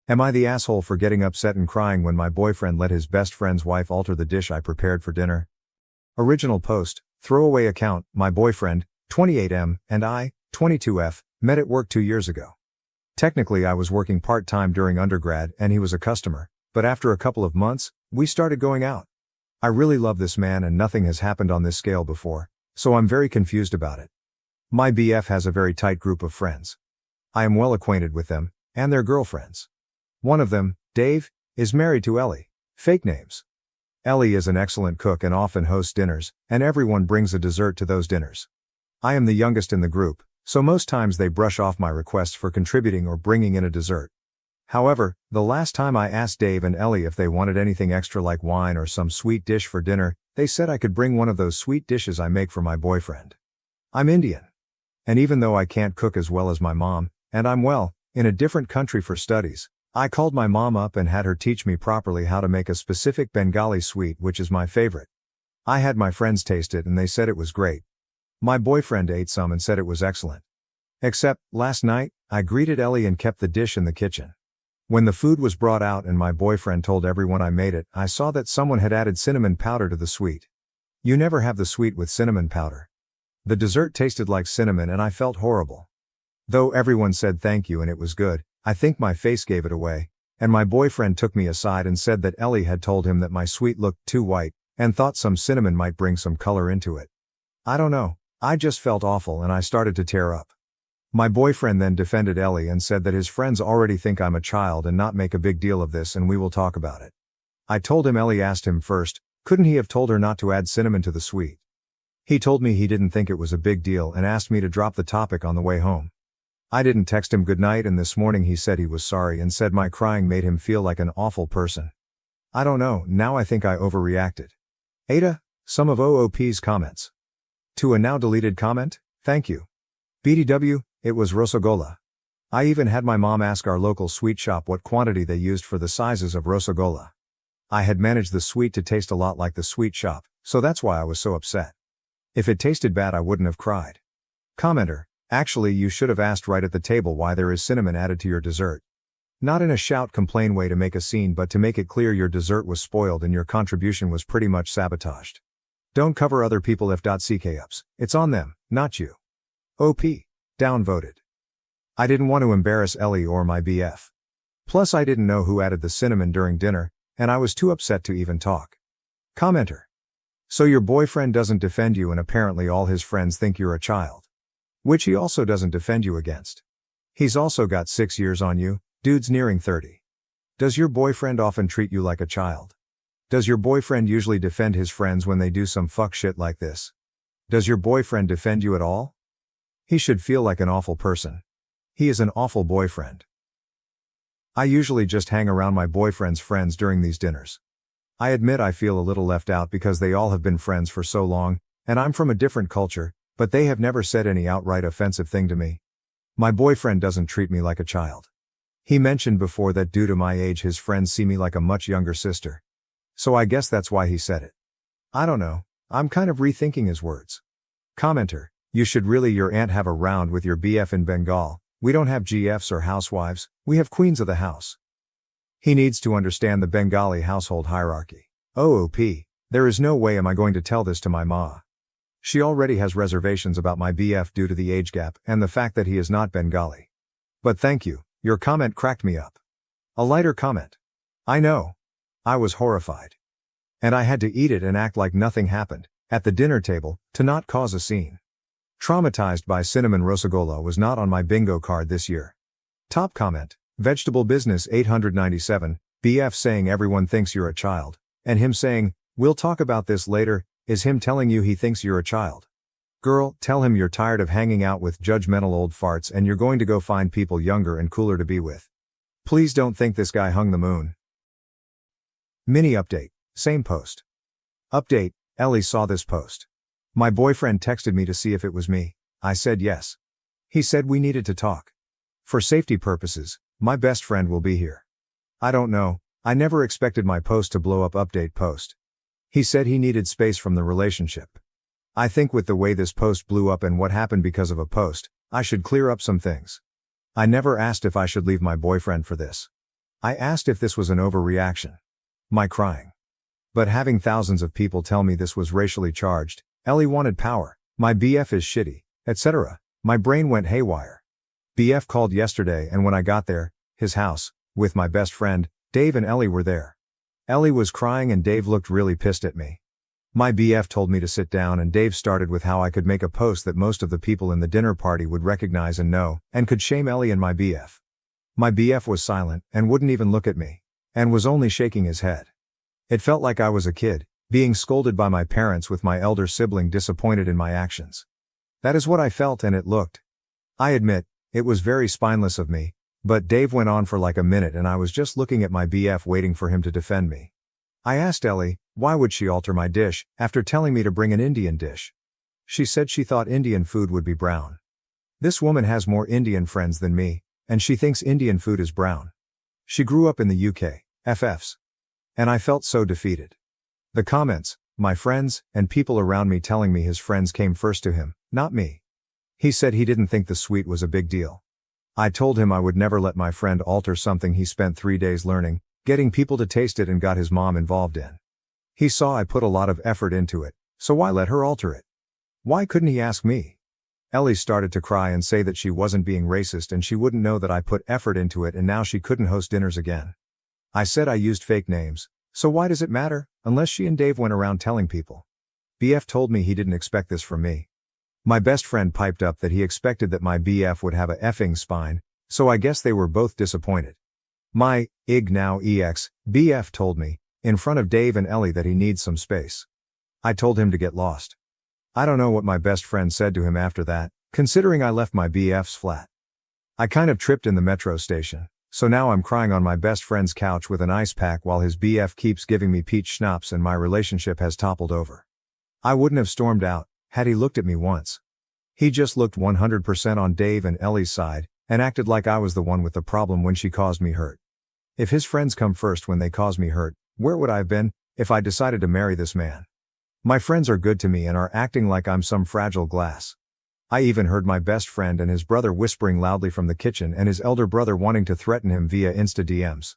Am I the asshole for getting upset and crying when my boyfriend let his best friend's wife alter the dish I prepared for dinner? Original post, throwaway account, my boyfriend, 28M, and I, 22F, met at work 2 years ago. Technically I was working part-time during undergrad and he was a customer, but after a couple of months, we started going out. I really love this man and nothing has happened on this scale before, so I'm very confused about it. My BF has a very tight group of friends. I am well acquainted with them, and their girlfriends. One of them, Dave, is married to Ellie. Fake names. Ellie is an excellent cook and often hosts dinners, and everyone brings a dessert to those dinners. I am the youngest in the group, so most times they brush off my requests for contributing or bringing in a dessert. However, the last time I asked Dave and Ellie if they wanted anything extra like wine or some sweet dish for dinner, they said I could bring one of those sweet dishes I make for my boyfriend. I'm Indian. And even though I can't cook as well as my mom, and I'm in a different country for studies, I called my mom up and had her teach me properly how to make a specific Bengali sweet which is my favorite. I had my friends taste it and they said it was great. My boyfriend ate some and said it was excellent. Except, last night, I greeted Ellie and kept the dish in the kitchen. When the food was brought out and my boyfriend told everyone I made it, I saw that someone had added cinnamon powder to the sweet. You never have the sweet with cinnamon powder. The dessert tasted like cinnamon and I felt horrible. Though everyone said thank you and it was good, I think my face gave it away, and my boyfriend took me aside and said that Ellie had told him that my sweet looked too white, and thought some cinnamon might bring some color into it. I don't know, I just felt awful and I started to tear up. My boyfriend then defended Ellie and said that his friends already think I'm a child and not make a big deal of this and we will talk about it. I told him Ellie asked him first, couldn't he have told her not to add cinnamon to the sweet? He told me he didn't think it was a big deal and asked me to drop the topic on the way home. I didn't text him goodnight and this morning he said he was sorry and said my crying made him feel like an awful person. I don't know, now I think I overreacted. AITA, some of OOP's comments. To a now deleted comment, thank you. BDW, it was Rosagola. I even had my mom ask our local sweet shop what quantity they used for the sizes of Rosagola. I had managed the sweet to taste a lot like the sweet shop, so that's why I was so upset. If it tasted bad I wouldn't have cried. Commenter, actually you should have asked right at the table why there is cinnamon added to your dessert. Not in a shout-complain way to make a scene but to make it clear your dessert was spoiled and your contribution was pretty much sabotaged. Don't cover other people if.ck-ups, it's on them, not you. OP. Downvoted. I didn't want to embarrass Ellie or my BF. Plus I didn't know who added the cinnamon during dinner, and I was too upset to even talk. Commenter. So your boyfriend doesn't defend you and apparently all his friends think you're a child. Which he also doesn't defend you against. He's also got 6 years on you, dude's nearing 30. Does your boyfriend often treat you like a child? Does your boyfriend usually defend his friends when they do some fuck shit like this? Does your boyfriend defend you at all? He should feel like an awful person. He is an awful boyfriend. I usually just hang around my boyfriend's friends during these dinners. I admit I feel a little left out because they all have been friends for so long, and I'm from a different culture, but they have never said any outright offensive thing to me. My boyfriend doesn't treat me like a child. He mentioned before that due to my age his friends see me like a much younger sister. So I guess that's why he said it. I don't know, I'm kind of rethinking his words. Commenter, you should really your aunt have a round with your BF in Bengal. We don't have GFs or housewives, we have queens of the house. He needs to understand the Bengali household hierarchy. OOP, there is no way am I going to tell this to my ma. She already has reservations about my BF due to the age gap and the fact that he is not Bengali. But thank you, your comment cracked me up. A lighter comment. I know. I was horrified. And I had to eat it and act like nothing happened, at the dinner table, to not cause a scene. Traumatized by cinnamon rosagola was not on my bingo card this year. Top comment, Vegetable Business 897, BF saying everyone thinks you're a child, and him saying, we'll talk about this later, is him telling you he thinks you're a child. Girl, tell him you're tired of hanging out with judgmental old farts and you're going to go find people younger and cooler to be with. Please don't think this guy hung the moon. Mini update, same post. Update, Ellie saw this post. My boyfriend texted me to see if it was me. I said yes. He said we needed to talk. For safety purposes, my best friend will be here. I don't know, I never expected my post to blow up. Update post. He said he needed space from the relationship. I think with the way this post blew up and what happened because of a post, I should clear up some things. I never asked if I should leave my boyfriend for this. I asked if this was an overreaction. My crying. But having thousands of people tell me this was racially charged, Ellie wanted power, my BF is shitty, etc. My brain went haywire. BF called yesterday and when I got there, his house, with my best friend, Dave and Ellie were there. Ellie was crying and Dave looked really pissed at me. My BF told me to sit down and Dave started with how I could make a post that most of the people in the dinner party would recognize and know, and could shame Ellie and my BF. My BF was silent and wouldn't even look at me, and was only shaking his head. It felt like I was a kid, being scolded by my parents with my elder sibling disappointed in my actions. That is what I felt and it looked. I admit, it was very spineless of me, but Dave went on for like a minute and I was just looking at my BF waiting for him to defend me. I asked Ellie, why would she alter my dish, after telling me to bring an Indian dish? She said she thought Indian food would be brown. This woman has more Indian friends than me, and she thinks Indian food is brown. She grew up in the UK, FFs. And I felt so defeated. The comments, my friends, and people around me telling me his friends came first to him, not me. He said he didn't think the sweet was a big deal. I told him I would never let my friend alter something he spent 3 days learning, getting people to taste it and got his mom involved in. He saw I put a lot of effort into it, so why let her alter it? Why couldn't he ask me? Ellie started to cry and say that she wasn't being racist and she wouldn't know that I put effort into it and now she couldn't host dinners again. I said I used fake names, so why does it matter, unless she and Dave went around telling people? BF told me he didn't expect this from me. My best friend piped up that he expected that my BF would have a effing spine, so I guess they were both disappointed. My, BF told me, in front of Dave and Ellie that he needs some space. I told him to get lost. I don't know what my best friend said to him after that, considering I left my BF's flat. I kind of tripped in the metro station. So now I'm crying on my best friend's couch with an ice pack while his BF keeps giving me peach schnapps and my relationship has toppled over. I wouldn't have stormed out, had he looked at me once. He just looked 100% on Dave and Ellie's side, and acted like I was the one with the problem when she caused me hurt. If his friends come first when they cause me hurt, where would I have been, if I decided to marry this man? My friends are good to me and are acting like I'm some fragile glass. I even heard my best friend and his brother whispering loudly from the kitchen and his elder brother wanting to threaten him via Insta DMs.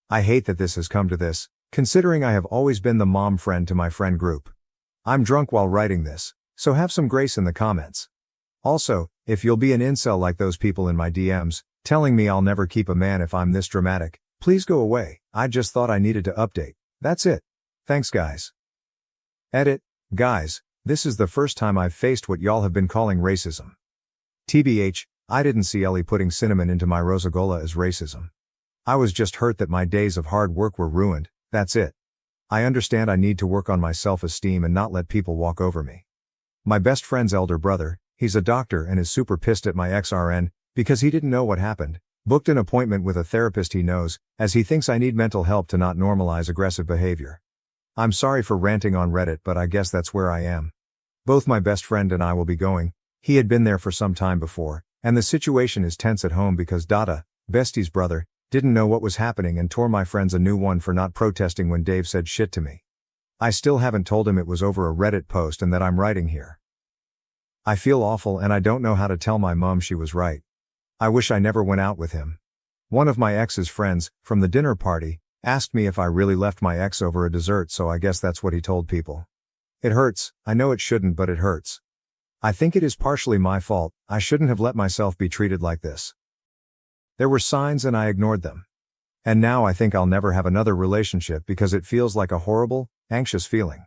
I hate that this has come to this, considering I have always been the mom friend to my friend group. I'm drunk while writing this, so have some grace in the comments. Also, if you'll be an incel like those people in my DMs, telling me I'll never keep a man if I'm this dramatic, please go away. I just thought I needed to update. That's it. Thanks guys. Edit, guys. This is the first time I've faced what y'all have been calling racism. TBH, I didn't see Ellie putting cinnamon into my rosagola as racism. I was just hurt that my days of hard work were ruined, that's it. I understand I need to work on my self-esteem and not let people walk over me. My best friend's elder brother, he's a doctor and is super pissed at my XRN, because he didn't know what happened, booked an appointment with a therapist he knows, as he thinks I need mental help to not normalize aggressive behavior. I'm sorry for ranting on Reddit but I guess that's where I am. Both my best friend and I will be going, he had been there for some time before, and the situation is tense at home because Dada, Bestie's brother, didn't know what was happening and tore my friends a new one for not protesting when Dave said shit to me. I still haven't told him it was over a Reddit post and that I'm writing here. I feel awful and I don't know how to tell my mom she was right. I wish I never went out with him. One of my ex's friends, from the dinner party, asked me if I really left my ex over a dessert, so I guess that's what he told people. It hurts, I know it shouldn't but it hurts. I think it is partially my fault, I shouldn't have let myself be treated like this. There were signs and I ignored them. And now I think I'll never have another relationship because it feels like a horrible, anxious feeling.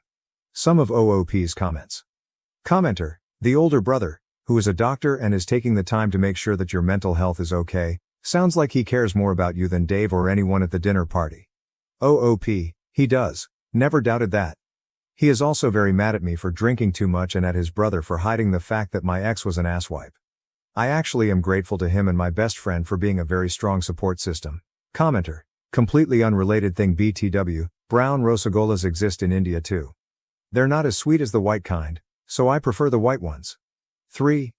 Some of OOP's comments. Commenter, the older brother, who is a doctor and is taking the time to make sure that your mental health is okay, sounds like he cares more about you than Dave or anyone at the dinner party. OOP, he does, never doubted that. He is also very mad at me for drinking too much and at his brother for hiding the fact that my ex was an asswipe. I actually am grateful to him and my best friend for being a very strong support system. Commenter, completely unrelated thing BTW, brown rosagolas exist in India too. They're not as sweet as the white kind, so I prefer the white ones. 3.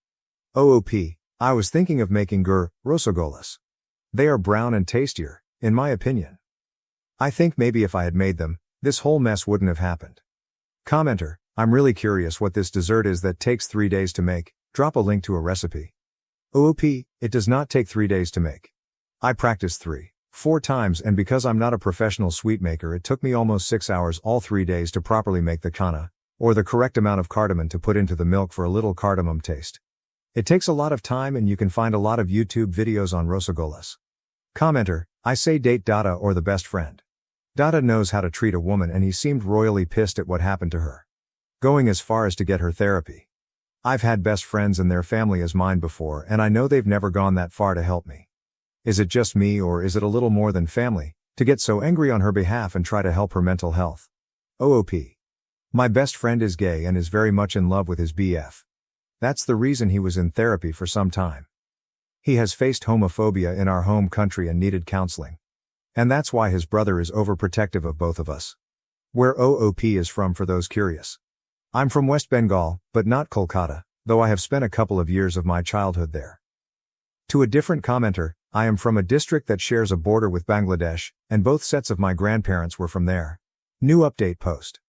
OOP, I was thinking of making rosagolas. They are brown and tastier, in my opinion. I think maybe if I had made them, this whole mess wouldn't have happened. Commenter, I'm really curious what this dessert is that takes 3 days to make, drop a link to a recipe. OOP, it does not take 3 days to make. I practiced 3, 4 times, and because I'm not a professional sweet maker, it took me almost 6 hours all 3 days to properly make the kanna, or the correct amount of cardamom to put into the milk for a little cardamom taste. It takes a lot of time, and you can find a lot of YouTube videos on rosagolas. Commenter, I say date Dada or the best friend. Dada knows how to treat a woman, and he seemed royally pissed at what happened to her. Going as far as to get her therapy. I've had best friends and their family as mine before, and I know they've never gone that far to help me. Is it just me, or is it a little more than family, to get so angry on her behalf and try to help her mental health? OOP. My best friend is gay and is very much in love with his BF. That's the reason he was in therapy for some time. He has faced homophobia in our home country and needed counseling. And that's why his brother is overprotective of both of us. Where OOP is from, for those curious. I'm from West Bengal, but not Kolkata, though I have spent a couple of years of my childhood there. To a different commenter, I am from a district that shares a border with Bangladesh, and both sets of my grandparents were from there. New update post.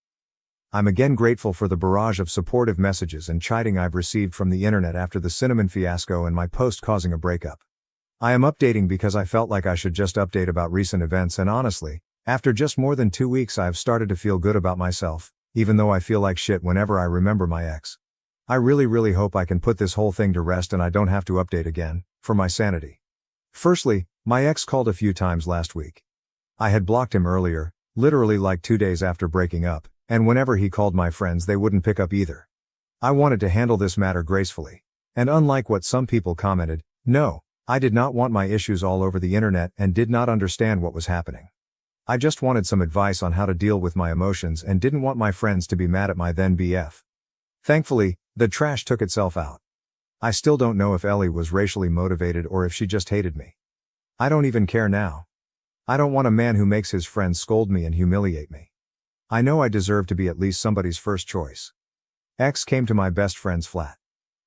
I'm again grateful for the barrage of supportive messages and chiding I've received from the internet after the cinnamon fiasco and my post causing a breakup. I am updating because I felt like I should just update about recent events, and honestly, after just more than 2 weeks I have started to feel good about myself, even though I feel like shit whenever I remember my ex. I really hope I can put this whole thing to rest and I don't have to update again, for my sanity. Firstly, my ex called a few times last week. I had blocked him earlier, literally like 2 days after breaking up, and whenever he called my friends they wouldn't pick up either. I wanted to handle this matter gracefully. And unlike what some people commented, no, I did not want my issues all over the internet and did not understand what was happening. I just wanted some advice on how to deal with my emotions and didn't want my friends to be mad at my then BF. Thankfully, the trash took itself out. I still don't know if Ellie was racially motivated or if she just hated me. I don't even care now. I don't want a man who makes his friends scold me and humiliate me. I know I deserve to be at least somebody's first choice. Ex came to my best friend's flat.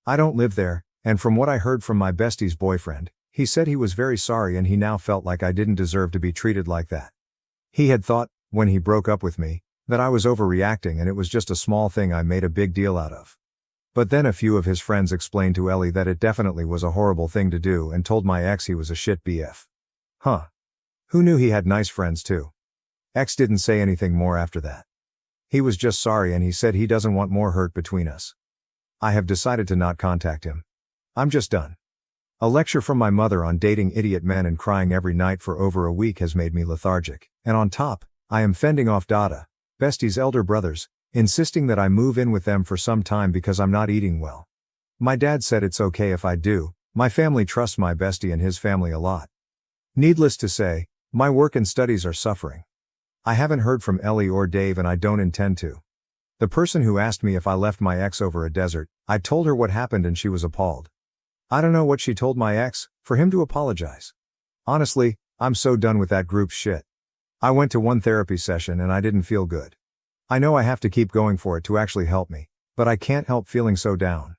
I don't live there, and from what I heard from my bestie's boyfriend, he said he was very sorry and he now felt like I didn't deserve to be treated like that. He had thought, when he broke up with me, that I was overreacting and it was just a small thing I made a big deal out of. But then a few of his friends explained to Ellie that it definitely was a horrible thing to do and told my ex he was a shit BF. Huh. Who knew he had nice friends too? Ex didn't say anything more after that. He was just sorry and he said he doesn't want more hurt between us. I have decided to not contact him. I'm just done. A lecture from my mother on dating idiot men and crying every night for over a week has made me lethargic, and on top, I am fending off Dada, bestie's elder brothers, insisting that I move in with them for some time because I'm not eating well. My dad said it's okay if I do. My family trusts my bestie and his family a lot. Needless to say, my work and studies are suffering. I haven't heard from Ellie or Dave and I don't intend to. The person who asked me if I left my ex over a desert, I told her what happened and she was appalled. I don't know what she told my ex, for him to apologize. Honestly, I'm so done with that group shit. I went to one therapy session and I didn't feel good. I know I have to keep going for it to actually help me, but I can't help feeling so down.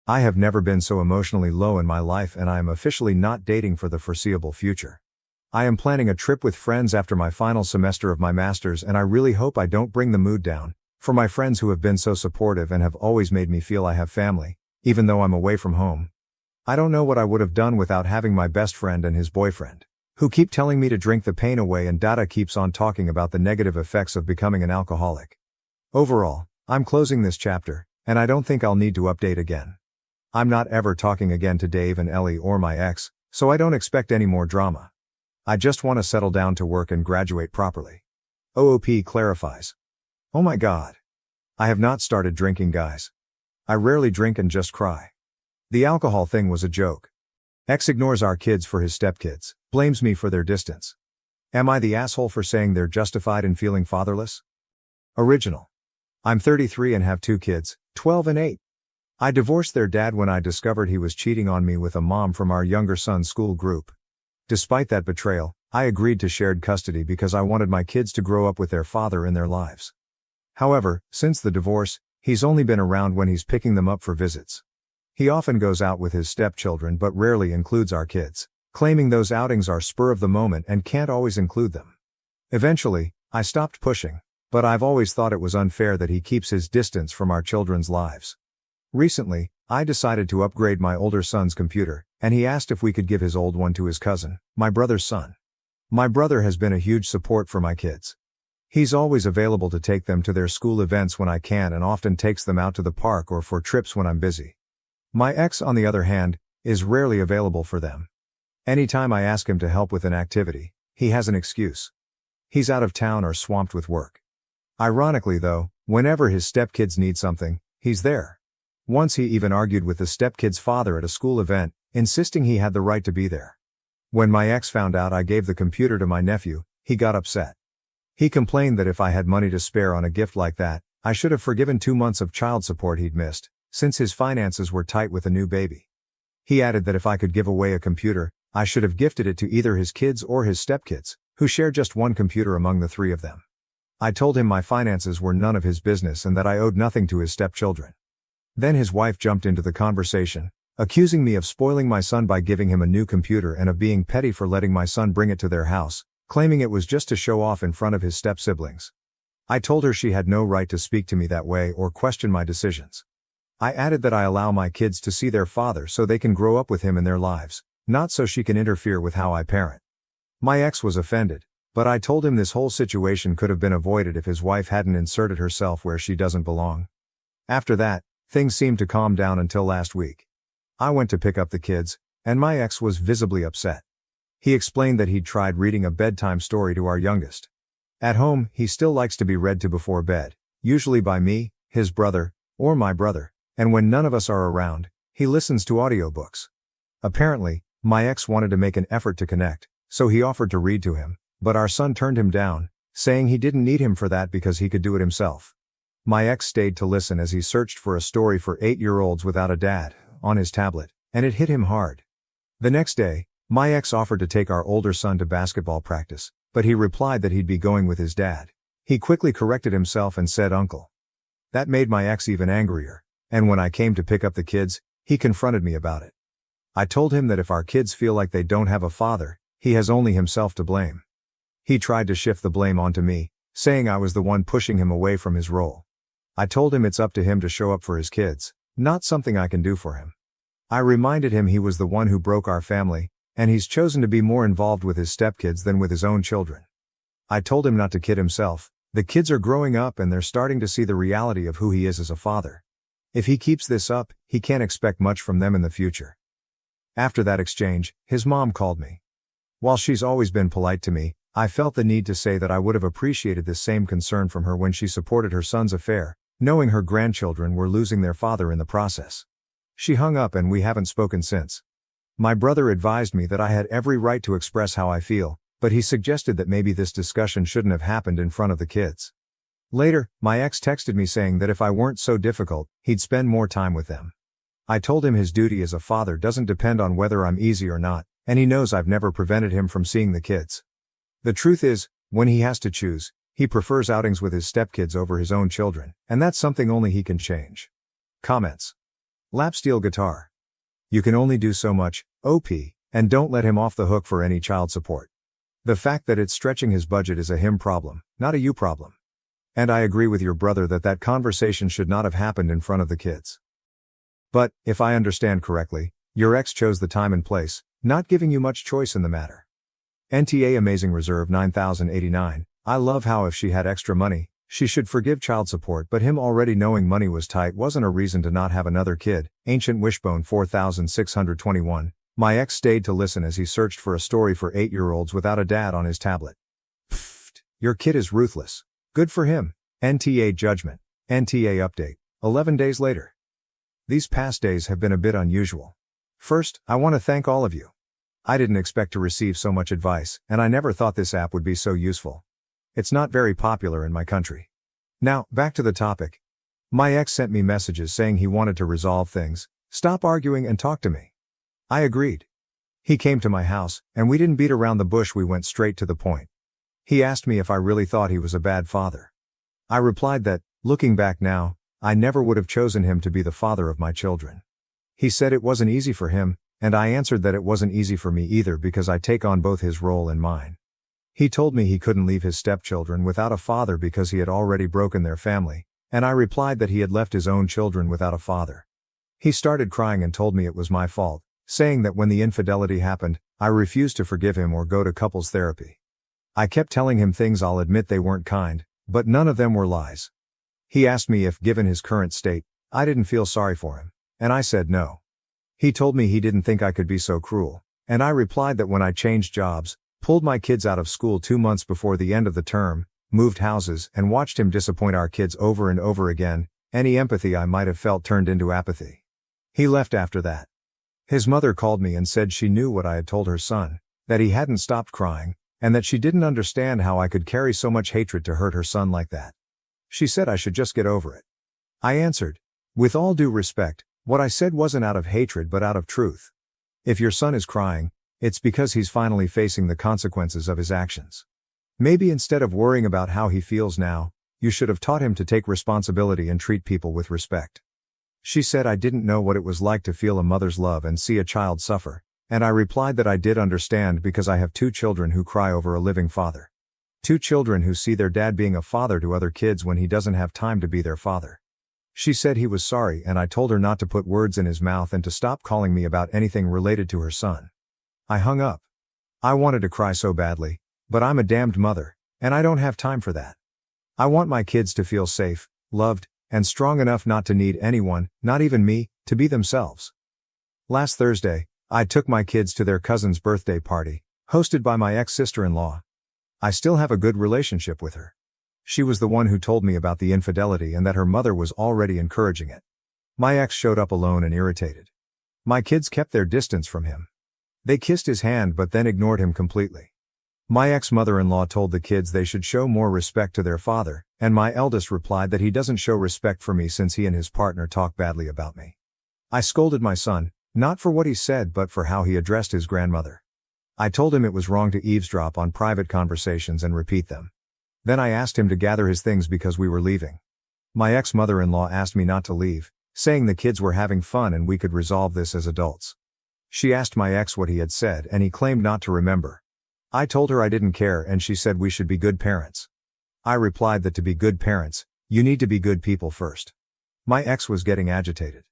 I have never been so emotionally low in my life and I am officially not dating for the foreseeable future. I am planning a trip with friends after my final semester of my master's and I really hope I don't bring the mood down, for my friends who have been so supportive and have always made me feel I have family, even though I'm away from home. I don't know what I would have done without having my best friend and his boyfriend, who keep telling me to drink the pain away, and Dada keeps on talking about the negative effects of becoming an alcoholic. Overall, I'm closing this chapter, and I don't think I'll need to update again. I'm not ever talking again to Dave and Ellie or my ex, so I don't expect any more drama. I just want to settle down to work and graduate properly. OOP clarifies. Oh my god. I have not started drinking, guys. I rarely drink and just cry. The alcohol thing was a joke. Ex ignores our kids for his stepkids, blames me for their distance. Am I the asshole for saying they're justified in feeling fatherless? Original. I'm 33 and have 2 kids, 12 and 8. I divorced their dad when I discovered he was cheating on me with a mom from our younger son's school group. Despite that betrayal, I agreed to shared custody because I wanted my kids to grow up with their father in their lives. However, since the divorce, he's only been around when he's picking them up for visits. He often goes out with his stepchildren but rarely includes our kids, claiming those outings are spur of the moment and can't always include them. Eventually, I stopped pushing, but I've always thought it was unfair that he keeps his distance from our children's lives. Recently, I decided to upgrade my older son's computer, and he asked if we could give his old one to his cousin, my brother's son. My brother has been a huge support for my kids. He's always available to take them to their school events when I can and often takes them out to the park or for trips when I'm busy. My ex, on the other hand, is rarely available for them. Anytime I ask him to help with an activity, he has an excuse. He's out of town or swamped with work. Ironically though, whenever his stepkids need something, he's there. Once he even argued with the stepkid's father at a school event, insisting he had the right to be there. When my ex found out I gave the computer to my nephew, he got upset. He complained that if I had money to spare on a gift like that, I should have forgiven 2 months of child support he'd missed, since his finances were tight with a new baby. He added that if I could give away a computer, I should have gifted it to either his kids or his stepkids, who share just one computer among the 3 of them. I told him my finances were none of his business and that I owed nothing to his stepchildren. Then his wife jumped into the conversation, accusing me of spoiling my son by giving him a new computer and of being petty for letting my son bring it to their house, claiming it was just to show off in front of his step-siblings. I told her she had no right to speak to me that way or question my decisions. I added that I allow my kids to see their father so they can grow up with him in their lives, not so she can interfere with how I parent. My ex was offended, but I told him this whole situation could have been avoided if his wife hadn't inserted herself where she doesn't belong. After that, things seemed to calm down until last week. I went to pick up the kids, and my ex was visibly upset. He explained that he'd tried reading a bedtime story to our youngest. At home, he still likes to be read to before bed, usually by me, his brother, or my brother, and when none of us are around, he listens to audiobooks. Apparently, my ex wanted to make an effort to connect, so he offered to read to him, but our son turned him down, saying he didn't need him for that because he could do it himself. My ex stayed to listen as he searched for a story for 8-year-olds without a dad, on his tablet, and it hit him hard. The next day, my ex offered to take our older son to basketball practice, but he replied that he'd be going with his dad. He quickly corrected himself and said uncle. That made my ex even angrier, and when I came to pick up the kids, he confronted me about it. I told him that if our kids feel like they don't have a father, he has only himself to blame. He tried to shift the blame onto me, saying I was the one pushing him away from his role. I told him it's up to him to show up for his kids, not something I can do for him. I reminded him he was the one who broke our family, and he's chosen to be more involved with his stepkids than with his own children. I told him not to kid himself. The kids are growing up and they're starting to see the reality of who he is as a father. If he keeps this up, he can't expect much from them in the future. After that exchange, his mom called me. While she's always been polite to me, I felt the need to say that I would have appreciated this same concern from her when she supported her son's affair, knowing her grandchildren were losing their father in the process. She hung up and we haven't spoken since. My brother advised me that I had every right to express how I feel, but he suggested that maybe this discussion shouldn't have happened in front of the kids. Later, my ex texted me saying that if I weren't so difficult, he'd spend more time with them. I told him his duty as a father doesn't depend on whether I'm easy or not, and he knows I've never prevented him from seeing the kids. The truth is, when he has to choose, he prefers outings with his stepkids over his own children, and that's something only he can change. Comments. Lap steel guitar. You can only do so much, OP, and don't let him off the hook for any child support. The fact that it's stretching his budget is a him problem, not a you problem. And I agree with your brother that conversation should not have happened in front of the kids. But, if I understand correctly, your ex chose the time and place, not giving you much choice in the matter. NTA Amazing Reserve 9089, I love how if she had extra money, she should forgive child support, but him already knowing money was tight wasn't a reason to not have another kid. Ancient Wishbone 4621, my ex stayed to listen as he searched for a story for 8-year-olds without a dad on his tablet. Pfft, your kid is ruthless. Good for him. NTA Judgment. NTA Update. 11 days later. These past days have been a bit unusual. First, I want to thank all of you. I didn't expect to receive so much advice, and I never thought this app would be so useful. It's not very popular in my country. Now, back to the topic. My ex sent me messages saying he wanted to resolve things, stop arguing and talk to me. I agreed. He came to my house, and we didn't beat around the bush, we went straight to the point. He asked me if I really thought he was a bad father. I replied that, looking back now, I never would have chosen him to be the father of my children. He said it wasn't easy for him, and I answered that it wasn't easy for me either because I take on both his role and mine. He told me he couldn't leave his stepchildren without a father because he had already broken their family, and I replied that he had left his own children without a father. He started crying and told me it was my fault, saying that when the infidelity happened, I refused to forgive him or go to couples therapy. I kept telling him things I'll admit they weren't kind, but none of them were lies. He asked me if, given his current state, I didn't feel sorry for him, and I said no. He told me he didn't think I could be so cruel, and I replied that when I changed jobs, pulled my kids out of school 2 months before the end of the term, moved houses, and watched him disappoint our kids over and over again, any empathy I might have felt turned into apathy. He left after that. His mother called me and said she knew what I had told her son, that he hadn't stopped crying, and that she didn't understand how I could carry so much hatred to hurt her son like that. She said I should just get over it. I answered, with all due respect, what I said wasn't out of hatred but out of truth. If your son is crying, it's because he's finally facing the consequences of his actions. Maybe instead of worrying about how he feels now, you should have taught him to take responsibility and treat people with respect. She said I didn't know what it was like to feel a mother's love and see a child suffer, and I replied that I did understand because I have 2 children who cry over a living father. 2 children who see their dad being a father to other kids when he doesn't have time to be their father. She said he was sorry, and I told her not to put words in his mouth and to stop calling me about anything related to her son. I hung up. I wanted to cry so badly, but I'm a damned mother, and I don't have time for that. I want my kids to feel safe, loved, and strong enough not to need anyone, not even me, to be themselves. Last Thursday, I took my kids to their cousin's birthday party, hosted by my ex-sister-in-law. I still have a good relationship with her. She was the one who told me about the infidelity and that her mother was already encouraging it. My ex showed up alone and irritated. My kids kept their distance from him. They kissed his hand but then ignored him completely. My ex-mother-in-law told the kids they should show more respect to their father, and my eldest replied that he doesn't show respect for me since he and his partner talk badly about me. I scolded my son, not for what he said but for how he addressed his grandmother. I told him it was wrong to eavesdrop on private conversations and repeat them. Then I asked him to gather his things because we were leaving. My ex-mother-in-law asked me not to leave, saying the kids were having fun and we could resolve this as adults. She asked my ex what he had said and he claimed not to remember. I told her I didn't care and she said we should be good parents. I replied that to be good parents, you need to be good people first. My ex was getting agitated.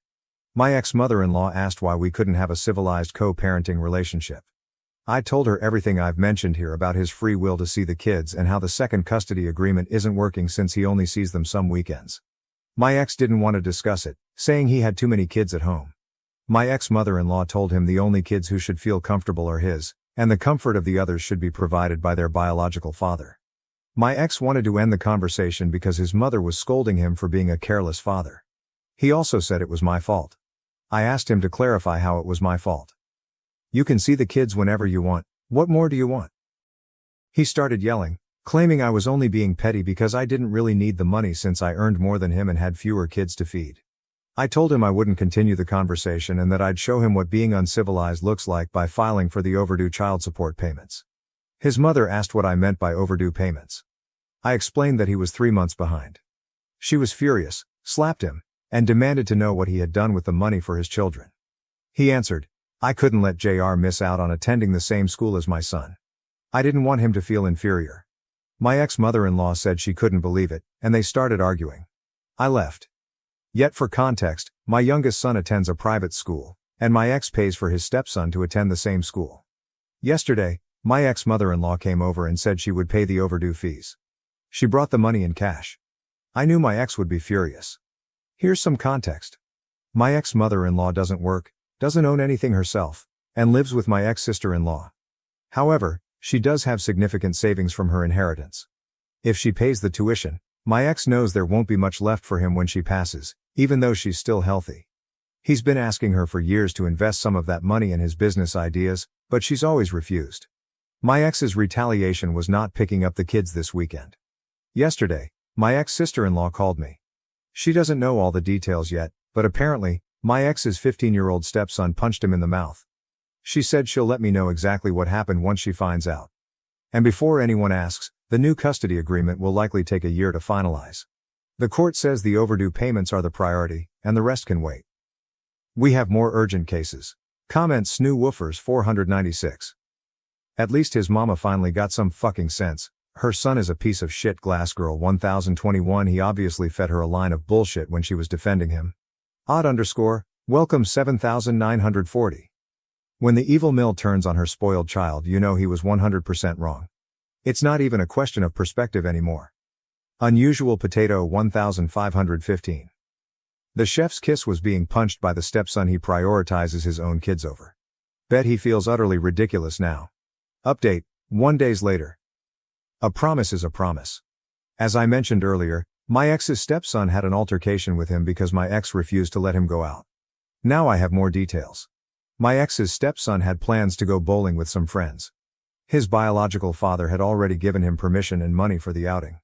My ex-mother-in-law asked why we couldn't have a civilized co-parenting relationship. I told her everything I've mentioned here about his free will to see the kids and how the second custody agreement isn't working since he only sees them some weekends. My ex didn't want to discuss it, saying he had too many kids at home. My ex-mother-in-law told him the only kids who should feel comfortable are his, and the comfort of the others should be provided by their biological father. My ex wanted to end the conversation because his mother was scolding him for being a careless father. He also said it was my fault. I asked him to clarify how it was my fault. You can see the kids whenever you want, what more do you want? He started yelling, claiming I was only being petty because I didn't really need the money since I earned more than him and had fewer kids to feed. I told him I wouldn't continue the conversation and that I'd show him what being uncivilized looks like by filing for the overdue child support payments. His mother asked what I meant by overdue payments. I explained that he was 3 months behind. She was furious, slapped him, and demanded to know what he had done with the money for his children. He answered, I couldn't let JR miss out on attending the same school as my son. I didn't want him to feel inferior. My ex-mother-in-law said she couldn't believe it, and they started arguing. I left. Yet for context, my youngest son attends a private school, and my ex pays for his stepson to attend the same school. Yesterday, my ex-mother-in-law came over and said she would pay the overdue fees. She brought the money in cash. I knew my ex would be furious. Here's some context. My ex-mother-in-law doesn't work, doesn't own anything herself, and lives with my ex-sister-in-law. However, she does have significant savings from her inheritance. If she pays the tuition, my ex knows there won't be much left for him when she passes, even though she's still healthy. He's been asking her for years to invest some of that money in his business ideas, but she's always refused. My ex's retaliation was not picking up the kids this weekend. Yesterday, my ex-sister-in-law called me. She doesn't know all the details yet, but apparently, my ex's 15-year-old stepson punched him in the mouth. She said she'll let me know exactly what happened once she finds out. And before anyone asks, the new custody agreement will likely take a year to finalize. The court says the overdue payments are the priority, and the rest can wait. We have more urgent cases. Comments Snoo Woofers 496. At least his mama finally got some fucking sense. Her son is a piece of shit. Glassgirl 1021. He obviously fed her a line of bullshit when she was defending him. Welcome 7940. When the evil mill turns on her spoiled child, you know he was 100% wrong. It's not even a question of perspective anymore. Unusual potato 1515. The chef's kiss was being punched by the stepson he prioritizes his own kids over. Bet he feels utterly ridiculous now. Update, 1 day later. A promise is a promise. As I mentioned earlier, my ex's stepson had an altercation with him because my ex refused to let him go out. Now I have more details. My ex's stepson had plans to go bowling with some friends. His biological father had already given him permission and money for the outing.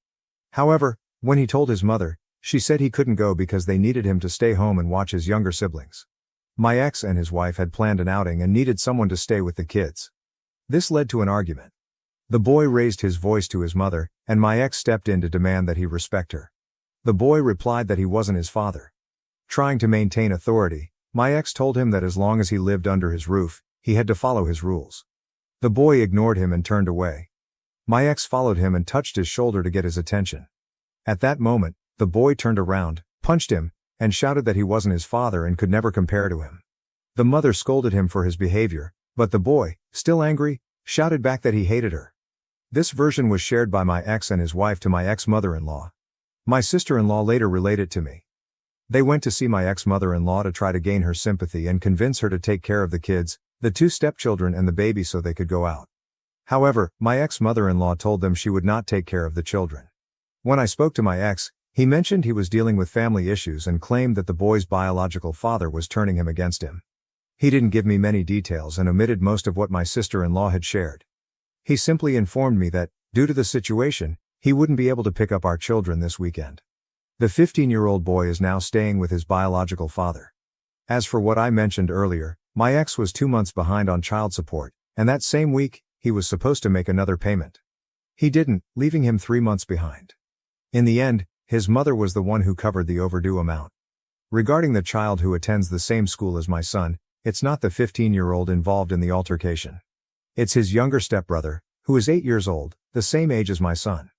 However, when he told his mother, she said he couldn't go because they needed him to stay home and watch his younger siblings. My ex and his wife had planned an outing and needed someone to stay with the kids. This led to an argument. The boy raised his voice to his mother, and my ex stepped in to demand that he respect her. The boy replied that he wasn't his father. Trying to maintain authority, my ex told him that as long as he lived under his roof, he had to follow his rules. The boy ignored him and turned away. My ex followed him and touched his shoulder to get his attention. At that moment, the boy turned around, punched him, and shouted that he wasn't his father and could never compare to him. The mother scolded him for his behavior, but the boy, still angry, shouted back that he hated her. This version was shared by my ex and his wife to my ex-mother-in-law. My sister-in-law later related to me. They went to see my ex-mother-in-law to try to gain her sympathy and convince her to take care of the kids, the 2 stepchildren and the baby so they could go out. However, my ex-mother-in-law told them she would not take care of the children. When I spoke to my ex, he mentioned he was dealing with family issues and claimed that the boy's biological father was turning him against him. He didn't give me many details and omitted most of what my sister-in-law had shared. He simply informed me that, due to the situation, he wouldn't be able to pick up our children this weekend. The 15-year-old boy is now staying with his biological father. As for what I mentioned earlier, my ex was 2 months behind on child support, and that same week, he was supposed to make another payment. He didn't, leaving him 3 months behind. In the end, his mother was the one who covered the overdue amount. Regarding the child who attends the same school as my son, it's not the 15-year-old involved in the altercation. It's his younger stepbrother, who is 8 years old, the same age as my son.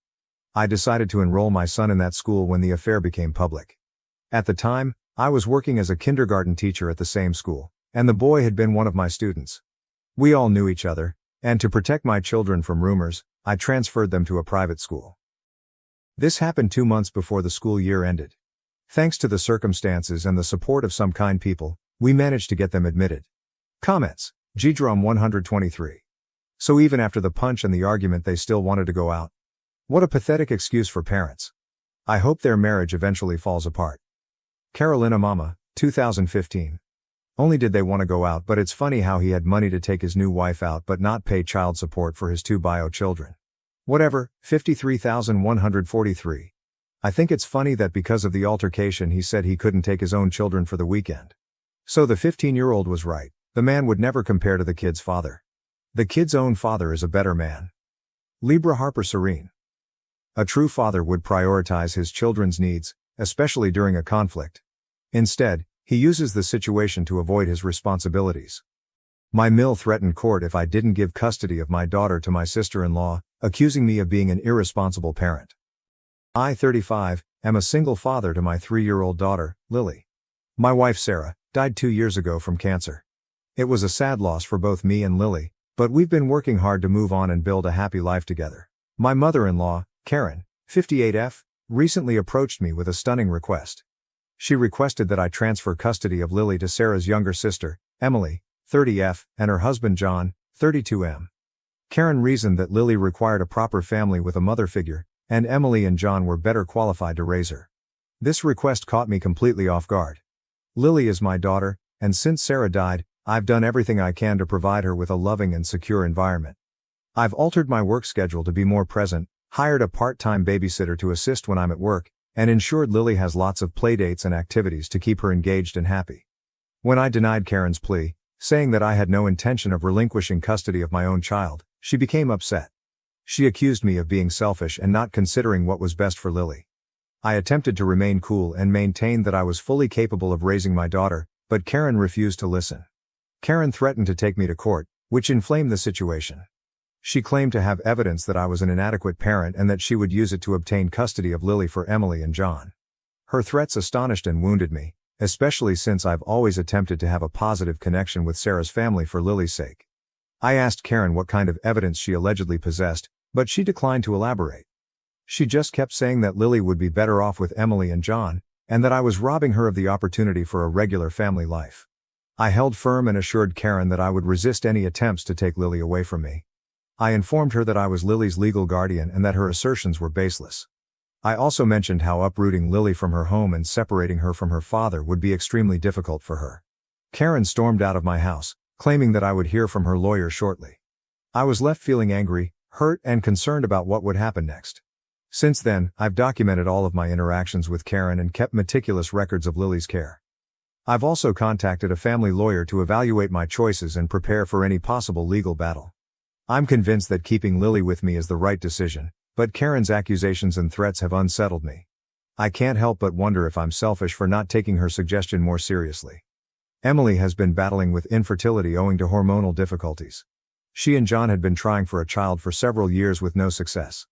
I decided to enroll my son in that school when the affair became public. At the time, I was working as a kindergarten teacher at the same school, and the boy had been one of my students. We all knew each other, and to protect my children from rumors, I transferred them to a private school. This happened 2 months before the school year ended. Thanks to the circumstances and the support of some kind people, we managed to get them admitted. Comments. Gdrum 123. So even after the punch and the argument they still wanted to go out. What a pathetic excuse for parents. I hope their marriage eventually falls apart. Carolina Mama, 2015. Only did they want to go out, but it's funny how he had money to take his new wife out but not pay child support for his 2 bio children. Whatever, 53,143. I think it's funny that because of the altercation he said he couldn't take his own children for the weekend. So the 15-year-old was right, the man would never compare to the kid's father. The kid's own father is a better man. Libra Harper Serene. A true father would prioritize his children's needs, especially during a conflict. Instead, he uses the situation to avoid his responsibilities. My mill threatened court if I didn't give custody of my daughter to my sister-in-law, accusing me of being an irresponsible parent. I, 35, am a single father to my 3-year-old daughter, Lily. My wife Sarah died 2 years ago from cancer. It was a sad loss for both me and Lily, but we've been working hard to move on and build a happy life together. My mother-in-law, Karen, 58F, recently approached me with a stunning request. She requested that I transfer custody of Lily to Sarah's younger sister, Emily, 30F, and her husband John, 32M. Karen reasoned that Lily required a proper family with a mother figure, and Emily and John were better qualified to raise her. This request caught me completely off guard. Lily is my daughter, and since Sarah died, I've done everything I can to provide her with a loving and secure environment. I've altered my work schedule to be more present, hired a part-time babysitter to assist when I'm at work, and ensured Lily has lots of playdates and activities to keep her engaged and happy. When I denied Karen's plea, saying that I had no intention of relinquishing custody of my own child, she became upset. She accused me of being selfish and not considering what was best for Lily. I attempted to remain cool and maintained that I was fully capable of raising my daughter, but Karen refused to listen. Karen threatened to take me to court, which inflamed the situation. She claimed to have evidence that I was an inadequate parent and that she would use it to obtain custody of Lily for Emily and John. Her threats astonished and wounded me, especially since I've always attempted to have a positive connection with Sarah's family for Lily's sake. I asked Karen what kind of evidence she allegedly possessed, but she declined to elaborate. She just kept saying that Lily would be better off with Emily and John, and that I was robbing her of the opportunity for a regular family life. I held firm and assured Karen that I would resist any attempts to take Lily away from me. I informed her that I was Lily's legal guardian and that her assertions were baseless. I also mentioned how uprooting Lily from her home and separating her from her father would be extremely difficult for her. Karen stormed out of my house, claiming that I would hear from her lawyer shortly. I was left feeling angry, hurt, and concerned about what would happen next. Since then, I've documented all of my interactions with Karen and kept meticulous records of Lily's care. I've also contacted a family lawyer to evaluate my choices and prepare for any possible legal battle. I'm convinced that keeping Lily with me is the right decision, but Karen's accusations and threats have unsettled me. I can't help but wonder if I'm selfish for not taking her suggestion more seriously. Emily has been battling with infertility owing to hormonal difficulties. She and John had been trying for a child for several years with no success.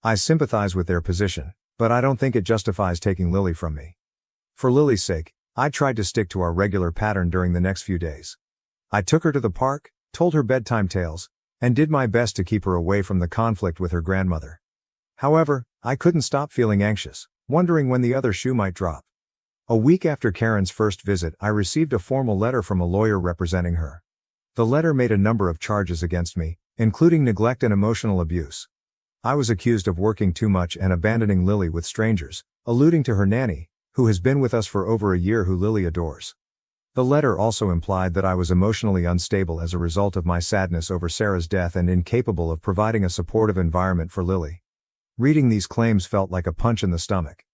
I sympathize with their position, but I don't think it justifies taking Lily from me. For Lily's sake, I tried to stick to our regular pattern during the next few days. I took her to the park, told her bedtime tales, and did my best to keep her away from the conflict with her grandmother. However, I couldn't stop feeling anxious, wondering when the other shoe might drop. A week after Karen's first visit, I received a formal letter from a lawyer representing her. The letter made a number of charges against me, including neglect and emotional abuse. I was accused of working too much and abandoning Lily with strangers, alluding to her nanny, who has been with us for over a year, who Lily adores. The letter also implied that I was emotionally unstable as a result of my sadness over Sarah's death and incapable of providing a supportive environment for Lily. Reading these claims felt like a punch in the stomach.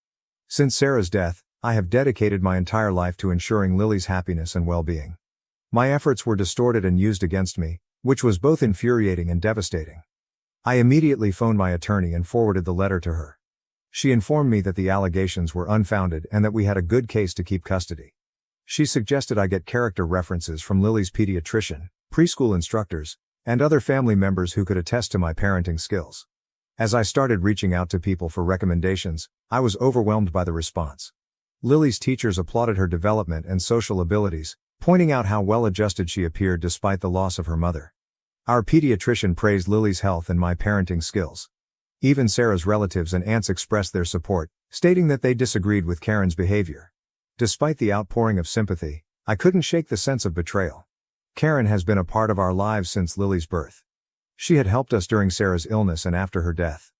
Since Sarah's death, I have dedicated my entire life to ensuring Lily's happiness and well-being. My efforts were distorted and used against me, which was both infuriating and devastating. I immediately phoned my attorney and forwarded the letter to her. She informed me that the allegations were unfounded and that we had a good case to keep custody. She suggested I get character references from Lily's pediatrician, preschool instructors, and other family members who could attest to my parenting skills. As I started reaching out to people for recommendations, I was overwhelmed by the response. Lily's teachers applauded her development and social abilities, pointing out how well-adjusted she appeared despite the loss of her mother. Our pediatrician praised Lily's health and my parenting skills. Even Sarah's relatives and aunts expressed their support, stating that they disagreed with Karen's behavior. Despite the outpouring of sympathy, I couldn't shake the sense of betrayal. Karen has been a part of our lives since Lily's birth. She had helped us during Sarah's illness and after her death.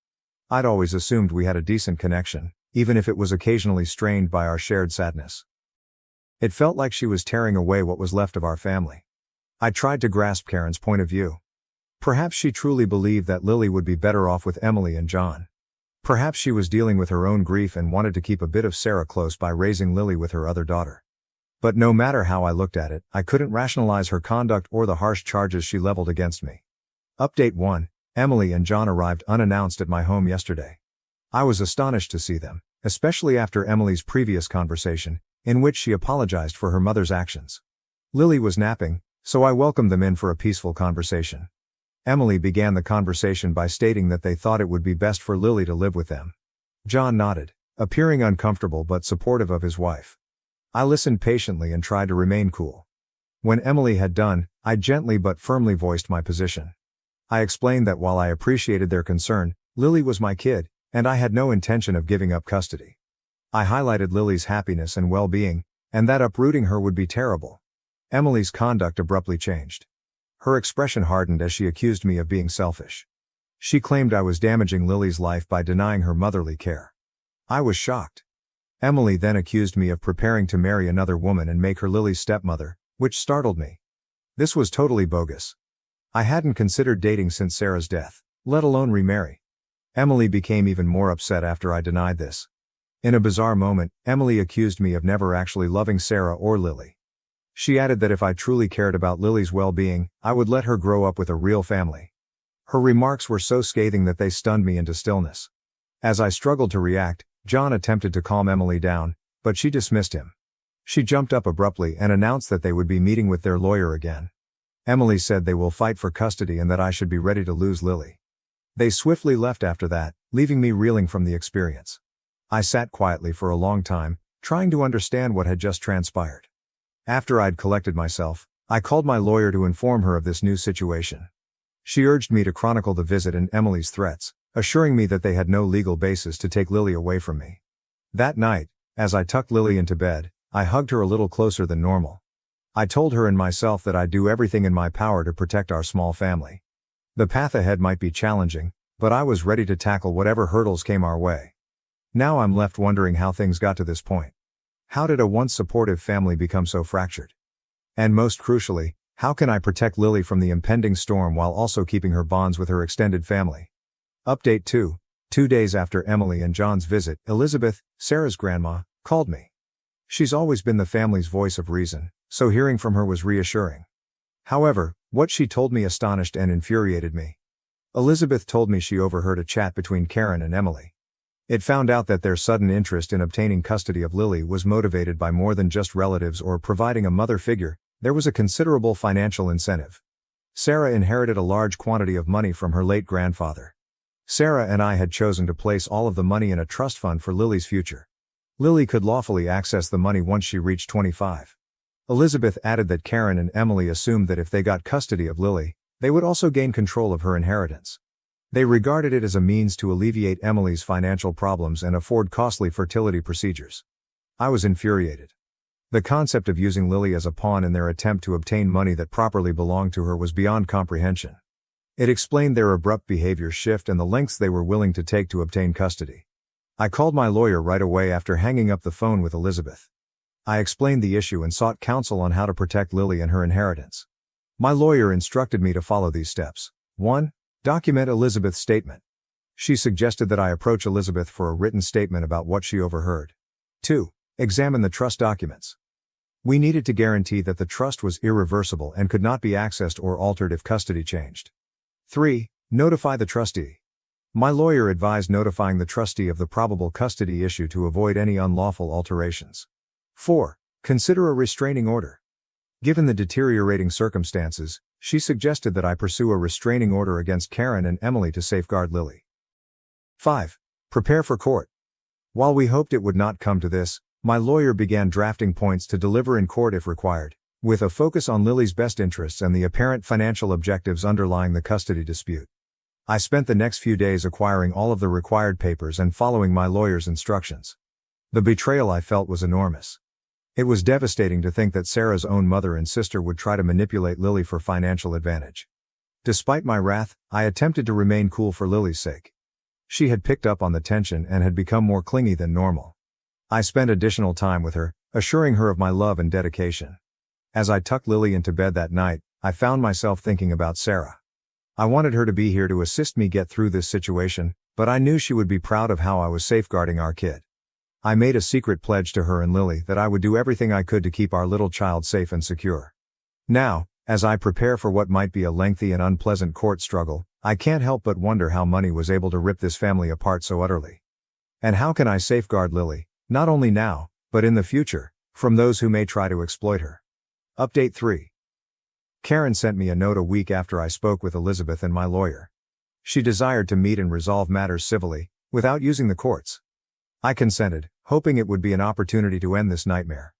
I'd always assumed we had a decent connection, even if it was occasionally strained by our shared sadness. It felt like she was tearing away what was left of our family. I tried to grasp Karen's point of view. Perhaps she truly believed that Lily would be better off with Emily and John. Perhaps she was dealing with her own grief and wanted to keep a bit of Sarah close by raising Lily with her other daughter. But no matter how I looked at it, I couldn't rationalize her conduct or the harsh charges she leveled against me. Update 1. Emily and John arrived unannounced at my home yesterday. I was astonished to see them, especially after Emily's previous conversation, in which she apologized for her mother's actions. Lily was napping, so I welcomed them in for a peaceful conversation. Emily began the conversation by stating that they thought it would be best for Lily to live with them. John nodded, appearing uncomfortable but supportive of his wife. I listened patiently and tried to remain cool. When Emily had done, I gently but firmly voiced my position. I explained that while I appreciated their concern, Lily was my kid, and I had no intention of giving up custody. I highlighted Lily's happiness and well-being, and that uprooting her would be terrible. Emily's conduct abruptly changed. Her expression hardened as she accused me of being selfish. She claimed I was damaging Lily's life by denying her motherly care. I was shocked. Emily then accused me of preparing to marry another woman and make her Lily's stepmother, which startled me. This was totally bogus. I hadn't considered dating since Sarah's death, let alone remarry. Emily became even more upset after I denied this. In a bizarre moment, Emily accused me of never actually loving Sarah or Lily. She added that if I truly cared about Lily's well-being, I would let her grow up with a real family. Her remarks were so scathing that they stunned me into stillness. As I struggled to react, John attempted to calm Emily down, but she dismissed him. She jumped up abruptly and announced that they would be meeting with their lawyer again. Emily said they will fight for custody and that I should be ready to lose Lily. They swiftly left after that, leaving me reeling from the experience. I sat quietly for a long time, trying to understand what had just transpired. After I'd collected myself, I called my lawyer to inform her of this new situation. She urged me to chronicle the visit and Emily's threats, assuring me that they had no legal basis to take Lily away from me. That night, as I tucked Lily into bed, I hugged her a little closer than normal. I told her and myself that I'd do everything in my power to protect our small family. The path ahead might be challenging, but I was ready to tackle whatever hurdles came our way. Now I'm left wondering how things got to this point. How did a once supportive family become so fractured? And most crucially, how can I protect Lily from the impending storm while also keeping her bonds with her extended family? Update 2. 2 days after Emily and John's visit, Elizabeth, Sarah's grandma, called me. She's always been the family's voice of reason, so hearing from her was reassuring. However, what she told me astonished and infuriated me. Elizabeth told me she overheard a chat between Karen and Emily. It found out that their sudden interest in obtaining custody of Lily was motivated by more than just relatives or providing a mother figure. There was a considerable financial incentive. Sarah inherited a large quantity of money from her late grandfather. Sarah and I had chosen to place all of the money in a trust fund for Lily's future. Lily could lawfully access the money once she reached 25. Elizabeth added that Karen and Emily assumed that if they got custody of Lily, they would also gain control of her inheritance. They regarded it as a means to alleviate Emily's financial problems and afford costly fertility procedures. I was infuriated. The concept of using Lily as a pawn in their attempt to obtain money that properly belonged to her was beyond comprehension. It explained their abrupt behavior shift and the lengths they were willing to take to obtain custody. I called my lawyer right away after hanging up the phone with Elizabeth. I explained the issue and sought counsel on how to protect Lily and her inheritance. My lawyer instructed me to follow these steps. 1. Document Elizabeth's statement. She suggested that I approach Elizabeth for a written statement about what she overheard. 2. Examine the trust documents. We needed to guarantee that the trust was irreversible and could not be accessed or altered if custody changed. 3. Notify the trustee. My lawyer advised notifying the trustee of the probable custody issue to avoid any unlawful alterations. 4. Consider a restraining order. Given the deteriorating circumstances, she suggested that I pursue a restraining order against Karen and Emily to safeguard Lily. 5. Prepare for court. While we hoped it would not come to this, my lawyer began drafting points to deliver in court if required, with a focus on Lily's best interests and the apparent financial objectives underlying the custody dispute. I spent the next few days acquiring all of the required papers and following my lawyer's instructions. The betrayal I felt was enormous. It was devastating to think that Sarah's own mother and sister would try to manipulate Lily for financial advantage. Despite my wrath, I attempted to remain cool for Lily's sake. She had picked up on the tension and had become more clingy than normal. I spent additional time with her, assuring her of my love and dedication. As I tucked Lily into bed that night, I found myself thinking about Sarah. I wanted her to be here to assist me get through this situation, but I knew she would be proud of how I was safeguarding our kid. I made a secret pledge to her and Lily that I would do everything I could to keep our little child safe and secure. Now, as I prepare for what might be a lengthy and unpleasant court struggle, I can't help but wonder how money was able to rip this family apart so utterly. And how can I safeguard Lily, not only now, but in the future, from those who may try to exploit her? Update 3. Karen sent me a note a week after I spoke with Elizabeth and my lawyer. She desired to meet and resolve matters civilly, without using the courts. I consented, hoping it would be an opportunity to end this nightmare.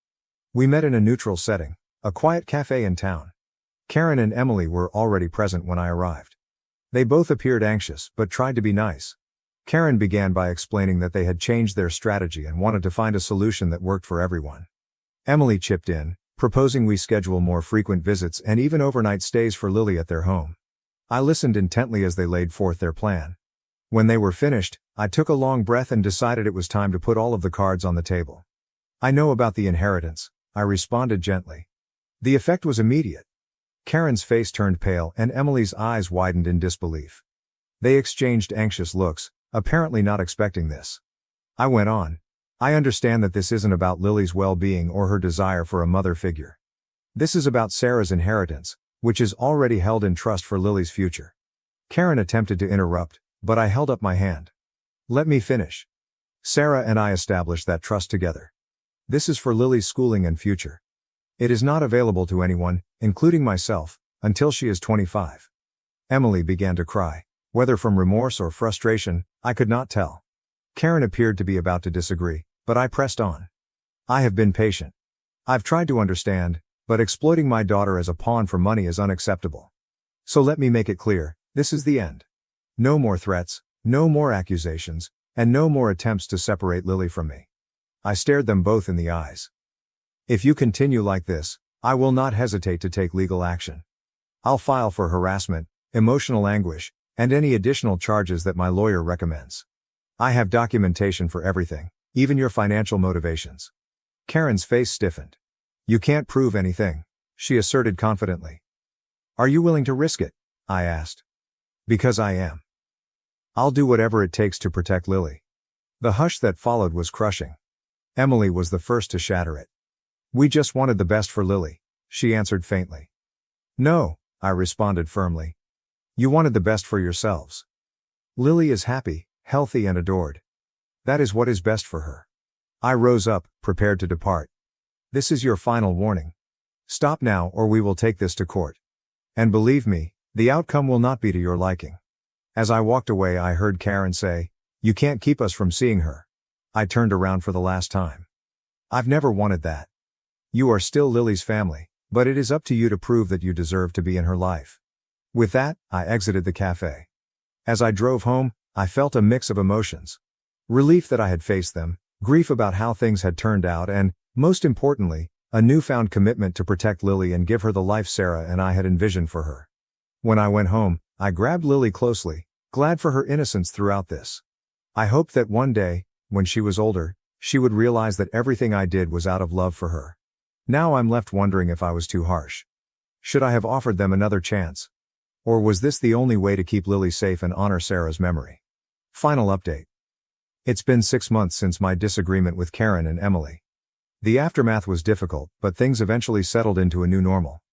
We met in a neutral setting, a quiet cafe in town. Karen and Emily were already present when I arrived. They both appeared anxious, but tried to be nice. Karen began by explaining that they had changed their strategy and wanted to find a solution that worked for everyone. Emily chipped in, proposing we schedule more frequent visits and even overnight stays for Lily at their home. I listened intently as they laid forth their plan. When they were finished, I took a long breath and decided it was time to put all of the cards on the table. I know about the inheritance, I responded gently. The effect was immediate. Karen's face turned pale and Emily's eyes widened in disbelief. They exchanged anxious looks, apparently not expecting this. I went on. I understand that this isn't about Lily's well-being or her desire for a mother figure. This is about Sarah's inheritance, which is already held in trust for Lily's future. Karen attempted to interrupt, but I held up my hand. Let me finish. Sarah and I established that trust together. This is for Lily's schooling and future. It is not available to anyone, including myself, until she is 25. Emily began to cry. Whether from remorse or frustration, I could not tell. Karen appeared to be about to disagree, but I pressed on. I have been patient. I've tried to understand, but exploiting my daughter as a pawn for money is unacceptable. So let me make it clear, this is the end. No more threats, no more accusations, and no more attempts to separate Lily from me. I stared them both in the eyes. If you continue like this, I will not hesitate to take legal action. I'll file for harassment, emotional anguish, and any additional charges that my lawyer recommends. I have documentation for everything, even your financial motivations. Karen's face stiffened. You can't prove anything, she asserted confidently. Are you willing to risk it? I asked. Because I am. I'll do whatever it takes to protect Lily. The hush that followed was crushing. Emily was the first to shatter it. We just wanted the best for Lily, she answered faintly. No, I responded firmly. You wanted the best for yourselves. Lily is happy, healthy and adored. That is what is best for her. I rose up, prepared to depart. This is your final warning. Stop now or we will take this to court. And believe me, the outcome will not be to your liking. As I walked away, I heard Karen say, "You can't keep us from seeing her." I turned around for the last time. I've never wanted that. You are still Lily's family, but it is up to you to prove that you deserve to be in her life. With that, I exited the cafe. As I drove home, I felt a mix of emotions. Relief that I had faced them, grief about how things had turned out, and, most importantly, a newfound commitment to protect Lily and give her the life Sarah and I had envisioned for her. When I went home, I grabbed Lily closely, glad for her innocence throughout this. I hoped that one day, when she was older, she would realize that everything I did was out of love for her. Now I'm left wondering if I was too harsh. Should I have offered them another chance? Or was this the only way to keep Lily safe and honor Sarah's memory? Final update. It's been 6 months since my disagreement with Karen and Emily. The aftermath was difficult, but things eventually settled into a new normal.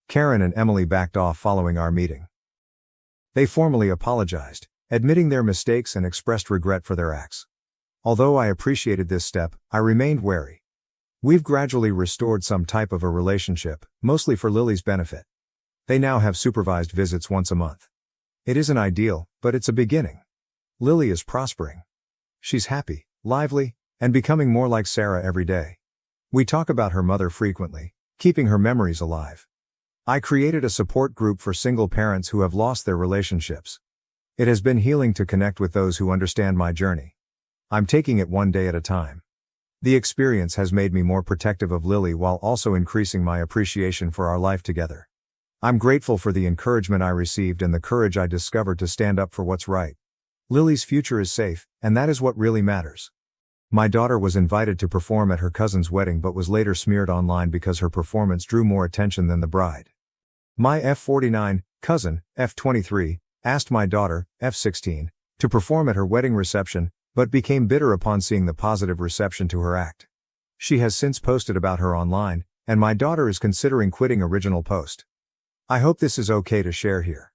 Karen and Emily backed off following our meeting. They formally apologized, admitting their mistakes and expressed regret for their acts. Although I appreciated this step, I remained wary. We've gradually restored some type of a relationship, mostly for Lily's benefit. They now have supervised visits once a month. It isn't ideal, but it's a beginning. Lily is prospering. She's happy, lively, and becoming more like Sarah every day. We talk about her mother frequently, keeping her memories alive. I created a support group for single parents who have lost their relationships. It has been healing to connect with those who understand my journey. I'm taking it one day at a time. The experience has made me more protective of Lily while also increasing my appreciation for our life together. I'm grateful for the encouragement I received and the courage I discovered to stand up for what's right. Lily's future is safe, and that is what really matters. My daughter was invited to perform at her cousin's wedding but was later smeared online because her performance drew more attention than the bride. My F49 cousin, F23, asked my daughter, F16, to perform at her wedding reception, but became bitter upon seeing the positive reception to her act. She has since posted about her online, and my daughter is considering quitting original post. I hope this is okay to share here.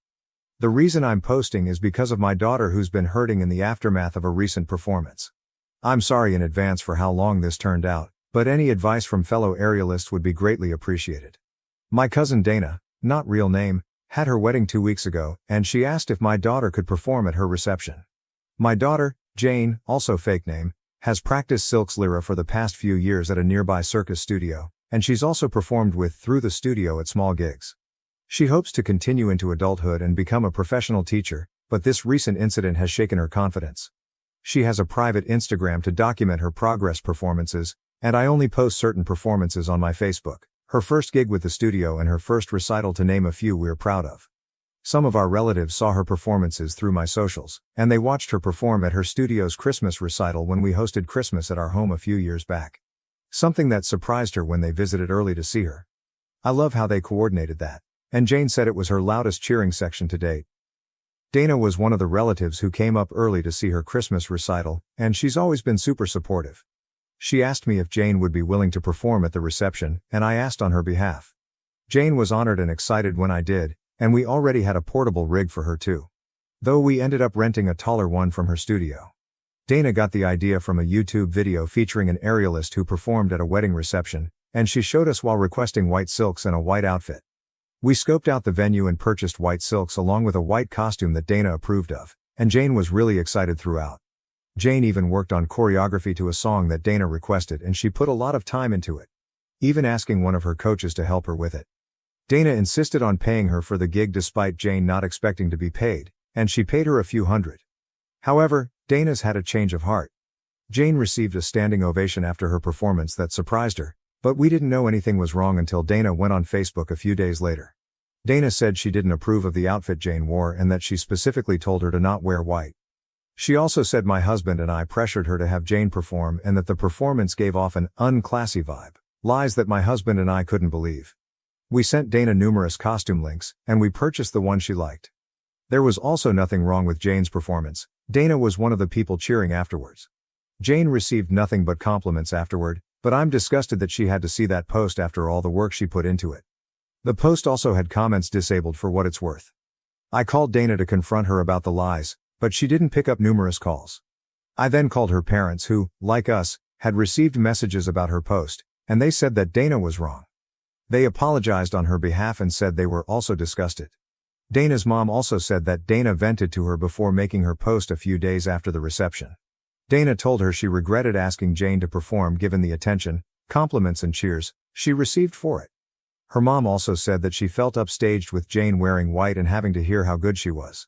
The reason I'm posting is because of my daughter who's been hurting in the aftermath of a recent performance. I'm sorry in advance for how long this turned out, but any advice from fellow aerialists would be greatly appreciated. My cousin Dana, not real name, had her wedding 2 weeks ago, and she asked if my daughter could perform at her reception. My daughter, Jane, also fake name, has practiced Silk's Lyra for the past few years at a nearby circus studio, and she's also performed with through the studio at small gigs. She hopes to continue into adulthood and become a professional teacher, but this recent incident has shaken her confidence. She has a private Instagram to document her progress performances, and I only post certain performances on my Facebook, her first gig with the studio and her first recital to name a few we're proud of. Some of our relatives saw her performances through my socials, and they watched her perform at her studio's Christmas recital when we hosted Christmas at our home a few years back. Something that surprised her when they visited early to see her. I love how they coordinated that, and Jane said it was her loudest cheering section to date. Dana was one of the relatives who came up early to see her Christmas recital, and she's always been super supportive. She asked me if Jane would be willing to perform at the reception, and I asked on her behalf. Jane was honored and excited when I did, and we already had a portable rig for her too. Though we ended up renting a taller one from her studio. Dana got the idea from a YouTube video featuring an aerialist who performed at a wedding reception, and she showed us while requesting white silks and a white outfit. We scoped out the venue and purchased white silks along with a white costume that Dana approved of, and Jane was really excited throughout. Jane even worked on choreography to a song that Dana requested, and she put a lot of time into it, even asking one of her coaches to help her with it. Dana insisted on paying her for the gig despite Jane not expecting to be paid, and she paid her a few hundred. However, Dana's had a change of heart. Jane received a standing ovation after her performance that surprised her, but we didn't know anything was wrong until Dana went on Facebook a few days later. Dana said she didn't approve of the outfit Jane wore and that she specifically told her to not wear white. She also said my husband and I pressured her to have Jane perform and that the performance gave off an unclassy vibe, lies that my husband and I couldn't believe. We sent Dana numerous costume links, and we purchased the one she liked. There was also nothing wrong with Jane's performance. Dana was one of the people cheering afterwards. Jane received nothing but compliments afterward, but I'm disgusted that she had to see that post after all the work she put into it. The post also had comments disabled for what it's worth. I called Dana to confront her about the lies, but she didn't pick up numerous calls. I then called her parents who, like us, had received messages about her post, and they said that Dana was wrong. They apologized on her behalf and said they were also disgusted. Dana's mom also said that Dana vented to her before making her post a few days after the reception. Dana told her she regretted asking Jane to perform given the attention, compliments and cheers she received for it. Her mom also said that she felt upstaged with Jane wearing white and having to hear how good she was.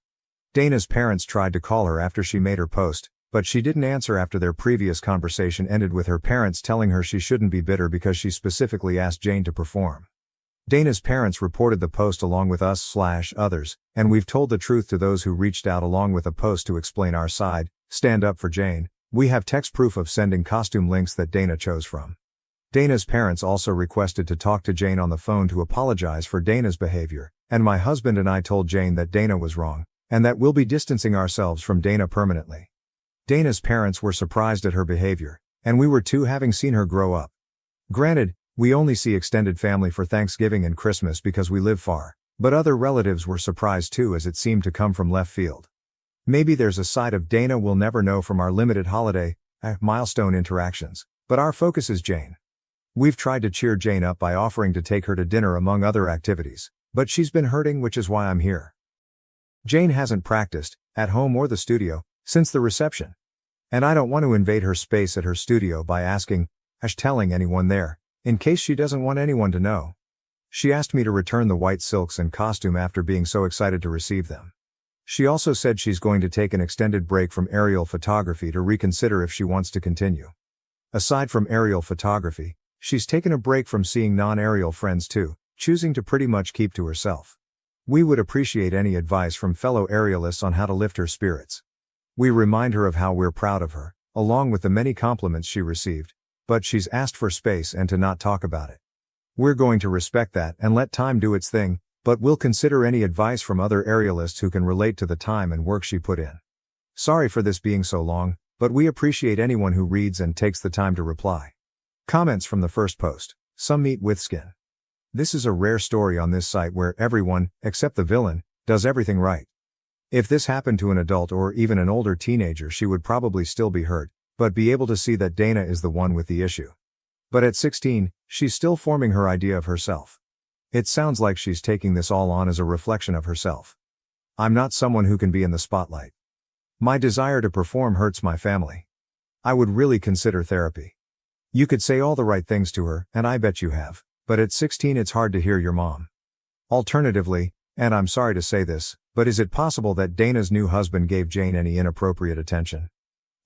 Dana's parents tried to call her after she made her post, but she didn't answer after their previous conversation ended with her parents telling her she shouldn't be bitter because she specifically asked Jane to perform. Dana's parents reported the post along with us/others, and we've told the truth to those who reached out along with a post to explain our side, stand up for Jane. We have text proof of sending costume links that Dana chose from. Dana's parents also requested to talk to Jane on the phone to apologize for Dana's behavior, and my husband and I told Jane that Dana was wrong, and that we'll be distancing ourselves from Dana permanently. Dana's parents were surprised at her behavior, and we were too, having seen her grow up. Granted, we only see extended family for Thanksgiving and Christmas because we live far, but other relatives were surprised too, as it seemed to come from left field. Maybe there's a side of Dana we'll never know from our limited holiday, milestone interactions, but our focus is Jane. We've tried to cheer Jane up by offering to take her to dinner among other activities, but she's been hurting, which is why I'm here. Jane hasn't practiced, at home or the studio, since the reception. And I don't want to invade her space at her studio by telling anyone there, in case she doesn't want anyone to know. She asked me to return the white silks and costume after being so excited to receive them. She also said she's going to take an extended break from aerial photography to reconsider if she wants to continue. Aside from aerial photography, she's taken a break from seeing non-aerial friends too, choosing to pretty much keep to herself. We would appreciate any advice from fellow aerialists on how to lift her spirits. We remind her of how we're proud of her, along with the many compliments she received, but she's asked for space and to not talk about it. We're going to respect that and let time do its thing, but we'll consider any advice from other aerialists who can relate to the time and work she put in. Sorry for this being so long, but we appreciate anyone who reads and takes the time to reply. Comments from the first post. Some meat with skin. This is a rare story on this site where everyone, except the villain, does everything right. If this happened to an adult or even an older teenager, she would probably still be hurt, but be able to see that Dana is the one with the issue. But at 16, she's still forming her idea of herself. It sounds like she's taking this all on as a reflection of herself. I'm not someone who can be in the spotlight. My desire to perform hurts my family. I would really consider therapy. You could say all the right things to her, and I bet you have, but at 16 it's hard to hear your mom. Alternatively, and I'm sorry to say this, but is it possible that Dana's new husband gave Jane any inappropriate attention?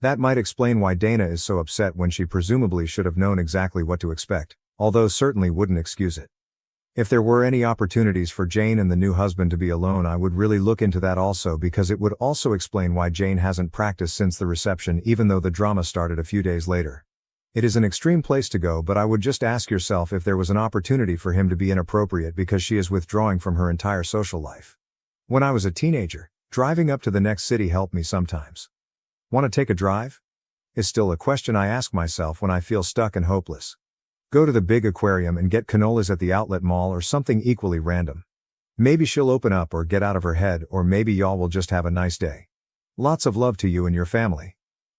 That might explain why Dana is so upset when she presumably should have known exactly what to expect, although certainly wouldn't excuse it. If there were any opportunities for Jane and the new husband to be alone, I would really look into that also, because it would also explain why Jane hasn't practiced since the reception, even though the drama started a few days later. It is an extreme place to go, but I would just ask yourself if there was an opportunity for him to be inappropriate, because she is withdrawing from her entire social life. When I was a teenager, driving up to the next city helped me sometimes. Want to take a drive? Is still a question I ask myself when I feel stuck and hopeless. Go to the big aquarium and get canolas at the outlet mall or something equally random. Maybe she'll open up or get out of her head, or maybe y'all will just have a nice day. Lots of love to you and your family.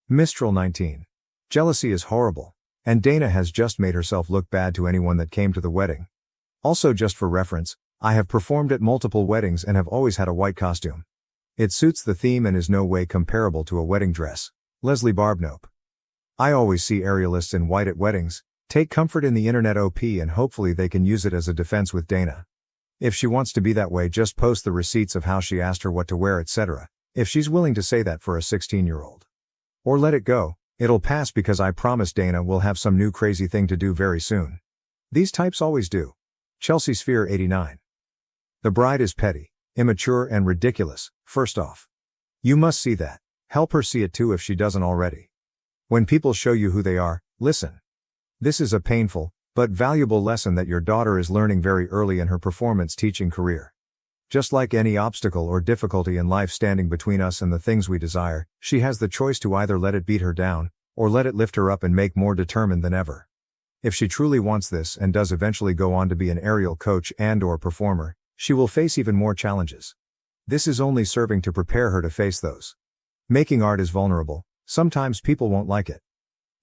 Mistral 19. Jealousy is horrible, and Dana has just made herself look bad to anyone that came to the wedding. Also, just for reference, I have performed at multiple weddings and have always had a white costume. It suits the theme and is no way comparable to a wedding dress. Leslie Barbnope. I always see aerialists in white at weddings. Take comfort in the internet OP and hopefully they can use it as a defense with Dana. If she wants to be that way, just post the receipts of how she asked her what to wear, etc. If she's willing to say that for a 16-year-old. Or let it go, it'll pass because I promise Dana will have some new crazy thing to do very soon. These types always do. Chelsea Sphere 89. The bride is petty, immature and ridiculous. First off, you must see that. Help her see it too if she doesn't already. When people show you who they are, listen. This is a painful, but valuable lesson that your daughter is learning very early in her performance teaching career. Just like any obstacle or difficulty in life standing between us and the things we desire, she has the choice to either let it beat her down, or let it lift her up and make more determined than ever. If she truly wants this and does eventually go on to be an aerial coach and/or performer, she will face even more challenges. This is only serving to prepare her to face those. Making art is vulnerable. Sometimes people won't like it.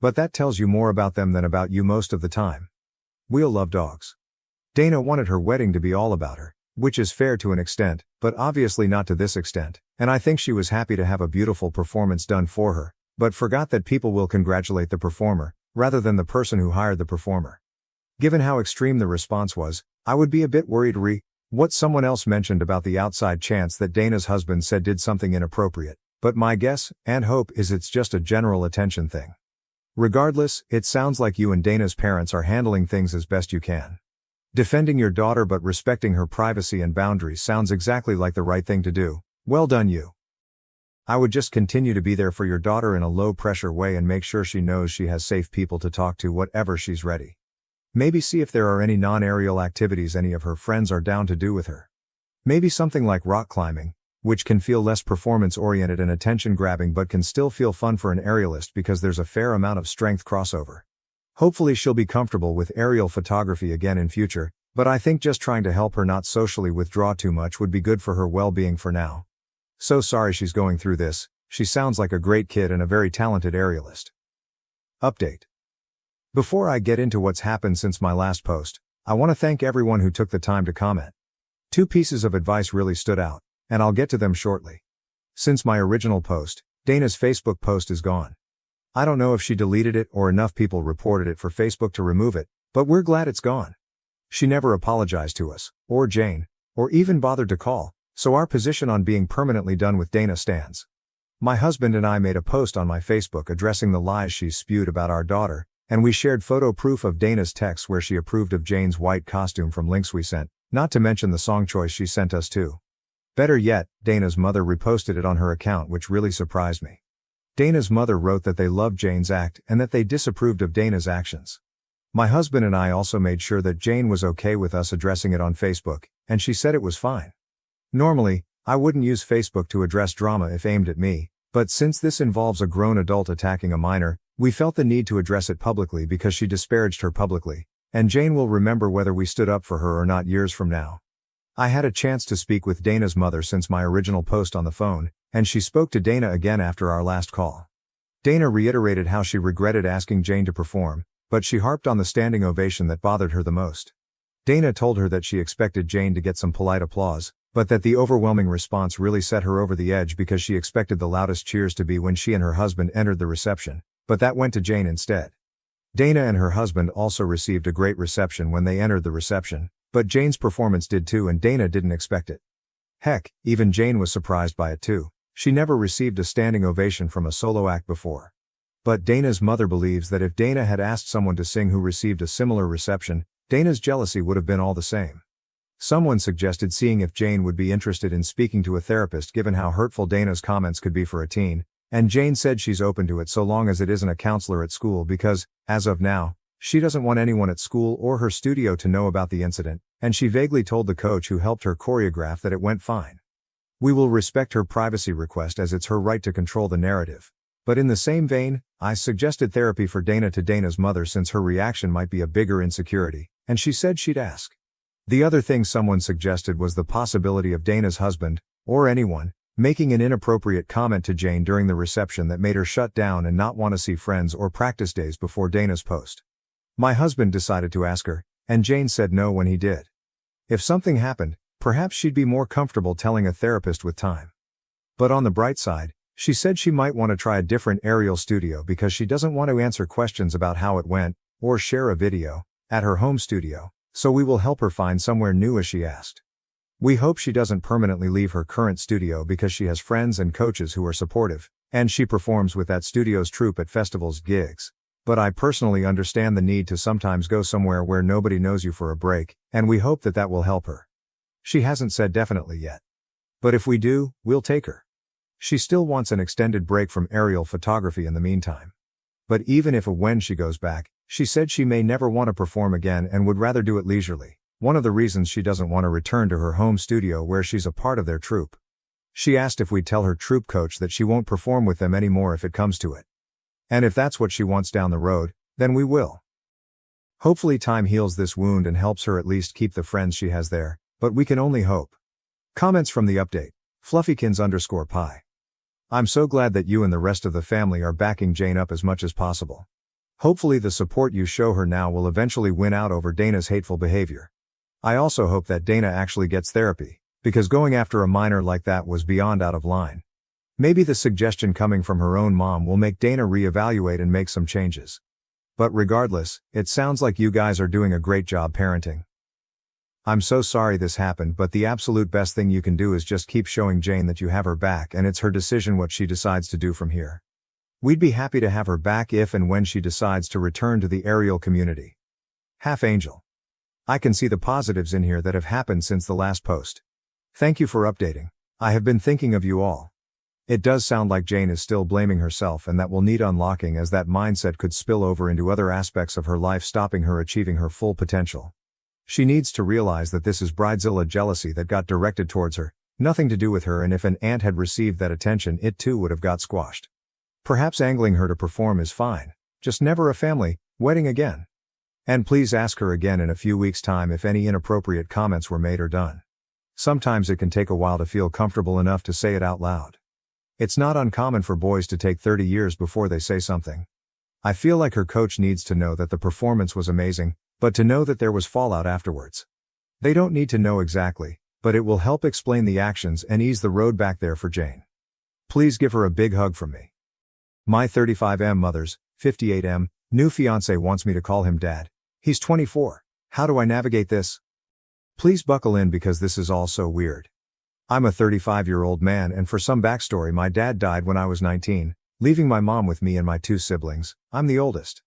But that tells you more about them than about you most of the time. We'll love dogs. Dana wanted her wedding to be all about her, which is fair to an extent, but obviously not to this extent, and I think she was happy to have a beautiful performance done for her, but forgot that people will congratulate the performer, rather than the person who hired the performer. Given how extreme the response was, I would be a bit worried what someone else mentioned about the outside chance that Dana's husband said did something inappropriate, but my guess, and hope, is it's just a general attention thing. Regardless, it sounds like you and Dana's parents are handling things as best you can. Defending your daughter but respecting her privacy and boundaries sounds exactly like the right thing to do. Well done you. I would just continue to be there for your daughter in a low-pressure way and make sure she knows she has safe people to talk to whenever she's ready. Maybe see if there are any non-aerial activities any of her friends are down to do with her. Maybe something like rock climbing, which can feel less performance-oriented and attention-grabbing but can still feel fun for an aerialist because there's a fair amount of strength crossover. Hopefully she'll be comfortable with aerial photography again in future, but I think just trying to help her not socially withdraw too much would be good for her well-being for now. So sorry she's going through this. She sounds like a great kid and a very talented aerialist. Update. Before I get into what's happened since my last post, I want to thank everyone who took the time to comment. 2 pieces of advice really stood out, and I'll get to them shortly. Since my original post, Dana's Facebook post is gone. I don't know if she deleted it or enough people reported it for Facebook to remove it, but we're glad it's gone. She never apologized to us, or Jane, or even bothered to call, so our position on being permanently done with Dana stands. My husband and I made a post on my Facebook addressing the lies she spewed about our daughter, and we shared photo proof of Dana's text where she approved of Jane's white costume from links we sent, not to mention the song choice she sent us too. Better yet, Dana's mother reposted it on her account, which really surprised me. Dana's mother wrote that they loved Jane's act and that they disapproved of Dana's actions. My husband and I also made sure that Jane was okay with us addressing it on Facebook, and she said it was fine. Normally, I wouldn't use Facebook to address drama if aimed at me, but since this involves a grown adult attacking a minor, we felt the need to address it publicly because she disparaged her publicly, and Jane will remember whether we stood up for her or not years from now. I had a chance to speak with Dana's mother since my original post on the phone, and she spoke to Dana again after our last call. Dana reiterated how she regretted asking Jane to perform, but she harped on the standing ovation that bothered her the most. Dana told her that she expected Jane to get some polite applause, but that the overwhelming response really set her over the edge because she expected the loudest cheers to be when she and her husband entered the reception, but that went to Jane instead. Dana and her husband also received a great reception when they entered the reception, but Jane's performance did too, and Dana didn't expect it. Heck, even Jane was surprised by it too. She never received a standing ovation from a solo act before. But Dana's mother believes that if Dana had asked someone to sing who received a similar reception, Dana's jealousy would have been all the same. Someone suggested seeing if Jane would be interested in speaking to a therapist given how hurtful Dana's comments could be for a teen, and Jane said she's open to it so long as it isn't a counselor at school because, as of now, she doesn't want anyone at school or her studio to know about the incident, and she vaguely told the coach who helped her choreograph that it went fine. We will respect her privacy request as it's her right to control the narrative. But in the same vein, I suggested therapy for Dana to Dana's mother since her reaction might be a bigger insecurity, and she said she'd ask. The other thing someone suggested was the possibility of Dana's husband, or anyone, making an inappropriate comment to Jane during the reception that made her shut down and not want to see friends or practice days before Dana's post. My husband decided to ask her, and Jane said no when he did. If something happened, perhaps she'd be more comfortable telling a therapist with time. But on the bright side, She said she might want to try a different aerial studio because she doesn't want to answer questions about how it went, or share a video, at her home studio, so we will help her find somewhere new as she asked. We hope she doesn't permanently leave her current studio because she has friends and coaches who are supportive, and she performs with that studio's troupe at festivals gigs. But I personally understand the need to sometimes go somewhere where nobody knows you for a break, and we hope that will help her. She hasn't said definitely yet. But if we do, we'll take her. She still wants an extended break from aerial photography in the meantime. But even if when she goes back, she said she may never want to perform again and would rather do it leisurely. One of the reasons she doesn't want to return to her home studio where she's a part of their troupe. She asked if we'd tell her troupe coach that she won't perform with them anymore if it comes to it. And if that's what she wants down the road, then we will. Hopefully time heals this wound and helps her at least keep the friends she has there, but we can only hope. Comments from the update. Fluffykins_pie. I'm so glad that you and the rest of the family are backing Jane up as much as possible. Hopefully the support you show her now will eventually win out over Dana's hateful behavior. I also hope that Dana actually gets therapy, because going after a minor like that was beyond out of line. Maybe the suggestion coming from her own mom will make Dana reevaluate and make some changes. But regardless, it sounds like you guys are doing a great job parenting. I'm so sorry this happened, but the absolute best thing you can do is just keep showing Jane that you have her back and it's her decision what she decides to do from here. We'd be happy to have her back if and when she decides to return to the aerial community. Half Angel. I can see the positives in here that have happened since the last post. Thank you for updating. I have been thinking of you all. It does sound like Jane is still blaming herself and that will need unlocking, as that mindset could spill over into other aspects of her life, stopping her achieving her full potential. She needs to realize that this is bridezilla jealousy that got directed towards her, nothing to do with her, and if an aunt had received that attention it too would have got squashed. Perhaps angling her to perform is fine, just never a family wedding again. And please ask her again in a few weeks' time if any inappropriate comments were made or done. Sometimes it can take a while to feel comfortable enough to say it out loud. It's not uncommon for boys to take 30 years before they say something. I feel like her coach needs to know that the performance was amazing, but to know that there was fallout afterwards. They don't need to know exactly, but it will help explain the actions and ease the road back there for Jane. Please give her a big hug from me. My 35M mother's, 58M, new fiancé wants me to call him Dad. He's 24. How do I navigate this? Please buckle in because this is all so weird. I'm a 35-year-old man, and for some backstory, my dad died when I was 19, leaving my mom with me and my two siblings. I'm the oldest.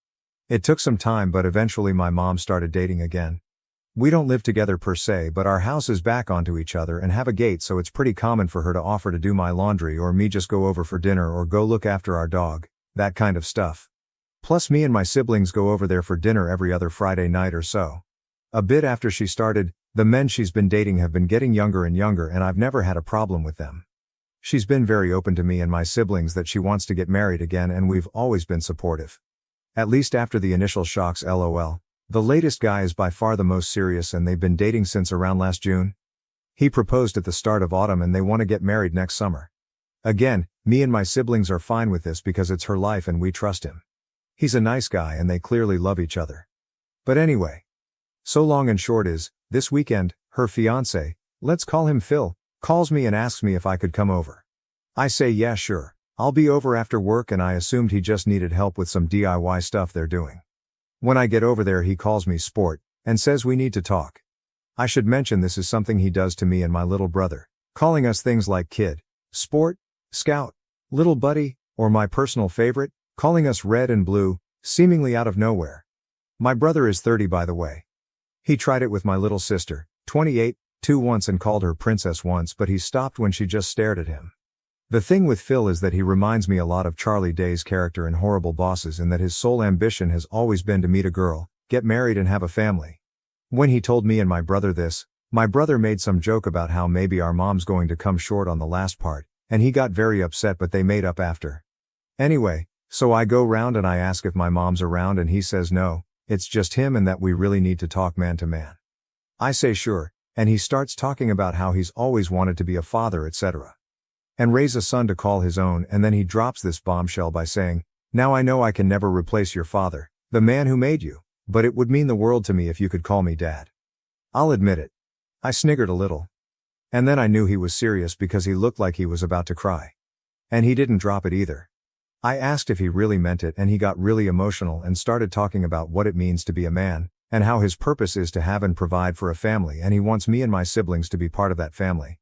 It took some time, but eventually my mom started dating again. We don't live together per se, but our houses back onto each other and have a gate, so it's pretty common for her to offer to do my laundry or me just go over for dinner or go look after our dog, that kind of stuff. Plus me and my siblings go over there for dinner every other Friday night or so. A bit after she started, the men she's been dating have been getting younger and younger, and I've never had a problem with them. She's been very open to me and my siblings that she wants to get married again, and we've always been supportive. At least after the initial shocks, lol. The latest guy is by far the most serious, and they've been dating since around last June. He proposed at the start of autumn and they want to get married next summer. Again, me and my siblings are fine with this because it's her life and we trust him. He's a nice guy and they clearly love each other. But anyway. So long and short is, this weekend, her fiancé, let's call him Phil, calls me and asks me if I could come over. I say yeah, sure. I'll be over after work, and I assumed he just needed help with some DIY stuff they're doing. When I get over there he calls me Sport, and says we need to talk. I should mention this is something he does to me and my little brother, calling us things like kid, sport, scout, little buddy, or my personal favorite, calling us red and blue, seemingly out of nowhere. My brother is 30 by the way. He tried it with my little sister, 28, too once, and called her princess once, but he stopped when she just stared at him. The thing with Phil is that he reminds me a lot of Charlie Day's character in Horrible Bosses, in that his sole ambition has always been to meet a girl, get married and have a family. When he told me and my brother this, my brother made some joke about how maybe our mom's going to come short on the last part, and he got very upset, but they made up after. Anyway, so I go round and I ask if my mom's around, and he says no, it's just him and that we really need to talk man to man. I say sure, and he starts talking about how he's always wanted to be a father, etc. and raise a son to call his own, and then he drops this bombshell by saying, now I know I can never replace your father, the man who made you, but it would mean the world to me if you could call me Dad. I'll admit it. I sniggered a little. And then I knew he was serious because he looked like he was about to cry. And he didn't drop it either. I asked if he really meant it and he got really emotional and started talking about what it means to be a man, and how his purpose is to have and provide for a family and he wants me and my siblings to be part of that family.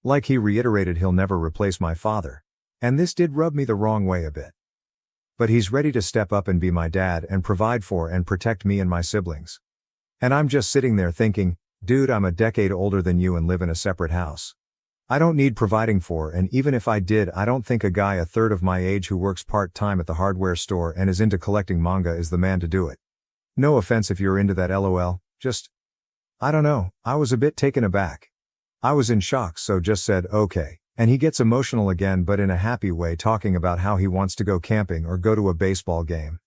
Like he reiterated he'll never replace my father. And this did rub me the wrong way a bit. But he's ready to step up and be my dad and provide for and protect me and my siblings. And I'm just sitting there thinking, dude, I'm a decade older than you and live in a separate house. I don't need providing for, and even if I did, I don't think a guy a third of my age who works part-time at the hardware store and is into collecting manga is the man to do it. No offense if you're into that, lol, just, I don't know, I was a bit taken aback. I was in shock, so just said okay, and he gets emotional again but in a happy way, talking about how he wants to go camping or go to a baseball game.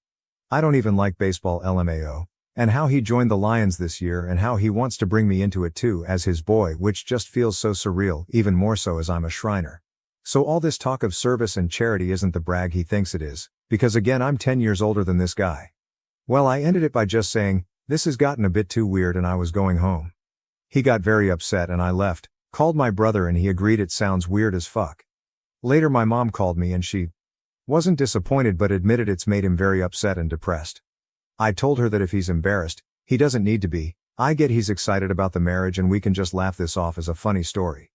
I don't even like baseball, LMAO. And how he joined the Lions this year and how he wants to bring me into it too as his boy, which just feels so surreal, even more so as I'm a Shriner. So all this talk of service and charity isn't the brag he thinks it is, because again I'm 10 years older than this guy. Well, I ended it by just saying, this has gotten a bit too weird, and I was going home. He got very upset and I left, called my brother and he agreed it sounds weird as fuck. Later my mom called me and she wasn't disappointed but admitted it's made him very upset and depressed. I told her that if he's embarrassed, he doesn't need to be. I get he's excited about the marriage and we can just laugh this off as a funny story.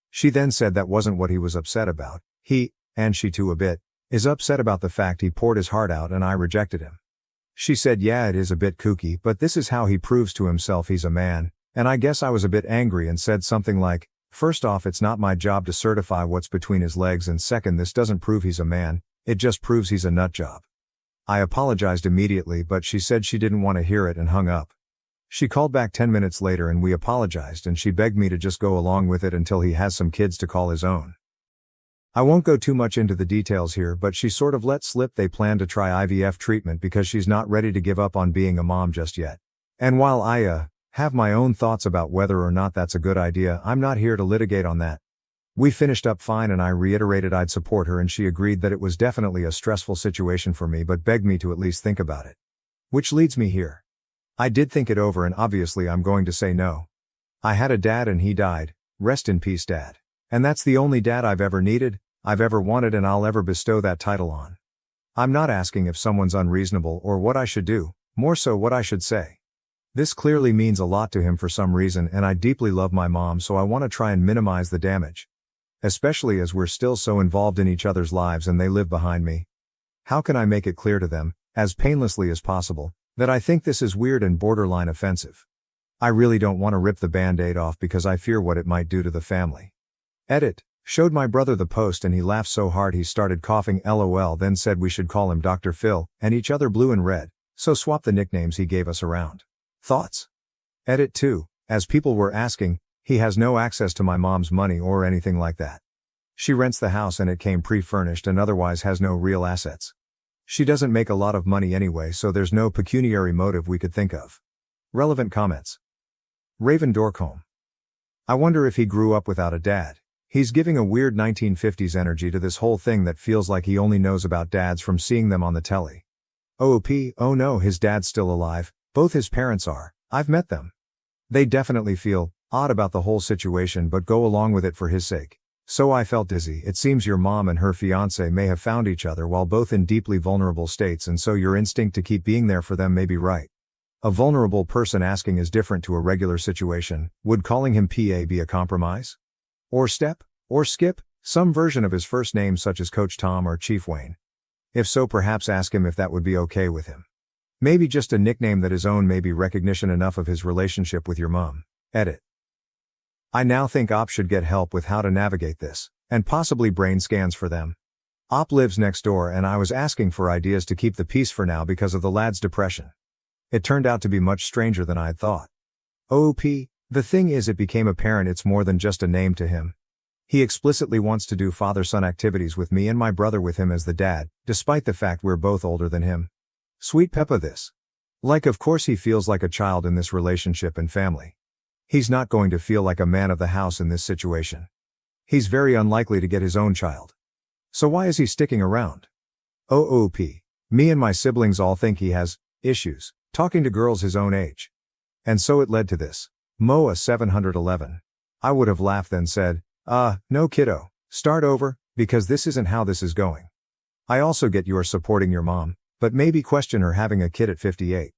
She then said that wasn't what he was upset about. He, and she too a bit, is upset about the fact he poured his heart out and I rejected him. She said yeah, it is a bit kooky, but this is how he proves to himself he's a man, and I guess I was a bit angry and said something like, first off, it's not my job to certify what's between his legs, and second, this doesn't prove he's a man, it just proves he's a nut job. I apologized immediately, but she said she didn't want to hear it and hung up. She called back 10 minutes later and we apologized and she begged me to just go along with it until he has some kids to call his own. I won't go too much into the details here, but she sort of let slip they plan to try IVF treatment because she's not ready to give up on being a mom just yet. And while I have my own thoughts about whether or not that's a good idea, I'm not here to litigate on that. We finished up fine and I reiterated I'd support her and she agreed that it was definitely a stressful situation for me but begged me to at least think about it. Which leads me here. I did think it over and obviously I'm going to say no. I had a dad and he died, rest in peace dad. And that's the only dad I've ever needed, I've ever wanted, and I'll ever bestow that title on. I'm not asking if someone's unreasonable or what I should do, more so what I should say. This clearly means a lot to him for some reason and I deeply love my mom, so I want to try and minimize the damage. Especially as we're still so involved in each other's lives and they live behind me. How can I make it clear to them, as painlessly as possible, that I think this is weird and borderline offensive? I really don't want to rip the band-aid off because I fear what it might do to the family. Edit. Showed my brother the post and he laughed so hard he started coughing, lol, then said we should call him Dr. Phil, and each other blue and red, so swap the nicknames he gave us around. Thoughts? Edit 2. As people were asking, he has no access to my mom's money or anything like that. She rents the house and it came pre-furnished and otherwise has no real assets. She doesn't make a lot of money anyway, so there's no pecuniary motive we could think of. Relevant comments. Raven Dorcombe. I wonder if he grew up without a dad. He's giving a weird 1950s energy to this whole thing that feels like he only knows about dads from seeing them on the telly. OOP, oh no, his dad's still alive, both his parents are, I've met them. They definitely feel odd about the whole situation but go along with it for his sake. So I felt dizzy. It seems your mom and her fiancé may have found each other while both in deeply vulnerable states, and so your instinct to keep being there for them may be right. A vulnerable person asking is different to a regular situation. Would calling him PA be a compromise? Or Step? Or Skip? Some version of his first name such as Coach Tom or Chief Wayne? If so, perhaps ask him if that would be okay with him. Maybe just a nickname that his own may be recognition enough of his relationship with your mom. Edit. I now think Op should get help with how to navigate this, and possibly brain scans for them. Op lives next door and I was asking for ideas to keep the peace for now because of the lad's depression. It turned out to be much stranger than I had thought. OOP, the thing is it became apparent it's more than just a name to him. He explicitly wants to do father-son activities with me and my brother with him as the dad, despite the fact we're both older than him. Sweet Peppa this. Like of course he feels like a child in this relationship and family. He's not going to feel like a man of the house in this situation. He's very unlikely to get his own child. So why is he sticking around? OOP. Me and my siblings all think he has issues talking to girls his own age. And so it led to this. Moa 711. I would have laughed then said, no kiddo, start over, because this isn't how this is going. I also get you are supporting your mom, but maybe question her having a kid at 58.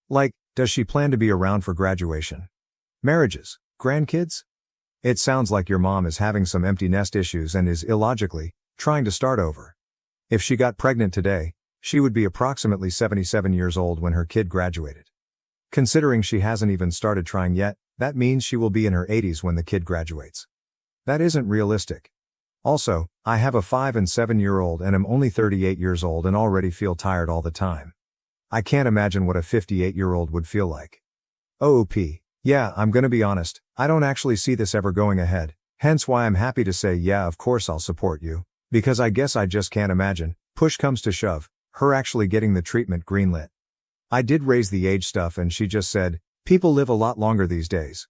Like, does she plan to be around for graduation? Marriages? Grandkids? It sounds like your mom is having some empty nest issues and is illogically trying to start over. If she got pregnant today, she would be approximately 77 years old when her kid graduated. Considering she hasn't even started trying yet, that means she will be in her 80s when the kid graduates. That isn't realistic. Also, I have a 5 and 7-year-old and am only 38 years old and already feel tired all the time. I can't imagine what a 58-year-old would feel like. OOP. Yeah, I'm gonna be honest, I don't actually see this ever going ahead, hence why I'm happy to say yeah, of course I'll support you, because I guess I just can't imagine, push comes to shove, her actually getting the treatment greenlit. I did raise the age stuff and she just said, people live a lot longer these days.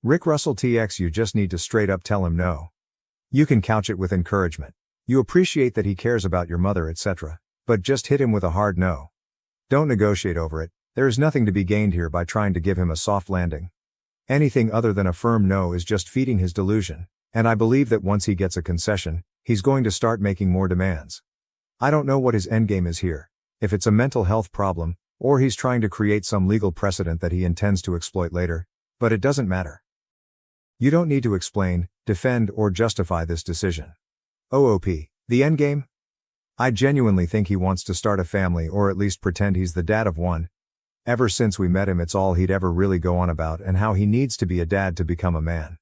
Rick Russell TX, you just need to straight up tell him no. You can couch it with encouragement. You appreciate that he cares about your mother, etc. But just hit him with a hard no. Don't negotiate over it, there is nothing to be gained here by trying to give him a soft landing. Anything other than a firm no is just feeding his delusion, and I believe that once he gets a concession, he's going to start making more demands. I don't know what his endgame is here, if it's a mental health problem, or he's trying to create some legal precedent that he intends to exploit later, but it doesn't matter. You don't need to explain, defend, or justify this decision. OOP. The endgame? I genuinely think he wants to start a family or at least pretend he's the dad of one. Ever since we met him, it's all he'd ever really go on about and how he needs to be a dad to become a man.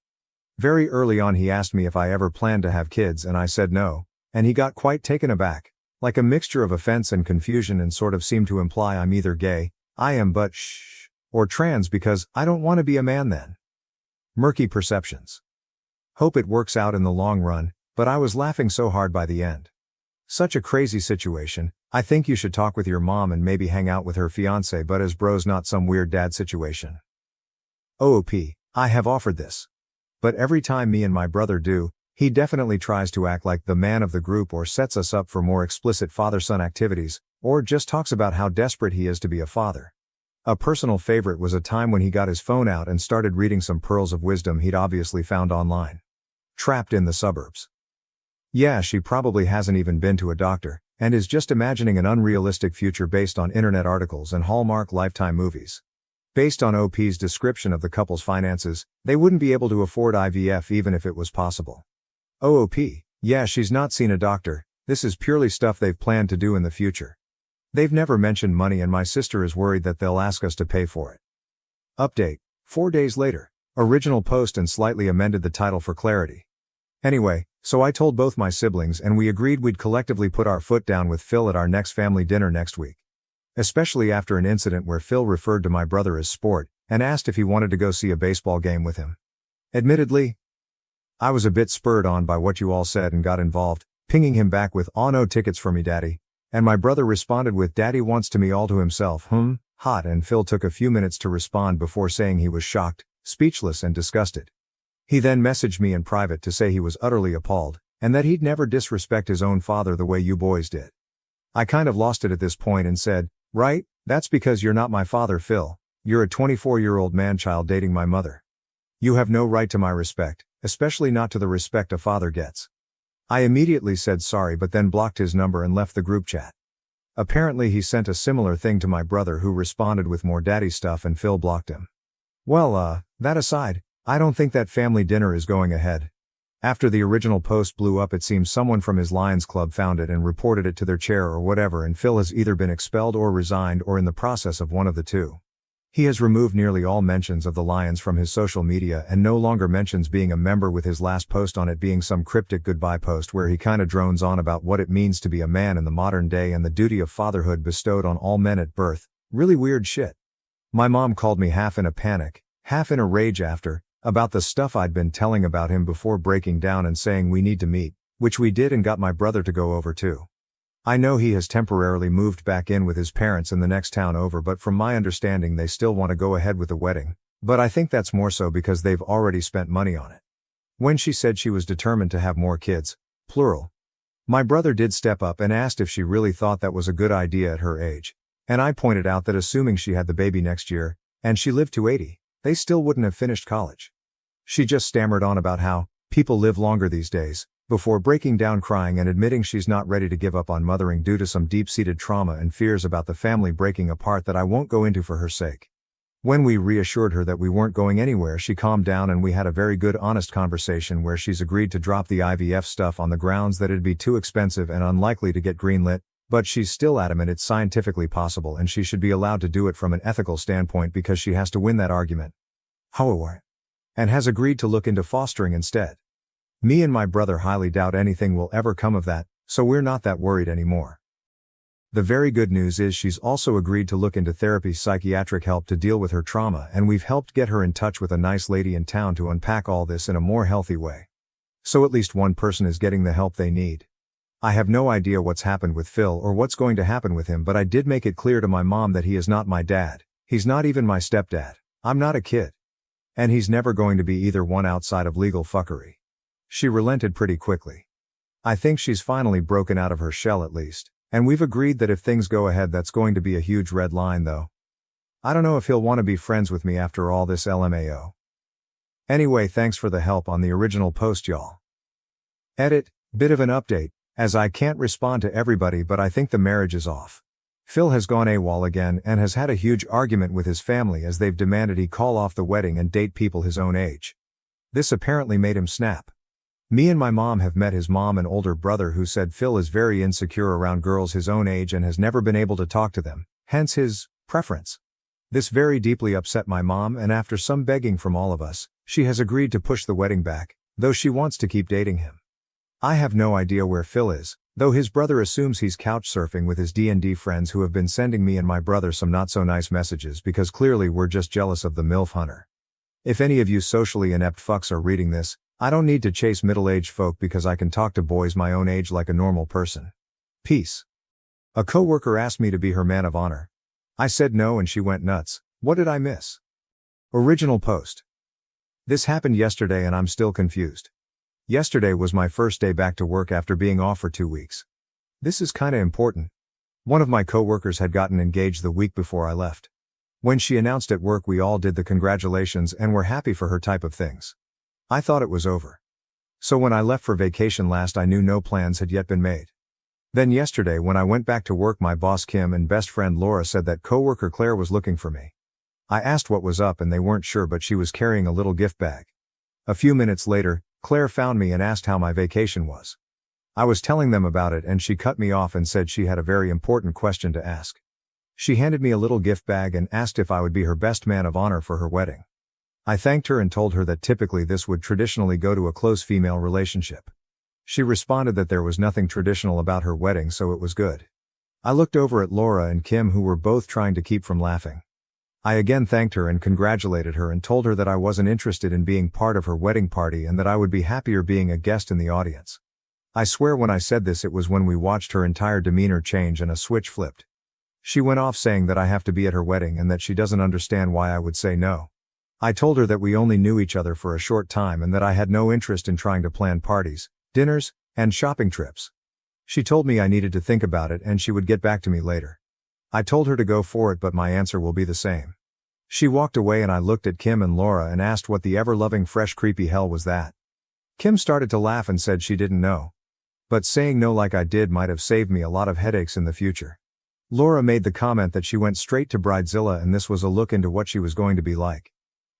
Very early on he asked me if I ever planned to have kids and I said no, and he got quite taken aback, like a mixture of offense and confusion, and sort of seemed to imply I'm either gay, I am but or trans because I don't want to be a man then. Murky perceptions. Hope it works out in the long run, but I was laughing so hard by the end. Such a crazy situation. I think you should talk with your mom and maybe hang out with her fiance, but as bros, not some weird dad situation. OOP. I have offered this. But every time me and my brother do, he definitely tries to act like the man of the group or sets us up for more explicit father-son activities, or just talks about how desperate he is to be a father. A personal favorite was a time when he got his phone out and started reading some pearls of wisdom he'd obviously found online. Trapped in the suburbs. Yeah, she probably hasn't even been to a doctor, and is just imagining an unrealistic future based on internet articles and Hallmark Lifetime movies. Based on OP's description of the couple's finances, they wouldn't be able to afford IVF even if it was possible. OOP. Yeah, she's not seen a doctor, this is purely stuff they've planned to do in the future. They've never mentioned money and my sister is worried that they'll ask us to pay for it. Update. 4 days later. Original post and slightly amended the title for clarity. Anyway, so I told both my siblings and we agreed we'd collectively put our foot down with Phil at our next family dinner next week. Especially after an incident where Phil referred to my brother as sport, and asked if he wanted to go see a baseball game with him. Admittedly, I was a bit spurred on by what you all said and got involved, pinging him back with "Oh, no tickets for me, daddy," and my brother responded with "Daddy wants to me all to himself, hot," and Phil took a few minutes to respond before saying he was shocked, speechless and disgusted. He then messaged me in private to say he was utterly appalled, and that he'd never disrespect his own father the way you boys did. I kind of lost it at this point and said, "Right, that's because you're not my father, Phil. You're a 24-year-old man-child dating my mother. You have no right to my respect, especially not to the respect a father gets." I immediately said sorry but then blocked his number and left the group chat. Apparently he sent a similar thing to my brother, who responded with more daddy stuff, and Phil blocked him. Well, that aside, I don't think that family dinner is going ahead. After the original post blew up, it seems someone from his Lions Club found it and reported it to their chair or whatever, and Phil has either been expelled or resigned or in the process of one of the two. He has removed nearly all mentions of the Lions from his social media and no longer mentions being a member, with his last post on it being some cryptic goodbye post where he kinda drones on about what it means to be a man in the modern day and the duty of fatherhood bestowed on all men at birth. Really weird shit. My mom called me half in a panic, half in a rage after, about the stuff I'd been telling about him before breaking down and saying we need to meet, which we did and got my brother to go over too. I know he has temporarily moved back in with his parents in the next town over, but from my understanding they still want to go ahead with the wedding, but I think that's more so because they've already spent money on it. When she said she was determined to have more kids, plural, my brother did step up and asked if she really thought that was a good idea at her age, and I pointed out that assuming she had the baby next year, and she lived to 80, they still wouldn't have finished college. She just stammered on about how people live longer these days, Before breaking down crying and admitting she's not ready to give up on mothering due to some deep-seated trauma and fears about the family breaking apart that I won't go into for her sake. When we reassured her that we weren't going anywhere, she calmed down and we had a very good honest conversation where she's agreed to drop the IVF stuff on the grounds that it'd be too expensive and unlikely to get greenlit, but she's still adamant it's scientifically possible and she should be allowed to do it from an ethical standpoint because she has to win that argument. However, and has agreed to look into fostering instead. Me and my brother highly doubt anything will ever come of that, so we're not that worried anymore. The very good news is she's also agreed to look into therapy, psychiatric help to deal with her trauma, and we've helped get her in touch with a nice lady in town to unpack all this in a more healthy way. So at least one person is getting the help they need. I have no idea what's happened with Phil or what's going to happen with him, but I did make it clear to my mom that he is not my dad, he's not even my stepdad, I'm not a kid. And he's never going to be either one outside of legal fuckery. She relented pretty quickly. I think she's finally broken out of her shell at least, and we've agreed that if things go ahead that's going to be a huge red line though. I don't know if he'll want to be friends with me after all this LMAO. Anyway, thanks for the help on the original post, y'all. Edit, bit of an update, as I can't respond to everybody but I think the marriage is off. Phil has gone AWOL again and has had a huge argument with his family as they've demanded he call off the wedding and date people his own age. This apparently made him snap. Me and my mom have met his mom and older brother who said Phil is very insecure around girls his own age and has never been able to talk to them, hence his preference. This very deeply upset my mom, and after some begging from all of us, she has agreed to push the wedding back, though she wants to keep dating him. I have no idea where Phil is, though his brother assumes he's couch surfing with his D&D friends who have been sending me and my brother some not so nice messages because clearly we're just jealous of the MILF hunter. If any of you socially inept fucks are reading this, I don't need to chase middle-aged folk because I can talk to boys my own age like a normal person. Peace. A coworker asked me to be her man of honor. I said no and she went nuts. What did I miss? Original post. This happened yesterday and I'm still confused. Yesterday was my first day back to work after being off for 2 weeks. This is kinda important. One of my coworkers had gotten engaged the week before I left. When she announced at work, we all did the congratulations and were happy for her type of things. I thought it was over. So when I left for vacation last, I knew no plans had yet been made. Then yesterday when I went back to work, my boss Kim and best friend Laura said that coworker Claire was looking for me. I asked what was up and they weren't sure, but she was carrying a little gift bag. A few minutes later, Claire found me and asked how my vacation was. I was telling them about it and she cut me off and said she had a very important question to ask. She handed me a little gift bag and asked if I would be her best man of honor for her wedding. I thanked her and told her that typically this would traditionally go to a close female relationship. She responded that there was nothing traditional about her wedding, so it was good. I looked over at Laura and Kim, who were both trying to keep from laughing. I again thanked her and congratulated her and told her that I wasn't interested in being part of her wedding party and that I would be happier being a guest in the audience. I swear when I said this it was when we watched her entire demeanor change and a switch flipped. She went off saying that I have to be at her wedding and that she doesn't understand why I would say no. I told her that we only knew each other for a short time and that I had no interest in trying to plan parties, dinners, and shopping trips. She told me I needed to think about it and she would get back to me later. I told her to go for it, but my answer will be the same. She walked away and I looked at Kim and Laura and asked what the ever-loving fresh creepy hell was that. Kim started to laugh and said she didn't know. But saying no like I did might have saved me a lot of headaches in the future. Laura made the comment that she went straight to Bridezilla and this was a look into what she was going to be like.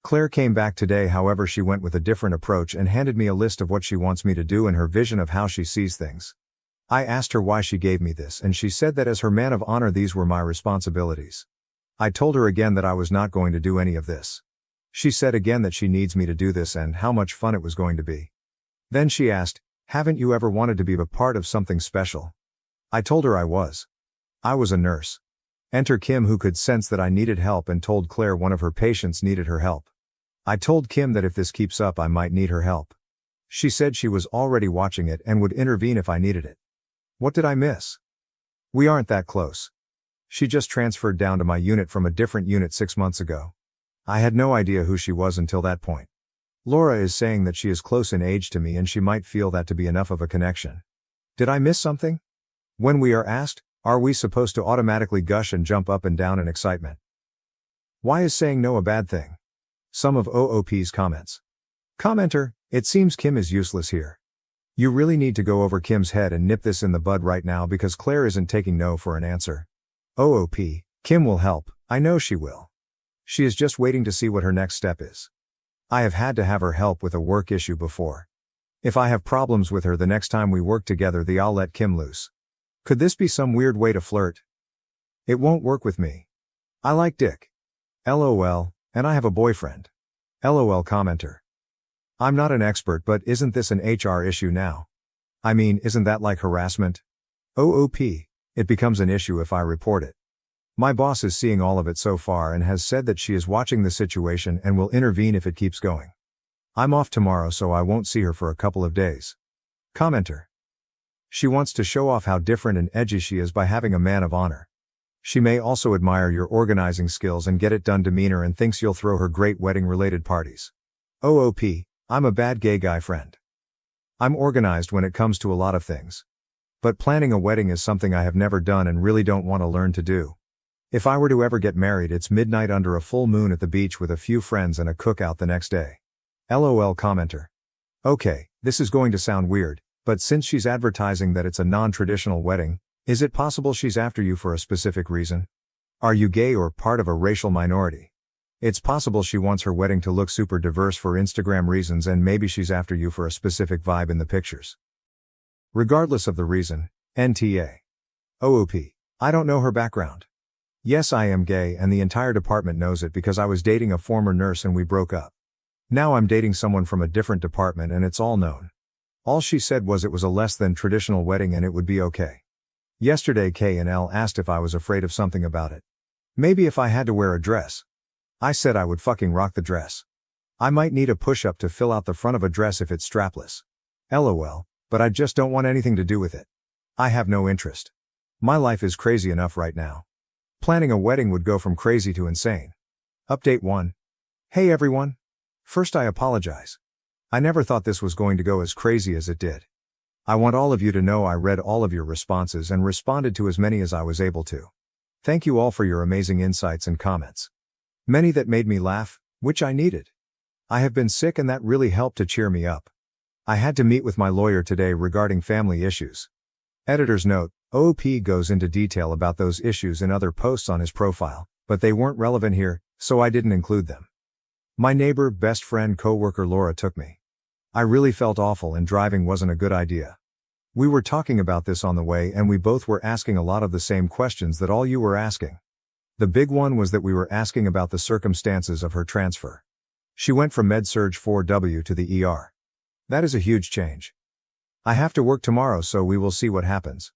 Claire came back today, however she went with a different approach and handed me a list of what she wants me to do in her vision of how she sees things. I asked her why she gave me this and she said that as her man of honor these were my responsibilities. I told her again that I was not going to do any of this. She said again that she needs me to do this and how much fun it was going to be. Then she asked, "Haven't you ever wanted to be a part of something special?" I told her I was. I was a nurse. Enter Kim, who could sense that I needed help and told Claire one of her patients needed her help. I told Kim that if this keeps up I might need her help. She said she was already watching it and would intervene if I needed it. What did I miss? We aren't that close. She just transferred down to my unit from a different unit 6 months ago. I had no idea who she was until that point. Laura is saying that she is close in age to me and she might feel that to be enough of a connection. Did I miss something? When we are asked, are we supposed to automatically gush and jump up and down in excitement? Why is saying no a bad thing? Some of OOP's comments. Commenter, it seems Kim is useless here. You really need to go over Kim's head and nip this in the bud right now because Claire isn't taking no for an answer. OOP, Kim will help, I know she will. She is just waiting to see what her next step is. I have had to have her help with a work issue before. If I have problems with her the next time we work together, I'll let Kim loose. Could this be some weird way to flirt? It won't work with me. I like dick. LOL, and I have a boyfriend. LOL commenter. I'm not an expert, but isn't this an HR issue now? I mean, isn't that like harassment? OOP, it becomes an issue if I report it. My boss is seeing all of it so far and has said that she is watching the situation and will intervene if it keeps going. I'm off tomorrow, so I won't see her for a couple of days. Commenter. She wants to show off how different and edgy she is by having a man of honor. She may also admire your organizing skills and get it done demeanor and thinks you'll throw her great wedding-related parties. OOP, I'm a bad gay guy friend. I'm organized when it comes to a lot of things. But planning a wedding is something I have never done and really don't want to learn to do. If I were to ever get married, it's midnight under a full moon at the beach with a few friends and a cookout the next day. LOL commenter. Okay, this is going to sound weird, but since she's advertising that it's a non-traditional wedding, is it possible she's after you for a specific reason? Are you gay or part of a racial minority? It's possible she wants her wedding to look super diverse for Instagram reasons, and maybe she's after you for a specific vibe in the pictures. Regardless of the reason, NTA. OOP. I don't know her background. Yes, I am gay and the entire department knows it because I was dating a former nurse and we broke up. Now I'm dating someone from a different department and it's all known. All she said was it was a less than traditional wedding and it would be okay. Yesterday K&L asked if I was afraid of something about it. Maybe if I had to wear a dress. I said I would fucking rock the dress. I might need a push-up to fill out the front of a dress if it's strapless. LOL, but I just don't want anything to do with it. I have no interest. My life is crazy enough right now. Planning a wedding would go from crazy to insane. Update 1. Hey everyone. First, I apologize. I never thought this was going to go as crazy as it did. I want all of you to know I read all of your responses and responded to as many as I was able to. Thank you all for your amazing insights and comments. Many that made me laugh, which I needed. I have been sick and that really helped to cheer me up. I had to meet with my lawyer today regarding family issues. Editor's note, OOP goes into detail about those issues in other posts on his profile, but they weren't relevant here, so I didn't include them. My neighbor, best friend, co-worker Laura took me. I really felt awful and driving wasn't a good idea. We were talking about this on the way and we both were asking a lot of the same questions that all you were asking. The big one was that we were asking about the circumstances of her transfer. She went from Med-Surg 4W to the ER. That is a huge change. I have to work tomorrow, so we will see what happens.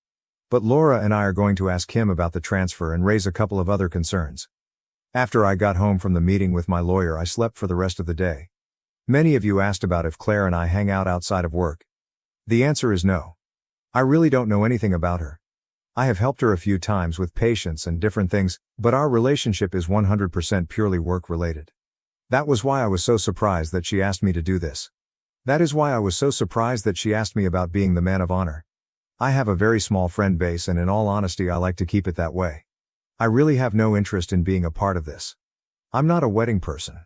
But Laura and I are going to ask him about the transfer and raise a couple of other concerns. After I got home from the meeting with my lawyer, I slept for the rest of the day. Many of you asked about if Claire and I hang out outside of work. The answer is no. I really don't know anything about her. I have helped her a few times with patients and different things, but our relationship is 100% purely work-related. That was why I was so surprised that she asked me to do this. That is why I was so surprised that she asked me about being the man of honor. I have a very small friend base and in all honesty I like to keep it that way. I really have no interest in being a part of this. I'm not a wedding person.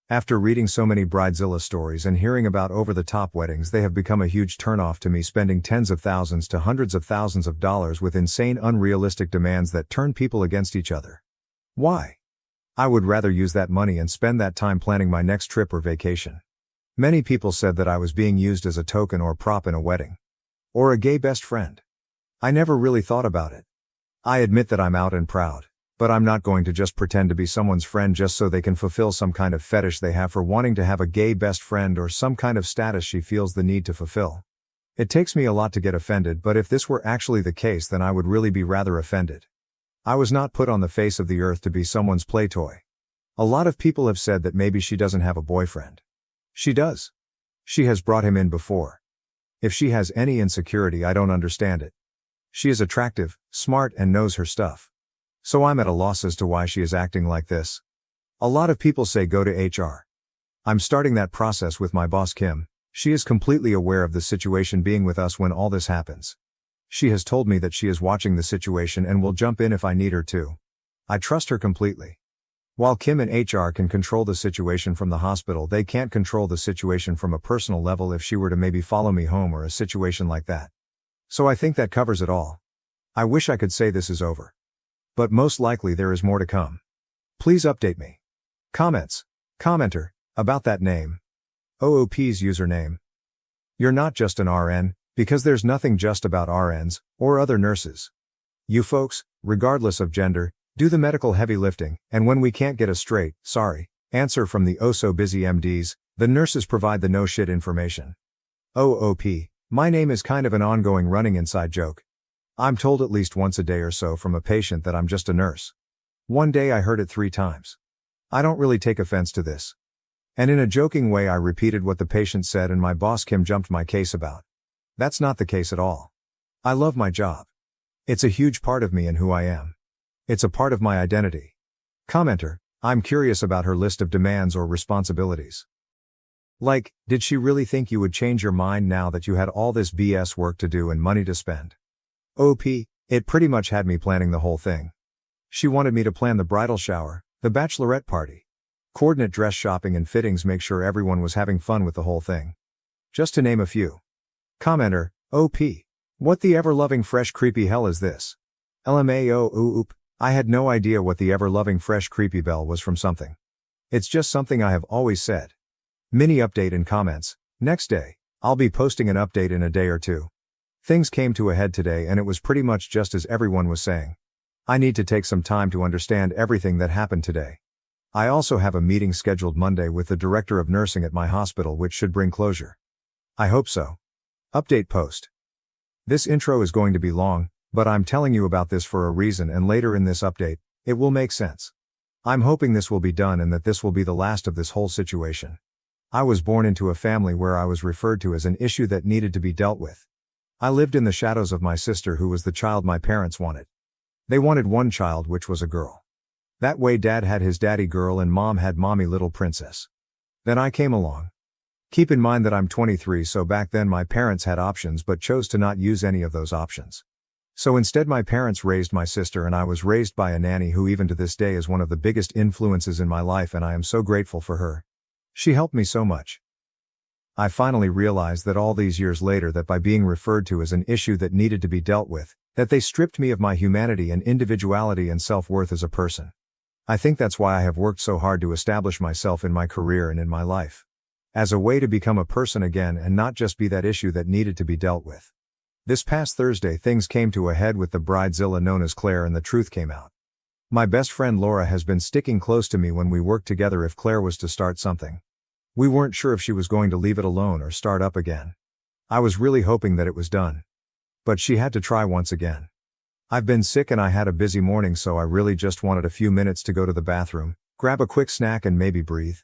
After reading so many bridezilla stories and hearing about over-the-top weddings, they have become a huge turnoff to me, spending tens of thousands to hundreds of thousands of dollars with insane unrealistic demands that turn people against each other. Why? I would rather use that money and spend that time planning my next trip or vacation. Many people said that I was being used as a token or prop in a wedding. Or a gay best friend. I never really thought about it. I admit that I'm out and proud, but I'm not going to just pretend to be someone's friend just so they can fulfill some kind of fetish they have for wanting to have a gay best friend or some kind of status she feels the need to fulfill. It takes me a lot to get offended, but if this were actually the case, then I would really be rather offended. I was not put on the face of the earth to be someone's play toy. A lot of people have said that maybe she doesn't have a boyfriend. She does. She has brought him in before. If she has any insecurity, I don't understand it. She is attractive, smart, and knows her stuff. So I'm at a loss as to why she is acting like this. A lot of people say go to HR. I'm starting that process with my boss Kim. She is completely aware of the situation being with us when all this happens. She has told me that she is watching the situation and will jump in if I need her to. I trust her completely. While Kim and HR can control the situation from the hospital, they can't control the situation from a personal level if she were to maybe follow me home or a situation like that. So I think that covers it all. I wish I could say this is over. But most likely there is more to come. Please update me. Comments. Commenter. About that name. OOP's username. You're not just an RN, because there's nothing just about RNs, or other nurses. You folks, regardless of gender, do the medical heavy lifting, and when we can't get a straight, answer from the oh-so-busy MDs, the nurses provide the no-shit information. OOP, my name is kind of an ongoing running inside joke. I'm told at least once a day or so from a patient that I'm just a nurse. One day I heard it 3 times. I don't really take offense to this. And in a joking way I repeated what the patient said and my boss Kim jumped my case about. That's not the case at all. I love my job. It's a huge part of me and who I am. It's a part of my identity. Commenter, I'm curious about her list of demands or responsibilities. Like, did she really think you would change your mind now that you had all this BS work to do and money to spend? OP, it pretty much had me planning the whole thing. She wanted me to plan the bridal shower, the bachelorette party, coordinate dress shopping and fittings, make sure everyone was having fun with the whole thing. Just to name a few. Commenter, OP. What the ever-loving fresh creepy hell is this? LMAO oop. I had no idea what the ever-loving fresh creepy bell was from something. It's just something I have always said. Mini update in comments. Next day. I'll be posting an update in a day or two. Things came to a head today and it was pretty much just as everyone was saying. I need to take some time to understand everything that happened today. I also have a meeting scheduled Monday with the director of nursing at my hospital which should bring closure. I hope so. Update post. This intro is going to be long, but I'm telling you about this for a reason and later in this update, it will make sense. I'm hoping this will be done and that this will be the last of this whole situation. I was born into a family where I was referred to as an issue that needed to be dealt with. I lived in the shadows of my sister who was the child my parents wanted. They wanted one child which was a girl. That way dad had his daddy girl and mom had mommy little princess. Then I came along. Keep in mind that I'm 23, so back then my parents had options but chose to not use any of those options. So instead my parents raised my sister and I was raised by a nanny who even to this day is one of the biggest influences in my life and I am so grateful for her. She helped me so much. I finally realized that all these years later that by being referred to as an issue that needed to be dealt with, that they stripped me of my humanity and individuality and self-worth as a person. I think that's why I have worked so hard to establish myself in my career and in my life. As a way to become a person again and not just be that issue that needed to be dealt with. This past Thursday things came to a head with the bridezilla known as Claire and the truth came out. My best friend Laura has been sticking close to me when we worked together if Claire was to start something. We weren't sure if she was going to leave it alone or start up again. I was really hoping that it was done. But she had to try once again. I've been sick and I had a busy morning so I really just wanted a few minutes to go to the bathroom, grab a quick snack and maybe breathe.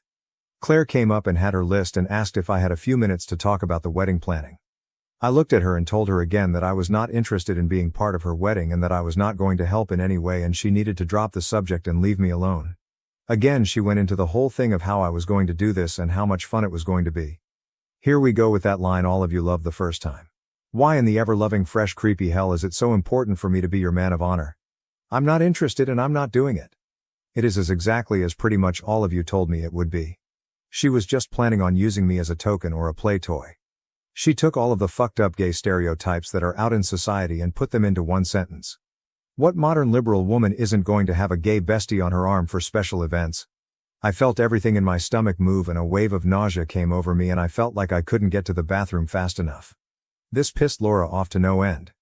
Claire came up and had her list and asked if I had a few minutes to talk about the wedding planning. I looked at her and told her again that I was not interested in being part of her wedding and that I was not going to help in any way and she needed to drop the subject and leave me alone. Again she went into the whole thing of how I was going to do this and how much fun it was going to be. Here we go with that line all of you loved the first time. Why in the ever-loving fresh creepy hell is it so important for me to be your man of honor? I'm not interested and I'm not doing it. It is as exactly as pretty much all of you told me it would be. She was just planning on using me as a token or a play toy. She took all of the fucked up gay stereotypes that are out in society and put them into one sentence. What modern liberal woman isn't going to have a gay bestie on her arm for special events? I felt everything in my stomach move and a wave of nausea came over me and I felt like I couldn't get to the bathroom fast enough. This pissed Laura off to no end.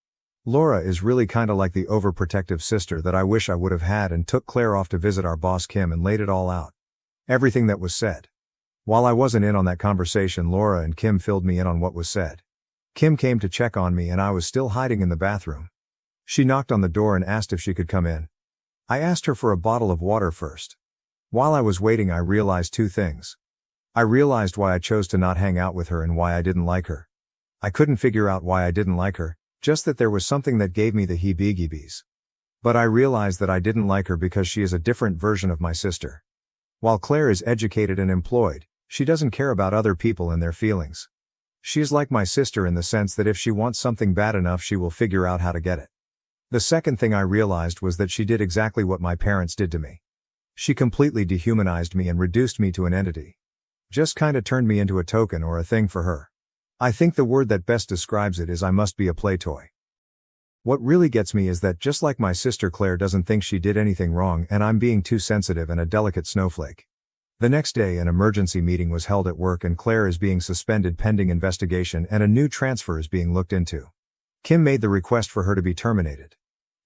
Laura is really kinda like the overprotective sister that I wish I would have had and took Claire off to visit our boss Kim and laid it all out. Everything that was said. While I wasn't in on that conversation, Laura and Kim filled me in on what was said. Kim came to check on me and I was still hiding in the bathroom. She knocked on the door and asked if she could come in. I asked her for a bottle of water first. While I was waiting I realized 2 things. I realized why I chose to not hang out with her and why I didn't like her. I couldn't figure out why I didn't like her, just that there was something that gave me the heebie-jeebies. But I realized that I didn't like her because she is a different version of my sister. While Claire is educated and employed, she doesn't care about other people and their feelings. She is like my sister in the sense that if she wants something bad enough she will figure out how to get it. The second thing I realized was that she did exactly what my parents did to me. She completely dehumanized me and reduced me to an entity. Just kinda turned me into a token or a thing for her. I think the word that best describes it is I must be a play toy. What really gets me is that just like my sister Claire doesn't think she did anything wrong and I'm being too sensitive and a delicate snowflake. The next day an emergency meeting was held at work and Claire is being suspended pending investigation and a new transfer is being looked into. Kim made the request for her to be terminated.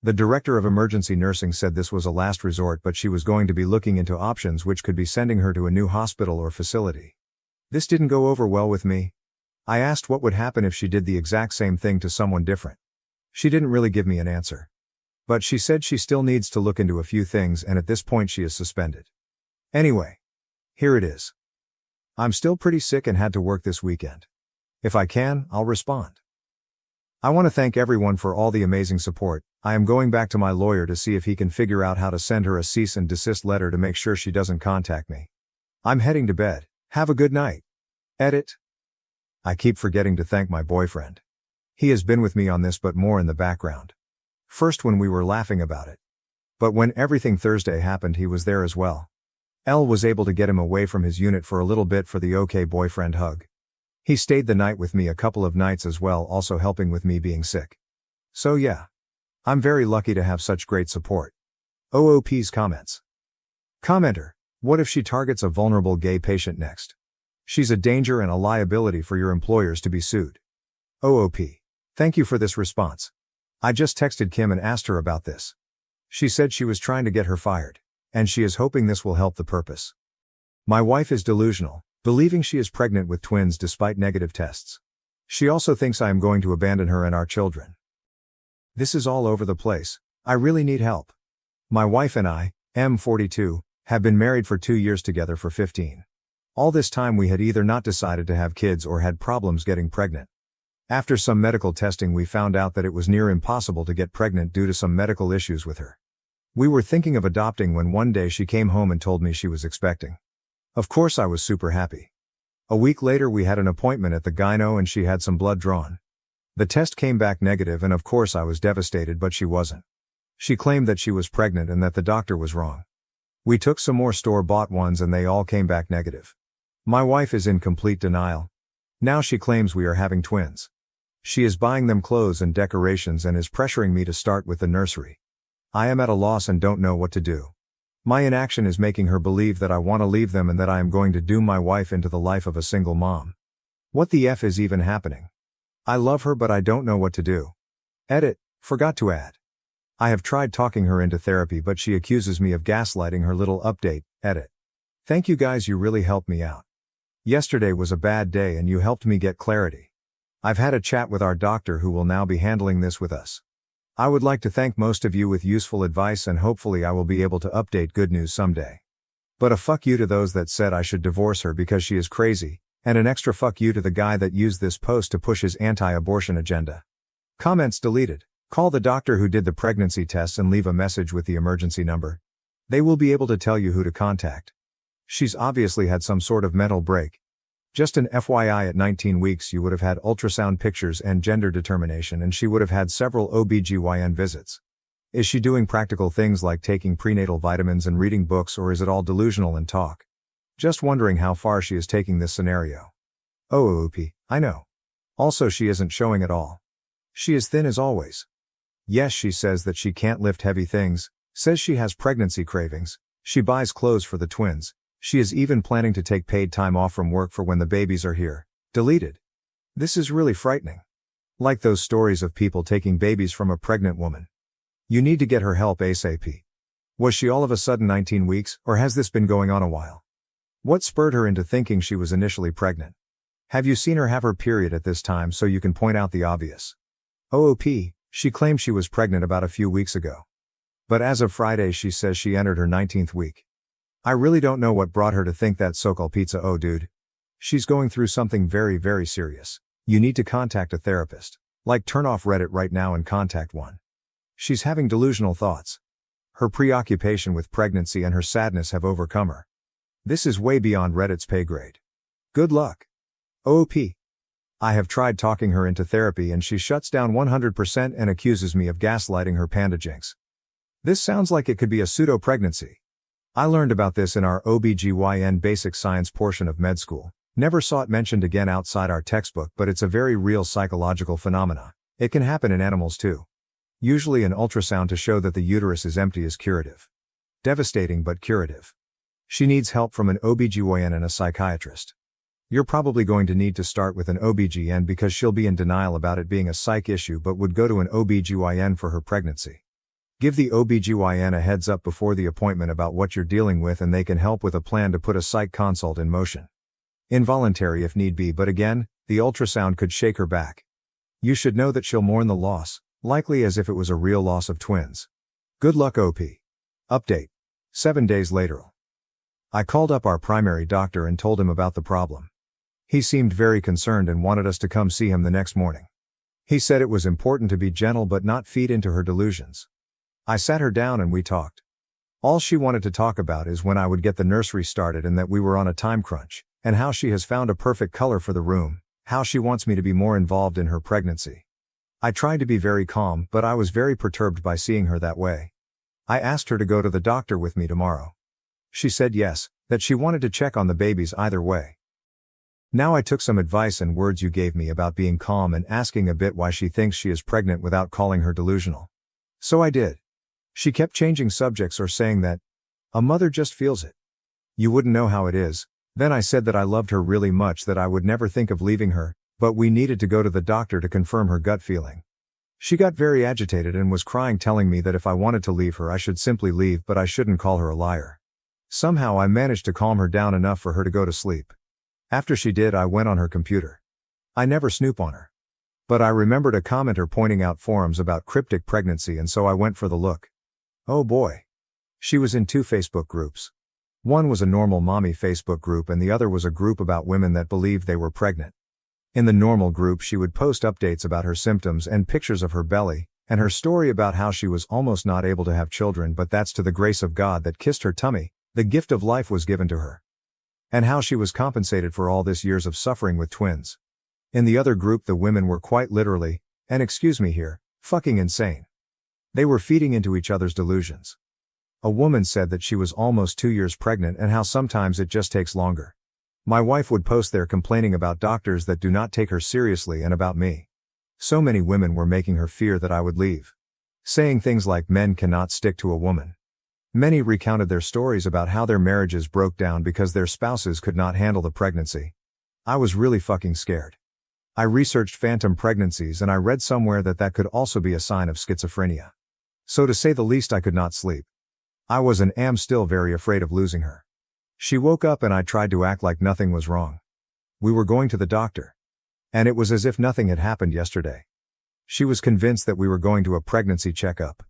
The director of emergency nursing said this was a last resort but she was going to be looking into options which could be sending her to a new hospital or facility. This didn't go over well with me. I asked what would happen if she did the exact same thing to someone different. She didn't really give me an answer. But she said she still needs to look into a few things and at this point she is suspended. Anyway. Here it is. I'm still pretty sick and had to work this weekend. If I can, I'll respond. I want to thank everyone for all the amazing support. I am going back to my lawyer to see if he can figure out how to send her a cease and desist letter to make sure she doesn't contact me. I'm heading to bed. Have a good night. Edit. I keep forgetting to thank my boyfriend. He has been with me on this but more in the background. First when we were laughing about it. But when everything Thursday happened he was there as well. Elle was able to get him away from his unit for a little bit for the okay boyfriend hug. He stayed the night with me a couple of nights as well, also helping with me being sick. So yeah. I'm very lucky to have such great support. OOP's comments. Commenter. What if she targets a vulnerable gay patient next? She's a danger and a liability for your employers to be sued. OOP. Thank you for this response. I just texted Kim and asked her about this. She said she was trying to get her fired. And she is hoping this will help the purpose. My wife is delusional, believing she is pregnant with twins despite negative tests. She also thinks I am going to abandon her and our children. This is all over the place. I really need help. My wife and I, M42, have been married for 2 years together for 15. All this time we had either not decided to have kids or had problems getting pregnant. After some medical testing we found out that it was near impossible to get pregnant due to some medical issues with her. We were thinking of adopting when one day she came home and told me she was expecting. Of course I was super happy. A week later we had an appointment at the gyno and she had some blood drawn. The test came back negative and of course I was devastated but she wasn't. She claimed that she was pregnant and that the doctor was wrong. We took some more store-bought ones and they all came back negative. My wife is in complete denial. Now she claims we are having twins. She is buying them clothes and decorations and is pressuring me to start with the nursery. I am at a loss and don't know what to do. My inaction is making her believe that I want to leave them and that I am going to doom my wife into the life of a single mom. What the F is even happening? I love her but I don't know what to do. Edit, forgot to add. I have tried talking her into therapy but she accuses me of gaslighting her little update, edit. Thank you guys, you really helped me out. Yesterday was a bad day and you helped me get clarity. I've had a chat with our doctor who will now be handling this with us. I would like to thank most of you with useful advice and hopefully I will be able to update good news someday. But a fuck you to those that said I should divorce her because she is crazy, and an extra fuck you to the guy that used this post to push his anti-abortion agenda. Comments deleted. Call the doctor who did the pregnancy tests and leave a message with the emergency number. They will be able to tell you who to contact. She's obviously had some sort of mental break. Just an FYI, at 19 weeks you would have had ultrasound pictures and gender determination and she would have had several OBGYN visits. Is she doing practical things like taking prenatal vitamins and reading books, or is it all delusional and talk? Just wondering how far she is taking this scenario. OOP, I know. Also she isn't showing at all. She is thin as always. Yes, she says that she can't lift heavy things, says she has pregnancy cravings, she buys clothes for the twins. She is even planning to take paid time off from work for when the babies are here. Deleted. This is really frightening. Like those stories of people taking babies from a pregnant woman. You need to get her help ASAP. Was she all of a sudden 19 weeks, or has this been going on a while? What spurred her into thinking she was initially pregnant? Have you seen her have her period at this time so you can point out the obvious? OOP, she claimed she was pregnant about a few weeks ago. But as of Friday she says she entered her 19th week. I really don't know what brought her to think that so-called pizza. Oh dude. She's going through something very, very serious. You need to contact a therapist. Like turn off Reddit right now and contact one. She's having delusional thoughts. Her preoccupation with pregnancy and her sadness have overcome her. This is way beyond Reddit's pay grade. Good luck. OOP. I have tried talking her into therapy and she shuts down 100% and accuses me of gaslighting her panda jinx. This sounds like it could be a pseudo-pregnancy. I learned about this in our OBGYN basic science portion of med school. Never saw it mentioned again outside our textbook, but it's a very real psychological phenomena. It can happen in animals too. Usually an ultrasound to show that the uterus is empty is curative. Devastating but curative. She needs help from an OBGYN and a psychiatrist. You're probably going to need to start with an OBGYN because she'll be in denial about it being a psych issue but would go to an OBGYN for her pregnancy. Give the OBGYN a heads up before the appointment about what you're dealing with and they can help with a plan to put a psych consult in motion. Involuntary if need be, but again, the ultrasound could shake her back. You should know that she'll mourn the loss, likely as if it was a real loss of twins. Good luck OP. Update. 7 days later. I called up our primary doctor and told him about the problem. He seemed very concerned and wanted us to come see him the next morning. He said it was important to be gentle but not feed into her delusions. I sat her down and we talked. All she wanted to talk about is when I would get the nursery started and that we were on a time crunch, and how she has found a perfect color for the room, how she wants me to be more involved in her pregnancy. I tried to be very calm, but I was very perturbed by seeing her that way. I asked her to go to the doctor with me tomorrow. She said yes, that she wanted to check on the babies either way. Now I took some advice and words you gave me about being calm and asking a bit why she thinks she is pregnant without calling her delusional. So I did. She kept changing subjects or saying that a mother just feels it. You wouldn't know how it is. Then I said that I loved her really much, that I would never think of leaving her, but we needed to go to the doctor to confirm her gut feeling. She got very agitated and was crying, telling me that if I wanted to leave her I should simply leave, but I shouldn't call her a liar. Somehow I managed to calm her down enough for her to go to sleep. After she did, I went on her computer. I never snoop on her. But I remembered a commenter pointing out forums about cryptic pregnancy, and so I went for the look. Oh boy. She was in 2 Facebook groups. One was a normal mommy Facebook group and the other was a group about women that believed they were pregnant. In the normal group she would post updates about her symptoms and pictures of her belly, and her story about how she was almost not able to have children, but that's to the grace of God that kissed her tummy, the gift of life was given to her. And how she was compensated for all this years of suffering with twins. In the other group the women were quite literally, and excuse me here, fucking insane. They were feeding into each other's delusions. A woman said that she was almost 2 years pregnant and how sometimes it just takes longer. My wife would post there complaining about doctors that do not take her seriously and about me. So many women were making her fear that I would leave. Saying things like men cannot stick to a woman. Many recounted their stories about how their marriages broke down because their spouses could not handle the pregnancy. I was really fucking scared. I researched phantom pregnancies and I read somewhere that that could also be a sign of schizophrenia. So to say the least, I could not sleep. I was and am still very afraid of losing her. She woke up and I tried to act like nothing was wrong. We were going to the doctor. And it was as if nothing had happened yesterday. She was convinced that we were going to a pregnancy checkup.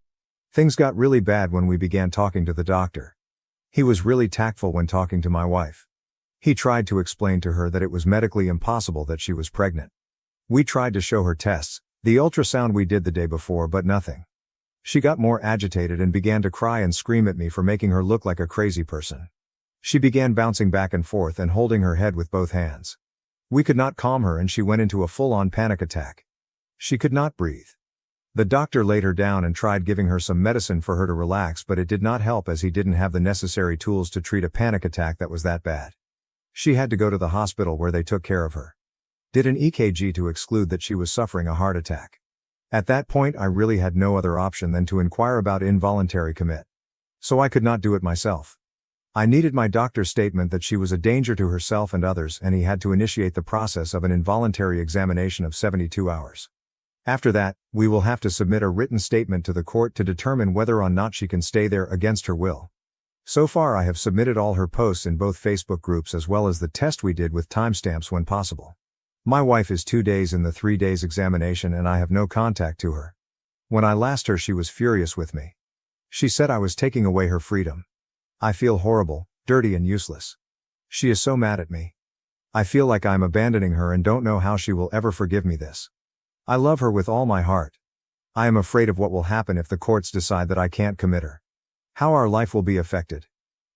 Things got really bad when we began talking to the doctor. He was really tactful when talking to my wife. He tried to explain to her that it was medically impossible that she was pregnant. We tried to show her tests, the ultrasound we did the day before, but nothing. She got more agitated and began to cry and scream at me for making her look like a crazy person. She began bouncing back and forth and holding her head with both hands. We could not calm her and she went into a full-on panic attack. She could not breathe. The doctor laid her down and tried giving her some medicine for her to relax, but it did not help as he didn't have the necessary tools to treat a panic attack that was that bad. She had to go to the hospital where they took care of her. Did an EKG to exclude that she was suffering a heart attack. At that point I really had no other option than to inquire about involuntary commit. So I could not do it myself. I needed my doctor's statement that she was a danger to herself and others, and he had to initiate the process of an involuntary examination of 72 hours. After that, we will have to submit a written statement to the court to determine whether or not she can stay there against her will. So far I have submitted all her posts in both Facebook groups as well as the test we did with timestamps when possible. My wife is 2 days in the 3 days examination and I have no contact to her. When I last her she was furious with me. She said I was taking away her freedom. I feel horrible, dirty and useless. She is so mad at me. I feel like I'm abandoning her and don't know how she will ever forgive me this. I love her with all my heart. I am afraid of what will happen if the courts decide that I can't commit her. How our life will be affected.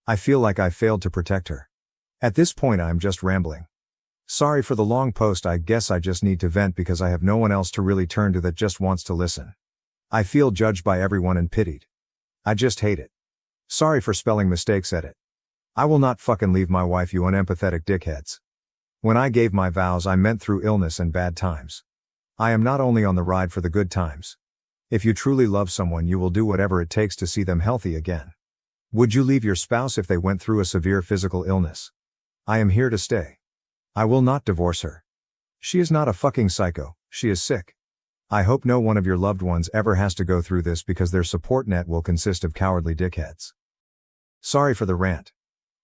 I feel like I failed to protect her. At this point I am just rambling. Sorry for the long post, I guess I just need to vent because I have no one else to really turn to that just wants to listen. I feel judged by everyone and pitied. I just hate it. Sorry for spelling mistakes, edit. I will not fucking leave my wife, you unempathetic dickheads. When I gave my vows, I meant through illness and bad times. I am not only on the ride for the good times. If you truly love someone, you will do whatever it takes to see them healthy again. Would you leave your spouse if they went through a severe physical illness? I am here to stay. I will not divorce her. She is not a fucking psycho, she is sick. I hope no one of your loved ones ever has to go through this, because their support net will consist of cowardly dickheads. Sorry for the rant.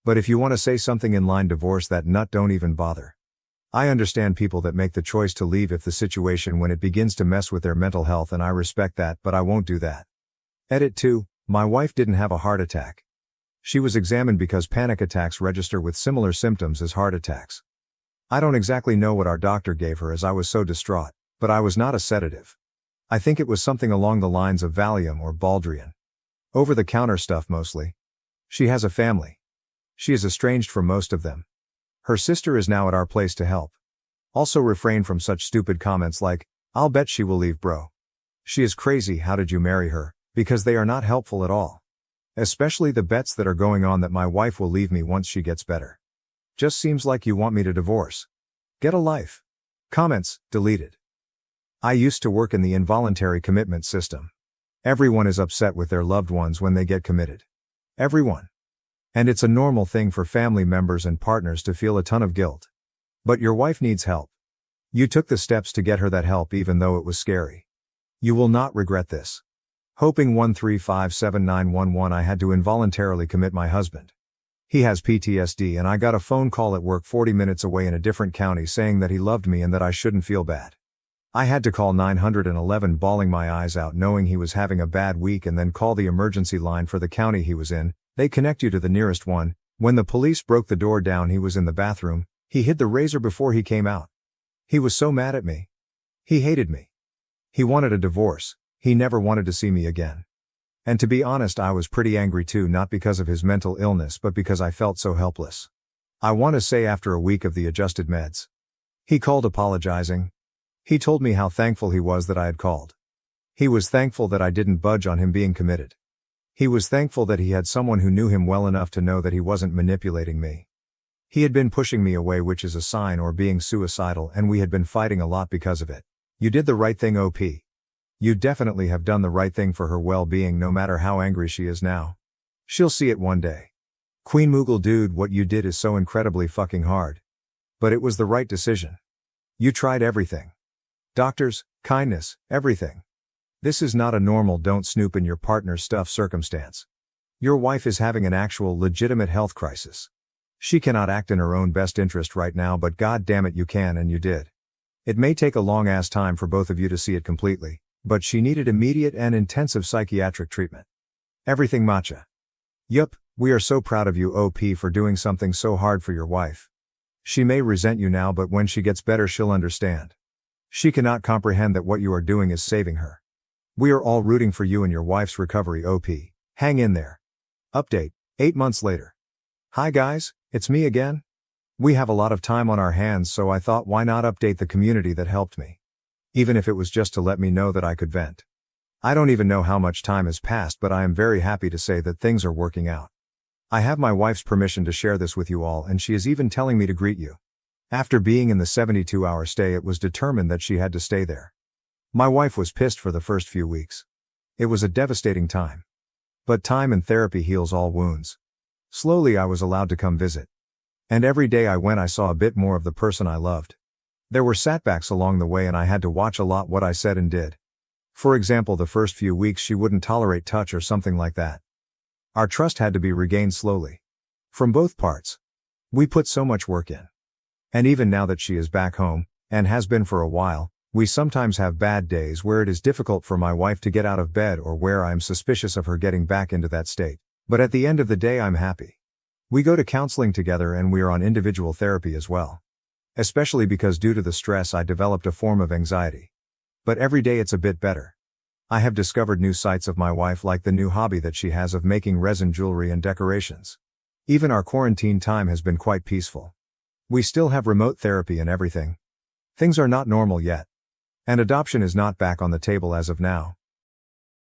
But if you want to say something in line divorce that nut, don't even bother. I understand people that make the choice to leave if the situation when it begins to mess with their mental health, and I respect that, but I won't do that. Edit 2, my wife didn't have a heart attack. She was examined because panic attacks register with similar symptoms as heart attacks. I don't exactly know what our doctor gave her, as I was so distraught, but I was not a sedative. I think it was something along the lines of Valium or Baldrian. Over-the-counter stuff mostly. She has a family. She is estranged from most of them. Her sister is now at our place to help. Also refrain from such stupid comments like, "I'll bet she will leave, bro. She is crazy, how did you marry her?" because they are not helpful at all. Especially the bets that are going on that my wife will leave me once she gets better. Just seems like you want me to divorce. Get a life. Comments, deleted. I used to work in the involuntary commitment system. Everyone is upset with their loved ones when they get committed. Everyone. And it's a normal thing for family members and partners to feel a ton of guilt. But your wife needs help. You took the steps to get her that help even though it was scary. You will not regret this. Hoping 1357911 I had to involuntarily commit my husband. He has PTSD, and I got a phone call at work 40 minutes away in a different county saying that he loved me and that I shouldn't feel bad. I had to call 911 bawling my eyes out knowing he was having a bad week, and then call the emergency line for the county he was in. They connect you to the nearest one. When the police broke the door down, he was in the bathroom. He hid the razor before he came out. He was so mad at me. He hated me. He wanted a divorce. He never wanted to see me again. And to be honest, I was pretty angry too, not because of his mental illness but because I felt so helpless. I want to say after a week of the adjusted meds. He called apologizing. He told me how thankful he was that I had called. He was thankful that I didn't budge on him being committed. He was thankful that he had someone who knew him well enough to know that he wasn't manipulating me. He had been pushing me away, which is a sign or being suicidal, and we had been fighting a lot because of it. You did the right thing, OP. You definitely have done the right thing for her well-being, no matter how angry she is now. She'll see it one day. Queen Moogle, dude, what you did is so incredibly fucking hard. But it was the right decision. You tried everything. Doctors, kindness, everything. This is not a normal don't snoop in your partner's stuff circumstance. Your wife is having an actual legitimate health crisis. She cannot act in her own best interest right now, but god damn it, you can, and you did. It may take a long ass time for both of you to see it completely, but she needed immediate and intensive psychiatric treatment. Everything matcha. Yup, we are so proud of you, OP, for doing something so hard for your wife. She may resent you now, but when she gets better she'll understand. She cannot comprehend that what you are doing is saving her. We are all rooting for you and your wife's recovery, OP. Hang in there. Update, 8 months later. Hi guys, it's me again. We have a lot of time on our hands, so I thought why not update the community that helped me. Even if it was just to let me know that I could vent. I don't even know how much time has passed, but I am very happy to say that things are working out. I have my wife's permission to share this with you all, and she is even telling me to greet you. After being in the 72-hour stay, it was determined that she had to stay there. My wife was pissed for the first few weeks. It was a devastating time. But time and therapy heals all wounds. Slowly I was allowed to come visit. And every day I went I saw a bit more of the person I loved. There were setbacks along the way and I had to watch a lot what I said and did. For example, the first few weeks she wouldn't tolerate touch or something like that. Our trust had to be regained slowly. From both parts. We put so much work in. And even now that she is back home, and has been for a while, we sometimes have bad days where it is difficult for my wife to get out of bed or where I am suspicious of her getting back into that state. But at the end of the day I'm happy. We go to counseling together and we are on individual therapy as well. Especially because due to the stress I developed a form of anxiety. But every day it's a bit better. I have discovered new sides of my wife, like the new hobby that she has of making resin jewelry and decorations. Even our quarantine time has been quite peaceful. We still have remote therapy and everything. Things are not normal yet. And adoption is not back on the table as of now.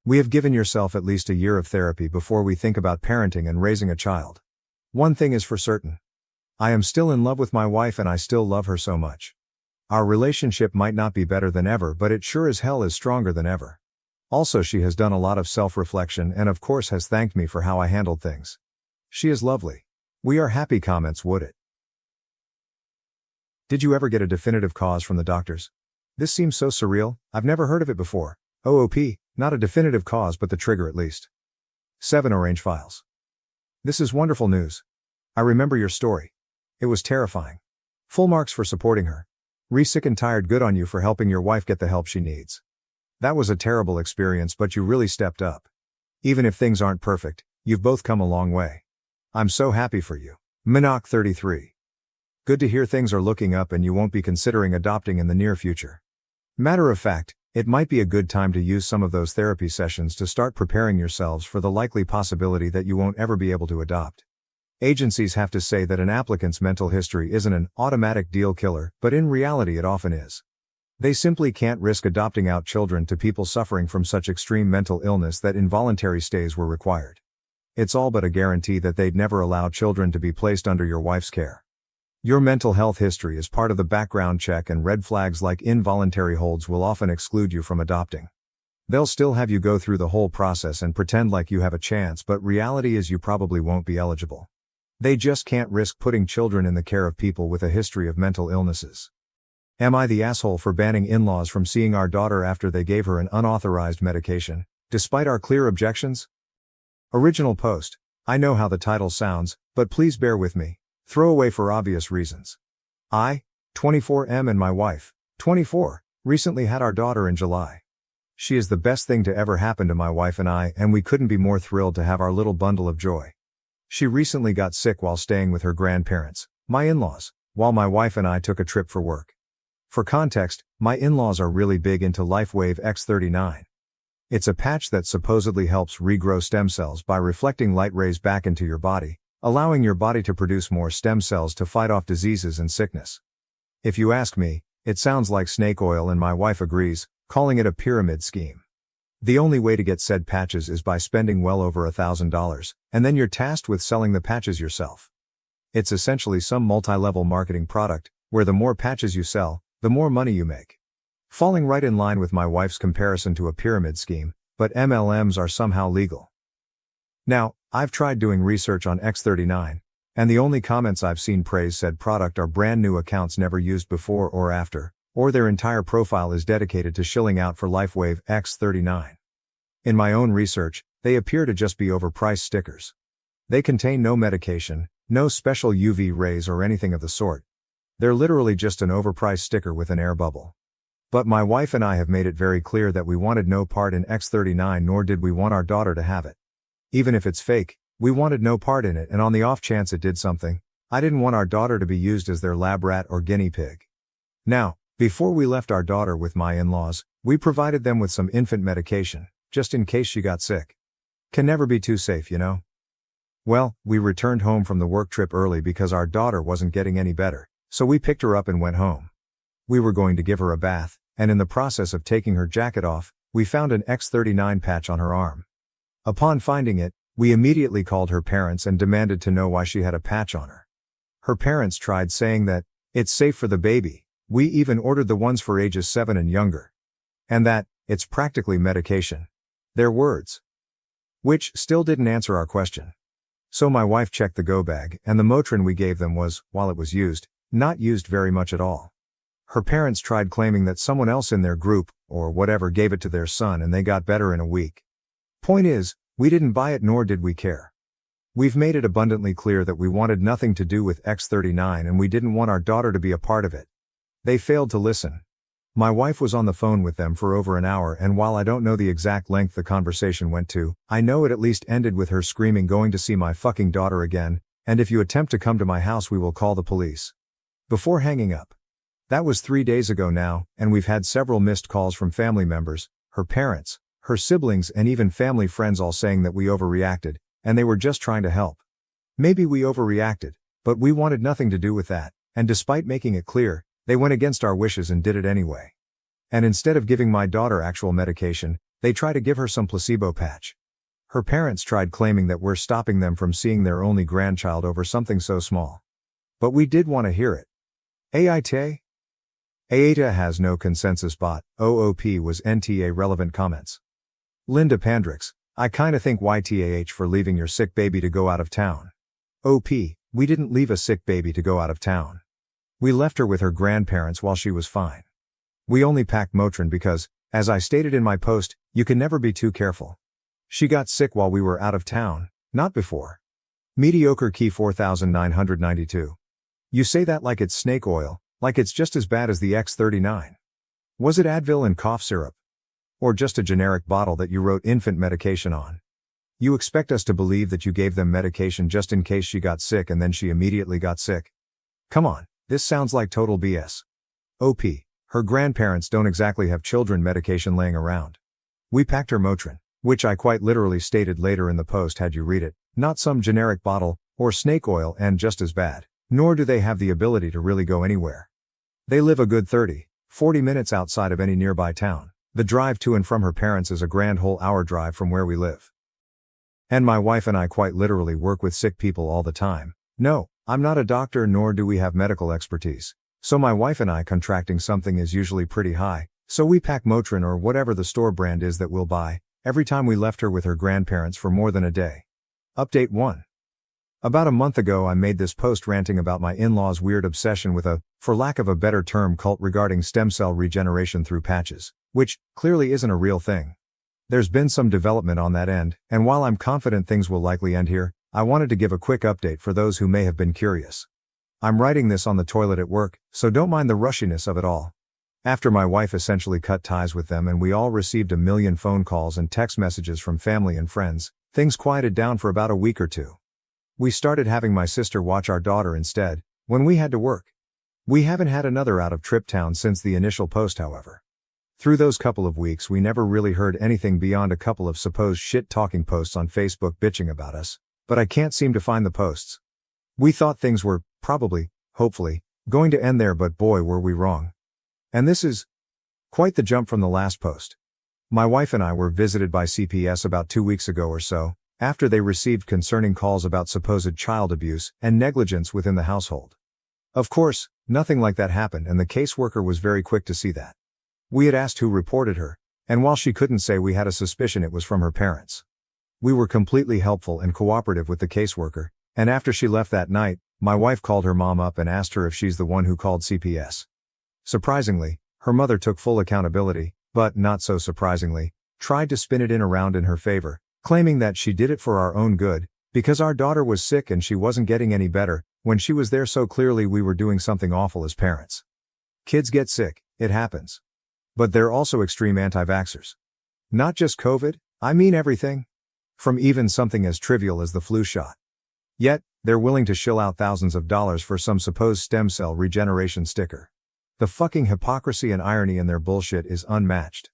We have given yourself at least a year of therapy before we think about parenting and raising a child. One thing is for certain. I am still in love with my wife and I still love her so much. Our relationship might not be better than ever, but it sure as hell is stronger than ever. Also, she has done a lot of self-reflection and of course has thanked me for how I handled things. She is lovely. We are happy. Comments would it. Did you ever get a definitive cause from the doctors? This seems so surreal, I've never heard of it before. OOP, not a definitive cause but the trigger at least. 7 Orange Files. This is wonderful news. I remember your story. It was terrifying. Full marks for supporting her. Sick and tired. Good on you for helping your wife get the help she needs. That was a terrible experience but you really stepped up. Even if things aren't perfect, you've both come a long way. I'm so happy for you. Minok 33. Good to hear things are looking up and you won't be considering adopting in the near future. Matter of fact, it might be a good time to use some of those therapy sessions to start preparing yourselves for the likely possibility that you won't ever be able to adopt. Agencies have to say that an applicant's mental history isn't an automatic deal killer, but in reality it often is. They simply can't risk adopting out children to people suffering from such extreme mental illness that involuntary stays were required. It's all but a guarantee that they'd never allow children to be placed under your wife's care. Your mental health history is part of the background check and red flags like involuntary holds will often exclude you from adopting. They'll still have you go through the whole process and pretend like you have a chance, but reality is you probably won't be eligible. They just can't risk putting children in the care of people with a history of mental illnesses. Am I the asshole for banning in-laws from seeing our daughter after they gave her an unauthorized medication, despite our clear objections? Original post. I know how the title sounds, but please bear with me. Throwaway for obvious reasons. I, 24M, and my wife, 24, recently had our daughter in July. She is the best thing to ever happen to my wife and I, and we couldn't be more thrilled to have our little bundle of joy. She recently got sick while staying with her grandparents, my in-laws, while my wife and I took a trip for work. For context, my in-laws are really big into LifeWave X39. It's a patch that supposedly helps regrow stem cells by reflecting light rays back into your body, allowing your body to produce more stem cells to fight off diseases and sickness. If you ask me, it sounds like snake oil and my wife agrees, calling it a pyramid scheme. The only way to get said patches is by spending well over $1,000, and then you're tasked with selling the patches yourself. It's essentially some multi-level marketing product, where the more patches you sell, the more money you make. Falling right in line with my wife's comparison to a pyramid scheme, but MLMs are somehow legal. Now, I've tried doing research on X39, and the only comments I've seen praise said product are brand new accounts never used before or after, or their entire profile is dedicated to shilling out for LifeWave X39. In my own research, they appear to just be overpriced stickers. They contain no medication, no special UV rays or anything of the sort. They're literally just an overpriced sticker with an air bubble. But my wife and I have made it very clear that we wanted no part in X39, nor did we want our daughter to have it. Even if it's fake, we wanted no part in it, and on the off chance it did something, I didn't want our daughter to be used as their lab rat or guinea pig. Now, before we left our daughter with my in-laws, we provided them with some infant medication, just in case she got sick. Can never be too safe, you know? Well, we returned home from the work trip early because our daughter wasn't getting any better, so we picked her up and went home. We were going to give her a bath, and in the process of taking her jacket off, we found an X39 patch on her arm. Upon finding it, we immediately called her parents and demanded to know why she had a patch on her. Her parents tried saying that, it's safe for the baby, we even ordered the ones for ages 7 and younger. And that, it's practically medication. Their words. Which still didn't answer our question. So my wife checked the go bag, and the Motrin we gave them was, while it was used, not used very much at all. Her parents tried claiming that someone else in their group, or whatever, gave it to their son and they got better in a week. Point is, we didn't buy it nor did we care. We've made it abundantly clear that we wanted nothing to do with X39 and we didn't want our daughter to be a part of it. They failed to listen. My wife was on the phone with them for over an hour, and while I don't know the exact length the conversation went to, I know it at least ended with her screaming, "Going to see my fucking daughter again, and if you attempt to come to my house we will call the police." Before hanging up. That was 3 days ago now, and we've had several missed calls from family members, her parents, her siblings, and even family friends, all saying that we overreacted, and they were just trying to help. Maybe we overreacted, but we wanted nothing to do with that, and despite making it clear, they went against our wishes and did it anyway. And instead of giving my daughter actual medication, They try to give her some placebo patch. Her parents tried claiming that we're stopping them from seeing their only grandchild over something so small. But we did want to hear it. AITA? AITA has no consensus bot. OOP was NTA relevant comments. Linda Pandrix, I kinda think YTAH for leaving your sick baby to go out of town. OP, we didn't leave a sick baby to go out of town. We left her with her grandparents while she was fine. We only packed Motrin because, as I stated in my post, you can never be too careful. She got sick while we were out of town, not before. Mediocre key 4992. You say that like it's snake oil, like it's just as bad as the X39. Was it Advil and cough syrup? Or just a generic bottle that you wrote infant medication on? You expect us to believe that you gave them medication just in case she got sick and then she immediately got sick? Come on, this sounds like total BS. OP, her grandparents don't exactly have children medication laying around. We packed her Motrin, which I quite literally stated later in the post had you read it, not some generic bottle, or snake oil and just as bad, nor do they have the ability to really go anywhere. They live a good 30-40 minutes outside of any nearby town. The drive to and from her parents is a grand whole hour drive from where we live. And my wife and I quite literally work with sick people all the time. No, I'm not a doctor nor do we have medical expertise. So my wife and I contracting something is usually pretty high, so we pack Motrin or whatever the store brand is that we'll buy, every time we left her with her grandparents for more than a day. Update 1. About a month ago I made this post ranting about my in-laws' weird obsession with a, for lack of a better term, cult regarding stem cell regeneration through patches, which, clearly isn't a real thing. There's been some development on that end, and while I'm confident things will likely end here, I wanted to give a quick update for those who may have been curious. I'm writing this on the toilet at work, so don't mind the rushiness of it all. After my wife essentially cut ties with them and we all received a million phone calls and text messages from family and friends, things quieted down for about a week or two. We started having my sister watch our daughter instead, when we had to work. We haven't had another out of trip town since the initial post, however. Through those couple of weeks we never really heard anything beyond a couple of supposed shit-talking posts on Facebook bitching about us, but I can't seem to find the posts. We thought things were, probably, hopefully, going to end there, but boy were we wrong. And this is quite the jump from the last post. My wife and I were visited by CPS about 2 weeks ago or so, after they received concerning calls about supposed child abuse and negligence within the household. Of course, nothing like that happened and the caseworker was very quick to see that. We had asked who reported her, and while she couldn't say, we had a suspicion it was from her parents. We were completely helpful and cooperative with the caseworker, and after she left that night, my wife called her mom up and asked her if she's the one who called CPS. Surprisingly, her mother took full accountability, but not so surprisingly, tried to spin it around in her favor, claiming that she did it for our own good, because our daughter was sick and she wasn't getting any better, when she was there, so clearly we were doing something awful as parents. Kids get sick, it happens. But they're also extreme anti-vaxxers. Not just COVID, I mean everything. From even something as trivial as the flu shot. Yet, they're willing to shill out thousands of dollars for some supposed stem cell regeneration sticker. The fucking hypocrisy and irony in their bullshit is unmatched.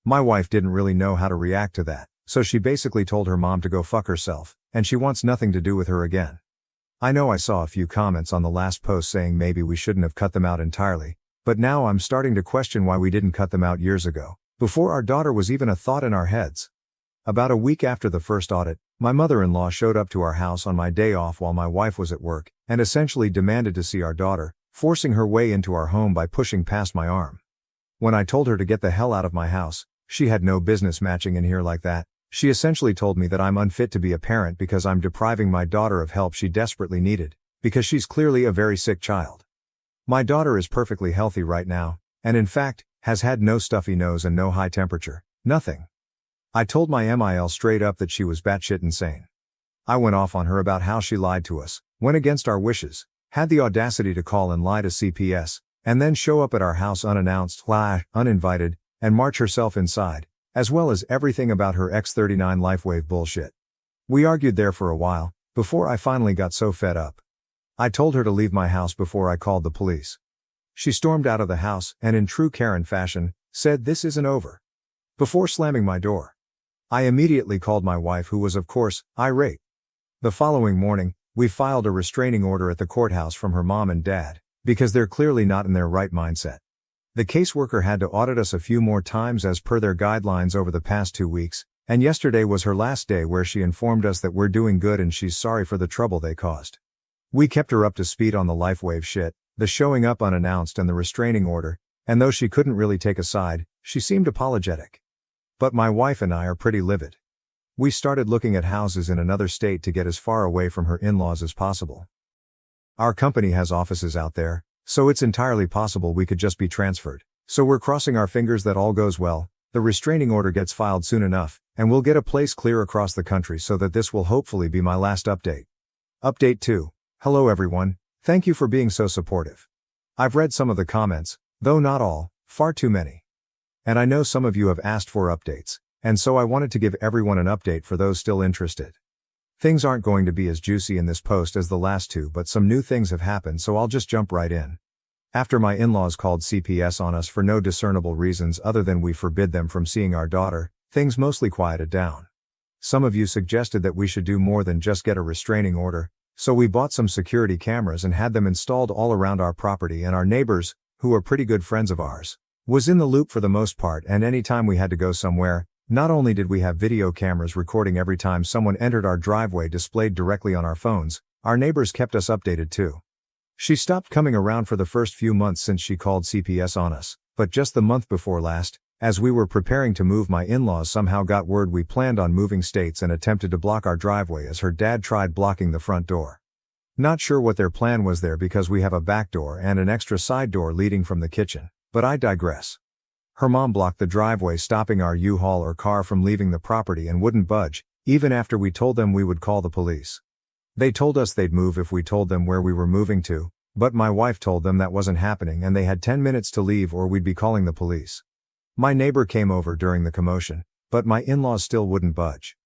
My wife didn't really know how to react to that, so she basically told her mom to go fuck herself, and she wants nothing to do with her again. I know I saw a few comments on the last post saying maybe we shouldn't have cut them out entirely, but now I'm starting to question why we didn't cut them out years ago, before our daughter was even a thought in our heads. About a week after the first audit, my mother-in-law showed up to our house on my day off while my wife was at work, and essentially demanded to see our daughter, forcing her way into our home by pushing past my arm. When I told her to get the hell out of my house, she had no business matching in here like that. She essentially told me that I'm unfit to be a parent because I'm depriving my daughter of help she desperately needed, because she's clearly a very sick child. My daughter is perfectly healthy right now, and in fact, has had no stuffy nose and no high temperature, nothing. I told my MIL straight up that she was batshit insane. I went off on her about how she lied to us, went against our wishes, had the audacity to call and lie to CPS, and then show up at our house unannounced, uninvited, and march herself inside, as well as everything about her X39 LifeWave bullshit. We argued there for a while, before I finally got so fed up. I told her to leave my house before I called the police. She stormed out of the house and in true Karen fashion, said this isn't over. Before slamming my door. I immediately called my wife, who was of course, irate. The following morning, we filed a restraining order at the courthouse from her mom and dad, because they're clearly not in their right mindset. The caseworker had to audit us a few more times as per their guidelines over the past 2 weeks, and yesterday was her last day where she informed us that we're doing good and she's sorry for the trouble they caused. We kept her up to speed on the LifeWave shit, the showing up unannounced and the restraining order, and though she couldn't really take a side, she seemed apologetic. But my wife and I are pretty livid. We started looking at houses in another state to get as far away from her in-laws as possible. Our company has offices out there, so it's entirely possible we could just be transferred. So we're crossing our fingers that all goes well, the restraining order gets filed soon enough, and we'll get a place clear across the country so that this will hopefully be my last update. Update 2. Hello everyone, thank you for being so supportive. I've read some of the comments, though not all, far too many. And I know some of you have asked for updates, and so I wanted to give everyone an update for those still interested. Things aren't going to be as juicy in this post as the last two, but some new things have happened, so I'll just jump right in. After my in-laws called CPS on us for no discernible reasons other than we forbid them from seeing our daughter, things mostly quieted down. Some of you suggested that we should do more than just get a restraining order, so we bought some security cameras and had them installed all around our property, and our neighbors, who are pretty good friends of ours, was in the loop for the most part, and anytime we had to go somewhere, not only did we have video cameras recording every time someone entered our driveway displayed directly on our phones, our neighbors kept us updated too. She stopped coming around for the first few months since she called CPS on us, but just the month before last, as we were preparing to move, my in-laws somehow got word we planned on moving states and attempted to block our driveway as her dad tried blocking the front door. Not sure what their plan was there because we have a back door and an extra side door leading from the kitchen, but I digress. Her mom blocked the driveway, stopping our U-Haul or car from leaving the property, and wouldn't budge, even after we told them we would call the police. They told us they'd move if we told them where we were moving to, but my wife told them that wasn't happening and they had 10 minutes to leave or we'd be calling the police. My neighbor came over during the commotion, but my in-laws still wouldn't budge.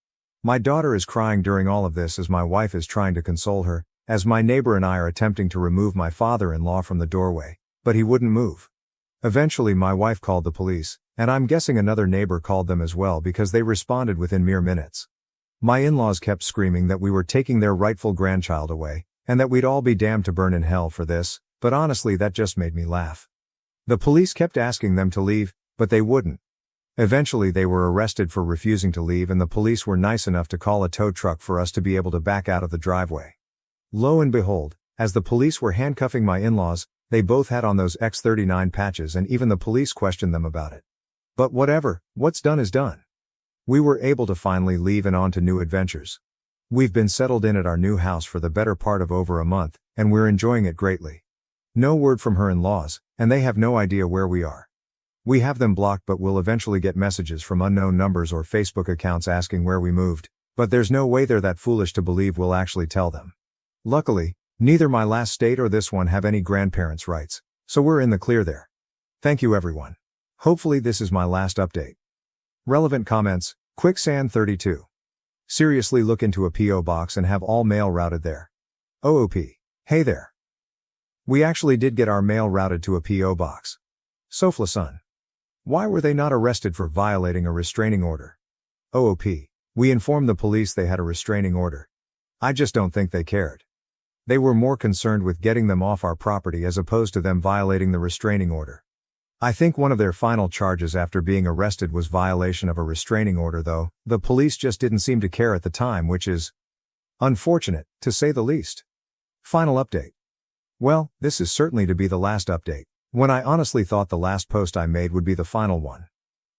My daughter is crying during all of this as my wife is trying to console her, as my neighbor and I are attempting to remove my father-in-law from the doorway, but he wouldn't move. Eventually my wife called the police, and I'm guessing another neighbor called them as well because they responded within mere minutes. My in-laws kept screaming that we were taking their rightful grandchild away, and that we'd all be damned to burn in hell for this, but honestly that just made me laugh. The police kept asking them to leave, but they wouldn't. Eventually they were arrested for refusing to leave, and the police were nice enough to call a tow truck for us to be able to back out of the driveway. Lo and behold, as the police were handcuffing my in-laws, they both had on those X39 patches, and even the police questioned them about it. But whatever, what's done is done. We were able to finally leave and on to new adventures. We've been settled in at our new house for the better part of over a month, and we're enjoying it greatly. No word from her in-laws, and they have no idea where we are. We have them blocked, but we'll eventually get messages from unknown numbers or Facebook accounts asking where we moved, but there's no way they're that foolish to believe we'll actually tell them. Luckily, neither my last state or this one have any grandparents' rights, so we're in the clear there. Thank you everyone. Hopefully this is my last update. Relevant comments, Quicksand 32. Seriously, look into a P.O. box and have all mail routed there. OOP. Hey there. We actually did get our mail routed to a P.O. box. Sofla son. Why were they not arrested for violating a restraining order? OOP. We informed the police they had a restraining order. I just don't think they cared. They were more concerned with getting them off our property as opposed to them violating the restraining order. I think one of their final charges after being arrested was violation of a restraining order, though the police just didn't seem to care at the time, which is unfortunate, to say the least. Final update. Well, this is certainly to be the last update, when I honestly thought the last post I made would be the final one.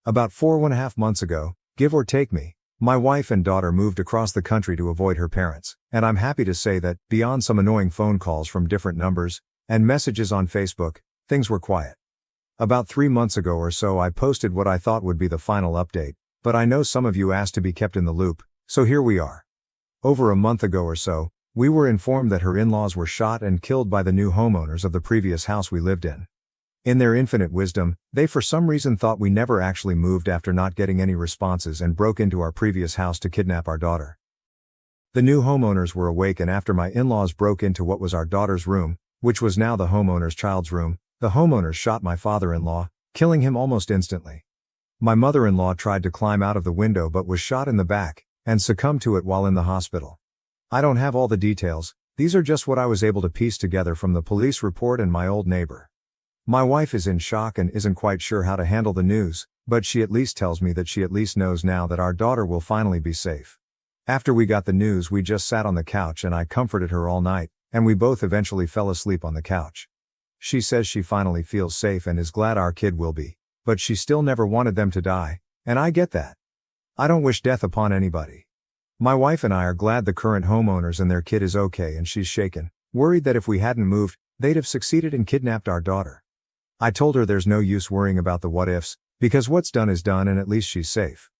About 4.5 months ago, give or take me, my wife and daughter moved across the country to avoid her parents, and I'm happy to say that, beyond some annoying phone calls from different numbers, and messages on Facebook, things were quiet. About 3 months ago or so I posted what I thought would be the final update, but I know some of you asked to be kept in the loop, so here we are. Over a month ago or so, we were informed that her in-laws were shot and killed by the new homeowners of the previous house we lived in. In their infinite wisdom, they for some reason thought we never actually moved after not getting any responses and broke into our previous house to kidnap our daughter. The new homeowners were awake, and after my in-laws broke into what was our daughter's room, which was now the homeowner's child's room, the homeowners shot my father-in-law, killing him almost instantly. My mother-in-law tried to climb out of the window but was shot in the back, and succumbed to it while in the hospital. I don't have all the details, these are just what I was able to piece together from the police report and my old neighbor. My wife is in shock and isn't quite sure how to handle the news, but she at least tells me that she at least knows now that our daughter will finally be safe. After we got the news, we just sat on the couch and I comforted her all night, and we both eventually fell asleep on the couch. She says she finally feels safe and is glad our kid will be, but she still never wanted them to die, and I get that. I don't wish death upon anybody. My wife and I are glad the current homeowners and their kid is okay, and she's shaken, worried that if we hadn't moved, they'd have succeeded and kidnapped our daughter. I told her there's no use worrying about the what ifs, because what's done is done and at least she's safe.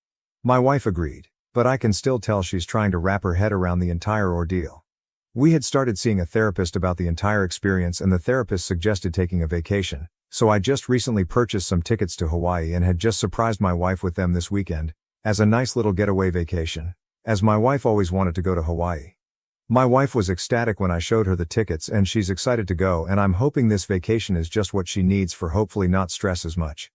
My wife agreed, but I can still tell she's trying to wrap her head around the entire ordeal. We had started seeing a therapist about the entire experience and the therapist suggested taking a vacation, so I just recently purchased some tickets to Hawaii and had just surprised my wife with them this weekend, as a nice little getaway vacation, as my wife always wanted to go to Hawaii. My wife was ecstatic when I showed her the tickets and she's excited to go, and I'm hoping this vacation is just what she needs for hopefully not stress as much.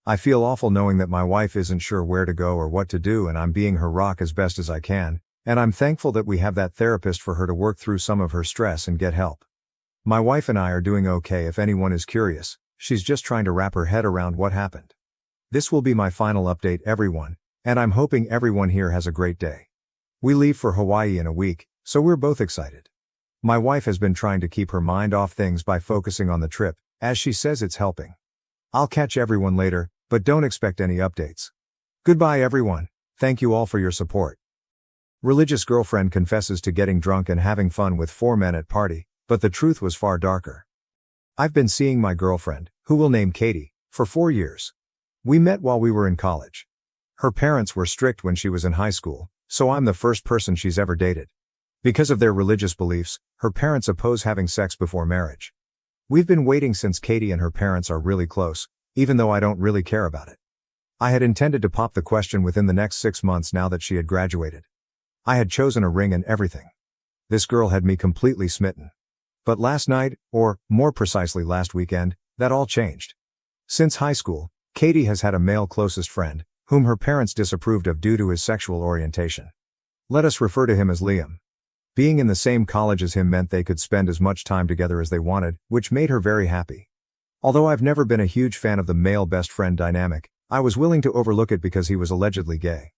I feel awful knowing that my wife isn't sure where to go or what to do, and I'm being her rock as best as I can, and I'm thankful that we have that therapist for her to work through some of her stress and get help. My wife and I are doing okay. If anyone is curious, she's just trying to wrap her head around what happened. This will be my final update, everyone, and I'm hoping everyone here has a great day. We leave for Hawaii in a week, so we're both excited. My wife has been trying to keep her mind off things by focusing on the trip, as she says it's helping. I'll catch everyone later, but don't expect any updates. Goodbye everyone, thank you all for your support. Religious girlfriend confesses to getting drunk and having fun with 4 men at party, but the truth was far darker. I've been seeing my girlfriend, who we'll name Katie, for 4 years. We met while we were in college. Her parents were strict when she was in high school, so I'm the first person she's ever dated. Because of their religious beliefs, her parents oppose having sex before marriage. We've been waiting since Katie and her parents are really close, even though I don't really care about it. I had intended to pop the question within the next 6 months now that she had graduated. I had chosen a ring and everything. This girl had me completely smitten. But last night, or more precisely last weekend, that all changed. Since high school, Katie has had a male closest friend, whom her parents disapproved of due to his sexual orientation. Let us refer to him as Liam. Being in the same college as him meant they could spend as much time together as they wanted, which made her very happy. Although I've never been a huge fan of the male best friend dynamic, I was willing to overlook it because he was allegedly gay.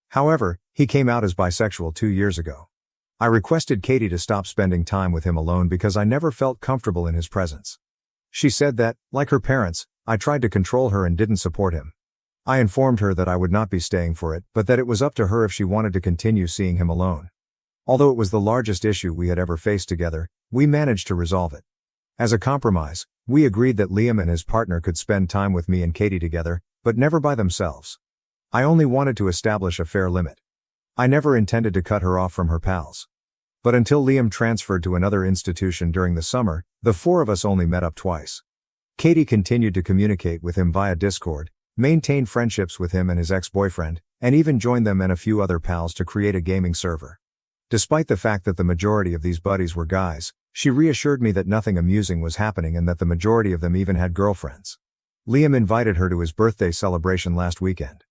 However, he came out as bisexual 2 years ago. I requested Katie to stop spending time with him alone because I never felt comfortable in his presence. She said that, like her parents, I tried to control her and didn't support him. I informed her that I would not be staying for it, but that it was up to her if she wanted to continue seeing him alone. Although it was the largest issue we had ever faced together, we managed to resolve it. As a compromise, we agreed that Liam and his partner could spend time with me and Katie together, but never by themselves. I only wanted to establish a fair limit. I never intended to cut her off from her pals. But until Liam transferred to another institution during the summer, the 4 of us only met up twice. Katie continued to communicate with him via Discord, maintained friendships with him and his ex-boyfriend, and even joined them and a few other pals to create a gaming server. Despite the fact that the majority of these buddies were guys, she reassured me that nothing amusing was happening and that the majority of them even had girlfriends. Liam invited her to his birthday celebration last weekend.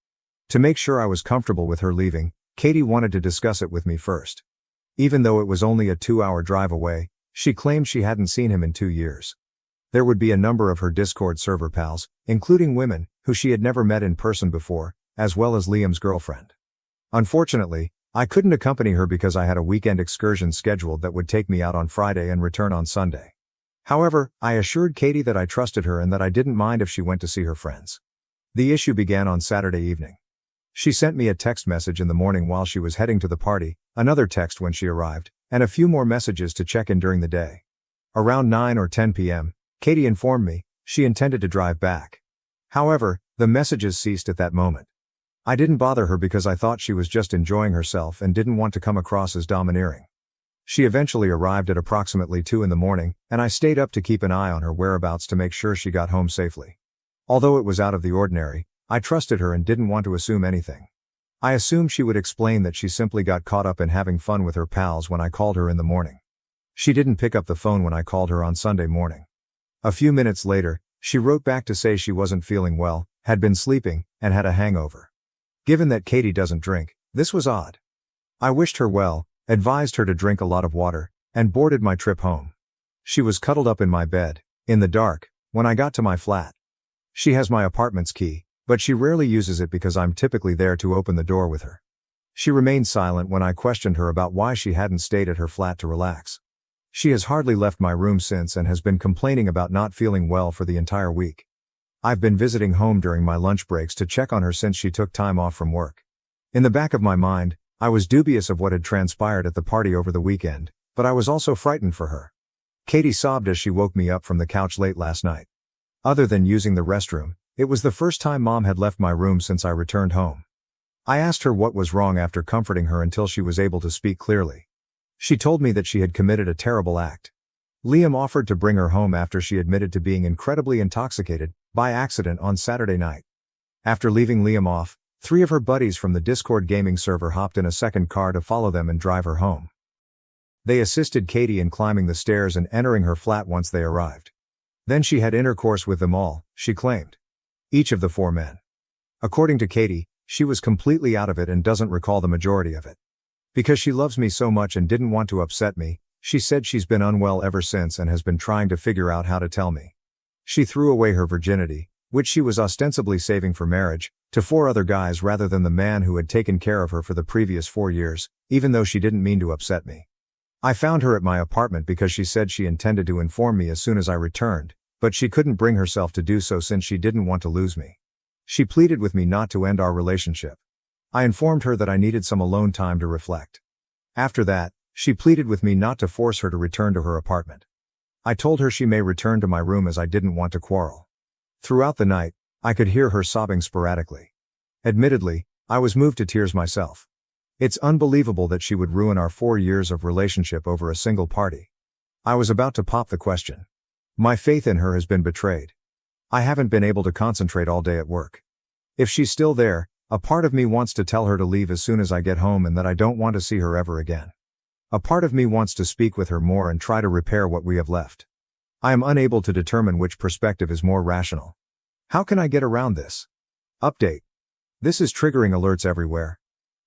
To make sure I was comfortable with her leaving, Katie wanted to discuss it with me first. Even though it was only a 2-hour drive away, she claimed she hadn't seen him in 2 years. There would be a number of her Discord server pals, including women, who she had never met in person before, as well as Liam's girlfriend. Unfortunately, I couldn't accompany her because I had a weekend excursion scheduled that would take me out on Friday and return on Sunday. However, I assured Katie that I trusted her and that I didn't mind if she went to see her friends. The issue began on Saturday evening. She sent me a text message in the morning while she was heading to the party, another text when she arrived, and a few more messages to check in during the day. Around 9 or 10 p.m., Katie informed me she intended to drive back. However, the messages ceased at that moment. I didn't bother her because I thought she was just enjoying herself and didn't want to come across as domineering. She eventually arrived at approximately 2 in the morning, and I stayed up to keep an eye on her whereabouts to make sure she got home safely. Although it was out of the ordinary, I trusted her and didn't want to assume anything. I assumed she would explain that she simply got caught up in having fun with her pals when I called her in the morning. She didn't pick up the phone when I called her on Sunday morning. A few minutes later, she wrote back to say she wasn't feeling well, had been sleeping, and had a hangover. Given that Katie doesn't drink, this was odd. I wished her well, advised her to drink a lot of water, and boarded my trip home. She was cuddled up in my bed, in the dark, When I got to my flat, she has my apartment's key, but she rarely uses it because I'm typically there to open the door with her. She remained silent when I questioned her about why she hadn't stayed at her flat to relax. She has hardly left my room since and has been complaining about not feeling well for the entire week. I've been visiting home during my lunch breaks to check on her since she took time off from work. In the back of my mind, I was dubious of what had transpired at the party over the weekend, but I was also frightened for her. Katie sobbed as she woke me up from the couch late last night. Other than using the restroom, it was the first time Mom had left my room since I returned home. I asked her what was wrong after comforting her until she was able to speak clearly. She told me that she had committed a terrible act. Liam offered to bring her home after she admitted to being incredibly intoxicated, by accident on Saturday night. After leaving Liam off, 3 of her buddies from the Discord gaming server hopped in a second car to follow them and drive her home. They assisted Katie in climbing the stairs and entering her flat once they arrived. Then she had intercourse with them all, she claimed. Each of the 4 men. According to Katie, she was completely out of it and doesn't recall the majority of it. Because she loves me so much and didn't want to upset me, she said she's been unwell ever since and has been trying to figure out how to tell me. She threw away her virginity, which she was ostensibly saving for marriage, to 4 other guys rather than the man who had taken care of her for the previous 4 years, even though she didn't mean to upset me. I found her at my apartment because she said she intended to inform me as soon as I returned, but she couldn't bring herself to do so since she didn't want to lose me. She pleaded with me not to end our relationship. I informed her that I needed some alone time to reflect. After that, she pleaded with me not to force her to return to her apartment. I told her she may return to my room as I didn't want to quarrel. Throughout the night, I could hear her sobbing sporadically. Admittedly, I was moved to tears myself. It's unbelievable that she would ruin our 4 years of relationship over a single party. I was about to pop the question. My faith in her has been betrayed. I haven't been able to concentrate all day at work. If she's still there, a part of me wants to tell her to leave as soon as I get home and that I don't want to see her ever again. A part of me wants to speak with her more and try to repair what we have left. I am unable to determine which perspective is more rational. How can I get around this? Update. This is triggering alerts everywhere.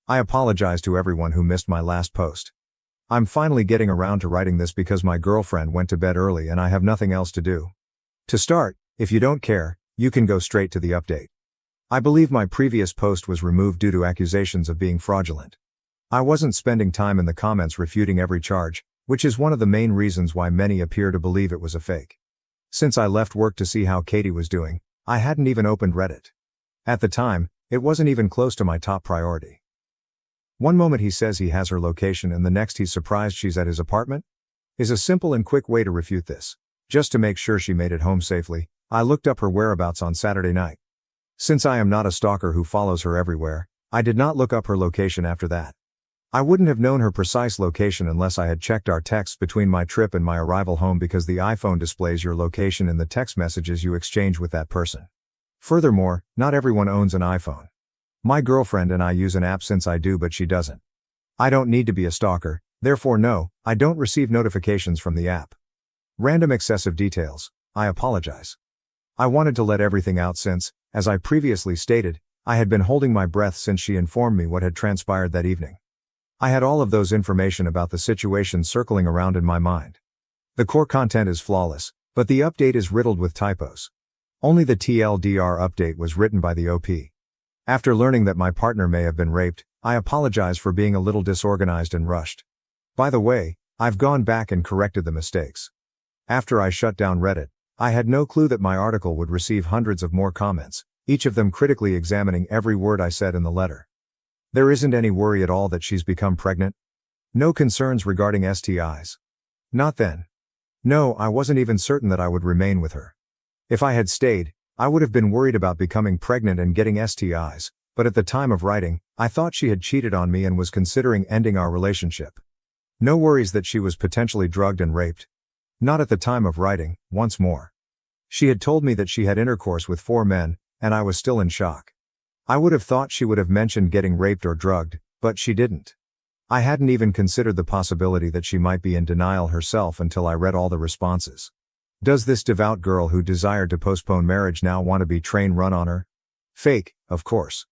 I apologize to everyone who missed my last post. I'm finally getting around to writing this because my girlfriend went to bed early and I have nothing else to do. To start, if you don't care, you can go straight to the update. I believe my previous post was removed due to accusations of being fraudulent. I wasn't spending time in the comments refuting every charge, which is one of the main reasons why many appear to believe it was a fake. Since I left work to see how Katie was doing, I hadn't even opened Reddit. At the time, it wasn't even close to my top priority. One moment he says he has her location and the next he's surprised she's at his apartment? Is a simple and quick way to refute this. Just to make sure she made it home safely, I looked up her whereabouts on Saturday night. Since I am not a stalker who follows her everywhere, I did not look up her location after that. I wouldn't have known her precise location unless I had checked our texts between my trip and my arrival home because the iPhone displays your location in the text messages you exchange with that person. Furthermore, not everyone owns an iPhone. My girlfriend and I use an app since I do but she doesn't. I don't need to be a stalker, therefore no, I don't receive notifications from the app. Random excessive details, I apologize. I wanted to let everything out since, as I previously stated, I had been holding my breath since she informed me what had transpired that evening. I had all of those information about the situation circling around in my mind. The core content is flawless, but the update is riddled with typos. Only the TLDR update was written by the OP. After learning that my partner may have been raped, I apologize for being a little disorganized and rushed. By the way, I've gone back and corrected the mistakes. After I shut down Reddit, I had no clue that my article would receive hundreds of more comments, each of them critically examining every word I said in the letter. There isn't any worry at all that she's become pregnant? No concerns regarding STIs? Not then. No, I wasn't even certain that I would remain with her. If I had stayed, I would have been worried about becoming pregnant and getting STIs, but at the time of writing, I thought she had cheated on me and was considering ending our relationship. No worries that she was potentially drugged and raped. Not at the time of writing, once more. She had told me that she had intercourse with 4 men, and I was still in shock. I would have thought she would have mentioned getting raped or drugged, but she didn't. I hadn't even considered the possibility that she might be in denial herself until I read all the responses. Does this devout girl who desired to postpone marriage now want to be train run on her? Fake, of course.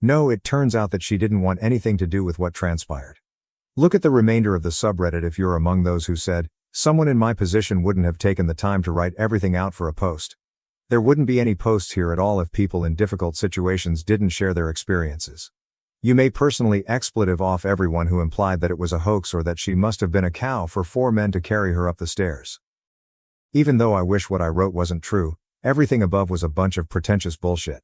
No, it turns out that she didn't want anything to do with what transpired. Look at the remainder of the subreddit if you're among those who said, Someone in my position wouldn't have taken the time to write everything out for a post. There wouldn't be any posts here at all if people in difficult situations didn't share their experiences. You may personally expletive off everyone who implied that it was a hoax or that she must have been a cow for 4 men to carry her up the stairs. Even though I wish what I wrote wasn't true, everything above was a bunch of pretentious bullshit.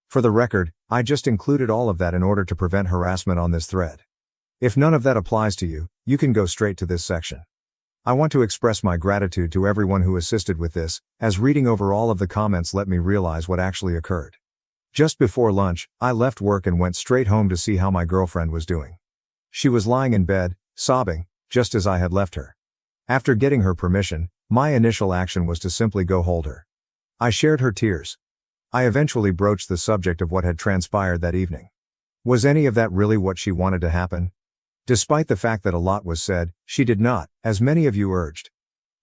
For the record, I just included all of that in order to prevent harassment on this thread. If none of that applies to you, you can go straight to this section. I want to express my gratitude to everyone who assisted with this, as reading over all of the comments let me realize what actually occurred. Just before lunch, I left work and went straight home to see how my girlfriend was doing. She was lying in bed, sobbing, just as I had left her. After getting her permission, my initial action was to simply go hold her. I shared her tears. I eventually broached the subject of what had transpired that evening. Was any of that really what she wanted to happen? Despite the fact that a lot was said, she did not, as many of you urged.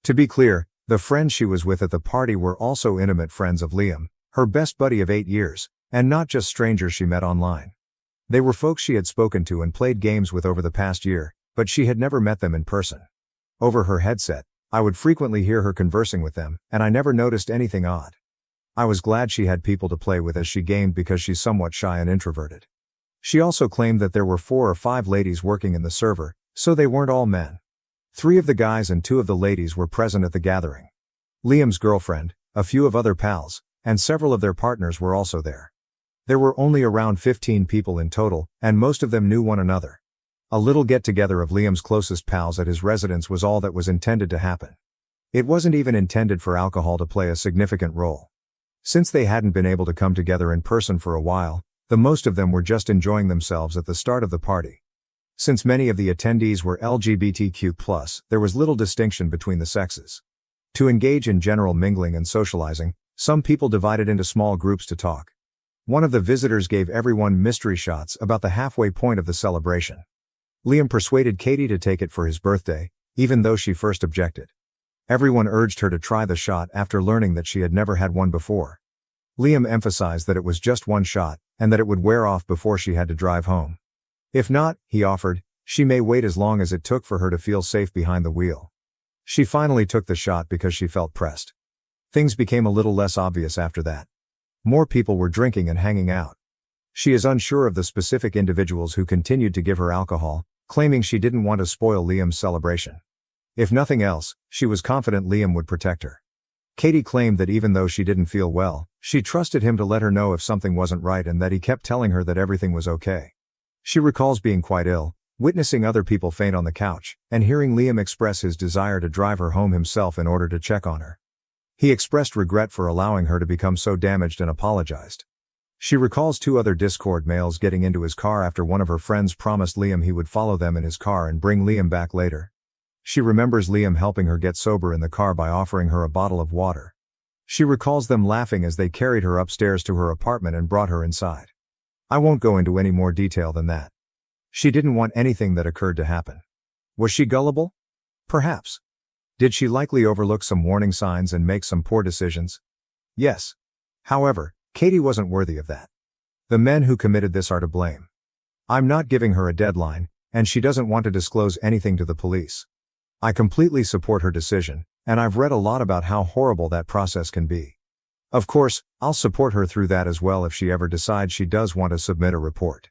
To be clear, the friends she was with at the party were also intimate friends of Liam, her best buddy of 8 years, and not just strangers she met online. They were folks she had spoken to and played games with over the past year, but she had never met them in person. Over her headset, I would frequently hear her conversing with them, and I never noticed anything odd. I was glad she had people to play with as she gamed because she's somewhat shy and introverted. She also claimed that there were 4 or 5 ladies working in the server, so they weren't all men. 3 of the guys and 2 of the ladies were present at the gathering. Liam's girlfriend, a few of other pals, and several of their partners were also there. There were only around 15 people in total, and most of them knew one another. A little get-together of Liam's closest pals at his residence was all that was intended to happen. It wasn't even intended for alcohol to play a significant role. Since they hadn't been able to come together in person for a while, the most of them were just enjoying themselves at the start of the party. Since many of the attendees were LGBTQ+, there was little distinction between the sexes. To engage in general mingling and socializing, some people divided into small groups to talk. One of the visitors gave everyone mystery shots about the halfway point of the celebration. Liam persuaded Katie to take it for his birthday, even though she first objected. Everyone urged her to try the shot after learning that she had never had one before. Liam emphasized that it was just one shot, and that it would wear off before she had to drive home. If not, he offered, she may wait as long as it took for her to feel safe behind the wheel. She finally took the shot because she felt pressed. Things became a little less obvious after that. More people were drinking and hanging out. She is unsure of the specific individuals who continued to give her alcohol, claiming she didn't want to spoil Liam's celebration. If nothing else, she was confident Liam would protect her. Katie claimed that even though she didn't feel well, she trusted him to let her know if something wasn't right and that he kept telling her that everything was okay. She recalls being quite ill, witnessing other people faint on the couch, and hearing Liam express his desire to drive her home himself in order to check on her. He expressed regret for allowing her to become so damaged and apologized. She recalls 2 other Discord males getting into his car after one of her friends promised Liam he would follow them in his car and bring Liam back later. She remembers Liam helping her get sober in the car by offering her a bottle of water. She recalls them laughing as they carried her upstairs to her apartment and brought her inside. I won't go into any more detail than that. She didn't want anything that occurred to happen. Was she gullible? Perhaps. Did she likely overlook some warning signs and make some poor decisions? Yes. However, Katie wasn't worthy of that. The men who committed this are to blame. I'm not giving her a deadline, and she doesn't want to disclose anything to the police. I completely support her decision, and I've read a lot about how horrible that process can be. Of course, I'll support her through that as well if she ever decides she does want to submit a report.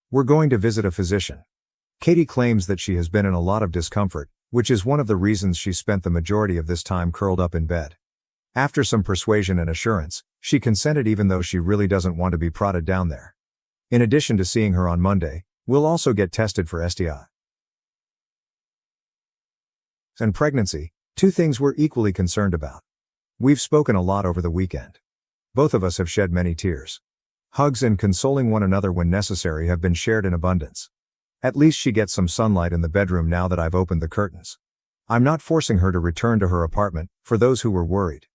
We're going to visit a physician. Katie claims that she has been in a lot of discomfort, which is one of the reasons she spent the majority of this time curled up in bed. After some persuasion and assurance, she consented even though she really doesn't want to be prodded down there. In addition to seeing her on Monday, we'll also get tested for STI and pregnancy, 2 things we're equally concerned about. We've spoken a lot over the weekend. Both of us have shed many tears. Hugs and consoling one another when necessary have been shared in abundance. At least she gets some sunlight in the bedroom now that I've opened the curtains. I'm not forcing her to return to her apartment, for those who were worried.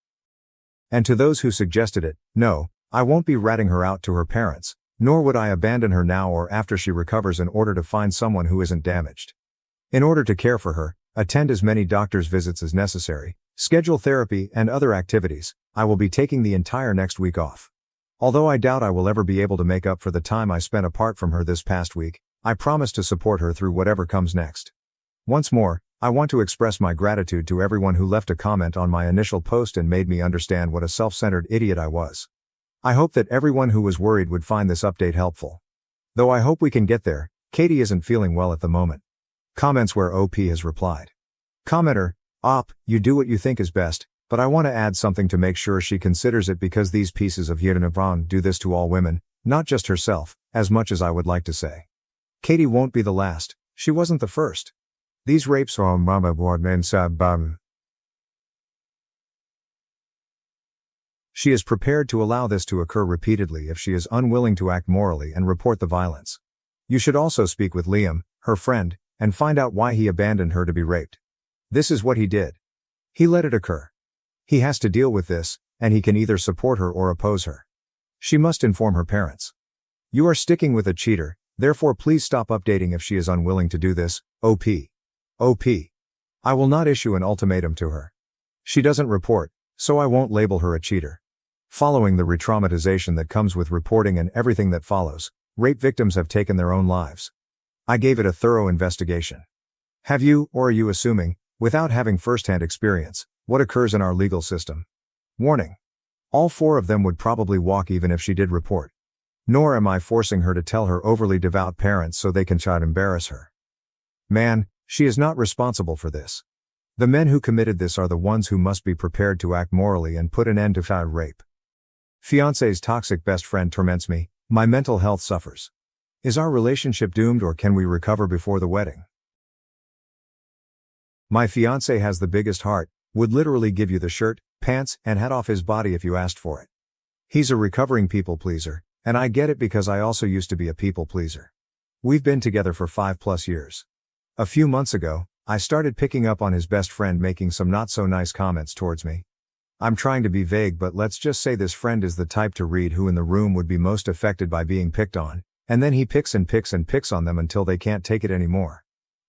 And to those who suggested it, no, I won't be ratting her out to her parents, nor would I abandon her now or after she recovers in order to find someone who isn't damaged. In order to care for her, attend as many doctor's visits as necessary, schedule therapy and other activities, I will be taking the entire next week off. Although I doubt I will ever be able to make up for the time I spent apart from her this past week, I promise to support her through whatever comes next. Once more, I want to express my gratitude to everyone who left a comment on my initial post and made me understand what a self-centered idiot I was. I hope that everyone who was worried would find this update helpful. Though I hope we can get there, Katie isn't feeling well at the moment. Comments where OP has replied. Commenter, Op, you do what you think is best, but I want to add something to make sure she considers it because these pieces of Yernavran do this to all women, not just herself, as much as I would like to say. Katie won't be the last, she wasn't the first. These rapes are mama bum. She is prepared to allow this to occur repeatedly if she is unwilling to act morally and report the violence. You should also speak with Liam, her friend, and find out why he abandoned her to be raped. This is what he did. He let it occur. He has to deal with this, and he can either support her or oppose her. She must inform her parents. You are sticking with a cheater, therefore please stop updating if she is unwilling to do this, OP. OP. I will not issue an ultimatum to her. She doesn't report, so I won't label her a cheater. Following the re-traumatization that comes with reporting and everything that follows, rape victims have taken their own lives. I gave it a thorough investigation. Have you, or are you assuming, without having first-hand experience, what occurs in our legal system? Warning. All 4 of them would probably walk even if she did report. Nor am I forcing her to tell her overly devout parents so they can try to embarrass her. Man, she is not responsible for this. The men who committed this are the ones who must be prepared to act morally and put an end to foul rape. Fiancé's toxic best friend torments me, my mental health suffers. Is our relationship doomed or can we recover before the wedding? My fiancé has the biggest heart, would literally give you the shirt, pants, and hat off his body if you asked for it. He's a recovering people pleaser, and I get it because I also used to be a people pleaser. We've been together for 5+ years. A few months ago, I started picking up on his best friend making some not so nice comments towards me. I'm trying to be vague, but let's just say this friend is the type to read who in the room would be most affected by being picked on, and then he picks and picks and picks on them until they can't take it anymore.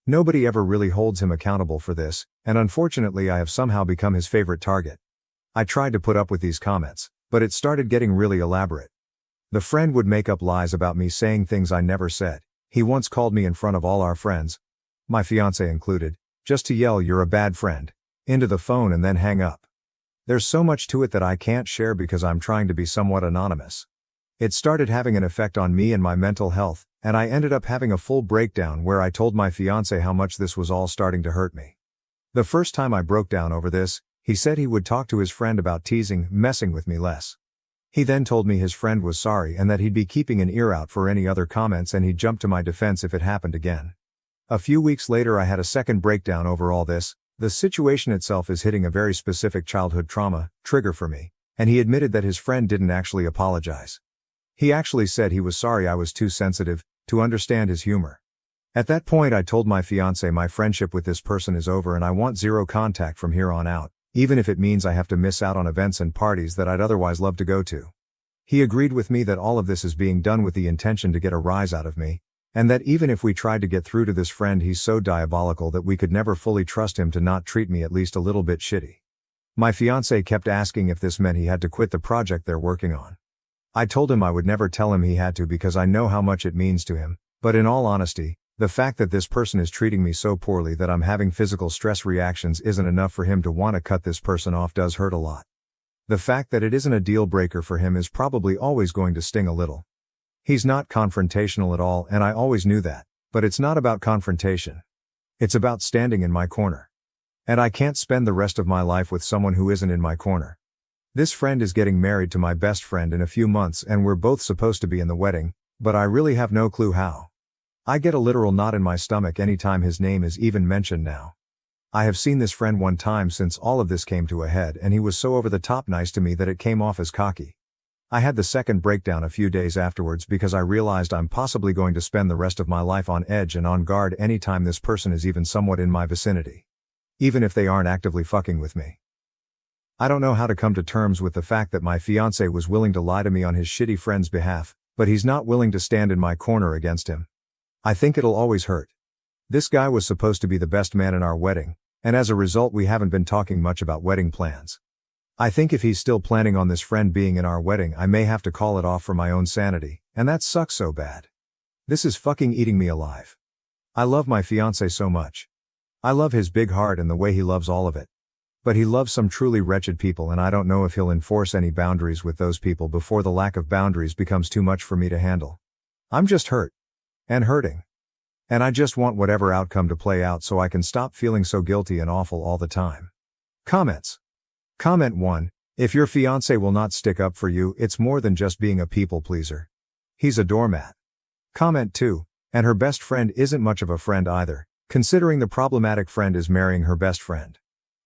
Nobody ever really holds him accountable for this, and unfortunately I have somehow become his favorite target. I tried to put up with these comments, but it started getting really elaborate. The friend would make up lies about me saying things I never said. He once called me in front of all our friends, my fiancé included, just to yell "You're a bad friend" into the phone and then hang up. There's so much to it that I can't share because I'm trying to be somewhat anonymous. It started having an effect on me and my mental health, and I ended up having a full breakdown where I told my fiancé how much this was all starting to hurt me. The first time I broke down over this, he said he would talk to his friend about teasing, messing with me less. He then told me his friend was sorry and that he'd be keeping an ear out for any other comments and he'd jump to my defense if it happened again. A few weeks later I had a second breakdown over all this. The situation itself is hitting a very specific childhood trauma trigger for me, and he admitted that his friend didn't actually apologize. He actually said he was sorry I was too sensitive to understand his humor. At that point I told my fiancé my friendship with this person is over and I want zero contact from here on out, even if it means I have to miss out on events and parties that I'd otherwise love to go to. He agreed with me that all of this is being done with the intention to get a rise out of me, and that even if we tried to get through to this friend he's so diabolical that we could never fully trust him to not treat me at least a little bit shitty. My fiancé kept asking if this meant he had to quit the project they're working on. I told him I would never tell him he had to because I know how much it means to him, but in all honesty, the fact that this person is treating me so poorly that I'm having physical stress reactions isn't enough for him to want to cut this person off does hurt a lot. The fact that it isn't a deal breaker for him is probably always going to sting a little. He's not confrontational at all and I always knew that, but it's not about confrontation. It's about standing in my corner. And I can't spend the rest of my life with someone who isn't in my corner. This friend is getting married to my best friend in a few months and we're both supposed to be in the wedding, but I really have no clue how. I get a literal knot in my stomach anytime his name is even mentioned now. I have seen this friend one time since all of this came to a head and he was so over the top nice to me that it came off as cocky. I had the second breakdown a few days afterwards because I realized I'm possibly going to spend the rest of my life on edge and on guard anytime this person is even somewhat in my vicinity. Even if they aren't actively fucking with me. I don't know how to come to terms with the fact that my fiancé was willing to lie to me on his shitty friend's behalf, but he's not willing to stand in my corner against him. I think it'll always hurt. This guy was supposed to be the best man in our wedding, and as a result we haven't been talking much about wedding plans. I think if he's still planning on this friend being in our wedding I may have to call it off for my own sanity, and that sucks so bad. This is fucking eating me alive. I love my fiancé so much. I love his big heart and the way he loves all of it. But he loves some truly wretched people, and I don't know if he'll enforce any boundaries with those people before the lack of boundaries becomes too much for me to handle. I'm just hurt. And hurting. And I just want whatever outcome to play out so I can stop feeling so guilty and awful all the time. Comments. Comment 1. If your fiancé will not stick up for you, it's more than just being a people pleaser. He's a doormat. Comment 2. And her best friend isn't much of a friend either, considering the problematic friend is marrying her best friend.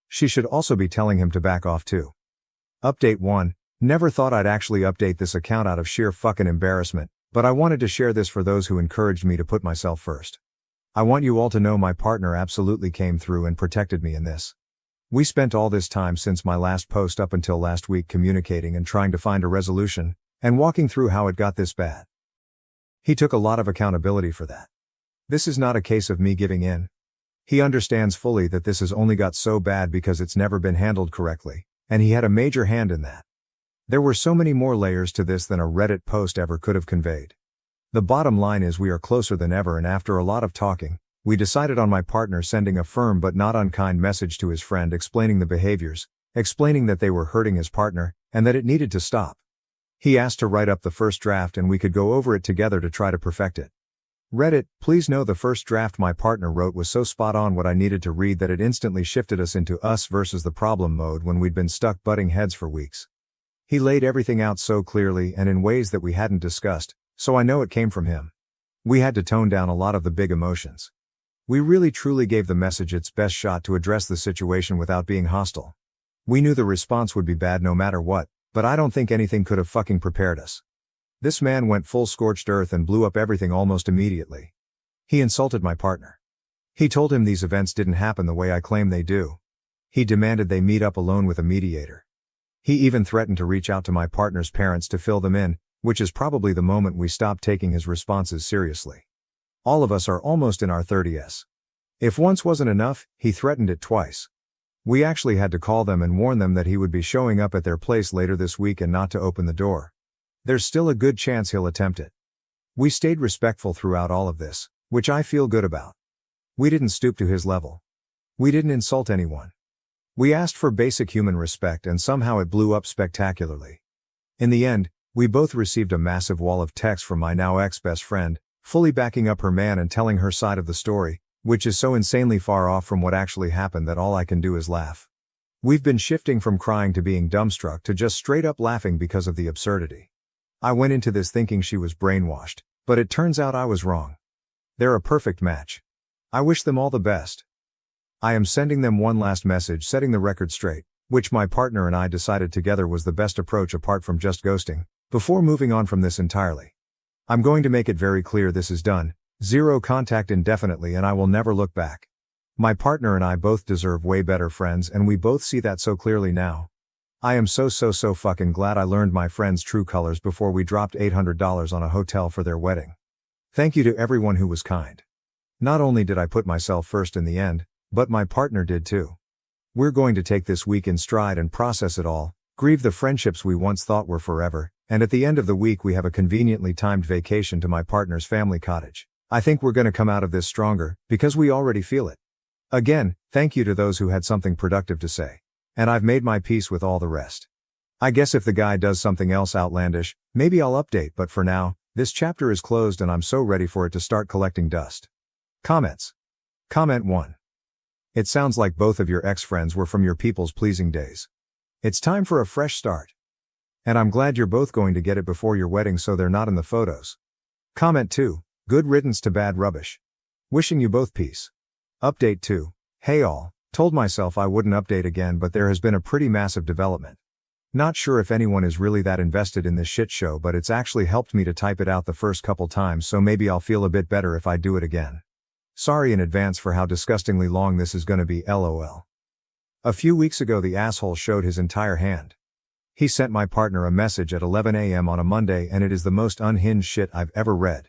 She should also be telling him to back off too. Update 1. Never thought I'd actually update this account out of sheer fucking embarrassment, but I wanted to share this for those who encouraged me to put myself first. I want you all to know my partner absolutely came through and protected me in this. We spent all this time since my last post up until last week communicating and trying to find a resolution, and walking through how it got this bad. He took a lot of accountability for that. This is not a case of me giving in. He understands fully that this has only got so bad because it's never been handled correctly, and he had a major hand in that. There were so many more layers to this than a Reddit post ever could have conveyed. The bottom line is we are closer than ever, and after a lot of talking, we decided on my partner sending a firm but not unkind message to his friend explaining the behaviors, explaining that they were hurting his partner, and that it needed to stop. He asked to write up the first draft and we could go over it together to try to perfect it. Reddit, please know the first draft my partner wrote was so spot on what I needed to read that it instantly shifted us into us versus the problem mode when we'd been stuck butting heads for weeks. He laid everything out so clearly and in ways that we hadn't discussed, so I know it came from him. We had to tone down a lot of the big emotions. We really truly gave the message its best shot to address the situation without being hostile. We knew the response would be bad no matter what, but I don't think anything could have fucking prepared us. This man went full scorched earth and blew up everything almost immediately. He insulted my partner. He told him these events didn't happen the way I claim they do. He demanded they meet up alone with a mediator. He even threatened to reach out to my partner's parents to fill them in, which is probably the moment we stopped taking his responses seriously. All of us are almost in our 30s. If once wasn't enough, he threatened it twice. We actually had to call them and warn them that he would be showing up at their place later this week and not to open the door. There's still a good chance he'll attempt it. We stayed respectful throughout all of this, which I feel good about. We didn't stoop to his level. We didn't insult anyone. We asked for basic human respect and somehow it blew up spectacularly. In the end, we both received a massive wall of text from my now ex-best friend, fully backing up her man and telling her side of the story, which is so insanely far off from what actually happened that all I can do is laugh. We've been shifting from crying to being dumbstruck to just straight up laughing because of the absurdity. I went into this thinking she was brainwashed, but it turns out I was wrong. They're a perfect match. I wish them all the best. I am sending them one last message setting the record straight, which my partner and I decided together was the best approach apart from just ghosting, before moving on from this entirely. I'm going to make it very clear this is done, zero contact indefinitely, and I will never look back. My partner and I both deserve way better friends and we both see that so clearly now. I am so fucking glad I learned my friend's true colors before we dropped $800 on a hotel for their wedding. Thank you to everyone who was kind. Not only did I put myself first in the end, but my partner did too. We're going to take this week in stride and process it all, grieve the friendships we once thought were forever, and at the end of the week we have a conveniently timed vacation to my partner's family cottage. I think we're gonna come out of this stronger, because we already feel it. Again, thank you to those who had something productive to say. And I've made my peace with all the rest. I guess if the guy does something else outlandish, maybe I'll update, but for now, this chapter is closed and I'm so ready for it to start collecting dust. Comments. Comment 1. It sounds like both of your ex-friends were from your people's pleasing days. It's time for a fresh start. And I'm glad you're both going to get it before your wedding so they're not in the photos. Comment 2. Good riddance to bad rubbish. Wishing you both peace. Update 2. Hey all, told myself I wouldn't update again, but there has been a pretty massive development. Not sure if anyone is really that invested in this shit show, but it's actually helped me to type it out the first couple times, so maybe I'll feel a bit better if I do it again. Sorry in advance for how disgustingly long this is gonna be, lol. A few weeks ago the asshole showed his entire hand. He sent my partner a message at 11 a.m. on a Monday and it is the most unhinged shit I've ever read.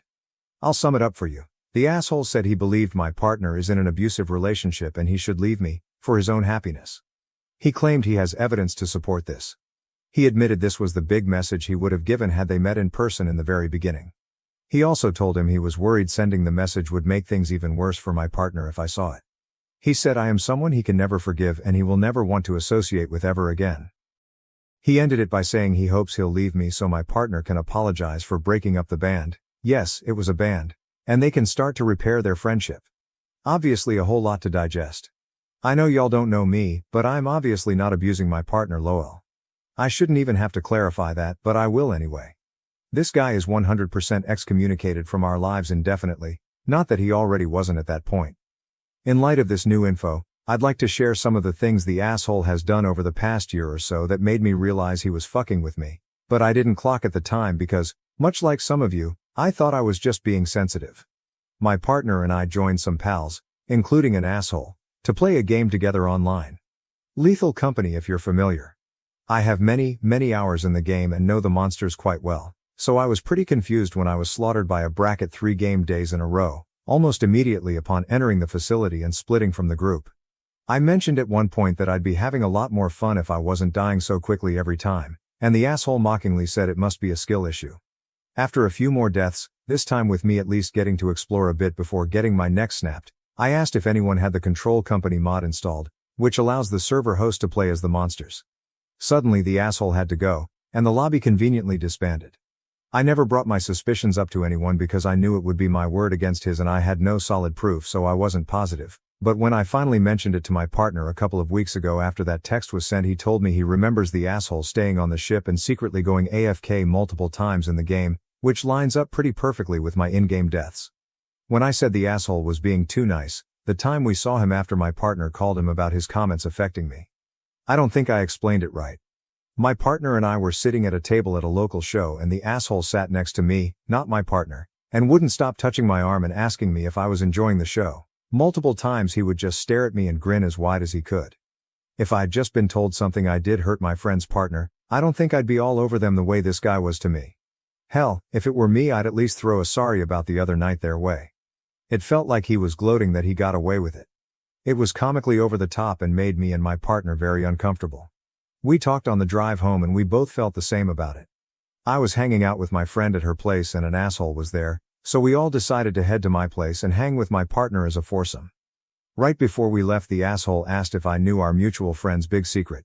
I'll sum it up for you. The asshole said he believed my partner is in an abusive relationship and he should leave me, for his own happiness. He claimed he has evidence to support this. He admitted this was the big message he would have given had they met in person in the very beginning. He also told him he was worried sending the message would make things even worse for my partner if I saw it. He said I am someone he can never forgive and he will never want to associate with ever again. He ended it by saying he hopes he'll leave me so my partner can apologize for breaking up the band. Yes, it was a band. And they can start to repair their friendship. Obviously a whole lot to digest. I know y'all don't know me, but I'm obviously not abusing my partner Lowell. I shouldn't even have to clarify that, but I will anyway. This guy is 100% excommunicated from our lives indefinitely, not that he already wasn't at that point. In light of this new info, I'd like to share some of the things the asshole has done over the past year or so that made me realize he was fucking with me, but I didn't clock at the time because, much like some of you, I thought I was just being sensitive. My partner and I joined some pals, including an asshole, to play a game together online. Lethal Company if you're familiar. I have many hours in the game and know the monsters quite well, so I was pretty confused when I was slaughtered by a bracket 3 game days in a row, almost immediately upon entering the facility and splitting from the group. I mentioned at one point that I'd be having a lot more fun if I wasn't dying so quickly every time, and the asshole mockingly said it must be a skill issue. After a few more deaths, this time with me at least getting to explore a bit before getting my neck snapped, I asked if anyone had the Control Company mod installed, which allows the server host to play as the monsters. Suddenly the asshole had to go, and the lobby conveniently disbanded. I never brought my suspicions up to anyone because I knew it would be my word against his and I had no solid proof so I wasn't positive, but when I finally mentioned it to my partner a couple of weeks ago after that text was sent he told me he remembers the asshole staying on the ship and secretly going AFK multiple times in the game, which lines up pretty perfectly with my in-game deaths. When I said the asshole was being too nice, the time we saw him after my partner called him about his comments affecting me. I don't think I explained it right. My partner and I were sitting at a table at a local show and the asshole sat next to me, not my partner, and wouldn't stop touching my arm and asking me if I was enjoying the show. Multiple times he would just stare at me and grin as wide as he could. If I'd just been told something I did hurt my friend's partner, I don't think I'd be all over them the way this guy was to me. Hell, if it were me I'd at least throw a sorry about the other night their way. It felt like he was gloating that he got away with it. It was comically over the top and made me and my partner very uncomfortable. We talked on the drive home and we both felt the same about it. I was hanging out with my friend at her place and an asshole was there, so we all decided to head to my place and hang with my partner as a foursome. Right before we left the asshole asked if I knew our mutual friend's big secret.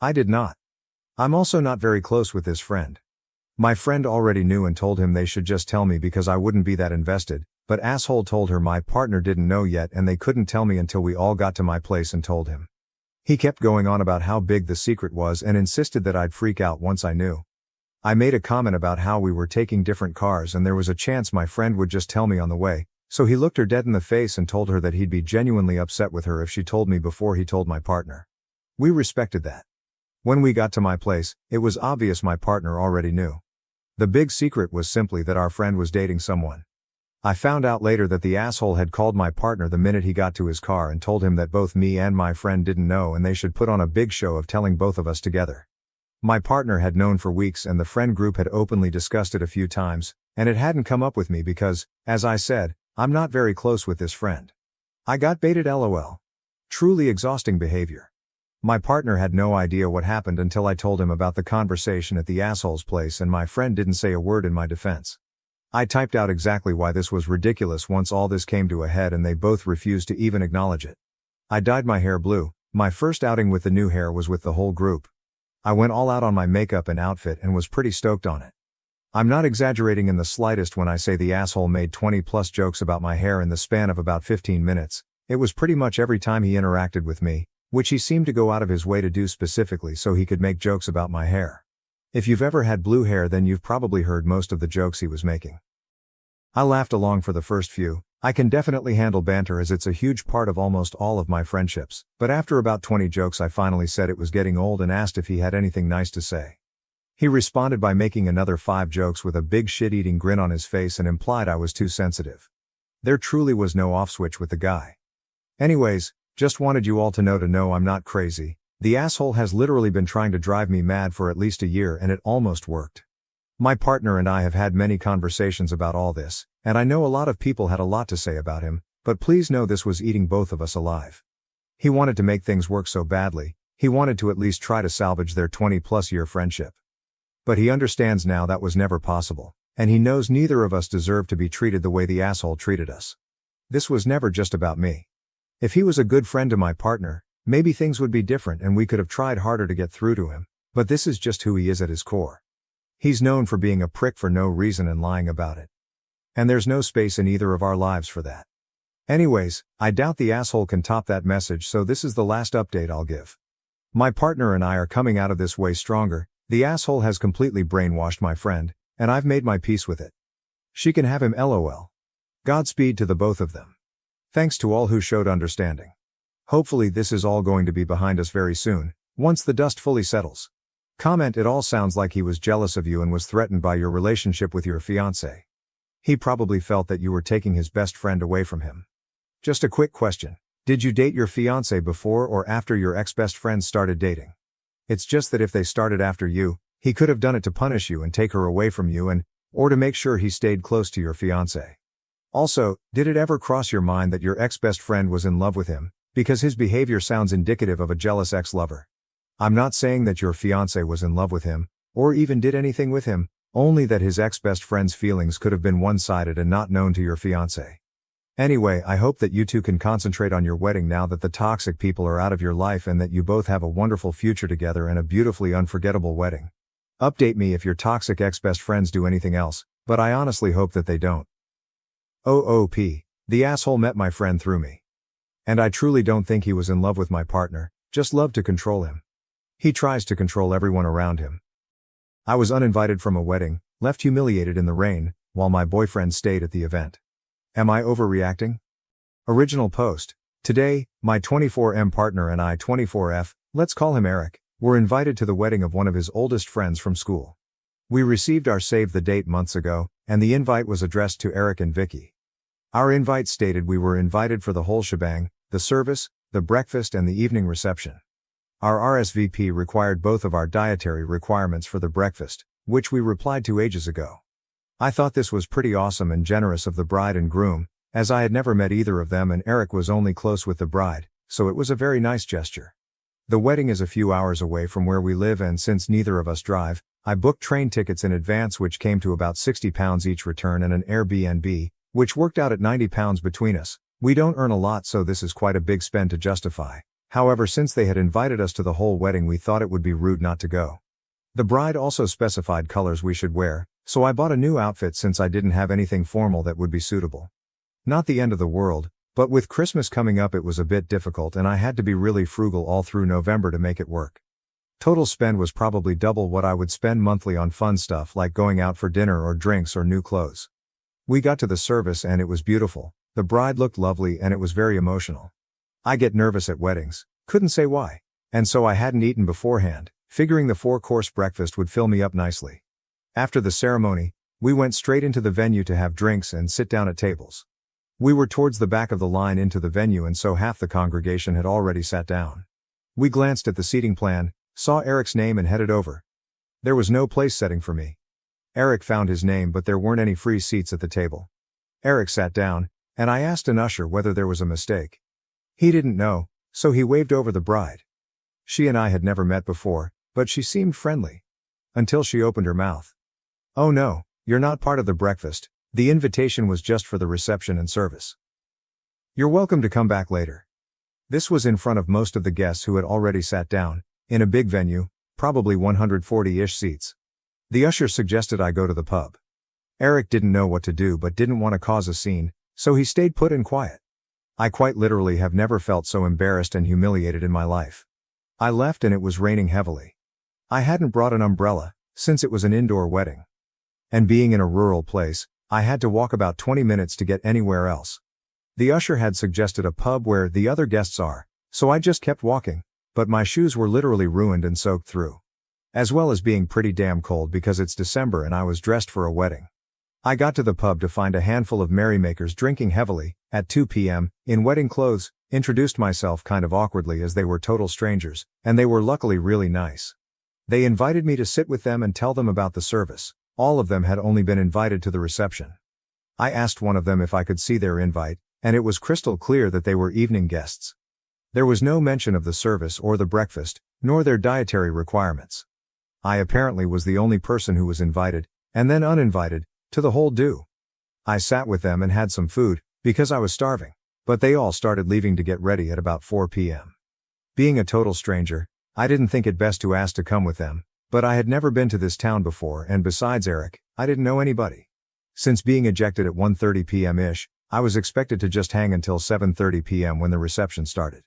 I did not. I'm also not very close with this friend. My friend already knew and told him they should just tell me because I wouldn't be that invested, but asshole told her my partner didn't know yet and they couldn't tell me until we all got to my place and told him. He kept going on about how big the secret was and insisted that I'd freak out once I knew. I made a comment about how we were taking different cars and there was a chance my friend would just tell me on the way, so he looked her dead in the face and told her that he'd be genuinely upset with her if she told me before he told my partner. We respected that. When we got to my place, it was obvious my partner already knew. The big secret was simply that our friend was dating someone. I found out later that the asshole had called my partner the minute he got to his car and told him that both me and my friend didn't know and they should put on a big show of telling both of us together. My partner had known for weeks and the friend group had openly discussed it a few times, and it hadn't come up with me because, as I said, I'm not very close with this friend. I got baited LOL. Truly exhausting behavior. My partner had no idea what happened until I told him about the conversation at the asshole's place and my friend didn't say a word in my defense. I typed out exactly why this was ridiculous once all this came to a head and they both refused to even acknowledge it. I dyed my hair blue. My first outing with the new hair was with the whole group. I went all out on my makeup and outfit and was pretty stoked on it. I'm not exaggerating in the slightest when I say the asshole made 20+ jokes about my hair in the span of about 15 minutes. It was pretty much every time he interacted with me, which he seemed to go out of his way to do specifically so he could make jokes about my hair. If you've ever had blue hair then you've probably heard most of the jokes he was making. I laughed along for the first few. I can definitely handle banter as it's a huge part of almost all of my friendships, but after about 20 jokes I finally said it was getting old and asked if he had anything nice to say. He responded by making another 5 jokes with a big shit-eating grin on his face and implied I was too sensitive. There truly was no off switch with the guy. Anyways, just wanted you all to know I'm not crazy. The asshole has literally been trying to drive me mad for at least a year and it almost worked. My partner and I have had many conversations about all this, and I know a lot of people had a lot to say about him, but please know this was eating both of us alive. He wanted to make things work so badly, he wanted to at least try to salvage their 20+ year friendship. But he understands now that was never possible, and he knows neither of us deserve to be treated the way the asshole treated us. This was never just about me. If he was a good friend to my partner, maybe things would be different and we could have tried harder to get through to him, but this is just who he is at his core. He's known for being a prick for no reason and lying about it. And there's no space in either of our lives for that. Anyways, I doubt the asshole can top that message, so this is the last update I'll give. My partner and I are coming out of this way stronger. The asshole has completely brainwashed my friend, and I've made my peace with it. She can have him, LOL. Godspeed to the both of them. Thanks to all who showed understanding. Hopefully this is all going to be behind us very soon, once the dust fully settles. Comment: it all sounds like he was jealous of you and was threatened by your relationship with your fiancé. He probably felt that you were taking his best friend away from him. Just a quick question. Did you date your fiancé before or after your ex-best friend started dating? It's just that if they started after you, he could have done it to punish you and take her away from you or to make sure he stayed close to your fiancé. Also, did it ever cross your mind that your ex-best friend was in love with him, because his behavior sounds indicative of a jealous ex-lover? I'm not saying that your fiancé was in love with him, or even did anything with him, only that his ex-best friend's feelings could have been one-sided and not known to your fiancé. Anyway, I hope that you two can concentrate on your wedding now that the toxic people are out of your life and that you both have a wonderful future together and a beautifully unforgettable wedding. Update me if your toxic ex-best friends do anything else, but I honestly hope that they don't. OOP. The asshole met my friend through me. And I truly don't think he was in love with my partner, just loved to control him. He tries to control everyone around him. I was uninvited from a wedding, left humiliated in the rain, while my boyfriend stayed at the event. Am I overreacting? Original post. Today, my 24M partner and I, 24F, let's call him Eric, were invited to the wedding of one of his oldest friends from school. We received our save the date months ago, and the invite was addressed to Eric and Vicky. Our invite stated we were invited for the whole shebang, the service, the breakfast and the evening reception. Our RSVP required both of our dietary requirements for the breakfast, which we replied to ages ago. I thought this was pretty awesome and generous of the bride and groom, as I had never met either of them and Eric was only close with the bride, so it was a very nice gesture. The wedding is a few hours away from where we live, and since neither of us drive, I booked train tickets in advance, which came to about £60 each return, and an Airbnb, which worked out at £90 between us. We don't earn a lot, so this is quite a big spend to justify. However, since they had invited us to the whole wedding, we thought it would be rude not to go. The bride also specified colors we should wear, so I bought a new outfit since I didn't have anything formal that would be suitable. Not the end of the world, but with Christmas coming up it was a bit difficult and I had to be really frugal all through November to make it work. Total spend was probably double what I would spend monthly on fun stuff like going out for dinner or drinks or new clothes. We got to the service and it was beautiful. The bride looked lovely and it was very emotional. I get nervous at weddings, couldn't say why. And so I hadn't eaten beforehand, figuring the 4-course breakfast would fill me up nicely. After the ceremony, we went straight into the venue to have drinks and sit down at tables. We were towards the back of the line into the venue, and so half the congregation had already sat down. We glanced at the seating plan, saw Eric's name and headed over. There was no place setting for me. Eric found his name, but there weren't any free seats at the table. Eric sat down, and I asked an usher whether there was a mistake. He didn't know, so he waved over the bride. She and I had never met before, but she seemed friendly. Until she opened her mouth. "Oh no, you're not part of the breakfast. The invitation was just for the reception and service. You're welcome to come back later." This was in front of most of the guests who had already sat down, in a big venue, probably 140-ish seats. The usher suggested I go to the pub. Eric didn't know what to do but didn't want to cause a scene, so he stayed put and quiet. I quite literally have never felt so embarrassed and humiliated in my life. I left and it was raining heavily. I hadn't brought an umbrella, since it was an indoor wedding. And being in a rural place, I had to walk about 20 minutes to get anywhere else. The usher had suggested a pub where the other guests are, so I just kept walking, but my shoes were literally ruined and soaked through. As well as being pretty damn cold because it's December and I was dressed for a wedding. I got to the pub to find a handful of merrymakers drinking heavily, at 2 p.m., in wedding clothes, introduced myself kind of awkwardly as they were total strangers, and they were luckily really nice. They invited me to sit with them and tell them about the service. All of them had only been invited to the reception. I asked one of them if I could see their invite, and it was crystal clear that they were evening guests. There was no mention of the service or the breakfast, nor their dietary requirements. I apparently was the only person who was invited, and then uninvited, to the whole do. I sat with them and had some food, because I was starving. but they all started leaving to get ready at about 4 p.m. Being a total stranger, I didn't think it best to ask to come with them, but I had never been to this town before, and besides Eric, I didn't know anybody. Since being ejected at 1:30 p.m.-ish, I was expected to just hang until 7:30 p.m. when the reception started.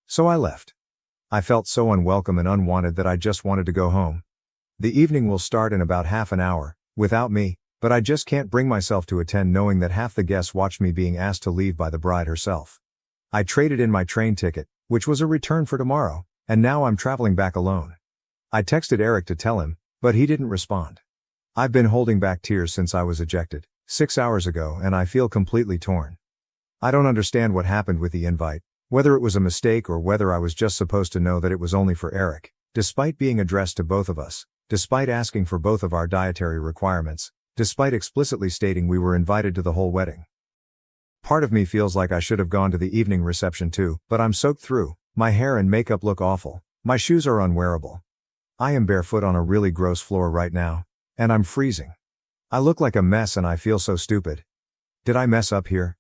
So I left. I felt so unwelcome and unwanted that I just wanted to go home. The evening will start in about half an hour, without me, but I just can't bring myself to attend knowing that half the guests watched me being asked to leave by the bride herself. I traded in my train ticket, which was a return for tomorrow, and now I'm traveling back alone. I texted Eric to tell him, but he didn't respond. I've been holding back tears since I was ejected, 6 hours ago, and I feel completely torn. I don't understand what happened with the invite, whether it was a mistake or whether I was just supposed to know that it was only for Eric, despite being addressed to both of us, despite asking for both of our dietary requirements, despite explicitly stating we were invited to the whole wedding. Part of me feels like I should have gone to the evening reception too, but I'm soaked through, my hair and makeup look awful, my shoes are unwearable. I am barefoot on a really gross floor right now, and I'm freezing. I look like a mess and I feel so stupid. Did I mess up here?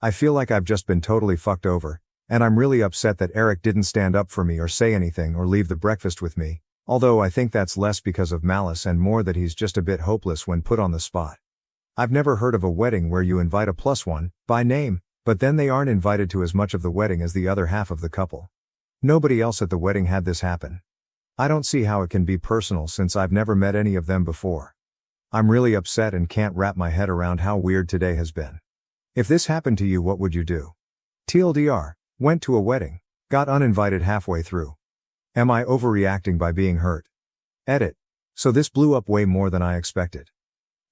I feel like I've just been totally fucked over, and I'm really upset that Eric didn't stand up for me or say anything or leave the breakfast with me, although I think that's less because of malice and more that he's just a bit hopeless when put on the spot. I've never heard of a wedding where you invite a plus one, by name, but then they aren't invited to as much of the wedding as the other half of the couple. Nobody else at the wedding had this happen. I don't see how it can be personal since I've never met any of them before. I'm really upset and can't wrap my head around how weird today has been. If this happened to you, what would you do? TLDR, went to a wedding, got uninvited halfway through. Am I overreacting by being hurt? Edit. So this blew up way more than I expected.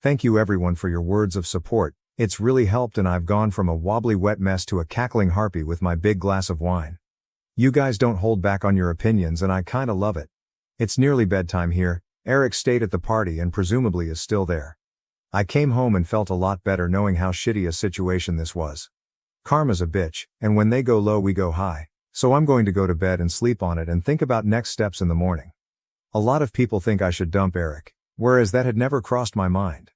Thank you everyone for your words of support, it's really helped and I've gone from a wobbly wet mess to a cackling harpy with my big glass of wine. You guys don't hold back on your opinions and I kinda love it. It's nearly bedtime here, Eric stayed at the party and presumably is still there. I came home and felt a lot better knowing how shitty a situation this was. Karma's a bitch, and when they go low we go high, so I'm going to go to bed and sleep on it and think about next steps in the morning. A lot of people think I should dump Eric, whereas that had never crossed my mind.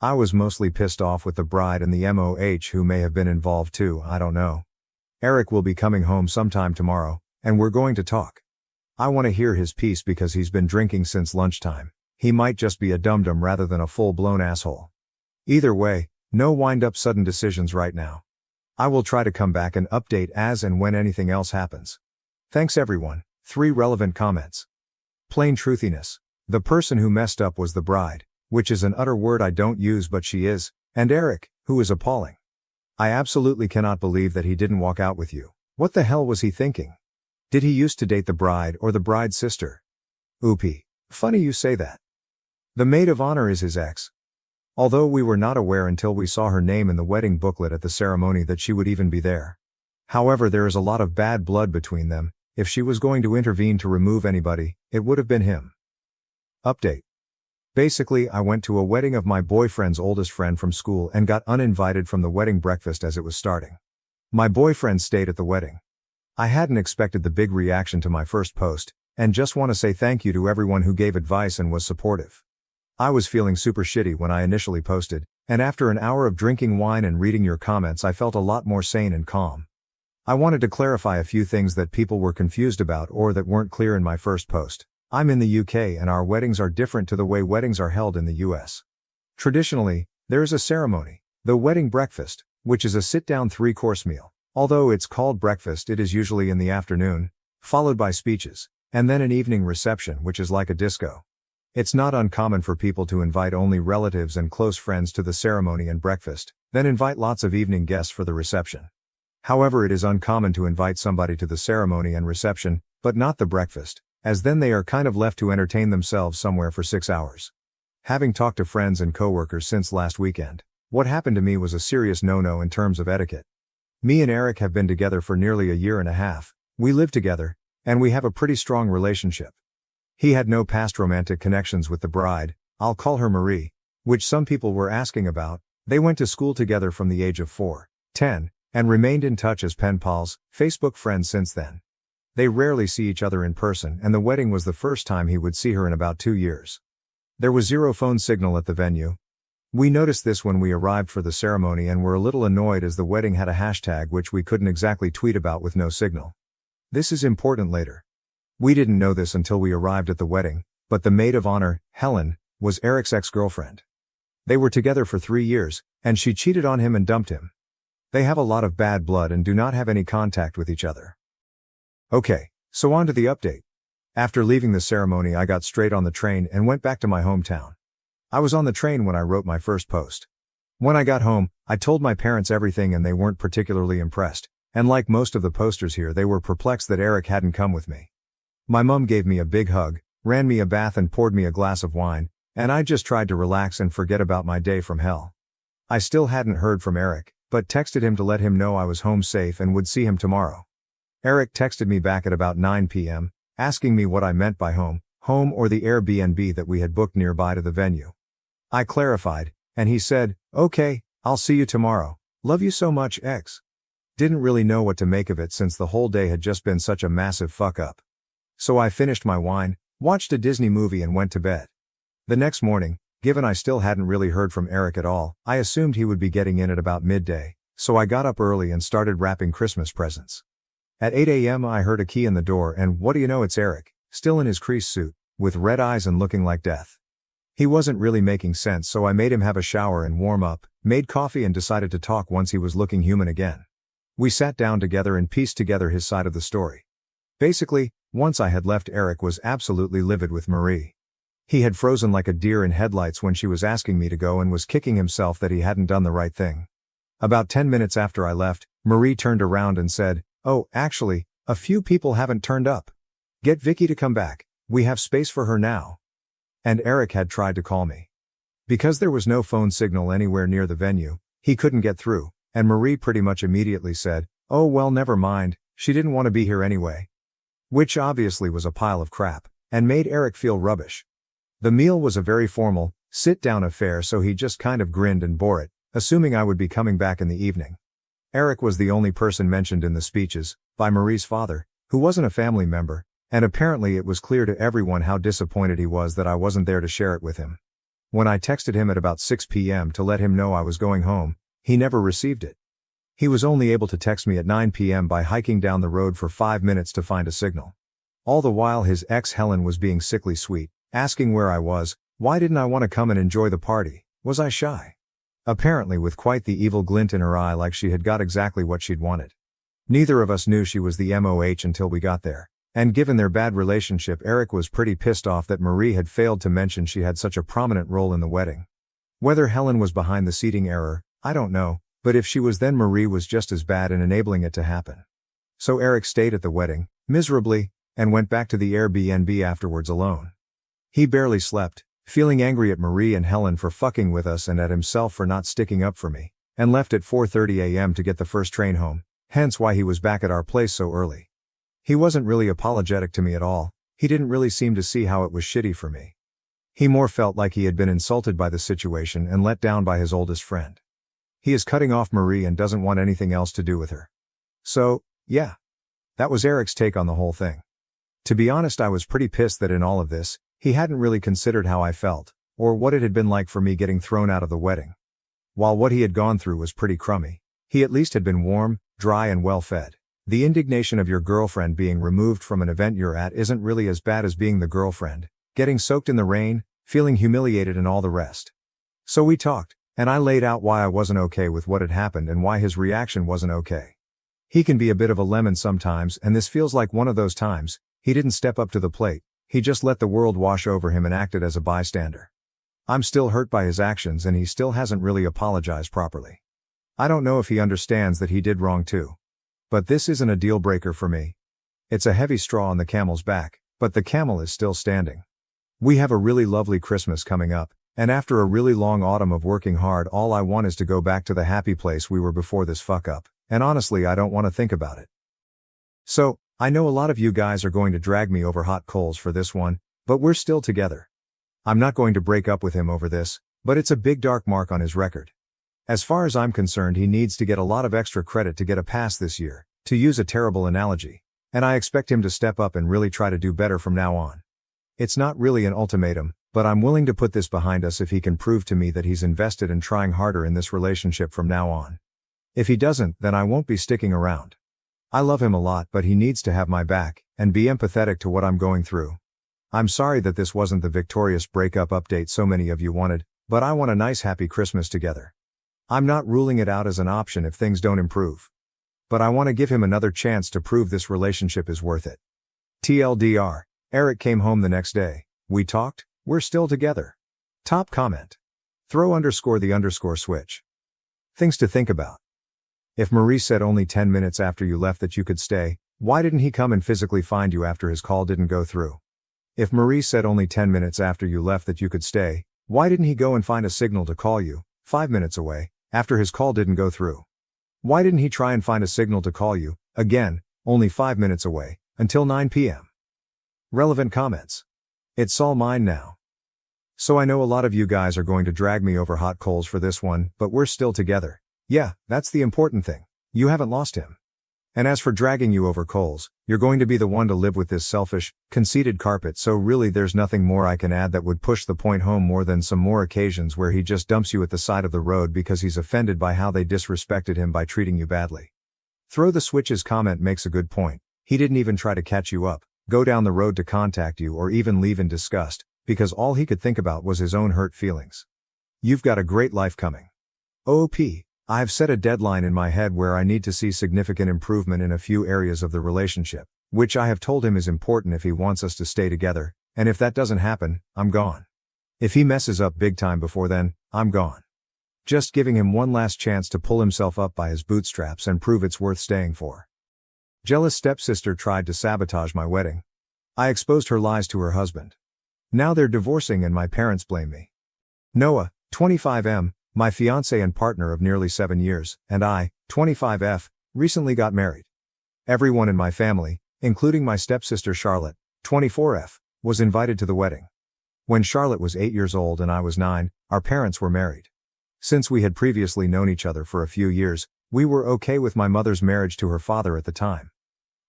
I was mostly pissed off with the bride and the MOH who may have been involved too, I don't know. Eric will be coming home sometime tomorrow, and we're going to talk. I want to hear his piece because he's been drinking since lunchtime. He might just be a dum-dum rather than a full-blown asshole. Either way, no wind-up sudden decisions right now. I will try to come back and update as and when anything else happens. Thanks everyone. 3 relevant comments. Plain truthiness. The person who messed up was the bride, which is an utter word I don't use but she is, and Eric, who is appalling. I absolutely cannot believe that he didn't walk out with you. What the hell was he thinking? Did he used to date the bride or the bride's sister? Oopie. Funny you say that. The maid of honor is his ex. Although we were not aware until we saw her name in the wedding booklet at the ceremony that she would even be there. However, there is a lot of bad blood between them. If she was going to intervene to remove anybody, it would have been him. Update. Basically, I went to a wedding of my boyfriend's oldest friend from school and got uninvited from the wedding breakfast as it was starting. My boyfriend stayed at the wedding. I hadn't expected the big reaction to my first post, and just want to say thank you to everyone who gave advice and was supportive. I was feeling super shitty when I initially posted, and after an hour of drinking wine and reading your comments I felt a lot more sane and calm. I wanted to clarify a few things that people were confused about or that weren't clear in my first post. I'm in the UK and our weddings are different to the way weddings are held in the US. Traditionally, there is a ceremony, the wedding breakfast, which is a sit-down 3-course meal. Although it's called breakfast, it is usually in the afternoon, followed by speeches, and then an evening reception which is like a disco. It's not uncommon for people to invite only relatives and close friends to the ceremony and breakfast, then invite lots of evening guests for the reception. However, it is uncommon to invite somebody to the ceremony and reception, but not the breakfast, as then they are kind of left to entertain themselves somewhere for 6 hours. Having talked to friends and coworkers since last weekend, what happened to me was a serious no-no in terms of etiquette. Me and Eric have been together for nearly a year and a half, we live together, and we have a pretty strong relationship. He had no past romantic connections with the bride, I'll call her Marie, which some people were asking about. They went to school together from the age of 4, 10, and remained in touch as pen pals, Facebook friends since then. They rarely see each other in person and the wedding was the first time he would see her in about 2 years. There was zero phone signal at the venue. We noticed this when we arrived for the ceremony and were a little annoyed as the wedding had a hashtag which we couldn't exactly tweet about with no signal. This is important later. We didn't know this until we arrived at the wedding, but the maid of honor, Helen, was Eric's ex-girlfriend. They were together for 3 years, and she cheated on him and dumped him. They have a lot of bad blood and do not have any contact with each other. Okay, so on to the update. After leaving the ceremony, I got straight on the train and went back to my hometown. I was on the train when I wrote my first post. When I got home, I told my parents everything and they weren't particularly impressed, and like most of the posters here, they were perplexed that Eric hadn't come with me. My mum gave me a big hug, ran me a bath and poured me a glass of wine, and I just tried to relax and forget about my day from hell. I still hadn't heard from Eric, but texted him to let him know I was home safe and would see him tomorrow. Eric texted me back at about 9 p.m., asking me what I meant by home or the Airbnb that we had booked nearby to the venue. I clarified, and he said, "Okay, I'll see you tomorrow. Love you so much, X." Didn't really know what to make of it since the whole day had just been such a massive fuck up. So I finished my wine, watched a Disney movie and went to bed. The next morning, given I still hadn't really heard from Eric at all, I assumed he would be getting in at about midday, so I got up early and started wrapping Christmas presents. At 8 a.m. I heard a key in the door and what do you know, it's Eric, still in his crease suit, with red eyes and looking like death. He wasn't really making sense, so I made him have a shower and warm up, made coffee and decided to talk once he was looking human again. We sat down together and pieced together his side of the story. Basically, once I had left, Eric was absolutely livid with Marie. He had frozen like a deer in headlights when she was asking me to go and was kicking himself that he hadn't done the right thing. About 10 minutes after I left, Marie turned around and said, "Oh, actually, a few people haven't turned up. Get Vicky to come back, we have space for her now." And Eric had tried to call me. Because there was no phone signal anywhere near the venue, he couldn't get through, and Marie pretty much immediately said, "Oh well, never mind, she didn't want to be here anyway." Which obviously was a pile of crap, and made Eric feel rubbish. The meal was a very formal, sit-down affair, so he just kind of grinned and bore it, assuming I would be coming back in the evening. Eric was the only person mentioned in the speeches, by Marie's father, who wasn't a family member, and apparently it was clear to everyone how disappointed he was that I wasn't there to share it with him. When I texted him at about 6 p.m. to let him know I was going home, he never received it. He was only able to text me at 9 p.m. by hiking down the road for 5 minutes to find a signal. All the while his ex Helen was being sickly sweet, asking where I was, why didn't I want to come and enjoy the party, was I shy? Apparently with quite the evil glint in her eye, like she had got exactly what she'd wanted. Neither of us knew she was the MOH until we got there. And given their bad relationship, Eric was pretty pissed off that Marie had failed to mention she had such a prominent role in the wedding. Whether Helen was behind the seating error, I don't know, but if she was, then Marie was just as bad in enabling it to happen. So Eric stayed at the wedding, miserably, and went back to the Airbnb afterwards alone. He barely slept, feeling angry at Marie and Helen for fucking with us and at himself for not sticking up for me, and left at 4:30 a.m. to get the first train home, hence why he was back at our place so early. He wasn't really apologetic to me at all, he didn't really seem to see how it was shitty for me. He more felt like he had been insulted by the situation and let down by his oldest friend. He is cutting off Marie and doesn't want anything else to do with her. So, yeah. That was Eric's take on the whole thing. To be honest, I was pretty pissed that in all of this, he hadn't really considered how I felt, or what it had been like for me getting thrown out of the wedding. While what he had gone through was pretty crummy, he at least had been warm, dry and well fed. The indignation of your girlfriend being removed from an event you're at isn't really as bad as being the girlfriend, getting soaked in the rain, feeling humiliated and all the rest. So we talked, and I laid out why I wasn't okay with what had happened and why his reaction wasn't okay. He can be a bit of a lemon sometimes, and this feels like one of those times. He didn't step up to the plate, he just let the world wash over him and acted as a bystander. I'm still hurt by his actions and he still hasn't really apologized properly. I don't know if he understands that he did wrong too. But this isn't a deal breaker for me. It's a heavy straw on the camel's back, but the camel is still standing. We have a really lovely Christmas coming up, and after a really long autumn of working hard, all I want is to go back to the happy place we were before this fuck up, and honestly I don't want to think about it. So, I know a lot of you guys are going to drag me over hot coals for this one, but we're still together. I'm not going to break up with him over this, but it's a big dark mark on his record. As far as I'm concerned, he needs to get a lot of extra credit to get a pass this year, to use a terrible analogy, and I expect him to step up and really try to do better from now on. It's not really an ultimatum, But I'm willing to put this behind us if he can prove to me that he's invested and trying harder in this relationship from now on. If he doesn't, then I won't be sticking around. I love him a lot, but he needs to have my back and be empathetic to what I'm going through. I'm sorry that this wasn't the victorious breakup update so many of you wanted, but I want a nice happy Christmas together. I'm not ruling it out as an option if things don't improve. But I want to give him another chance to prove this relationship is worth it. TLDR, Eric came home the next day. We talked, we're still together. Top comment. Throw _ switch. Things to think about. If Marie said only 10 minutes after you left that you could stay, why didn't he come and physically find you after his call didn't go through? If Marie said only 10 minutes after you left that you could stay, why didn't he go and find a signal to call you, 5 minutes away, after his call didn't go through? Why didn't he try and find a signal to call you, again, only 5 minutes away, until 9 p.m.? Relevant comments. It's all mine now. So I know a lot of you guys are going to drag me over hot coals for this one, but we're still together. Yeah, that's the important thing. You haven't lost him. And as for dragging you over coals, you're going to be the one to live with this selfish, conceited carpet, so really there's nothing more I can add that would push the point home more than some more occasions where he just dumps you at the side of the road because he's offended by how they disrespected him by treating you badly. Throw the switches comment makes a good point. He didn't even try to catch you up, go down the road to contact you, or even leave in disgust, because all he could think about was his own hurt feelings. You've got a great life coming. OP. I've set a deadline in my head where I need to see significant improvement in a few areas of the relationship, which I have told him is important if he wants us to stay together, and if that doesn't happen, I'm gone. If he messes up big time before then, I'm gone. Just giving him one last chance to pull himself up by his bootstraps and prove it's worth staying for. Jealous stepsister tried to sabotage my wedding. I exposed her lies to her husband. Now they're divorcing and my parents blame me. Noah, 25M, my fiancé and partner of nearly 7 years, and I, 25F, recently got married. Everyone in my family, including my stepsister Charlotte, 24F, was invited to the wedding. When Charlotte was 8 years old and I was 9, our parents were married. Since we had previously known each other for a few years, we were okay with my mother's marriage to her father at the time.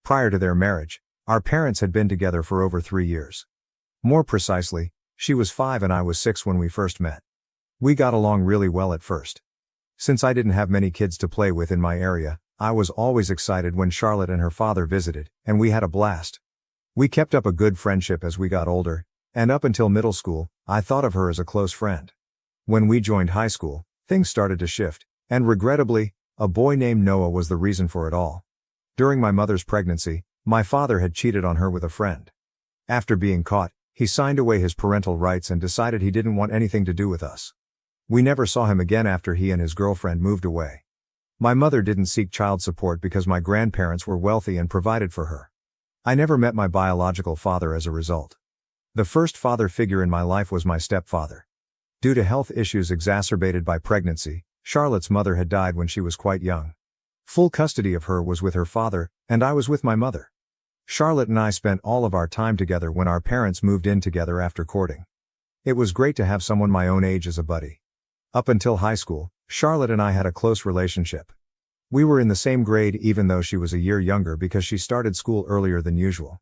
Prior to their marriage, our parents had been together for over 3 years. More precisely, she was 5 and I was 6 when we first met. We got along really well at first. Since I didn't have many kids to play with in my area, I was always excited when Charlotte and her father visited, and we had a blast. We kept up a good friendship as we got older, and up until middle school, I thought of her as a close friend. When we joined high school, things started to shift, and regrettably, a boy named Noah was the reason for it all. During my mother's pregnancy, my father had cheated on her with a friend. After being caught, he signed away his parental rights and decided he didn't want anything to do with us. We never saw him again after he and his girlfriend moved away. My mother didn't seek child support because my grandparents were wealthy and provided for her. I never met my biological father as a result. The first father figure in my life was my stepfather. Due to health issues exacerbated by pregnancy, Charlotte's mother had died when she was quite young. Full custody of her was with her father, and I was with my mother. Charlotte and I spent all of our time together when our parents moved in together after courting. It was great to have someone my own age as a buddy. Up until high school, Charlotte and I had a close relationship. We were in the same grade even though she was a year younger because she started school earlier than usual.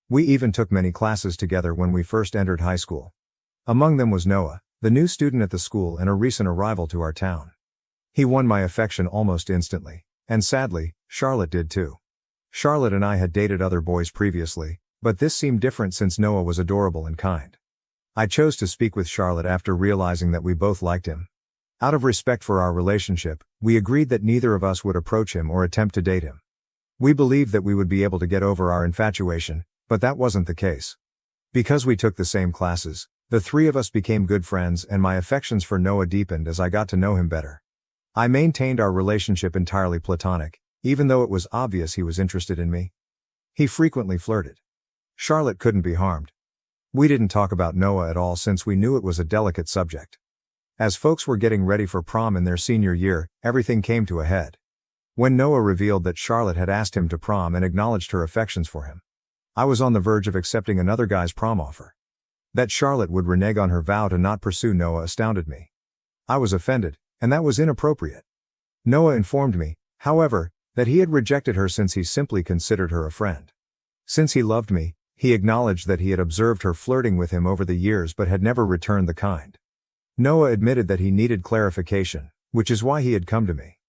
We even took many classes together when we first entered high school. Among them was Noah, the new student at the school and a recent arrival to our town. He won my affection almost instantly, and sadly, Charlotte did too. Charlotte and I had dated other boys previously, but this seemed different since Noah was adorable and kind. I chose to speak with Charlotte after realizing that we both liked him. Out of respect for our relationship, we agreed that neither of us would approach him or attempt to date him. We believed that we would be able to get over our infatuation, but that wasn't the case. Because we took the same classes, the three of us became good friends and my affections for Noah deepened as I got to know him better. I maintained our relationship entirely platonic, even though it was obvious he was interested in me. He frequently flirted. Charlotte couldn't be harmed. We didn't talk about Noah at all since we knew it was a delicate subject. As folks were getting ready for prom in their senior year, everything came to a head. When Noah revealed that Charlotte had asked him to prom and acknowledged her affections for him, I was on the verge of accepting another guy's prom offer. That Charlotte would renege on her vow to not pursue Noah astounded me. I was offended, and that was inappropriate. Noah informed me, however, that he had rejected her since he simply considered her a friend. Since he loved me, He acknowledged that he had observed her flirting with him over the years but had never returned the kind. Noah admitted that he needed clarification, which is why he had come to me.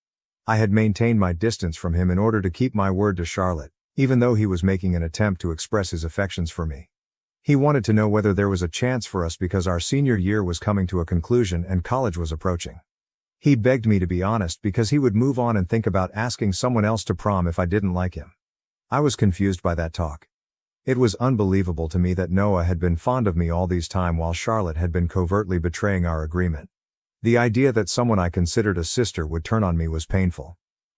I had maintained my distance from him in order to keep my word to Charlotte, even though he was making an attempt to express his affections for me. He wanted to know whether there was a chance for us because our senior year was coming to a conclusion and college was approaching. He begged me to be honest because he would move on and think about asking someone else to prom if I didn't like him. I was confused by that talk. It was unbelievable to me that Noah had been fond of me all this time while Charlotte had been covertly betraying our agreement. The idea that someone I considered a sister would turn on me was painful.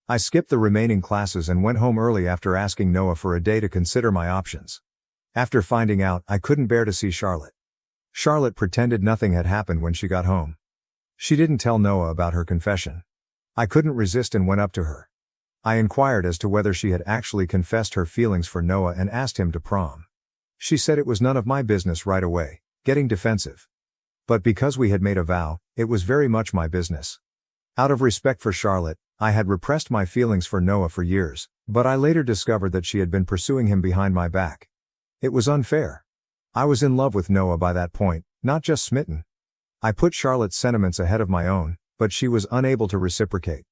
I skipped the remaining classes and went home early after asking Noah for a day to consider my options. After finding out, I couldn't bear to see Charlotte. Charlotte pretended nothing had happened when she got home. She didn't tell Noah about her confession. I couldn't resist and went up to her. I inquired as to whether she had actually confessed her feelings for Noah and asked him to prom. She said it was none of my business right away, getting defensive. But because we had made a vow, it was very much my business. Out of respect for Charlotte, I had repressed my feelings for Noah for years, but I later discovered that she had been pursuing him behind my back. It was unfair. I was in love with Noah by that point, not just smitten. I put Charlotte's sentiments ahead of my own, but she was unable to reciprocate.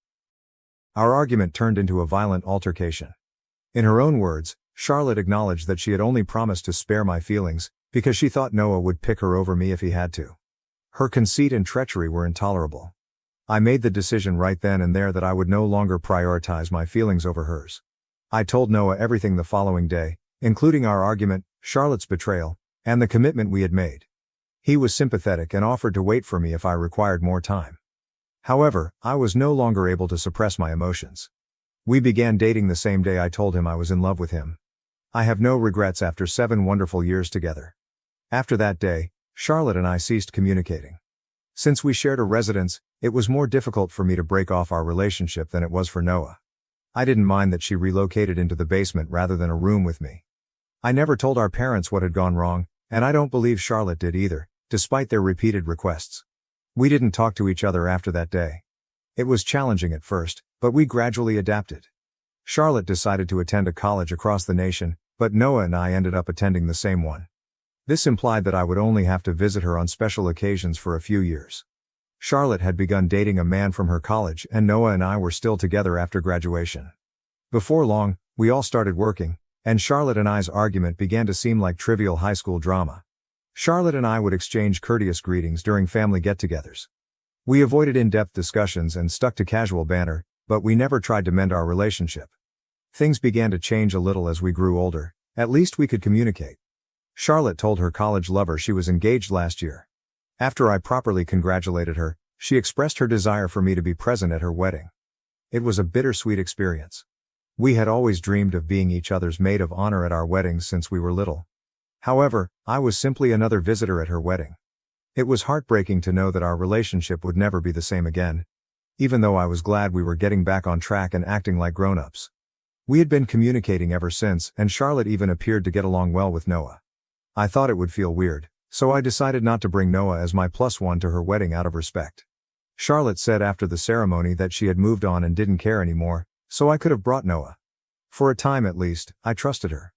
Our argument turned into a violent altercation. In her own words, Charlotte acknowledged that she had only promised to spare my feelings, because she thought Noah would pick her over me if he had to. Her conceit and treachery were intolerable. I made the decision right then and there that I would no longer prioritize my feelings over hers. I told Noah everything the following day, including our argument, Charlotte's betrayal, and the commitment we had made. He was sympathetic and offered to wait for me if I required more time. However, I was no longer able to suppress my emotions. We began dating the same day I told him I was in love with him. I have no regrets after 7 wonderful years together. After that day, Charlotte and I ceased communicating. Since we shared a residence, it was more difficult for me to break off our relationship than it was for Noah. I didn't mind that she relocated into the basement rather than a room with me. I never told our parents what had gone wrong, and I don't believe Charlotte did either, despite their repeated requests. We didn't talk to each other after that day. It was challenging at first, but we gradually adapted. Charlotte decided to attend a college across the nation, but Noah and I ended up attending the same one. This implied that I would only have to visit her on special occasions for a few years. Charlotte had begun dating a man from her college and Noah and I were still together after graduation. Before long, we all started working, and Charlotte and I's argument began to seem like trivial high school drama. Charlotte and I would exchange courteous greetings during family get-togethers. We avoided in-depth discussions and stuck to casual banter, but we never tried to mend our relationship. Things began to change a little as we grew older, at least we could communicate. Charlotte told her college lover she was engaged last year. After I properly congratulated her, she expressed her desire for me to be present at her wedding. It was a bittersweet experience. We had always dreamed of being each other's maid of honor at our weddings since we were little. However, I was simply another visitor at her wedding. It was heartbreaking to know that our relationship would never be the same again, even though I was glad we were getting back on track and acting like grown-ups. We had been communicating ever since, and Charlotte even appeared to get along well with Noah. I thought it would feel weird, so I decided not to bring Noah as my +1 to her wedding out of respect. Charlotte said after the ceremony that she had moved on and didn't care anymore, so I could have brought Noah. For a time at least, I trusted her.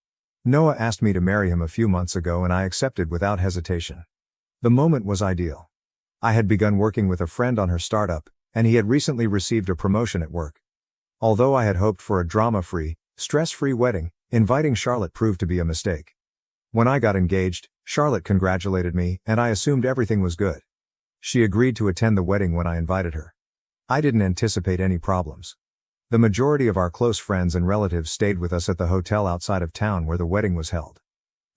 Noah asked me to marry him a few months ago and I accepted without hesitation. The moment was ideal. I had begun working with a friend on her startup, and he had recently received a promotion at work. Although I had hoped for a drama-free, stress-free wedding, inviting Charlotte proved to be a mistake. When I got engaged, Charlotte congratulated me, and I assumed everything was good. She agreed to attend the wedding when I invited her. I didn't anticipate any problems. The majority of our close friends and relatives stayed with us at the hotel outside of town where the wedding was held.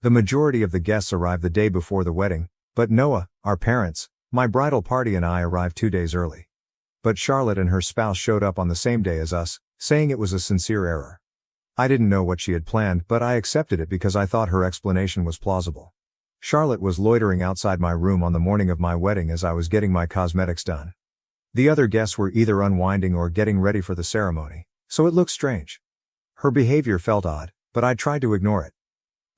The majority of the guests arrived the day before the wedding, but Noah, our parents, my bridal party and I arrived 2 days early. But Charlotte and her spouse showed up on the same day as us, saying it was a sincere error. I didn't know what she had planned, but I accepted it because I thought her explanation was plausible. Charlotte was loitering outside my room on the morning of my wedding as I was getting my cosmetics done. The other guests were either unwinding or getting ready for the ceremony, so it looked strange. Her behavior felt odd, but I tried to ignore it.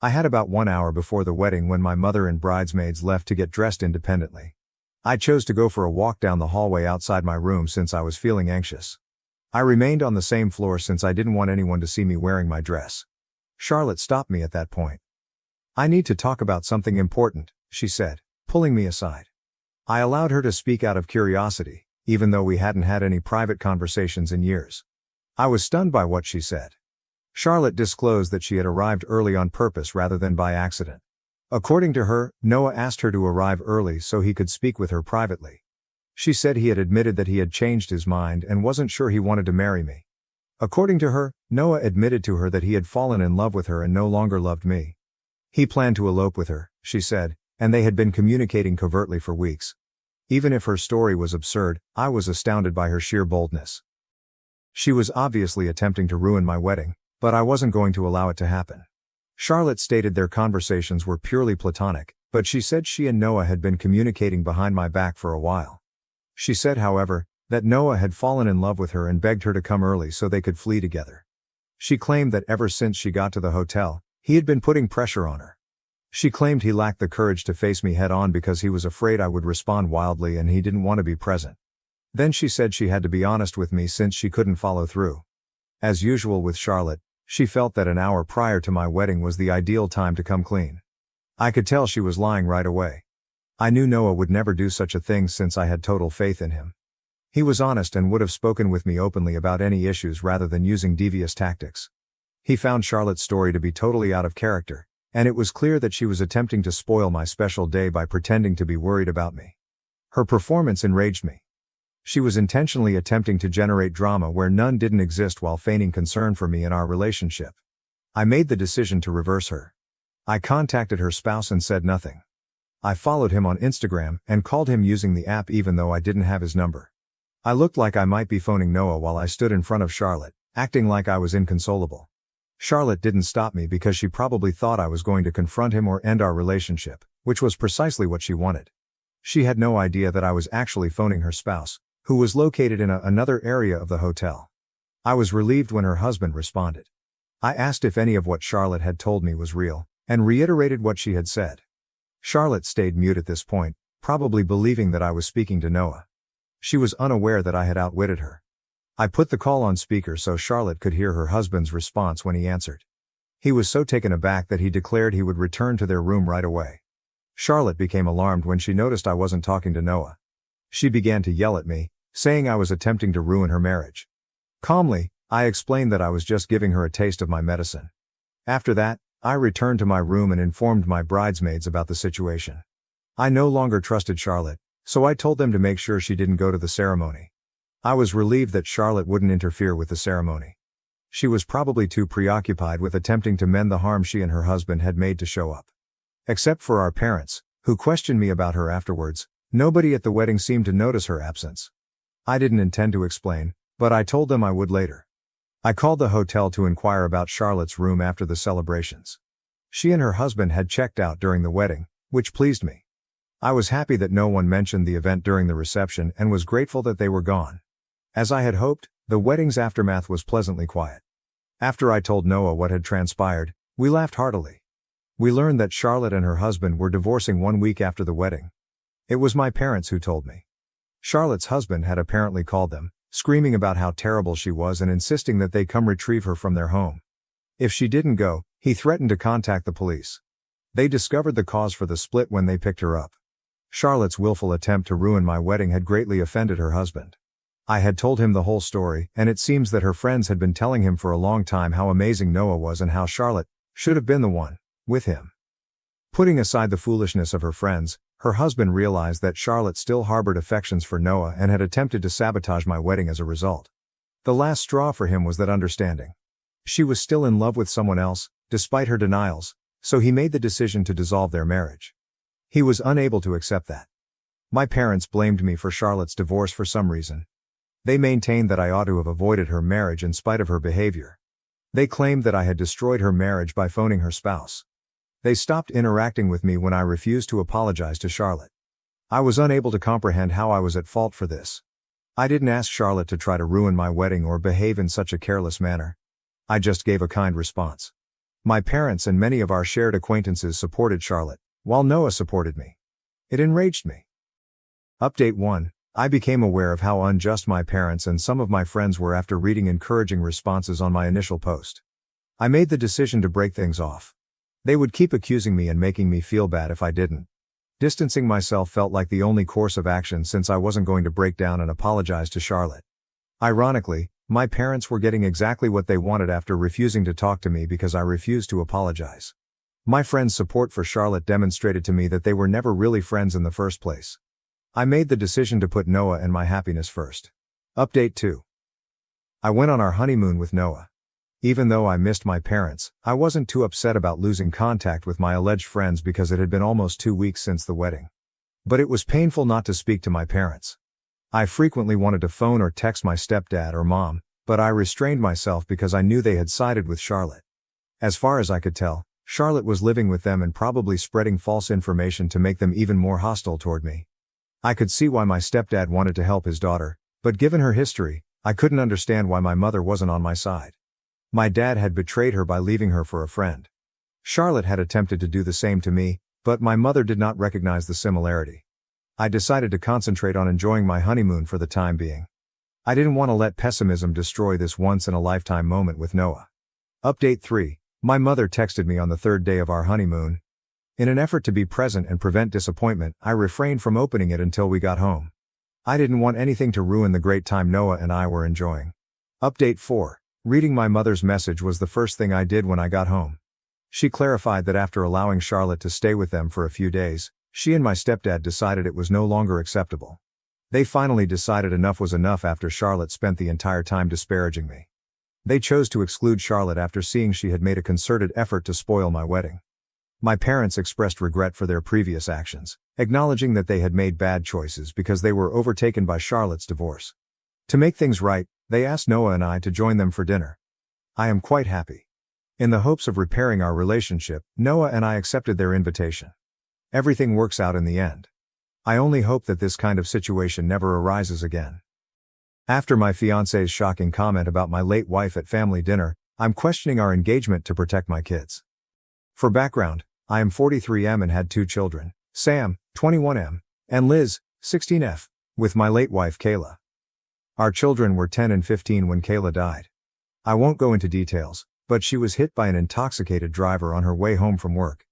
I had about 1 hour before the wedding when my mother and bridesmaids left to get dressed independently. I chose to go for a walk down the hallway outside my room since I was feeling anxious. I remained on the same floor since I didn't want anyone to see me wearing my dress. Charlotte stopped me at that point. "I need to talk about something important," she said, pulling me aside. I allowed her to speak out of curiosity, even though we hadn't had any private conversations in years. I was stunned by what she said. Charlotte disclosed that she had arrived early on purpose rather than by accident. According to her, Noah asked her to arrive early so he could speak with her privately. She said he had admitted that he had changed his mind and wasn't sure he wanted to marry me. According to her, Noah admitted to her that he had fallen in love with her and no longer loved me. He planned to elope with her, she said, and they had been communicating covertly for weeks. Even if her story was absurd, I was astounded by her sheer boldness. She was obviously attempting to ruin my wedding, but I wasn't going to allow it to happen. Charlotte stated their conversations were purely platonic, but she said she and Noah had been communicating behind my back for a while. She said, however, that Noah had fallen in love with her and begged her to come early so they could flee together. She claimed that ever since she got to the hotel, he had been putting pressure on her. She claimed he lacked the courage to face me head on because he was afraid I would respond wildly and he didn't want to be present. Then she said she had to be honest with me since she couldn't follow through. As usual with Charlotte, she felt that an hour prior to my wedding was the ideal time to come clean. I could tell she was lying right away. I knew Noah would never do such a thing since I had total faith in him. He was honest and would have spoken with me openly about any issues rather than using devious tactics. He found Charlotte's story to be totally out of character, and it was clear that she was attempting to spoil my special day by pretending to be worried about me. Her performance enraged me. She was intentionally attempting to generate drama where none didn't exist while feigning concern for me and our relationship. I made the decision to reverse her. I contacted her spouse and said nothing. I followed him on Instagram and called him using the app even though I didn't have his number. I looked like I might be phoning Noah while I stood in front of Charlotte, acting like I was inconsolable. Charlotte didn't stop me because she probably thought I was going to confront him or end our relationship, which was precisely what she wanted. She had no idea that I was actually phoning her spouse, who was located in another area of the hotel. I was relieved when her husband responded. I asked if any of what Charlotte had told me was real, and reiterated what she had said. Charlotte stayed mute at this point, probably believing that I was speaking to Noah. She was unaware that I had outwitted her. I put the call on speaker so Charlotte could hear her husband's response when he answered. He was so taken aback that he declared he would return to their room right away. Charlotte became alarmed when she noticed I wasn't talking to Noah. She began to yell at me, saying I was attempting to ruin her marriage. Calmly, I explained that I was just giving her a taste of my medicine. After that, I returned to my room and informed my bridesmaids about the situation. I no longer trusted Charlotte, so I told them to make sure she didn't go to the ceremony. I was relieved that Charlotte wouldn't interfere with the ceremony. She was probably too preoccupied with attempting to mend the harm she and her husband had made to show up. Except for our parents, who questioned me about her afterwards, nobody at the wedding seemed to notice her absence. I didn't intend to explain, but I told them I would later. I called the hotel to inquire about Charlotte's room after the celebrations. She and her husband had checked out during the wedding, which pleased me. I was happy that no one mentioned the event during the reception and was grateful that they were gone. As I had hoped, the wedding's aftermath was pleasantly quiet. After I told Noah what had transpired, we laughed heartily. We learned that Charlotte and her husband were divorcing 1 week after the wedding. It was my parents who told me. Charlotte's husband had apparently called them, screaming about how terrible she was and insisting that they come retrieve her from their home. If she didn't go, he threatened to contact the police. They discovered the cause for the split when they picked her up. Charlotte's willful attempt to ruin my wedding had greatly offended her husband. I had told him the whole story, and it seems that her friends had been telling him for a long time how amazing Noah was and how Charlotte should have been the one with him. Putting aside the foolishness of her friends, her husband realized that Charlotte still harbored affections for Noah and had attempted to sabotage my wedding as a result. The last straw for him was that understanding. She was still in love with someone else, despite her denials, so he made the decision to dissolve their marriage. He was unable to accept that. My parents blamed me for Charlotte's divorce for some reason. They maintained that I ought to have avoided her marriage in spite of her behavior. They claimed that I had destroyed her marriage by phoning her spouse. They stopped interacting with me when I refused to apologize to Charlotte. I was unable to comprehend how I was at fault for this. I didn't ask Charlotte to try to ruin my wedding or behave in such a careless manner. I just gave a kind response. My parents and many of our shared acquaintances supported Charlotte, while Noah supported me. It enraged me. Update 1. I became aware of how unjust my parents and some of my friends were after reading encouraging responses on my initial post. I made the decision to break things off. They would keep accusing me and making me feel bad if I didn't. Distancing myself felt like the only course of action since I wasn't going to break down and apologize to Charlotte. Ironically, my parents were getting exactly what they wanted after refusing to talk to me because I refused to apologize. My friends' support for Charlotte demonstrated to me that they were never really friends in the first place. I made the decision to put Noah and my happiness first. Update 2. I went on our honeymoon with Noah. Even though I missed my parents, I wasn't too upset about losing contact with my alleged friends because it had been almost 2 weeks since the wedding. But it was painful not to speak to my parents. I frequently wanted to phone or text my stepdad or mom, but I restrained myself because I knew they had sided with Charlotte. As far as I could tell, Charlotte was living with them and probably spreading false information to make them even more hostile toward me. I could see why my stepdad wanted to help his daughter, but given her history, I couldn't understand why my mother wasn't on my side. My dad had betrayed her by leaving her for a friend. Charlotte had attempted to do the same to me, but my mother did not recognize the similarity. I decided to concentrate on enjoying my honeymoon for the time being. I didn't want to let pessimism destroy this once-in-a-lifetime moment with Noah. Update 3. My mother texted me on the 3rd day of our honeymoon. In an effort to be present and prevent disappointment, I refrained from opening it until we got home. I didn't want anything to ruin the great time Noah and I were enjoying. Update 4. Reading my mother's message was the first thing I did when I got home. She clarified that after allowing Charlotte to stay with them for a few days, she and my stepdad decided it was no longer acceptable. They finally decided enough was enough after Charlotte spent the entire time disparaging me. They chose to exclude Charlotte after seeing she had made a concerted effort to spoil my wedding. My parents expressed regret for their previous actions, acknowledging that they had made bad choices because they were overtaken by Charlotte's divorce. To make things right, they asked Noah and I to join them for dinner. I am quite happy. In the hopes of repairing our relationship, Noah and I accepted their invitation. Everything works out in the end. I only hope that this kind of situation never arises again. After my fiancé's shocking comment about my late wife at family dinner, I'm questioning our engagement to protect my kids. For background, I am 43M and had 2 children, Sam, 21M, and Liz, 16F, with my late wife Kayla. Our children were 10 and 15 when Kayla died. I won't go into details, but she was hit by an intoxicated driver on her way home from work.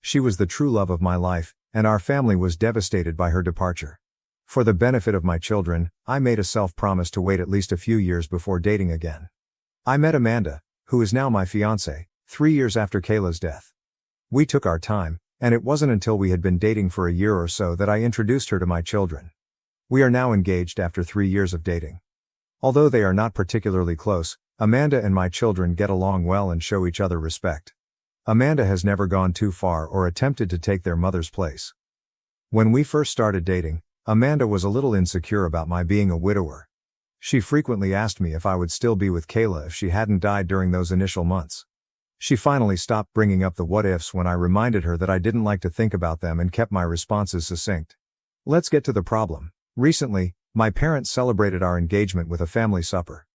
She was the true love of my life, and our family was devastated by her departure. For the benefit of my children, I made a self-promise to wait at least a few years before dating again. I met Amanda, who is now my fiancée, 3 years after Kayla's death. We took our time, and it wasn't until we had been dating for a year or so that I introduced her to my children. We are now engaged after 3 years of dating. Although they are not particularly close, Amanda and my children get along well and show each other respect. Amanda has never gone too far or attempted to take their mother's place. When we first started dating, Amanda was a little insecure about my being a widower. She frequently asked me if I would still be with Kayla if she hadn't died during those initial months. She finally stopped bringing up the what-ifs when I reminded her that I didn't like to think about them and kept my responses succinct. Let's get to the problem. Recently, my parents celebrated our engagement with a family supper.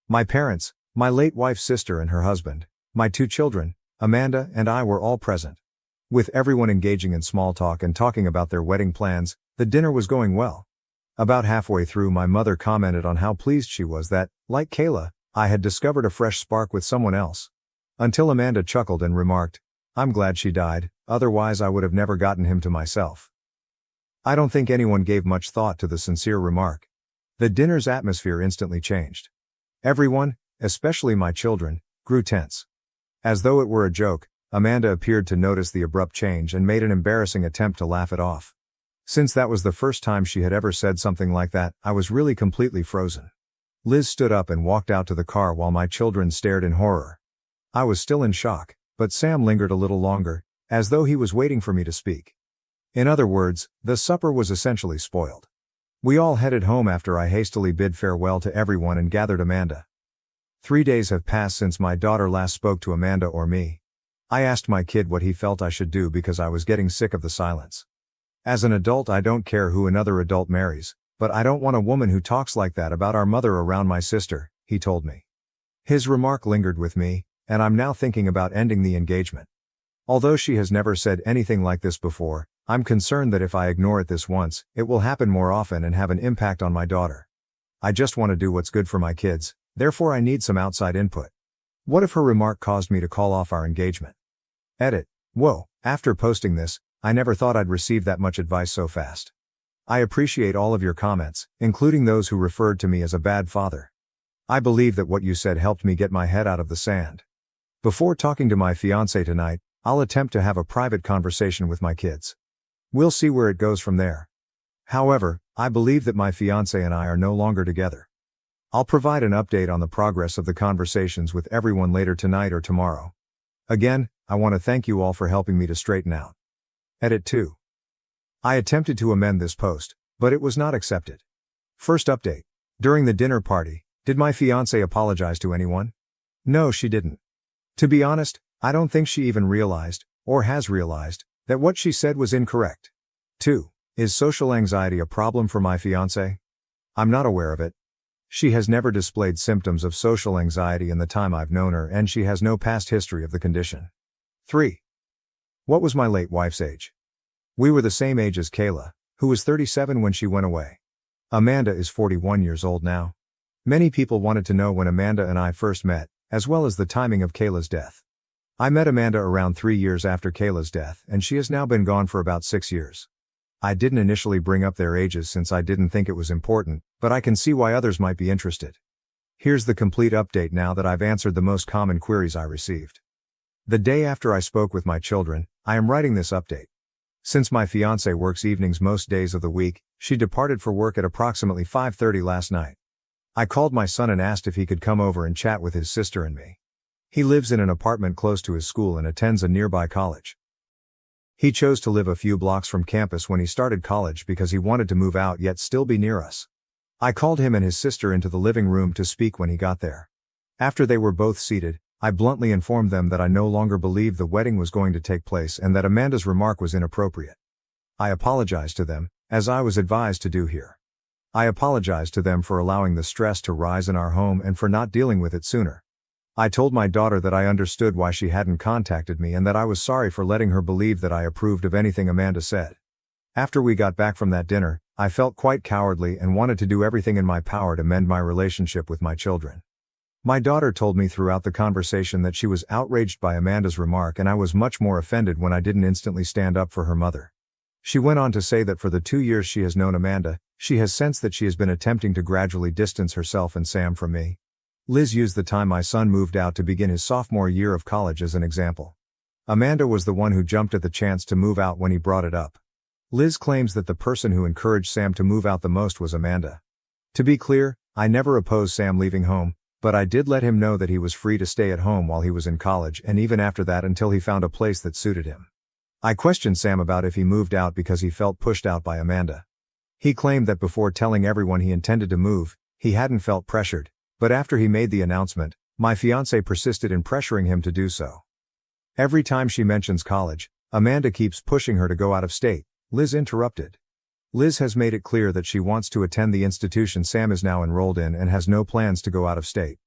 My parents, my late wife's sister and her husband, my 2 children, Amanda and I were all present. With everyone engaging in small talk and talking about their wedding plans, the dinner was going well. About halfway through, my mother commented on how pleased she was that, like Kayla, I had discovered a fresh spark with someone else. Until Amanda chuckled and remarked, "I'm glad she died, otherwise I would have never gotten him to myself." I don't think anyone gave much thought to the sincere remark. The dinner's atmosphere instantly changed. Everyone, especially my children, grew tense. As though it were a joke, Amanda appeared to notice the abrupt change and made an embarrassing attempt to laugh it off. Since that was the first time she had ever said something like that, I was really completely frozen. Liz stood up and walked out to the car while my children stared in horror. I was still in shock, but Sam lingered a little longer, as though he was waiting for me to speak. In other words, the supper was essentially spoiled. We all headed home after I hastily bid farewell to everyone and gathered Amanda. 3 days have passed since my daughter last spoke to Amanda or me. I asked my kid what he felt I should do because I was getting sick of the silence. As an adult, I don't care who another adult marries, but I don't want a woman who talks like that about our mother around my sister, he told me. His remark lingered with me, and I'm now thinking about ending the engagement. Although she has never said anything like this before, I'm concerned that if I ignore it this once, it will happen more often and have an impact on my daughter. I just want to do what's good for my kids, therefore I need some outside input. What if her remark caused me to call off our engagement? Edit. Whoa, after posting this, I never thought I'd receive that much advice so fast. I appreciate all of your comments, including those who referred to me as a bad father. I believe that what you said helped me get my head out of the sand. Before talking to my fiancé tonight, I'll attempt to have a private conversation with my kids. We'll see where it goes from there. However, I believe that my fiancé and I are no longer together. I'll provide an update on the progress of the conversations with everyone later tonight or tomorrow. Again, I want to thank you all for helping me to straighten out. Edit 2. I attempted to amend this post, but it was not accepted. First update. During the dinner party, did my fiancé apologize to anyone? No, she didn't. To be honest, I don't think she even realized, or has realized, that what she said was incorrect. 2. Is social anxiety a problem for my fiancé? I'm not aware of it. She has never displayed symptoms of social anxiety in the time I've known her, and she has no past history of the condition. 3. What was my late wife's age? We were the same age as Kayla, who was 37 when she went away. Amanda is 41 years old now. Many people wanted to know when Amanda and I first met, as well as the timing of Kayla's death. I met Amanda around 3 years after Kayla's death, and she has now been gone for about 6 years. I didn't initially bring up their ages since I didn't think it was important, but I can see why others might be interested. Here's the complete update now that I've answered the most common queries I received. The day after I spoke with my children, I am writing this update. Since my fiancé works evenings most days of the week, she departed for work at approximately 5:30 last night. I called my son and asked if he could come over and chat with his sister and me. He lives in an apartment close to his school and attends a nearby college. He chose to live a few blocks from campus when he started college because he wanted to move out yet still be near us. I called him and his sister into the living room to speak when he got there. After they were both seated, I bluntly informed them that I no longer believed the wedding was going to take place and that Amanda's remark was inappropriate. I apologized to them, as I was advised to do here. I apologized to them for allowing the stress to rise in our home and for not dealing with it sooner. I told my daughter that I understood why she hadn't contacted me and that I was sorry for letting her believe that I approved of anything Amanda said. After we got back from that dinner, I felt quite cowardly and wanted to do everything in my power to mend my relationship with my children. My daughter told me throughout the conversation that she was outraged by Amanda's remark, and I was much more offended when I didn't instantly stand up for her mother. She went on to say that for the 2 years she has known Amanda, she has sensed that she has been attempting to gradually distance herself and Sam from me. Liz used the time my son moved out to begin his sophomore year of college as an example. Amanda was the one who jumped at the chance to move out when he brought it up. Liz claims that the person who encouraged Sam to move out the most was Amanda. To be clear, I never opposed Sam leaving home, but I did let him know that he was free to stay at home while he was in college and even after that until he found a place that suited him. I questioned Sam about if he moved out because he felt pushed out by Amanda. He claimed that before telling everyone he intended to move, he hadn't felt pressured, but after he made the announcement, my fiancé persisted in pressuring him to do so. Every time she mentions college, Amanda keeps pushing her to go out of state, Liz interrupted. Liz has made it clear that she wants to attend the institution Sam is now enrolled in and has no plans to go out of state.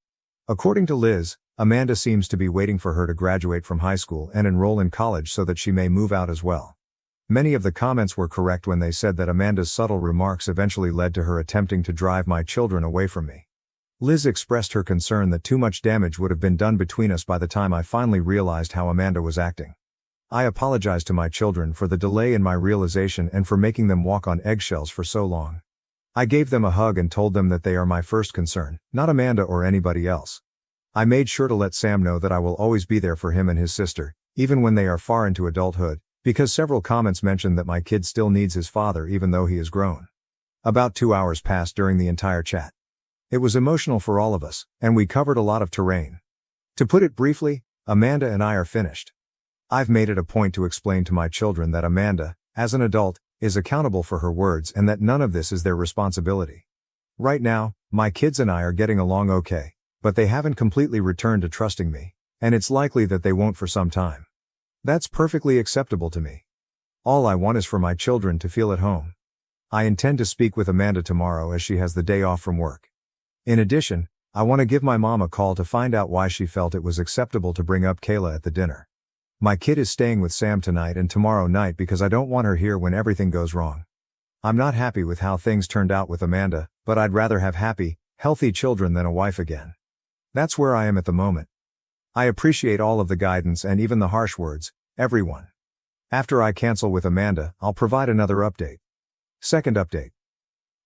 According to Liz, Amanda seems to be waiting for her to graduate from high school and enroll in college so that she may move out as well. Many of the comments were correct when they said that Amanda's subtle remarks eventually led to her attempting to drive my children away from me. Liz expressed her concern that too much damage would have been done between us by the time I finally realized how Amanda was acting. I apologized to my children for the delay in my realization and for making them walk on eggshells for so long. I gave them a hug and told them that they are my first concern, not Amanda or anybody else. I made sure to let Sam know that I will always be there for him and his sister, even when they are far into adulthood, because several comments mentioned that my kid still needs his father even though he is grown. About 2 hours passed during the entire chat. It was emotional for all of us, and we covered a lot of terrain. To put it briefly, Amanda and I are finished. I've made it a point to explain to my children that Amanda, as an adult, is accountable for her words and that none of this is their responsibility. Right now, my kids and I are getting along okay, but they haven't completely returned to trusting me, and it's likely that they won't for some time. That's perfectly acceptable to me. All I want is for my children to feel at home. I intend to speak with Amanda tomorrow as she has the day off from work. In addition, I want to give my mom a call to find out why she felt it was acceptable to bring up Kayla at the dinner. My kid is staying with Sam tonight and tomorrow night because I don't want her here when everything goes wrong. I'm not happy with how things turned out with Amanda, but I'd rather have happy, healthy children than a wife again. That's where I am at the moment. I appreciate all of the guidance and even the harsh words. everyone. After I cancel with Amanda, I'll provide another update. Second update.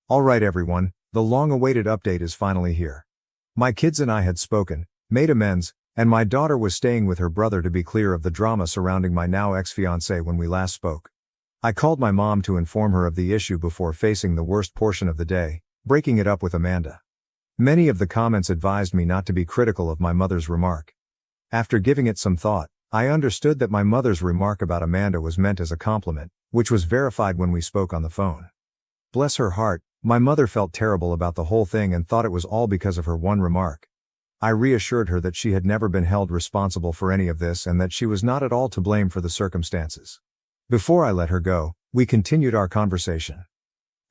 Alright everyone, the long-awaited update is finally here. My kids and I had spoken, made amends, and my daughter was staying with her brother to be clear of the drama surrounding my now ex-fiancé when we last spoke. I called my mom to inform her of the issue before facing the worst portion of the day, breaking it up with Amanda. Many of the comments advised me not to be critical of my mother's remark. After giving it some thought, I understood that my mother's remark about Amanda was meant as a compliment, which was verified when we spoke on the phone. Bless her heart, my mother felt terrible about the whole thing and thought it was all because of her one remark. I reassured her that she had never been held responsible for any of this and that she was not at all to blame for the circumstances. Before I let her go, we continued our conversation.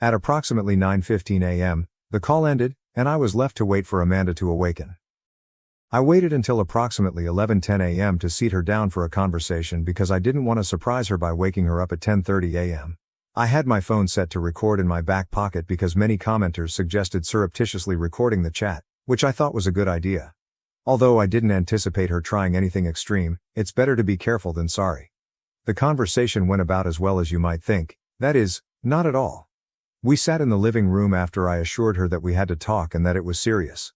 At approximately 9:15 a.m., the call ended, and I was left to wait for Amanda to awaken. I waited until approximately 11:10 a.m. to seat her down for a conversation because I didn't want to surprise her by waking her up at 10:30 a.m. I had my phone set to record in my back pocket because many commenters suggested surreptitiously recording the chat, which I thought was a good idea. Although I didn't anticipate her trying anything extreme, it's better to be careful than sorry. The conversation went about as well as you might think, that is, not at all. We sat in the living room after I assured her that we had to talk and that it was serious.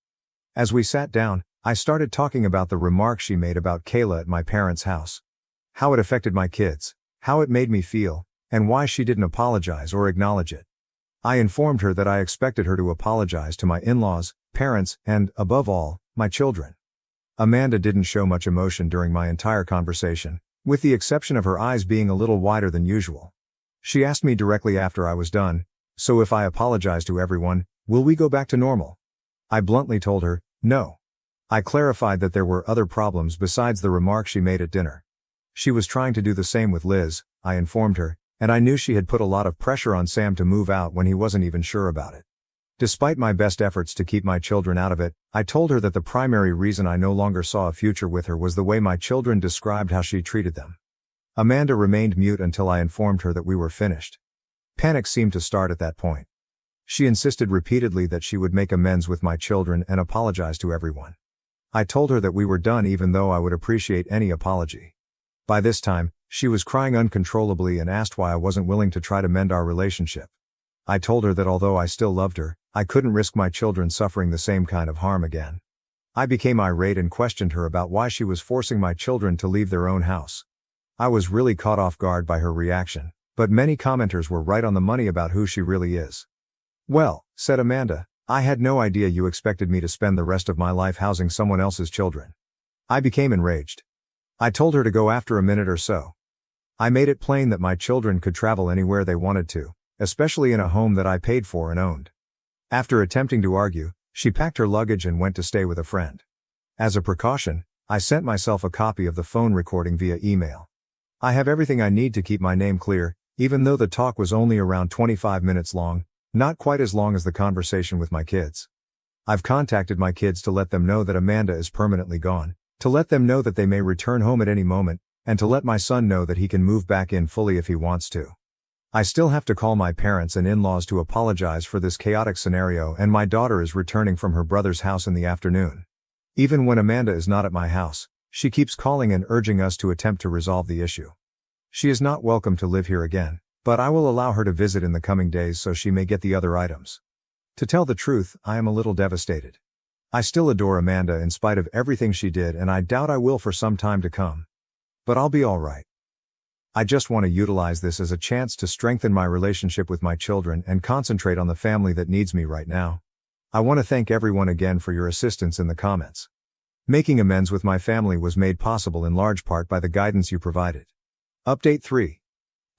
As we sat down, I started talking about the remark she made about Kayla at my parents' house. How it affected my kids, how it made me feel, and why she didn't apologize or acknowledge it. I informed her that I expected her to apologize to my in-laws, parents, and, above all, my children. Amanda didn't show much emotion during my entire conversation, with the exception of her eyes being a little wider than usual. She asked me directly after I was done, "So if I apologize to everyone, will we go back to normal?" I bluntly told her, no. I clarified that there were other problems besides the remark she made at dinner. She was trying to do the same with Liz, I informed her, and I knew she had put a lot of pressure on Sam to move out when he wasn't even sure about it. Despite my best efforts to keep my children out of it, I told her that the primary reason I no longer saw a future with her was the way my children described how she treated them. Amanda remained mute until I informed her that we were finished. Panic seemed to start at that point. She insisted repeatedly that she would make amends with my children and apologize to everyone. I told her that we were done even though I would appreciate any apology. By this time, she was crying uncontrollably and asked why I wasn't willing to try to mend our relationship. I told her that although I still loved her, I couldn't risk my children suffering the same kind of harm again. I became irate and questioned her about why she was forcing my children to leave their own house. I was really caught off guard by her reaction, but many commenters were right on the money about who she really is. "Well," said Amanda, "I had no idea you expected me to spend the rest of my life housing someone else's children." I became enraged. I told her to go after a minute or so. I made it plain that my children could travel anywhere they wanted to, especially in a home that I paid for and owned. After attempting to argue, she packed her luggage and went to stay with a friend. As a precaution, I sent myself a copy of the phone recording via email. I have everything I need to keep my name clear, even though the talk was only around 25 minutes long, not quite as long as the conversation with my kids. I've contacted my kids to let them know that Amanda is permanently gone, to let them know that they may return home at any moment, and to let my son know that he can move back in fully if he wants to. I still have to call my parents and in-laws to apologize for this chaotic scenario, and my daughter is returning from her brother's house in the afternoon. Even when Amanda is not at my house, she keeps calling and urging us to attempt to resolve the issue. She is not welcome to live here again, but I will allow her to visit in the coming days so she may get the other items. To tell the truth, I am a little devastated. I still adore Amanda in spite of everything she did, and I doubt I will for some time to come. But I'll be alright. I just want to utilize this as a chance to strengthen my relationship with my children and concentrate on the family that needs me right now. I want to thank everyone again for your assistance in the comments. Making amends with my family was made possible in large part by the guidance you provided. Update 3.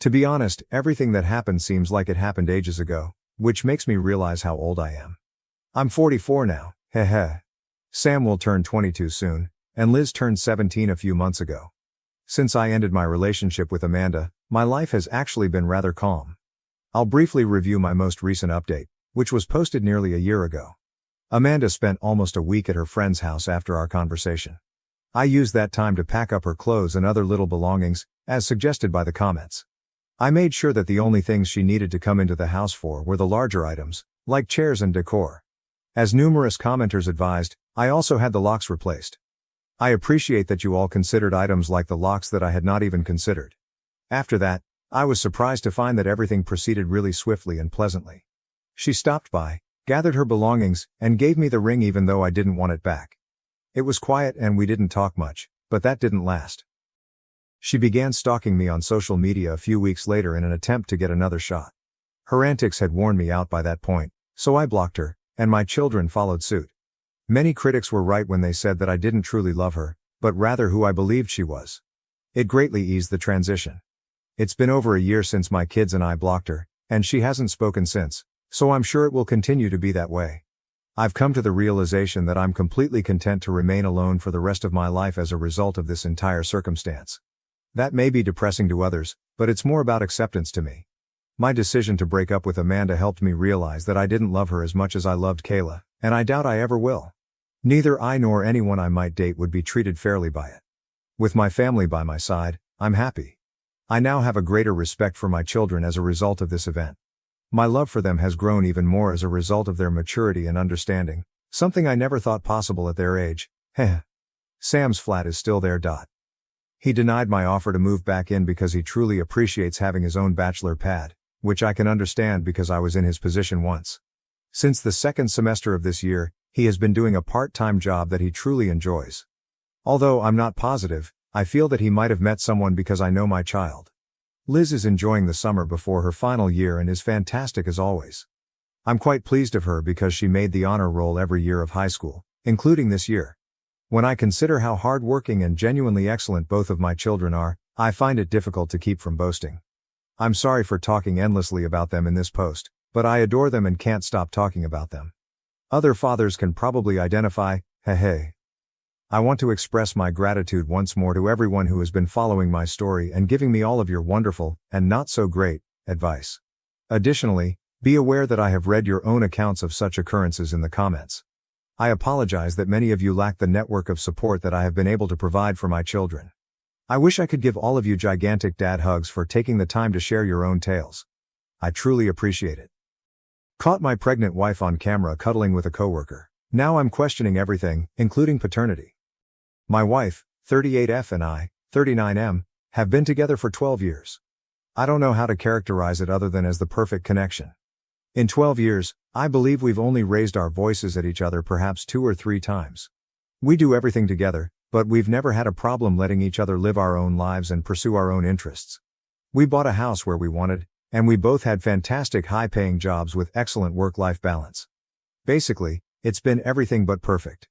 To be honest, everything that happened seems like it happened ages ago, which makes me realize how old I am. I'm 44 now, heh. Sam will turn 22 soon, and Liz turned 17 a few months ago. Since I ended my relationship with Amanda, my life has actually been rather calm. I'll briefly review my most recent update, which was posted nearly a year ago. Amanda spent almost a week at her friend's house after our conversation. I used that time to pack up her clothes and other little belongings, as suggested by the comments. I made sure that the only things she needed to come into the house for were the larger items, like chairs and decor. As numerous commenters advised, I also had the locks replaced. I appreciate that you all considered items like the locks that I had not even considered. After that, I was surprised to find that everything proceeded really swiftly and pleasantly. She stopped by, gathered her belongings, and gave me the ring even though I didn't want it back. It was quiet and we didn't talk much, but that didn't last. She began stalking me on social media a few weeks later in an attempt to get another shot. Her antics had worn me out by that point, so I blocked her, and my children followed suit. Many critics were right when they said that I didn't truly love her, but rather who I believed she was. It greatly eased the transition. It's been over a year since my kids and I blocked her, and she hasn't spoken since, so I'm sure it will continue to be that way. I've come to the realization that I'm completely content to remain alone for the rest of my life as a result of this entire circumstance. That may be depressing to others, but it's more about acceptance to me. My decision to break up with Amanda helped me realize that I didn't love her as much as I loved Kayla, and I doubt I ever will. Neither I nor anyone I might date would be treated fairly by it. With my family by my side, I'm happy. I now have a greater respect for my children as a result of this event. My love for them has grown even more as a result of their maturity and understanding, something I never thought possible at their age. Heh. Sam's flat is still there. He denied my offer to move back in because he truly appreciates having his own bachelor pad, which I can understand because I was in his position once. Since the second semester of this year, he has been doing a part-time job that he truly enjoys. Although I'm not positive, I feel that he might have met someone because I know my child. Liz is enjoying the summer before her final year and is fantastic as always. I'm quite pleased of her because she made the honor roll every year of high school, including this year. When I consider how hardworking and genuinely excellent both of my children are, I find it difficult to keep from boasting. I'm sorry for talking endlessly about them in this post, but I adore them and can't stop talking about them. Other fathers can probably identify. Hey. I want to express my gratitude once more to everyone who has been following my story and giving me all of your wonderful, and not so great, advice. Additionally, be aware that I have read your own accounts of such occurrences in the comments. I apologize that many of you lack the network of support that I have been able to provide for my children. I wish I could give all of you gigantic dad hugs for taking the time to share your own tales. I truly appreciate it. Caught my pregnant wife on camera cuddling with a coworker. Now I'm questioning everything, including paternity. My wife, 38F, and I, 39M, have been together for 12 years. I don't know how to characterize it other than as the perfect connection. In 12 years, I believe we've only raised our voices at each other perhaps 2 or 3 times. We do everything together, but we've never had a problem letting each other live our own lives and pursue our own interests. We bought a house where we wanted, and we both had fantastic high-paying jobs with excellent work-life balance. Basically, it's been everything but perfect.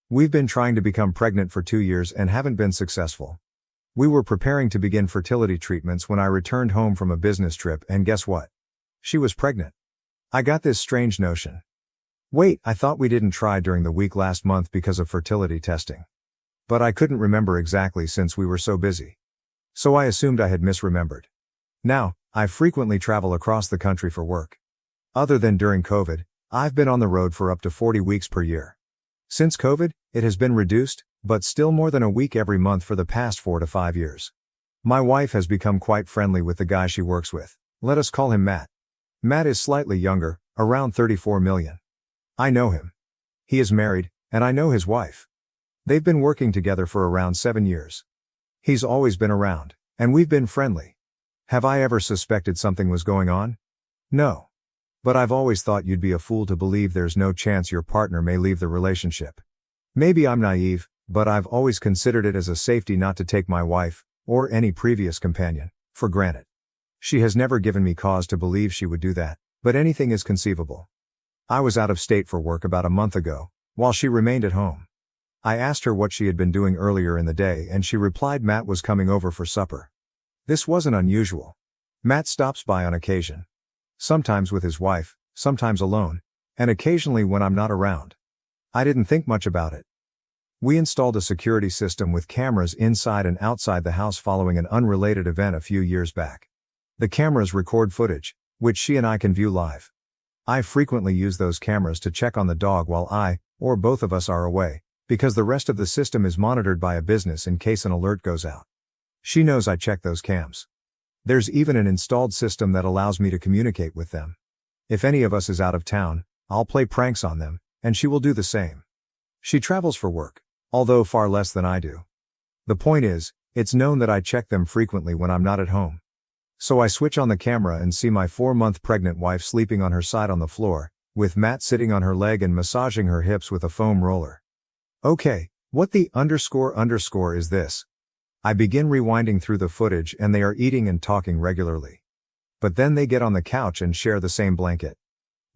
We've been trying to become pregnant for 2 years and haven't been successful. We were preparing to begin fertility treatments when I returned home from a business trip, and guess what? She was pregnant. I got this strange notion. Wait, I thought we didn't try during the week last month because of fertility testing. But I couldn't remember exactly since we were so busy. So I assumed I had misremembered. Now, I frequently travel across the country for work. Other than during COVID, I've been on the road for up to 40 weeks per year. Since COVID, it has been reduced, but still more than a week every month for the past 4 to 5 years. My wife has become quite friendly with the guy she works with. Let us call him Matt. Matt is slightly younger, around 34 million. I know him. He is married, and I know his wife. They've been working together for around 7 years. He's always been around, and we've been friendly. Have I ever suspected something was going on? No. But I've always thought you'd be a fool to believe there's no chance your partner may leave the relationship. Maybe I'm naive, but I've always considered it as a safety not to take my wife, or any previous companion, for granted. She has never given me cause to believe she would do that, but anything is conceivable. I was out of state for work about a month ago, while she remained at home. I asked her what she had been doing earlier in the day and she replied Matt was coming over for supper. This wasn't unusual. Matt stops by on occasion. Sometimes with his wife, sometimes alone, and occasionally when I'm not around. I didn't think much about it. We installed a security system with cameras inside and outside the house following an unrelated event a few years back. The cameras record footage, which she and I can view live. I frequently use those cameras to check on the dog while I, or both of us are away, because the rest of the system is monitored by a business in case an alert goes out. She knows I check those cams. There's even an installed system that allows me to communicate with them. If any of us is out of town, I'll play pranks on them, and she will do the same. She travels for work, Although far less than I do. The point is, it's known that I check them frequently when I'm not at home. So I switch on the camera and see my 4-month pregnant wife sleeping on her side on the floor, with Matt sitting on her leg and massaging her hips with a foam roller. Okay, what the __ is this? I begin rewinding through the footage and they are eating and talking regularly. But then they get on the couch and share the same blanket.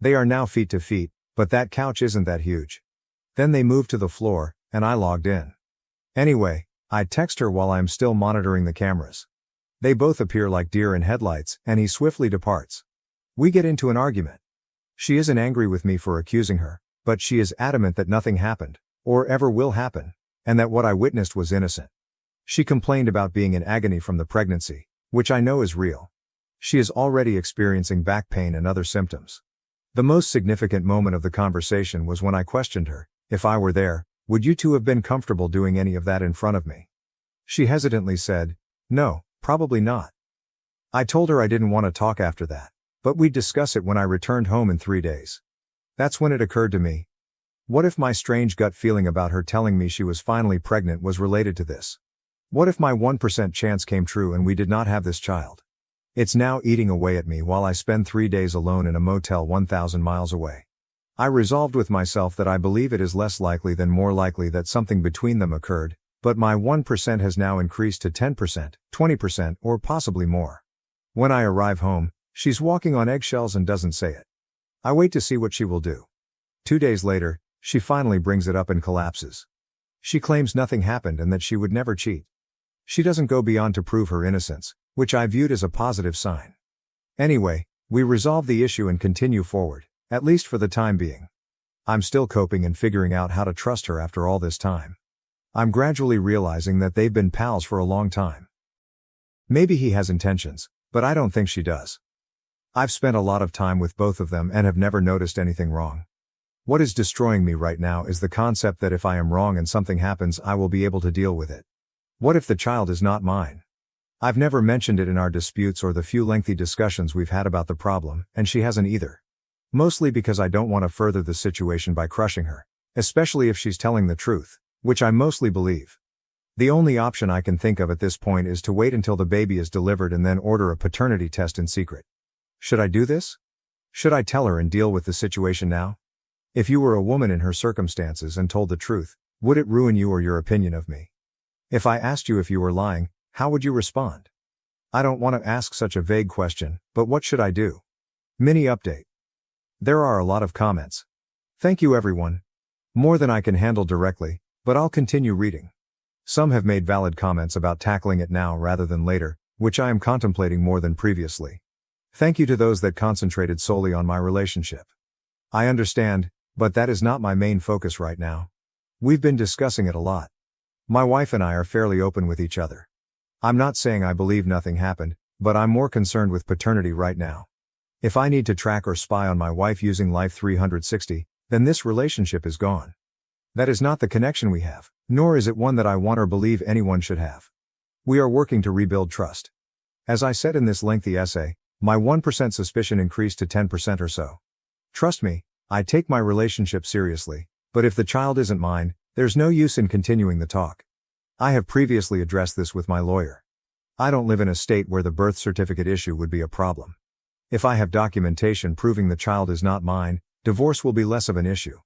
They are now feet to feet, but that couch isn't that huge. Then they move to the floor, and I logged in. Anyway, I text her while I'm still monitoring the cameras. They both appear like deer in headlights, and he swiftly departs. We get into an argument. She isn't angry with me for accusing her, but she is adamant that nothing happened, or ever will happen, and that what I witnessed was innocent. She complained about being in agony from the pregnancy, which I know is real. She is already experiencing back pain and other symptoms. The most significant moment of the conversation was when I questioned her, if I were there, would you two have been comfortable doing any of that in front of me? She hesitantly said, no, probably not. I told her I didn't want to talk after that, but we'd discuss it when I returned home in 3 days. That's when it occurred to me. What if my strange gut feeling about her telling me she was finally pregnant was related to this? What if my 1% chance came true and we did not have this child? It's now eating away at me while I spend 3 days alone in a motel 1,000 miles away. I resolved with myself that I believe it is less likely than more likely that something between them occurred, but my 1% has now increased to 10%, 20%, or possibly more. When I arrive home, she's walking on eggshells and doesn't say it. I wait to see what she will do. 2 days later, she finally brings it up and collapses. She claims nothing happened and that she would never cheat. She doesn't go beyond to prove her innocence, which I viewed as a positive sign. Anyway, we resolve the issue and continue forward, at least for the time being. I'm still coping and figuring out how to trust her after all this time. I'm gradually realizing that they've been pals for a long time. Maybe he has intentions, but I don't think she does. I've spent a lot of time with both of them and have never noticed anything wrong. What is destroying me right now is the concept that if I am wrong and something happens, I will be able to deal with it. What if the child is not mine? I've never mentioned it in our disputes or the few lengthy discussions we've had about the problem, and she hasn't either. Mostly because I don't want to further the situation by crushing her, especially if she's telling the truth, which I mostly believe. The only option I can think of at this point is to wait until the baby is delivered and then order a paternity test in secret. Should I do this? Should I tell her and deal with the situation now? If you were a woman in her circumstances and told the truth, would it ruin you or your opinion of me? If I asked you if you were lying, how would you respond? I don't want to ask such a vague question, but what should I do? Mini update. There are a lot of comments. Thank you everyone. More than I can handle directly, but I'll continue reading. Some have made valid comments about tackling it now rather than later, which I am contemplating more than previously. Thank you to those that concentrated solely on my relationship. I understand, but that is not my main focus right now. We've been discussing it a lot. My wife and I are fairly open with each other. I'm not saying I believe nothing happened, but I'm more concerned with paternity right now. If I need to track or spy on my wife using Life 360, then this relationship is gone. That is not the connection we have, nor is it one that I want or believe anyone should have. We are working to rebuild trust. As I said in this lengthy essay, my 1% suspicion increased to 10% or so. Trust me, I take my relationship seriously, but if the child isn't mine, there's no use in continuing the talk. I have previously addressed this with my lawyer. I don't live in a state where the birth certificate issue would be a problem. If I have documentation proving the child is not mine, divorce will be less of an issue.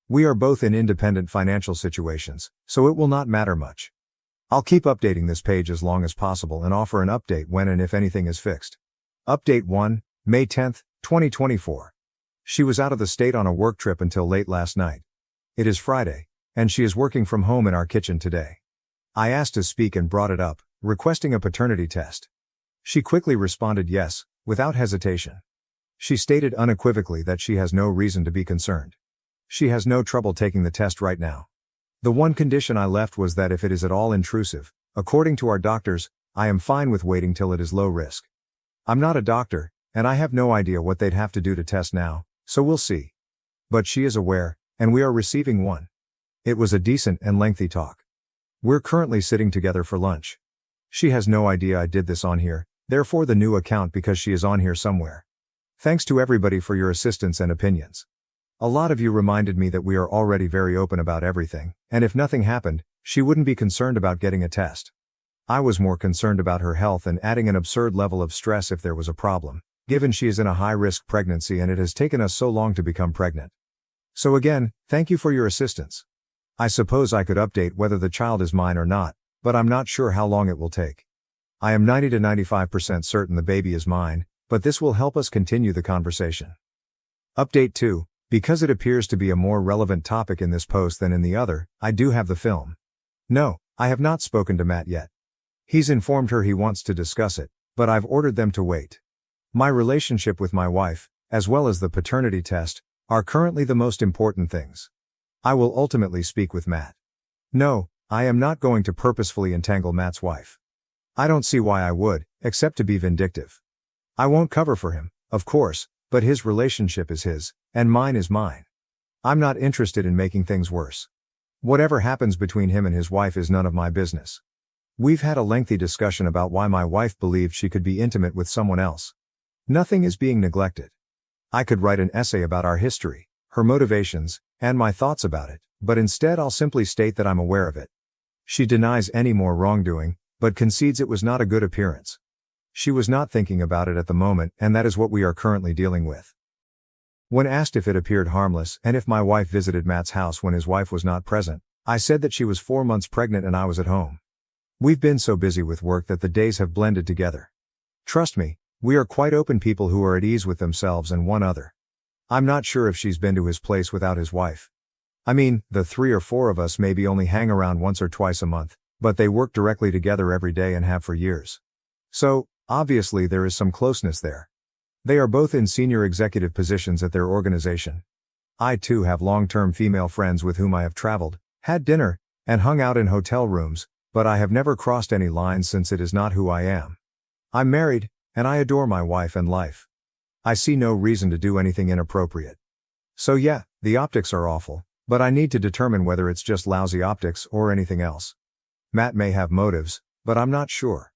We are both in independent financial situations, so it will not matter much. I'll keep updating this page as long as possible and offer an update when and if anything is fixed. Update 1, May 10, 2024. She was out of the state on a work trip until late last night. It is Friday, and she is working from home in our kitchen today. I asked to speak and brought it up, requesting a paternity test. She quickly responded yes, without hesitation. She stated unequivocally that she has no reason to be concerned. She has no trouble taking the test right now. The one condition I left was that if it is at all intrusive, according to our doctors, I am fine with waiting till it is low risk. I'm not a doctor, and I have no idea what they'd have to do to test now, so we'll see. But she is aware, and we are receiving one. It was a decent and lengthy talk. We're currently sitting together for lunch. She has no idea I did this on here, therefore the new account because she is on here somewhere. Thanks to everybody for your assistance and opinions. A lot of you reminded me that we are already very open about everything, and if nothing happened, she wouldn't be concerned about getting a test. I was more concerned about her health and adding an absurd level of stress if there was a problem, given she is in a high-risk pregnancy and it has taken us so long to become pregnant. So again, thank you for your assistance. I suppose I could update whether the child is mine or not, but I'm not sure how long it will take. I am 90 to 95% certain the baby is mine, but this will help us continue the conversation. Update 2. Because it appears to be a more relevant topic in this post than in the other, I do have the film. No, I have not spoken to Matt yet. He's informed her he wants to discuss it, but I've ordered them to wait. My relationship with my wife, as well as the paternity test, are currently the most important things. I will ultimately speak with Matt. No, I am not going to purposefully entangle Matt's wife. I don't see why I would, except to be vindictive. I won't cover for him, of course, but his relationship is his, and mine is mine. I'm not interested in making things worse. Whatever happens between him and his wife is none of my business. We've had a lengthy discussion about why my wife believed she could be intimate with someone else. Nothing is being neglected. I could write an essay about our history, her motivations, and my thoughts about it, but instead I'll simply state that I'm aware of it. She denies any more wrongdoing, but concedes it was not a good appearance. She was not thinking about it at the moment, and that is what we are currently dealing with. When asked if it appeared harmless and if my wife visited Matt's house when his wife was not present, I said that she was 4 months pregnant and I was at home. We've been so busy with work that the days have blended together. Trust me, we are quite open people who are at ease with themselves and one other. I'm not sure if she's been to his place without his wife. I mean, the 3 or 4 of us maybe only hang around once or twice a month, but they work directly together every day and have for years. So, obviously there is some closeness there. They are both in senior executive positions at their organization. I too have long-term female friends with whom I have traveled, had dinner, and hung out in hotel rooms, but I have never crossed any lines since it is not who I am. I'm married, and I adore my wife and life. I see no reason to do anything inappropriate. So yeah, the optics are awful, but I need to determine whether it's just lousy optics or anything else. Matt may have motives, but I'm not sure.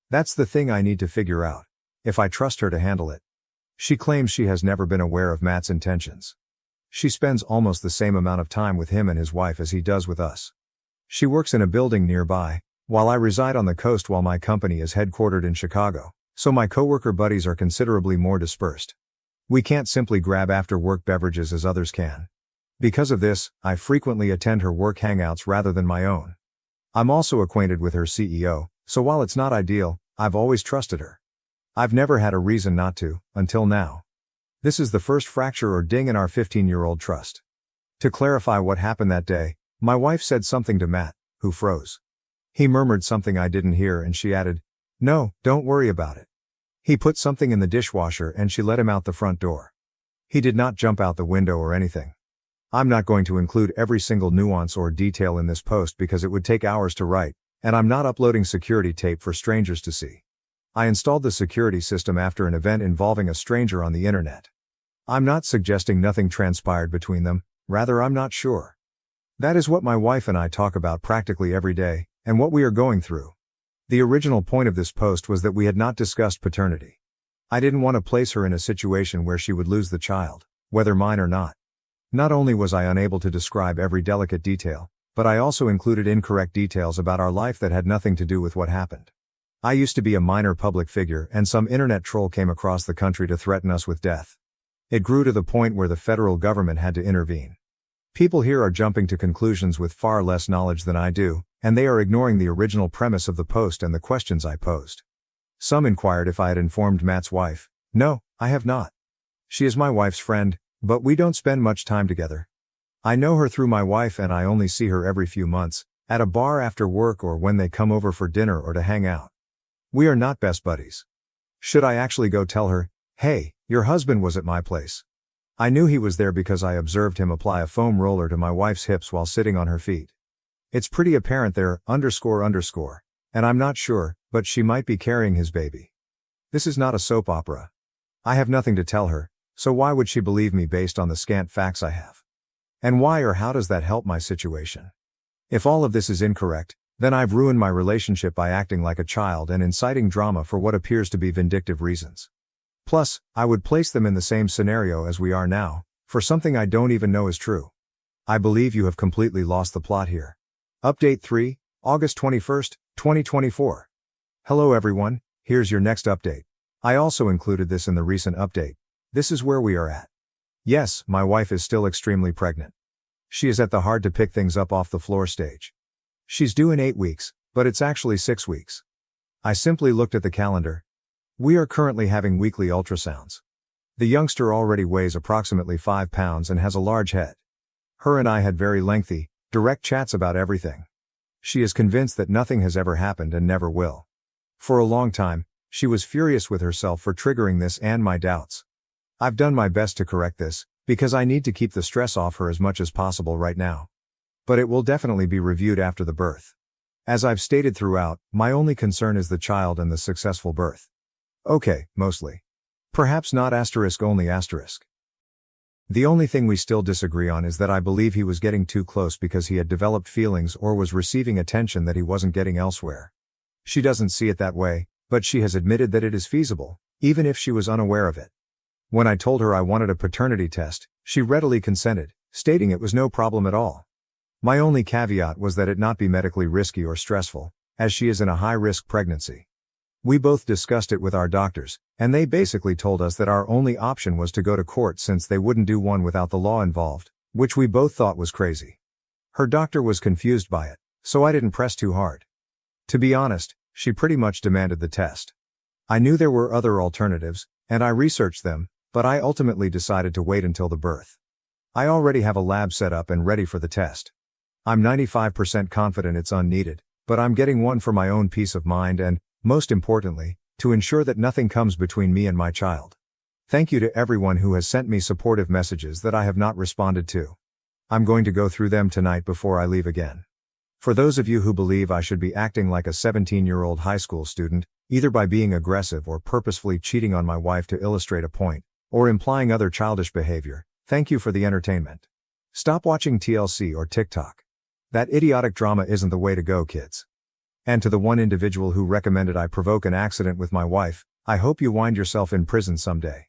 That's the thing I need to figure out, if I trust her to handle it. She claims she has never been aware of Matt's intentions. She spends almost the same amount of time with him and his wife as he does with us. She works in a building nearby, while I reside on the coast while my company is headquartered in Chicago, so my coworker buddies are considerably more dispersed. We can't simply grab after-work beverages as others can. Because of this, I frequently attend her work hangouts rather than my own. I'm also acquainted with her CEO, so while it's not ideal, I've always trusted her. I've never had a reason not to, until now. This is the first fracture or ding in our 15-year-old trust. To clarify what happened that day, my wife said something to Matt, who froze. He murmured something I didn't hear and she added, "No, don't worry about it." He put something in the dishwasher and she let him out the front door. He did not jump out the window or anything. I'm not going to include every single nuance or detail in this post because it would take hours to write, and I'm not uploading security tape for strangers to see. I installed the security system after an event involving a stranger on the internet. I'm not suggesting nothing transpired between them, rather I'm not sure. That is what my wife and I talk about practically every day, and what we are going through. The original point of this post was that we had not discussed paternity. I didn't want to place her in a situation where she would lose the child, whether mine or not. Not only was I unable to describe every delicate detail, but I also included incorrect details about our life that had nothing to do with what happened. I used to be a minor public figure and some internet troll came across the country to threaten us with death. It grew to the point where the federal government had to intervene. People here are jumping to conclusions with far less knowledge than I do, and they are ignoring the original premise of the post and the questions I posed. Some inquired if I had informed Matt's wife. No, I have not. She is my wife's friend, but we don't spend much time together. I know her through my wife and I only see her every few months, at a bar after work or when they come over for dinner or to hang out. We are not best buddies. Should I actually go tell her, "Hey, your husband was at my place"? I knew he was there because I observed him apply a foam roller to my wife's hips while sitting on her feet. It's pretty apparent there, and I'm not sure, but she might be carrying his baby. This is not a soap opera. I have nothing to tell her, so why would she believe me based on the scant facts I have? And why or how does that help my situation? If all of this is incorrect, then I've ruined my relationship by acting like a child and inciting drama for what appears to be vindictive reasons. Plus, I would place them in the same scenario as we are now, For something I don't even know is true. I believe you have completely lost the plot here. Update 3, August 21st, 2024. Hello everyone, here's your next update. I also included this in the recent update. This is where we are at. Yes, my wife is still extremely pregnant. She is at the hard to pick things up off the floor stage. She's due in 8 weeks, but it's actually 6 weeks. I simply looked at the calendar. We are currently having weekly ultrasounds. The youngster already weighs approximately 5 pounds and has a large head. Her and I had very lengthy, direct chats about everything. She is convinced that nothing has ever happened and never will. For a long time, she was furious with herself for triggering this and my doubts. I've done my best to correct this, because I need to keep the stress off her as much as possible right now. But it will definitely be reviewed after the birth. As I've stated throughout, my only concern is the child and the successful birth. Okay, mostly. Perhaps not only asterisk. The only thing we still disagree on is that I believe he was getting too close because he had developed feelings or was receiving attention that he wasn't getting elsewhere. She doesn't see it that way, but she has admitted that it is feasible, even if she was unaware of it. When I told her I wanted a paternity test, she readily consented, stating it was no problem at all. My only caveat was that it not be medically risky or stressful, as she is in a high-risk pregnancy. We both discussed it with our doctors, and they basically told us that our only option was to go to court since they wouldn't do one without the law involved, which we both thought was crazy. Her doctor was confused by it, so I didn't press too hard. To be honest, she pretty much demanded the test. I knew there were other alternatives, and I researched them, but I ultimately decided to wait until the birth. I already have a lab set up and ready for the test. I'm 95% confident it's unneeded, but I'm getting one for my own peace of mind and, most importantly, to ensure that nothing comes between me and my child. Thank you to everyone who has sent me supportive messages that I have not responded to. I'm going to go through them tonight before I leave again. For those of you who believe I should be acting like a 17-year-old high school student, either by being aggressive or purposefully cheating on my wife to illustrate a point, or implying other childish behavior, thank you for the entertainment. Stop watching TLC or TikTok. That idiotic drama isn't the way to go, kids. And to the one individual who recommended I provoke an accident with my wife, I hope you wind yourself in prison someday.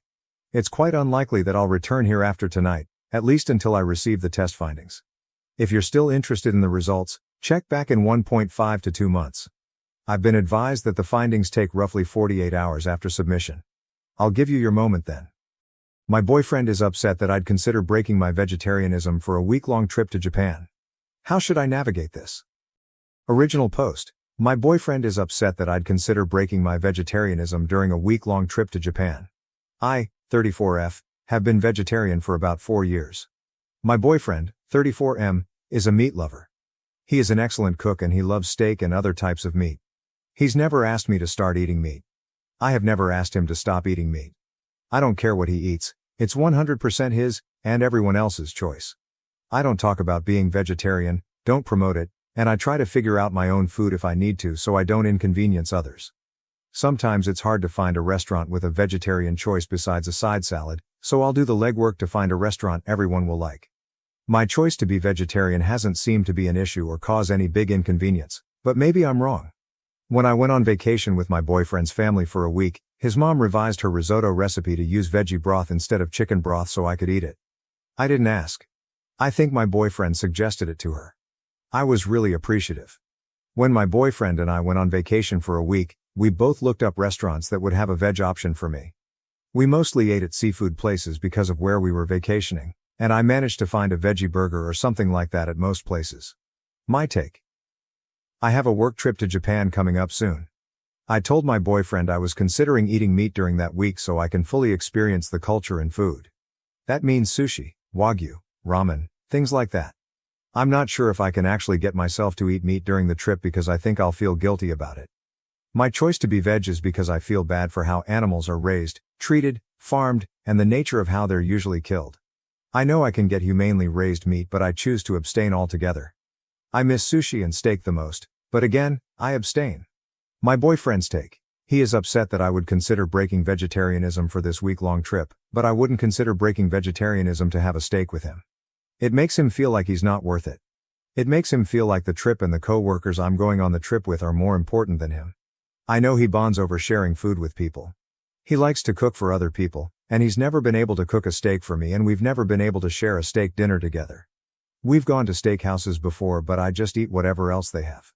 It's quite unlikely that I'll return here after tonight, at least until I receive the test findings. If you're still interested in the results, check back in 1.5 to 2 months. I've been advised that the findings take roughly 48 hours after submission. I'll give you your moment then. My boyfriend is upset that I'd consider breaking my vegetarianism for a week-long trip to Japan. How should I navigate this? Original post. My boyfriend is upset that I'd consider breaking my vegetarianism during a week-long trip to Japan. I, 34F, have been vegetarian for about 4 years. My boyfriend, 34M, is a meat lover. He is an excellent cook and he loves steak and other types of meat. He's never asked me to start eating meat. I have never asked him to stop eating meat. I don't care what he eats, it's 100% his, and everyone else's choice. I don't talk about being vegetarian, don't promote it, and I try to figure out my own food if I need to so I don't inconvenience others. Sometimes it's hard to find a restaurant with a vegetarian choice besides a side salad, so I'll do the legwork to find a restaurant everyone will like. My choice to be vegetarian hasn't seemed to be an issue or cause any big inconvenience, but maybe I'm wrong. When I went on vacation with my boyfriend's family for a week, his mom revised her risotto recipe to use veggie broth instead of chicken broth so I could eat it. I didn't ask. I think my boyfriend suggested it to her. I was really appreciative. When my boyfriend and I went on vacation for a week, we both looked up restaurants that would have a veg option for me. We mostly ate at seafood places because of where we were vacationing, and I managed to find a veggie burger or something like that at most places. My take. I have a work trip to Japan coming up soon. I told my boyfriend I was considering eating meat during that week so I can fully experience the culture and food. That means sushi, wagyu, ramen, things like that. I'm not sure if I can actually get myself to eat meat during the trip because I think I'll feel guilty about it. My choice to be veg is because I feel bad for how animals are raised, treated, farmed, and the nature of how they're usually killed. I know I can get humanely raised meat but I choose to abstain altogether. I miss sushi and steak the most, but again, I abstain. My boyfriend's take. He is upset that I would consider breaking vegetarianism for this week-long trip, but I wouldn't consider breaking vegetarianism to have a steak with him. It makes him feel like he's not worth it. It makes him feel like the trip and the co-workers I'm going on the trip with are more important than him. I know he bonds over sharing food with people. He likes to cook for other people, And he's never been able to cook a steak for me, and we've never been able to share a steak dinner together. We've gone to steakhouses before, but I just eat whatever else they have.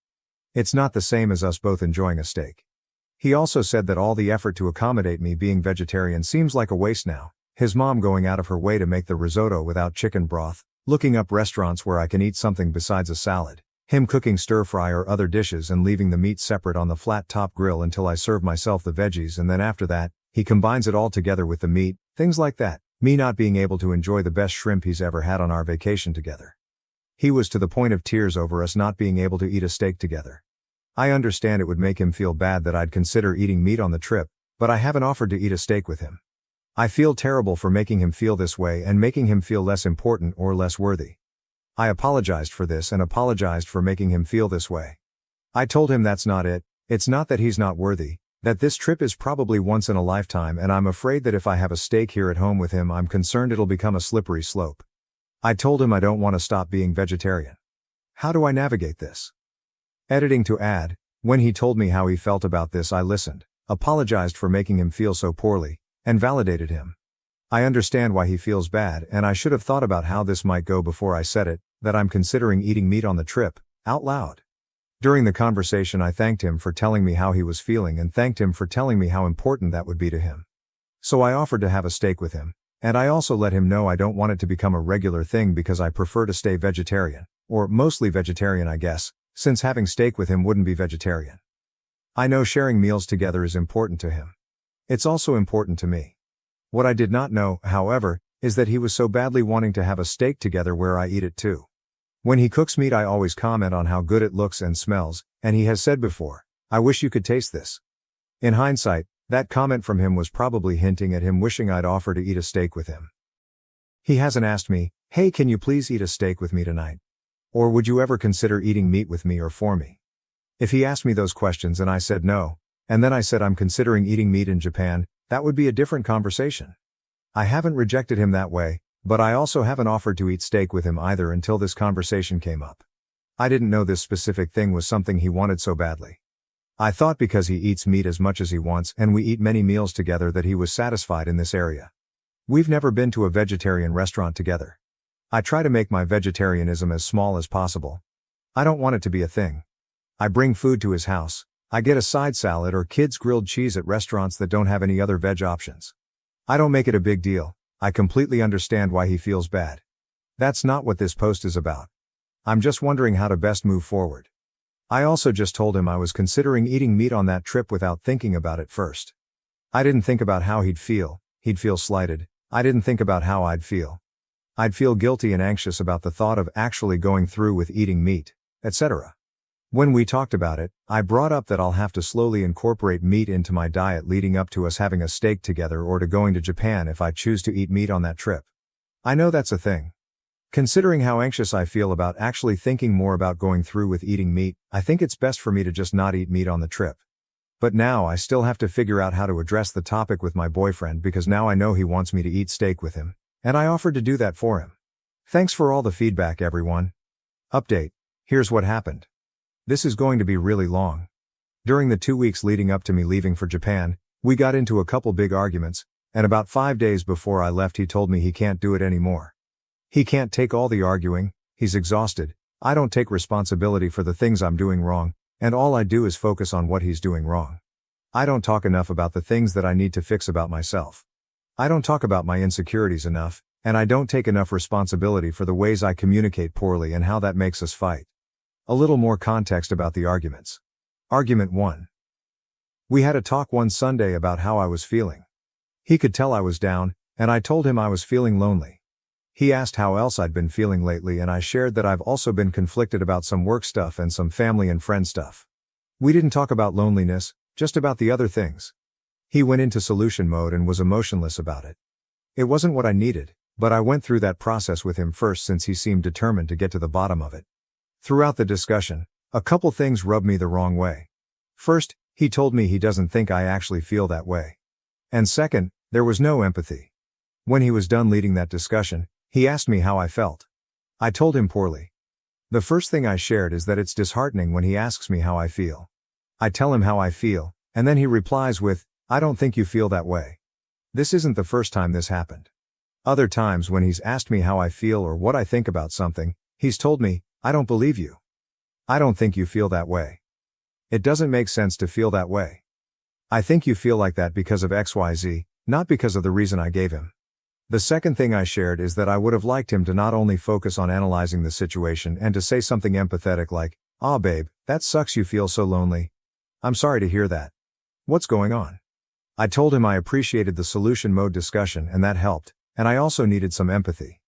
It's not the same as us both enjoying a steak. He also said that all the effort to accommodate me being vegetarian seems like a waste now. His mom going out of her way to make the risotto without chicken broth, looking up restaurants where I can eat something besides a salad, him cooking stir-fry or other dishes and leaving the meat separate on the flat-top grill until I serve myself the veggies, and then after that, he combines it all together with the meat, things like that. Me not being able to enjoy the best shrimp he's ever had on our vacation together. He was to the point of tears over us not being able to eat a steak together. I understand it would make him feel bad that I'd consider eating meat on the trip, but I haven't offered to eat a steak with him. I feel terrible for making him feel this way and making him feel less important or less worthy. I apologized for this and apologized for making him feel this way. I told him that's not it, it's not that he's not worthy, that this trip is probably once in a lifetime, and I'm afraid that if I have a steak here at home with him, I'm concerned it'll become a slippery slope. I told him I don't want to stop being vegetarian. How do I navigate this? Editing to add, when he told me how he felt about this, I listened, apologized for making him feel so poorly, and validated him. I understand why he feels bad, and I should have thought about how this might go before I said it, that I'm considering eating meat on the trip, out loud. During the conversation, I thanked him for telling me how he was feeling and thanked him for telling me how important that would be to him. So I offered to have a steak with him, and I also let him know I don't want it to become a regular thing because I prefer to stay vegetarian, or mostly vegetarian I guess, since having steak with him wouldn't be vegetarian. I know sharing meals together is important to him. It's also important to me. What I did not know, however, is that he was so badly wanting to have a steak together where I eat it too. When he cooks meat, I always comment on how good it looks and smells, and he has said before, "I wish you could taste this." In hindsight, that comment from him was probably hinting at him wishing I'd offer to eat a steak with him. He hasn't asked me, "Hey, can you please eat a steak with me tonight?" Or "Would you ever consider eating meat with me or for me?" If he asked me those questions and I said no, and then I said I'm considering eating meat in Japan, that would be a different conversation. I haven't rejected him that way, but I also haven't offered to eat steak with him either until this conversation came up. I didn't know this specific thing was something he wanted so badly. I thought because he eats meat as much as he wants and we eat many meals together that he was satisfied in this area. We've never been to a vegetarian restaurant together. I try to make my vegetarianism as small as possible. I don't want it to be a thing. I bring food to his house. I get a side salad or kids' grilled cheese at restaurants that don't have any other veg options. I don't make it a big deal. I completely understand why he feels bad. That's not what this post is about. I'm just wondering how to best move forward. I also just told him I was considering eating meat on that trip without thinking about it first. I didn't think about how he'd feel slighted. I didn't think about how I'd feel. I'd feel guilty and anxious about the thought of actually going through with eating meat, etc. When we talked about it, I brought up that I'll have to slowly incorporate meat into my diet leading up to us having a steak together or to going to Japan if I choose to eat meat on that trip. I know that's a thing. Considering how anxious I feel about actually thinking more about going through with eating meat, I think it's best for me to just not eat meat on the trip. But now I still have to figure out how to address the topic with my boyfriend because now I know he wants me to eat steak with him, and I offered to do that for him. Thanks for all the feedback, everyone. Update. Here's what happened. This is going to be really long. During the 2 weeks leading up to me leaving for Japan, we got into a couple big arguments, and about 5 days before I left he told me he can't do it anymore. He can't take all the arguing, he's exhausted, I don't take responsibility for the things I'm doing wrong, and all I do is focus on what he's doing wrong. I don't talk enough about the things that I need to fix about myself. I don't talk about my insecurities enough, and I don't take enough responsibility for the ways I communicate poorly and how that makes us fight. A little more context about the arguments. Argument 1. We had a talk one Sunday about how I was feeling. He could tell I was down, and I told him I was feeling lonely. He asked how else I'd been feeling lately, and I shared that I've also been conflicted about some work stuff and some family and friend stuff. We didn't talk about loneliness, just about the other things. He went into solution mode and was emotionless about it. It wasn't what I needed, but I went through that process with him first since he seemed determined to get to the bottom of it. Throughout the discussion, a couple things rubbed me the wrong way. First, he told me he doesn't think I actually feel that way. And second, there was no empathy. When he was done leading that discussion, he asked me how I felt. I told him poorly. The first thing I shared is that it's disheartening when he asks me how I feel. I tell him how I feel, and then he replies with, "I don't think you feel that way." This isn't the first time this happened. Other times when he's asked me how I feel or what I think about something, he's told me, "I don't believe you. I don't think you feel that way. It doesn't make sense to feel that way. I think you feel like that because of XYZ, not because of the reason I gave him." The second thing I shared is that I would have liked him to not only focus on analyzing the situation and to say something empathetic like, "Aw babe, that sucks you feel so lonely. I'm sorry to hear that. What's going on?" I told him I appreciated the solution mode discussion and that helped, and I also needed some empathy.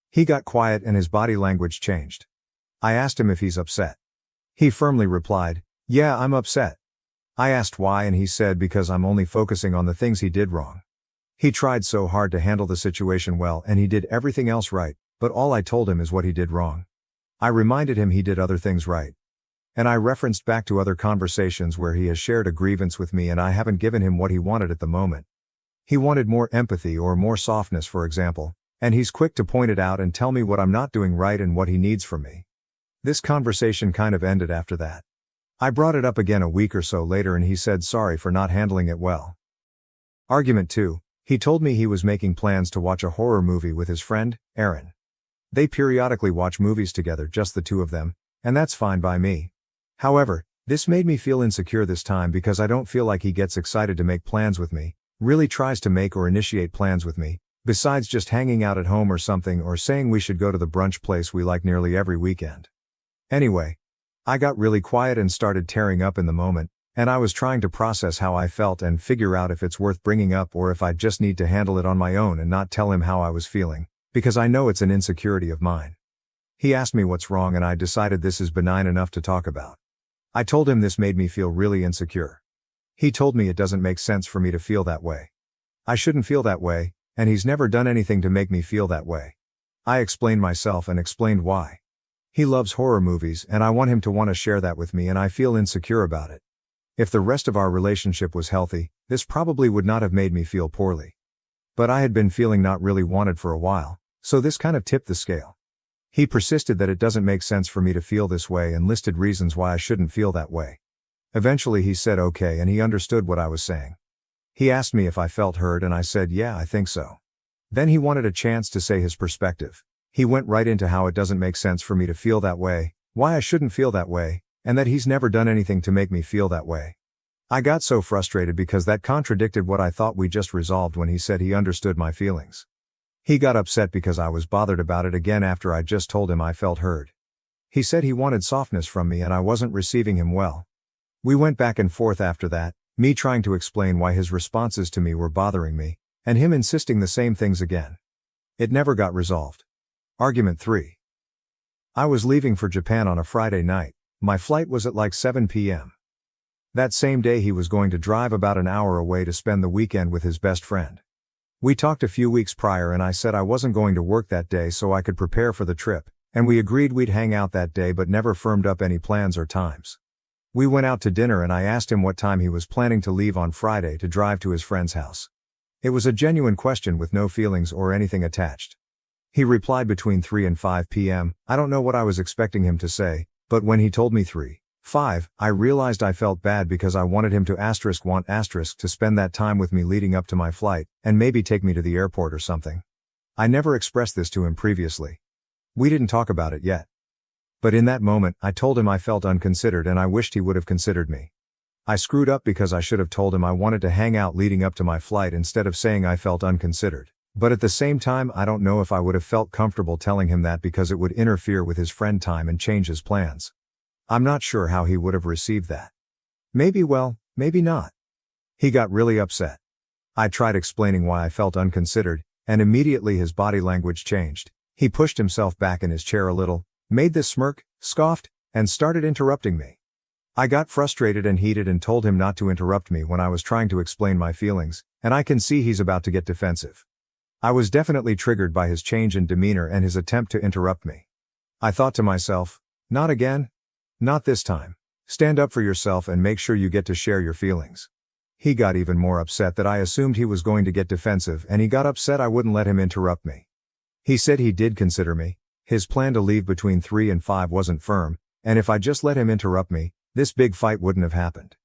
He got quiet and his body language changed. I asked him if he's upset. He firmly replied, "Yeah, I'm upset." I asked why and he said because I'm only focusing on the things he did wrong. He tried so hard to handle the situation well and he did everything else right, but all I told him is what he did wrong. I reminded him he did other things right. And I referenced back to other conversations where he has shared a grievance with me and I haven't given him what he wanted at the moment. He wanted more empathy or more softness, for example, and he's quick to point it out and tell me what I'm not doing right and what he needs from me. This conversation kind of ended after that. I brought it up again a week or so later and he said sorry for not handling it well. Argument 2. He told me he was making plans to watch a horror movie with his friend, Aaron. They periodically watch movies together, just the two of them, and that's fine by me. However, this made me feel insecure this time because I don't feel like he gets excited to make plans with me, really tries to make or initiate plans with me, besides just hanging out at home or something or saying we should go to the brunch place we like nearly every weekend. Anyway, I got really quiet and started tearing up in the moment, and I was trying to process how I felt and figure out if it's worth bringing up or if I just need to handle it on my own and not tell him how I was feeling, because I know it's an insecurity of mine. He asked me what's wrong and I decided this is benign enough to talk about. I told him this made me feel really insecure. He told me it doesn't make sense for me to feel that way. I shouldn't feel that way, and he's never done anything to make me feel that way. I explained myself and explained why. He loves horror movies and I want him to want to share that with me and I feel insecure about it. If the rest of our relationship was healthy, this probably would not have made me feel poorly. But I had been feeling not really wanted for a while, so this kind of tipped the scale. He persisted that it doesn't make sense for me to feel this way and listed reasons why I shouldn't feel that way. Eventually he said okay and he understood what I was saying. He asked me if I felt heard and I said yeah, I think so. Then he wanted a chance to say his perspective. He went right into how it doesn't make sense for me to feel that way, why I shouldn't feel that way, and that he's never done anything to make me feel that way. I got so frustrated because that contradicted what I thought we just resolved when he said he understood my feelings. He got upset because I was bothered about it again after I just told him I felt heard. He said he wanted softness from me and I wasn't receiving him well. We went back and forth after that, me trying to explain why his responses to me were bothering me, and him insisting the same things again. It never got resolved. Argument 3. I was leaving for Japan on a Friday night. My flight was at like 7 p.m. That same day he was going to drive about an hour away to spend the weekend with his best friend. We talked a few weeks prior and I said I wasn't going to work that day so I could prepare for the trip, and we agreed we'd hang out that day but never firmed up any plans or times. We went out to dinner and I asked him what time he was planning to leave on Friday to drive to his friend's house. It was a genuine question with no feelings or anything attached. He replied between 3 and 5 p.m. I don't know what I was expecting him to say, but when he told me 3:05, I realized I felt bad because I wanted him to want to spend that time with me leading up to my flight, and maybe take me to the airport or something. I never expressed this to him previously. We didn't talk about it yet. But in that moment, I told him I felt unconsidered and I wished he would have considered me. I screwed up because I should have told him I wanted to hang out leading up to my flight instead of saying I felt unconsidered. But at the same time, I don't know if I would have felt comfortable telling him that because it would interfere with his friend time and change his plans. I'm not sure how he would have received that. Maybe well, maybe not. He got really upset. I tried explaining why I felt unconsidered, and immediately his body language changed. He pushed himself back in his chair a little, made this smirk, scoffed, and started interrupting me. I got frustrated and heated and told him not to interrupt me when I was trying to explain my feelings, and I can see he's about to get defensive. I was definitely triggered by his change in demeanor and his attempt to interrupt me. I thought to myself, not again? Not this time. Stand up for yourself and make sure you get to share your feelings. He got even more upset that I assumed he was going to get defensive and he got upset I wouldn't let him interrupt me. He said he did consider me. His plan to leave between 3 and 5 wasn't firm, and if I just let him interrupt me, this big fight wouldn't have happened.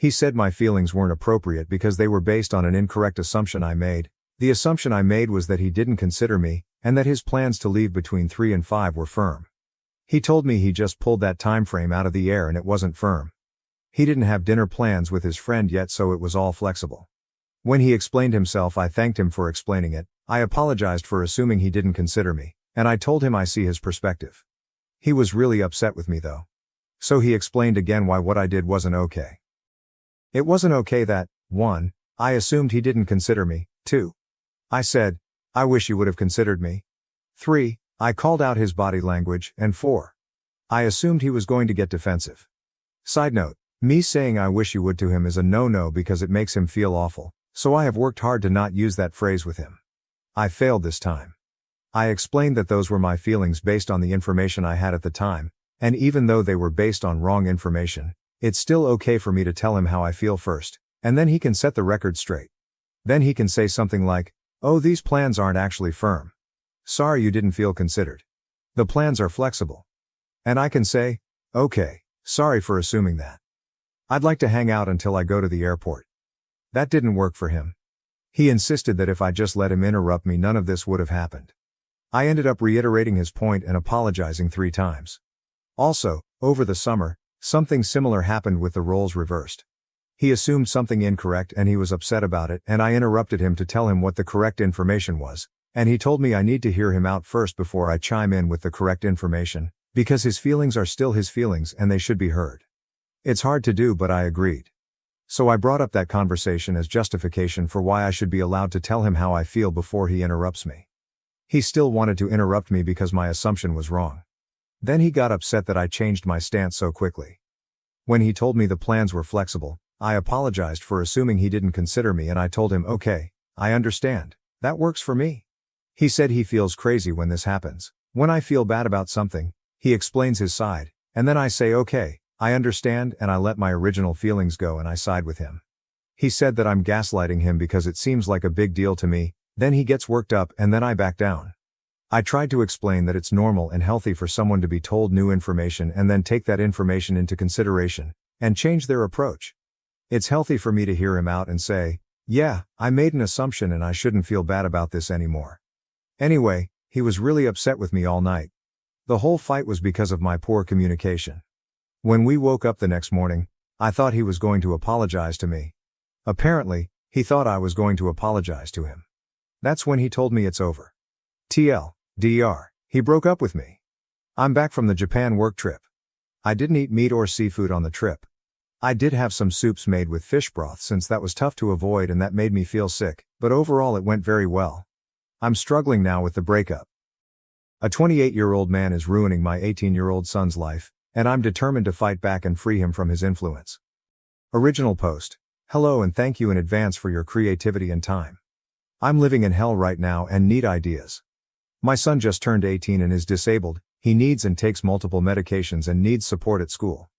He said my feelings weren't appropriate because they were based on an incorrect assumption I made. The assumption I made was that he didn't consider me, and that his plans to leave between 3 and 5 were firm. He told me he just pulled that time frame out of the air and it wasn't firm. He didn't have dinner plans with his friend yet, so it was all flexible. When he explained himself, I thanked him for explaining it. I apologized for assuming he didn't consider me, and I told him I see his perspective. He was really upset with me though. So he explained again why what I did wasn't okay. It wasn't okay that, 1, I assumed he didn't consider me, 2, I said, I wish you would have considered me. 3, I called out his body language, and 4, I assumed he was going to get defensive. Side note, me saying I wish you would to him is a no-no because it makes him feel awful, so I have worked hard to not use that phrase with him. I failed this time. I explained that those were my feelings based on the information I had at the time, and even though they were based on wrong information, it's still okay for me to tell him how I feel first, and then he can set the record straight. Then he can say something like, oh, these plans aren't actually firm. Sorry you didn't feel considered. The plans are flexible. And I can say, okay, sorry for assuming that. I'd like to hang out until I go to the airport. That didn't work for him. He insisted that if I just let him interrupt me, none of this would have happened. I ended up reiterating his point and apologizing 3 times. Also, over the summer, something similar happened with the roles reversed. He assumed something incorrect and he was upset about it, and I interrupted him to tell him what the correct information was, and he told me I need to hear him out first before I chime in with the correct information, because his feelings are still his feelings and they should be heard. It's hard to do, but I agreed. So I brought up that conversation as justification for why I should be allowed to tell him how I feel before he interrupts me. He still wanted to interrupt me because my assumption was wrong. Then he got upset that I changed my stance so quickly. When he told me the plans were flexible, I apologized for assuming he didn't consider me, and I told him, okay, I understand. That works for me. He said he feels crazy when this happens. When I feel bad about something, he explains his side, and then I say, okay, I understand, and I let my original feelings go and I side with him. He said that I'm gaslighting him because it seems like a big deal to me, then he gets worked up and then I back down. I tried to explain that it's normal and healthy for someone to be told new information and then take that information into consideration, and change their approach. It's healthy for me to hear him out and say, yeah, I made an assumption and I shouldn't feel bad about this anymore. Anyway, he was really upset with me all night. The whole fight was because of my poor communication. When we woke up the next morning, I thought he was going to apologize to me. Apparently, he thought I was going to apologize to him. That's when he told me it's over. TLDR, he broke up with me. I'm back from the Japan work trip. I didn't eat meat or seafood on the trip. I did have some soups made with fish broth since that was tough to avoid and that made me feel sick, but overall it went very well. I'm struggling now with the breakup. A 28-year-old man is ruining my 18-year-old son's life, and I'm determined to fight back and free him from his influence. Original post. Hello and thank you in advance for your creativity and time. I'm living in hell right now and need ideas. My son just turned 18 and is disabled. He needs and takes multiple medications and needs support at school.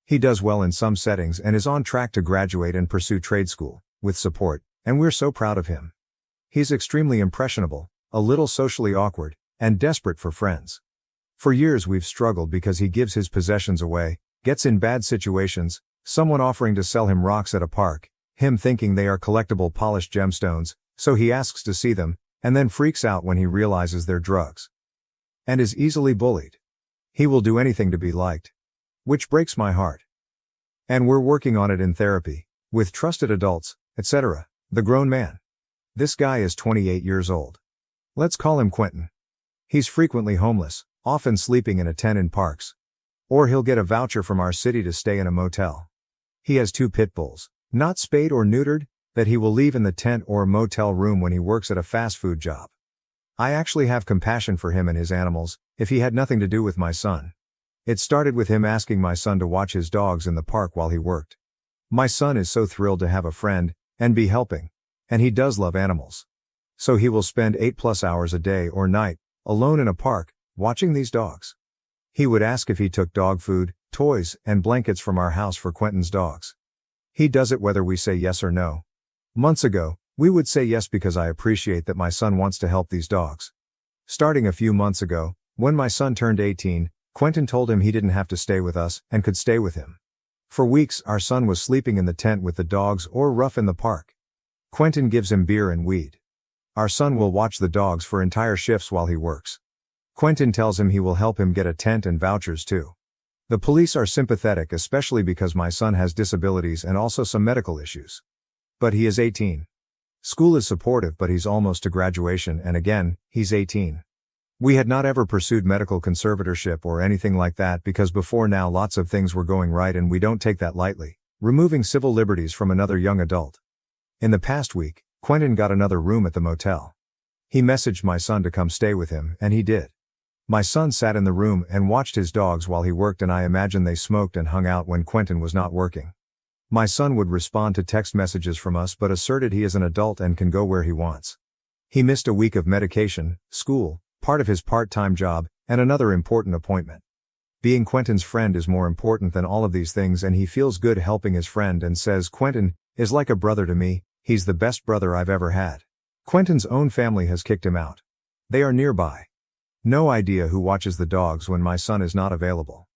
He does well in some settings and is on track to graduate and pursue trade school, with support, and we're so proud of him. He's extremely impressionable, a little socially awkward, and desperate for friends. For years we've struggled because he gives his possessions away, gets in bad situations, someone offering to sell him rocks at a park, him thinking they are collectible polished gemstones, so he asks to see them, and then freaks out when he realizes they're drugs. And is easily bullied. He will do anything to be liked. Which breaks my heart. And we're working on it in therapy, with trusted adults, etc. The grown man. This guy is 28 years old. Let's call him Quentin. He's frequently homeless, often sleeping in a tent in parks. Or he'll get a voucher from our city to stay in a motel. He has 2 pit bulls, not spayed or neutered, that he will leave in the tent or motel room when he works at a fast food job. I actually have compassion for him and his animals, if he had nothing to do with my son. It started with him asking my son to watch his dogs in the park while he worked. My son is so thrilled to have a friend, and be helping. And he does love animals. So he will spend 8+ hours a day or night, alone in a park, watching these dogs. He would ask if he took dog food, toys, and blankets from our house for Quentin's dogs. He does it whether we say yes or no. Months ago, we would say yes because I appreciate that my son wants to help these dogs. Starting a few months ago, when my son turned 18, Quentin told him he didn't have to stay with us and could stay with him. For weeks, our son was sleeping in the tent with the dogs or rough in the park. Quentin gives him beer and weed. Our son will watch the dogs for entire shifts while he works. Quentin tells him he will help him get a tent and vouchers too. The police are sympathetic, especially because my son has disabilities and also some medical issues. But he is 18. School is supportive, but he's almost to graduation, and again, he's 18. We had not ever pursued medical conservatorship or anything like that because before now lots of things were going right and we don't take that lightly, removing civil liberties from another young adult. In the past week, Quentin got another room at the motel. He messaged my son to come stay with him, and he did. My son sat in the room and watched his dogs while he worked, and I imagine they smoked and hung out when Quentin was not working. My son would respond to text messages from us but asserted he is an adult and can go where he wants. He missed a week of medication, school, part of his part-time job, and another important appointment. Being Quentin's friend is more important than all of these things, and he feels good helping his friend and says Quentin is like a brother to me. He's the best brother I've ever had. Quentin's own family has kicked him out. They are nearby. No idea who watches the dogs when my son is not available.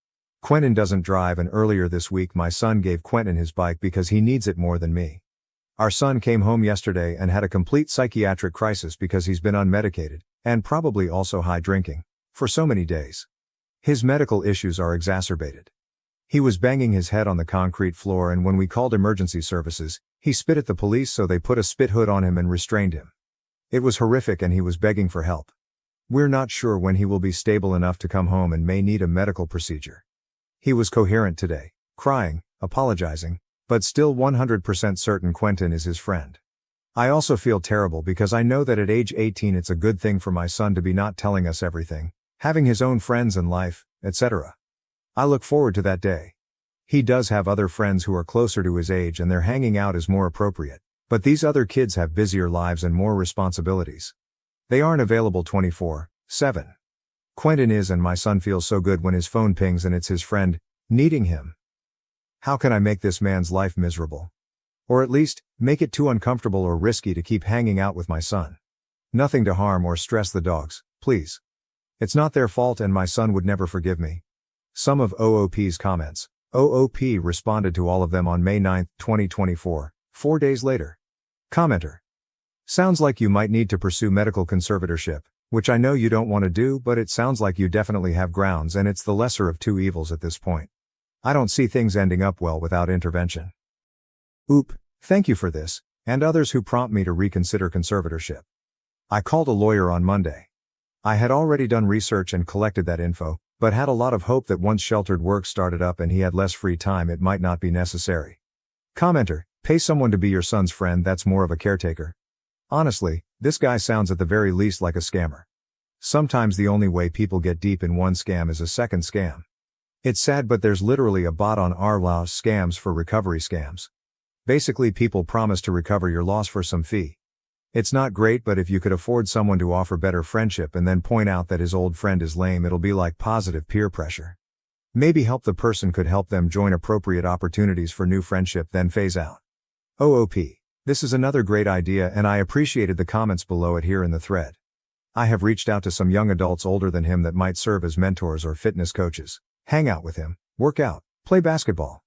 Quentin doesn't drive, and earlier this week my son gave Quentin his bike because he needs it more than me. Our son came home yesterday and had a complete psychiatric crisis because he's been unmedicated, and probably also high drinking, for so many days. His medical issues are exacerbated. He was banging his head on the concrete floor, and when we called emergency services, he spit at the police, so they put a spit hood on him and restrained him. It was horrific and he was begging for help. We're not sure when he will be stable enough to come home and may need a medical procedure. He was coherent today, crying, apologizing, but still 100% certain Quentin is his friend. I also feel terrible because I know that at age 18 it's a good thing for my son to be not telling us everything, having his own friends and life, etc. I look forward to that day. He does have other friends who are closer to his age and their hanging out is more appropriate, but these other kids have busier lives and more responsibilities. They aren't available 24/7. Quentin is, and my son feels so good when his phone pings and it's his friend, needing him. How can I make this man's life miserable? Or at least, make it too uncomfortable or risky to keep hanging out with my son? Nothing to harm or stress the dogs, please. It's not their fault and my son would never forgive me. Some of OOP's comments. OOP responded to all of them on May 9, 2024, 4 days later. Commenter. Sounds like you might need to pursue medical conservatorship, which I know you don't want to do, but it sounds like you definitely have grounds and it's the lesser of two evils at this point. I don't see things ending up well without intervention. Oop, thank you for this, and others who prompt me to reconsider conservatorship. I called a lawyer on Monday. I had already done research and collected that info, but had a lot of hope that once sheltered work started up and he had less free time it might not be necessary. Commenter, pay someone to be your son's friend, that's more of a caretaker. Honestly, this guy sounds at the very least like a scammer. Sometimes the only way people get deep in one scam is a second scam. It's sad, but there's literally a bot on our scams for recovery scams. Basically, people promise to recover your loss for some fee. It's not great, but if you could afford someone to offer better friendship and then point out that his old friend is lame, it'll be like positive peer pressure. Maybe help the person could help them join appropriate opportunities for new friendship, then phase out. OOP. This is another great idea and I appreciated the comments below it here in the thread. I have reached out to some young adults older than him that might serve as mentors or fitness coaches. Hang out with him, work out, play basketball.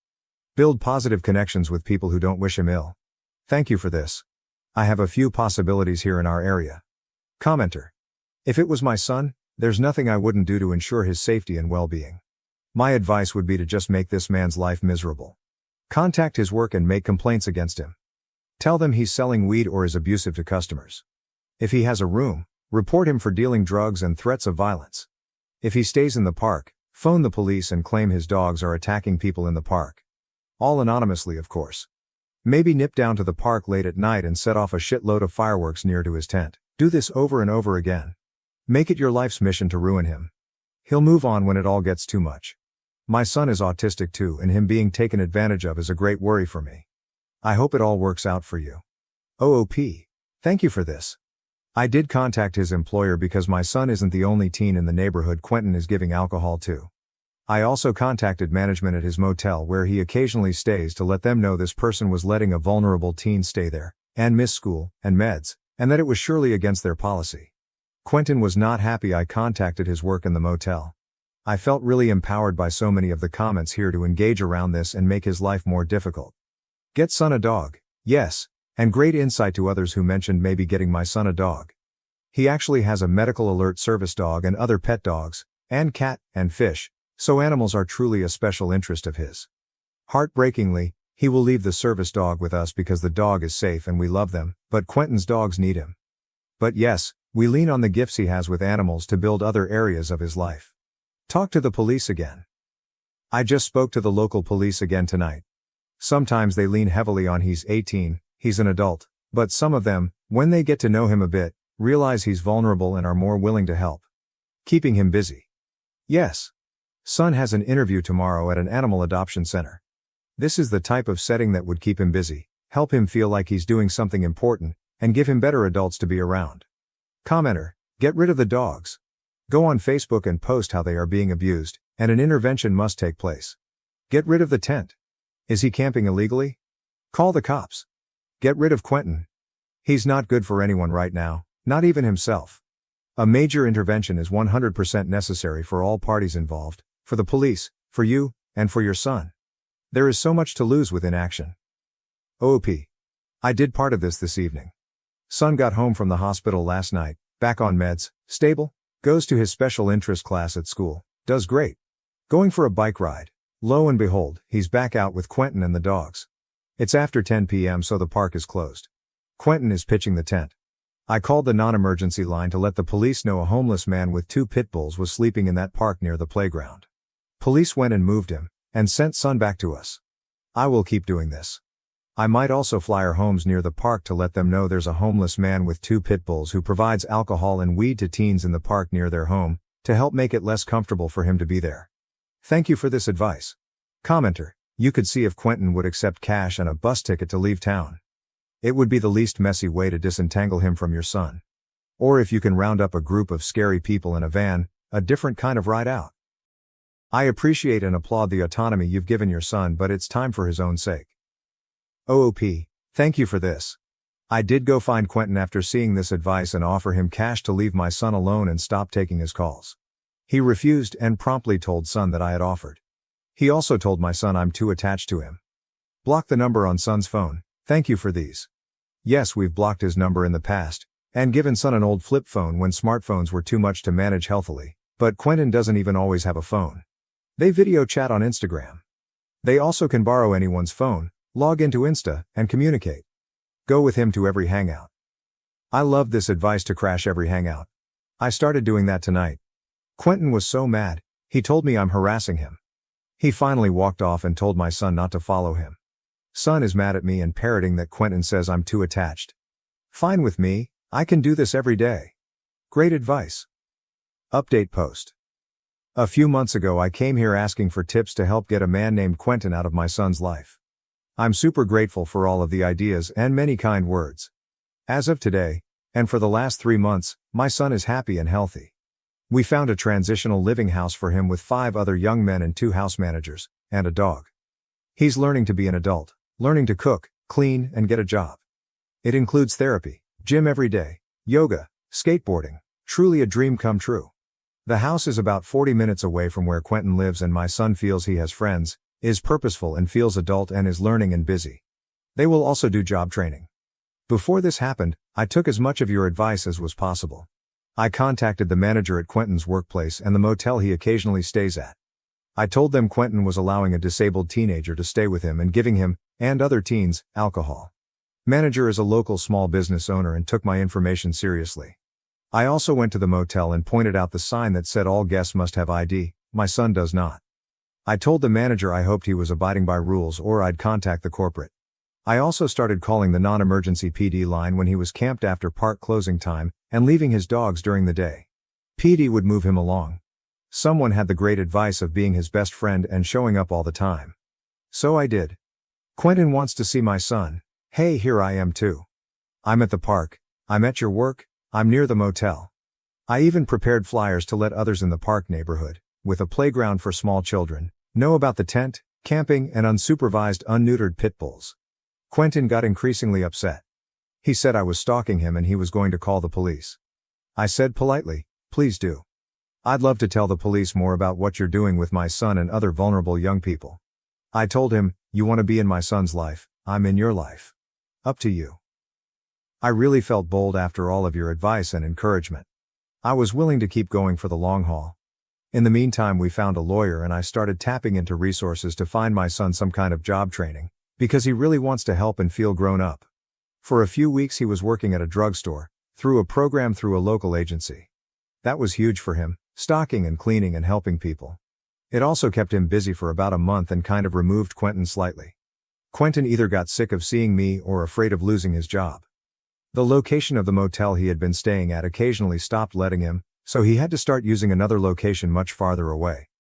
Build positive connections with people who don't wish him ill. Thank you for this. I have a few possibilities here in our area. Commenter. If it was my son, there's nothing I wouldn't do to ensure his safety and well-being. My advice would be to just make this man's life miserable. Contact his work and make complaints against him. Tell them he's selling weed or is abusive to customers. If he has a room, report him for dealing drugs and threats of violence. If he stays in the park, phone the police and claim his dogs are attacking people in the park. All anonymously, of course. Maybe nip down to the park late at night and set off a shitload of fireworks near to his tent. Do this over and over again. Make it your life's mission to ruin him. He'll move on when it all gets too much. My son is autistic too, and him being taken advantage of is a great worry for me. I hope it all works out for you. OOP. Thank you for this. I did contact his employer because my son isn't the only teen in the neighborhood Quentin is giving alcohol to. I also contacted management at his motel where he occasionally stays to let them know this person was letting a vulnerable teen stay there, and miss school and meds, and that it was surely against their policy. Quentin was not happy. I contacted his work in the motel. I felt really empowered by so many of the comments here to engage around this and make his life more difficult. Get son a dog. Yes. And great insight to others who mentioned maybe getting my son a dog. He actually has a medical alert service dog and other pet dogs, and cat, and fish, so animals are truly a special interest of his. Heartbreakingly, he will leave the service dog with us because the dog is safe and we love them, but Quentin's dogs need him. But yes, we lean on the gifts he has with animals to build other areas of his life. Talk to the police again. I just spoke to the local police again tonight. Sometimes they lean heavily on he's 18, he's an adult, but some of them, when they get to know him a bit, realize he's vulnerable and are more willing to help. Keeping him busy. Yes. Son has an interview tomorrow at an animal adoption center. This is the type of setting that would keep him busy, help him feel like he's doing something important, and give him better adults to be around. Commenter, get rid of the dogs. Go on Facebook and post how they are being abused, and an intervention must take place. Get rid of the tent. Is he camping illegally? Call the cops. Get rid of Quentin. He's not good for anyone right now, not even himself. A major intervention is 100% necessary for all parties involved, for the police, for you, and for your son. There is so much to lose with inaction. OOP. I did part of this evening. Son got home from the hospital last night, back on meds, stable, goes to his special interest class at school, does great. Going for a bike ride. Lo and behold, he's back out with Quentin and the dogs. It's after 10 p.m. so the park is closed. Quentin is pitching the tent. I called the non-emergency line to let the police know a homeless man with 2 pit bulls was sleeping in that park near the playground. Police went and moved him, and sent Son back to us. I will keep doing this. I might also flyer homes near the park to let them know there's a homeless man with 2 pit bulls who provides alcohol and weed to teens in the park near their home, to help make it less comfortable for him to be there. Thank you for this advice. Commenter, you could see if Quentin would accept cash and a bus ticket to leave town. It would be the least messy way to disentangle him from your son. Or if you can round up a group of scary people in a van, a different kind of ride out. I appreciate and applaud the autonomy you've given your son, but it's time for his own sake. OOP, thank you for this. I did go find Quentin after seeing this advice and offer him cash to leave my son alone and stop taking his calls. He refused and promptly told Son that I had offered. He also told my son I'm too attached to him. Block the number on Son's phone, thank you for these. Yes, we've blocked his number in the past, and given Son an old flip phone when smartphones were too much to manage healthily, but Quentin doesn't even always have a phone. They video chat on Instagram. They also can borrow anyone's phone, log into Insta, and communicate. Go with him to every hangout. I love this advice to crash every hangout. I started doing that tonight. Quentin was so mad, he told me I'm harassing him. He finally walked off and told my son not to follow him. Son is mad at me and parroting that Quentin says I'm too attached. Fine with me, I can do this every day. Great advice. Update post. A few months ago I came here asking for tips to help get a man named Quentin out of my son's life. I'm super grateful for all of the ideas and many kind words. As of today, and for the last 3 months, my son is happy and healthy. We found a transitional living house for him with 5 other young men and 2 house managers, and a dog. He's learning to be an adult, learning to cook, clean, and get a job. It includes therapy, gym every day, yoga, skateboarding, truly a dream come true. The house is about 40 minutes away from where Quentin lives and my son feels he has friends, is purposeful and feels adult and is learning and busy. They will also do job training. Before this happened, I took as much of your advice as was possible. I contacted the manager at Quentin's workplace and the motel he occasionally stays at. I told them Quentin was allowing a disabled teenager to stay with him and giving him, and other teens, alcohol. Manager is a local small business owner and took my information seriously. I also went to the motel and pointed out the sign that said all guests must have ID, my son does not. I told the manager I hoped he was abiding by rules or I'd contact the corporate. I also started calling the non-emergency PD line when he was camped after park closing time, and leaving his dogs during the day. PD would move him along. Someone had the great advice of being his best friend and showing up all the time. So I did. Quentin wants to see my son. Hey, here I am too. I'm at the park, I'm at your work, I'm near the motel. I even prepared flyers to let others in the park neighborhood, with a playground for small children, know about the tent, camping, and unsupervised unneutered pit bulls. Quentin got increasingly upset. He said I was stalking him and he was going to call the police. I said politely, please do. I'd love to tell the police more about what you're doing with my son and other vulnerable young people. I told him, you want to be in my son's life, I'm in your life. Up to you. I really felt bold after all of your advice and encouragement. I was willing to keep going for the long haul. In the meantime, we found a lawyer and I started tapping into resources to find my son some kind of job training, because he really wants to help and feel grown up. For a few weeks he was working at a drugstore, through a program through a local agency. That was huge for him, stocking and cleaning and helping people. It also kept him busy for about a month and kind of removed Quentin slightly. Quentin either got sick of seeing me or afraid of losing his job. The location of the motel he had been staying at occasionally stopped letting him, so he had to start using another location much farther away.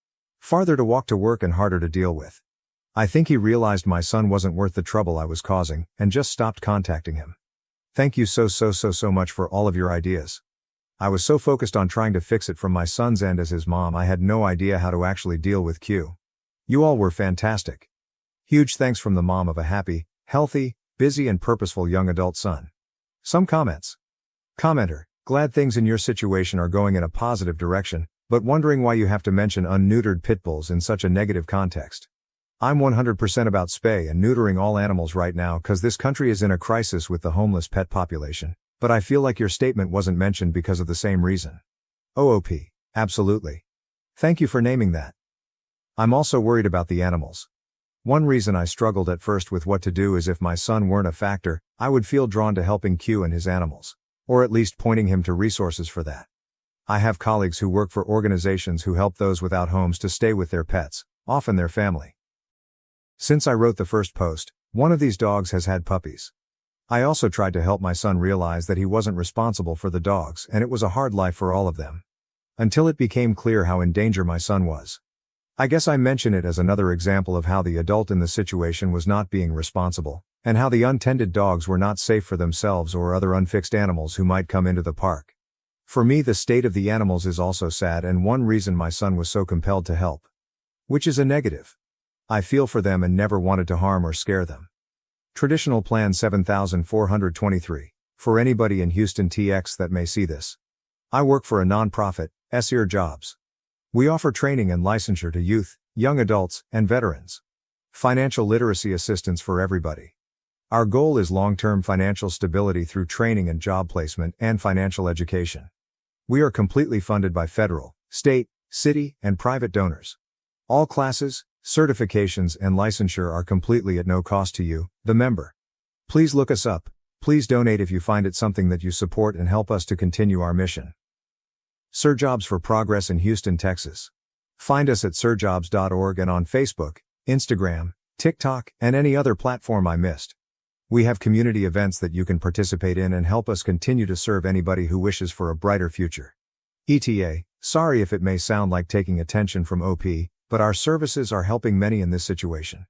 Farther to walk to work and harder to deal with. I think he realized my son wasn't worth the trouble I was causing, and just stopped contacting him. Thank you so much for all of your ideas. I was so focused on trying to fix it from my son's end as his mom, I had no idea how to actually deal with Q. You all were fantastic. Huge thanks from the mom of a happy, healthy, busy and purposeful young adult son. Some comments. Commenter, glad things in your situation are going in a positive direction, but wondering why you have to mention unneutered pit bulls in such a negative context. I'm 100% about spay and neutering all animals right now cause this country is in a crisis with the homeless pet population, but I feel like your statement wasn't mentioned because of the same reason. OOP, absolutely. Thank you for naming that. I'm also worried about the animals. One reason I struggled at first with what to do is if my son weren't a factor, I would feel drawn to helping Q and his animals, or at least pointing him to resources for that. I have colleagues who work for organizations who help those without homes to stay with their pets, often their family. Since I wrote the first post, one of these dogs has had puppies. I also tried to help my son realize that he wasn't responsible for the dogs and it was a hard life for all of them. Until it became clear how in danger my son was. I guess I mention it as another example of how the adult in the situation was not being responsible, and how the untended dogs were not safe for themselves or other unfixed animals who might come into the park. For me, the state of the animals is also sad and one reason my son was so compelled to help. Which is a negative. I feel for them and never wanted to harm or scare them. Traditional Plan 7423. For anybody in Houston TX that may see this. I work for a nonprofit, SER Jobs. We offer training and licensure to youth, young adults, and veterans. Financial literacy assistance for everybody. Our goal is long-term financial stability through training and job placement and financial education. We are completely funded by federal, state, city, and private donors. All classes, certifications, and licensure are completely at no cost to you, the member. Please look us up. Please donate if you find it something that you support and help us to continue our mission. SER Jobs for Progress in Houston, Texas. Find us at serjobs.org and on Facebook, Instagram, TikTok, and any other platform I missed. We have community events that you can participate in and help us continue to serve anybody who wishes for a brighter future. ETA, sorry if it may sound like taking attention from OP, but our services are helping many in this situation.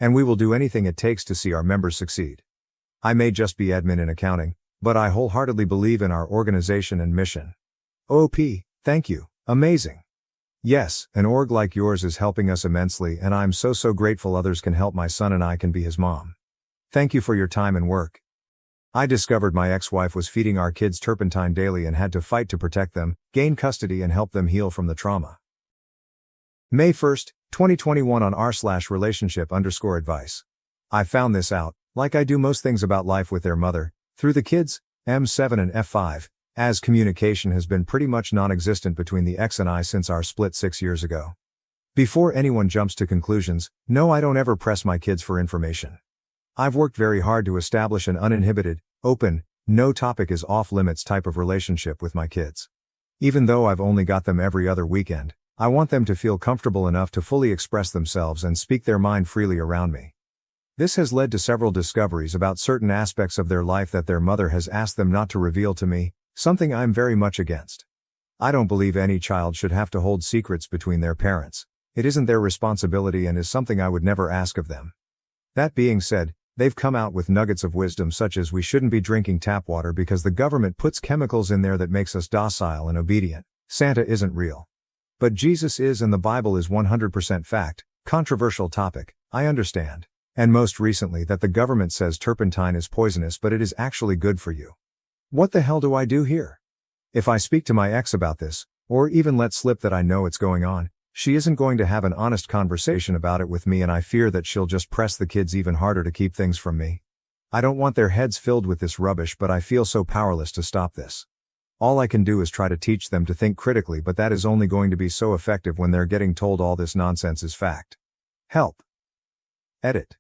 And we will do anything it takes to see our members succeed. I may just be admin in accounting, but I wholeheartedly believe in our organization and mission. OP, thank you, amazing. Yes, an org like yours is helping us immensely and I'm so grateful others can help my son and I can be his mom. Thank you for your time and work. I discovered my ex-wife was feeding our kids turpentine daily and had to fight to protect them, gain custody and help them heal from the trauma. May 1st, 2021 on r/relationship_advice. I found this out, like I do most things about life with their mother, through the kids, M7 and F5, as communication has been pretty much non-existent between the ex and I since our split 6 years ago. Before anyone jumps to conclusions, no, I don't ever press my kids for information. I've worked very hard to establish an uninhibited, open, no topic is off limits type of relationship with my kids. Even though I've only got them every other weekend, I want them to feel comfortable enough to fully express themselves and speak their mind freely around me. This has led to several discoveries about certain aspects of their life that their mother has asked them not to reveal to me, something I'm very much against. I don't believe any child should have to hold secrets between their parents. It isn't their responsibility and is something I would never ask of them. That being said, they've come out with nuggets of wisdom such as we shouldn't be drinking tap water because the government puts chemicals in there that makes us docile and obedient. Santa isn't real. But Jesus is and the Bible is 100% fact. Controversial topic, I understand. And most recently that the government says turpentine is poisonous but it is actually good for you. What the hell do I do here? If I speak to my ex about this, or even let slip that I know it's going on, she isn't going to have an honest conversation about it with me, and I fear that she'll just press the kids even harder to keep things from me. I don't want their heads filled with this rubbish, but I feel so powerless to stop this. All I can do is try to teach them to think critically, but that is only going to be so effective when they're getting told all this nonsense is fact. Help. Edit.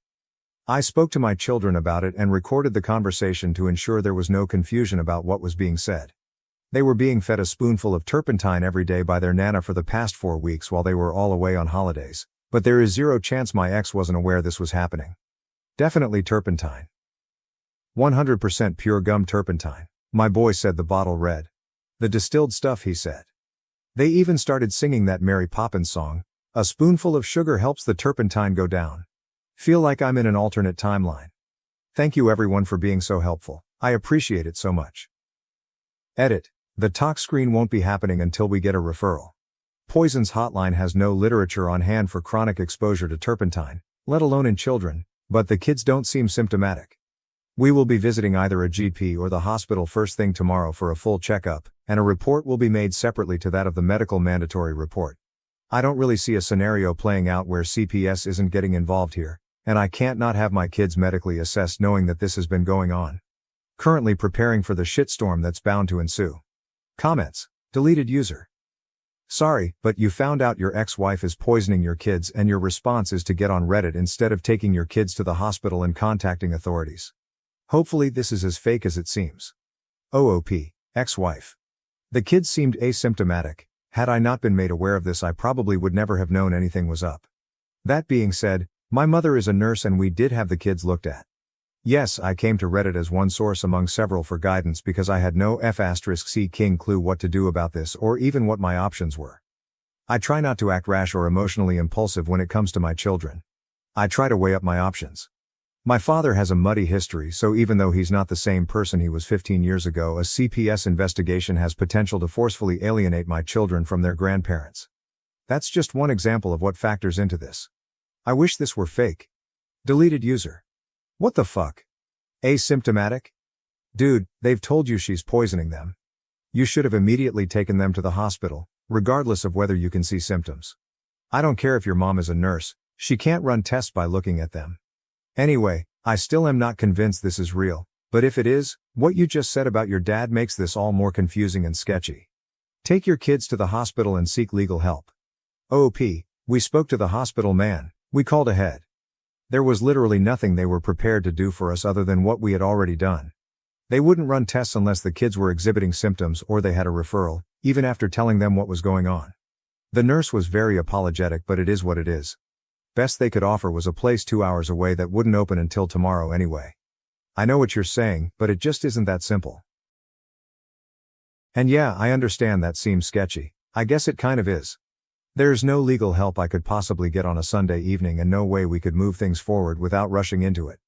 I spoke to my children about it and recorded the conversation to ensure there was no confusion about what was being said. They were being fed a spoonful of turpentine every day by their nana for the past 4 weeks while they were all away on holidays, but there is zero chance my ex wasn't aware this was happening. Definitely turpentine. 100% pure gum turpentine. My boy said the bottle read. The distilled stuff, he said. They even started singing that Mary Poppins song, "A spoonful of sugar helps the turpentine go down." Feel like I'm in an alternate timeline. Thank you everyone for being so helpful. I appreciate it so much. Edit. The talk screen won't be happening until we get a referral. Poisons Hotline has no literature on hand for chronic exposure to turpentine, let alone in children, but the kids don't seem symptomatic. We will be visiting either a GP or the hospital first thing tomorrow for a full checkup, and a report will be made separately to that of the medical mandatory report. I don't really see a scenario playing out where CPS isn't getting involved here, and I can't not have my kids medically assessed knowing that this has been going on. Currently preparing for the shitstorm that's bound to ensue. Comments. Deleted user. Sorry, but you found out your ex-wife is poisoning your kids and your response is to get on Reddit instead of taking your kids to the hospital and contacting authorities. Hopefully this is as fake as it seems. OOP. Ex-wife. The kids seemed asymptomatic. Had I not been made aware of this, I probably would never have known anything was up. That being said, my mother is a nurse and we did have the kids looked at. Yes, I came to Reddit as one source among several for guidance because I had no f*** clue what to do about this or even what my options were. I try not to act rash or emotionally impulsive when it comes to my children. I try to weigh up my options. My father has a muddy history, so even though he's not the same person he was 15 years ago, a CPS investigation has potential to forcefully alienate my children from their grandparents. That's just one example of what factors into this. I wish this were fake. Deleted user. What the fuck? Asymptomatic? Dude, they've told you she's poisoning them. You should have immediately taken them to the hospital, regardless of whether you can see symptoms. I don't care if your mom is a nurse, she can't run tests by looking at them. Anyway, I still am not convinced this is real, but if it is, what you just said about your dad makes this all more confusing and sketchy. Take your kids to the hospital and seek legal help. OP, we spoke to the hospital man, we called ahead. There was literally nothing they were prepared to do for us other than what we had already done. They wouldn't run tests unless the kids were exhibiting symptoms or they had a referral, even after telling them what was going on. The nurse was very apologetic, but it is what it is. Best they could offer was a place 2 hours away that wouldn't open until tomorrow anyway. I know what you're saying, but it just isn't that simple. And yeah, I understand that seems sketchy. I guess it kind of is. There's no legal help I could possibly get on a Sunday evening and no way we could move things forward without rushing into it.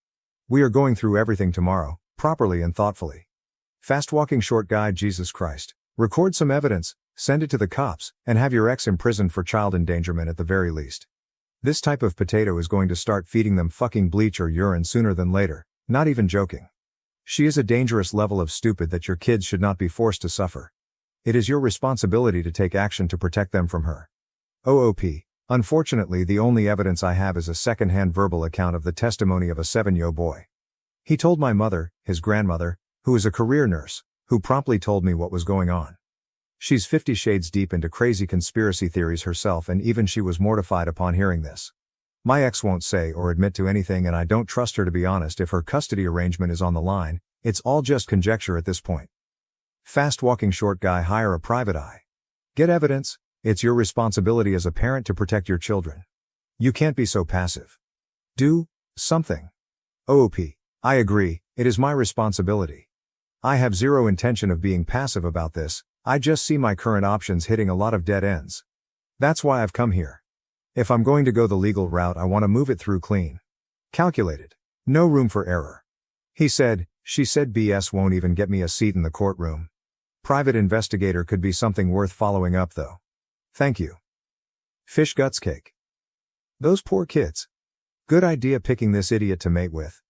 We are going through everything tomorrow, properly and thoughtfully. Fast walking short guy, Jesus Christ. Record some evidence, send it to the cops, and have your ex imprisoned for child endangerment at the very least. This type of potato is going to start feeding them fucking bleach or urine sooner than later, not even joking. She is a dangerous level of stupid that your kids should not be forced to suffer. It is your responsibility to take action to protect them from her. OOP. Unfortunately, the only evidence I have is a second-hand verbal account of the testimony of a 7-year-old boy. He told my mother, his grandmother, who is a career nurse, who promptly told me what was going on. She's 50 shades deep into crazy conspiracy theories herself, and even she was mortified upon hearing this. My ex won't say or admit to anything, and I don't trust her to be honest if her custody arrangement is on the line. It's all just conjecture at this point. Fast walking short guy, hire a private eye. Get evidence. It's your responsibility as a parent to protect your children. You can't be so passive. Do something. OOP. I agree, it is my responsibility. I have zero intention of being passive about this, I just see my current options hitting a lot of dead ends. That's why I've come here. If I'm going to go the legal route, I want to move it through clean. Calculated. No room for error. He said, she said BS won't even get me a seat in the courtroom. Private investigator could be something worth following up though. Thank you. Fish guts cake. Those poor kids. Good idea picking this idiot to mate with.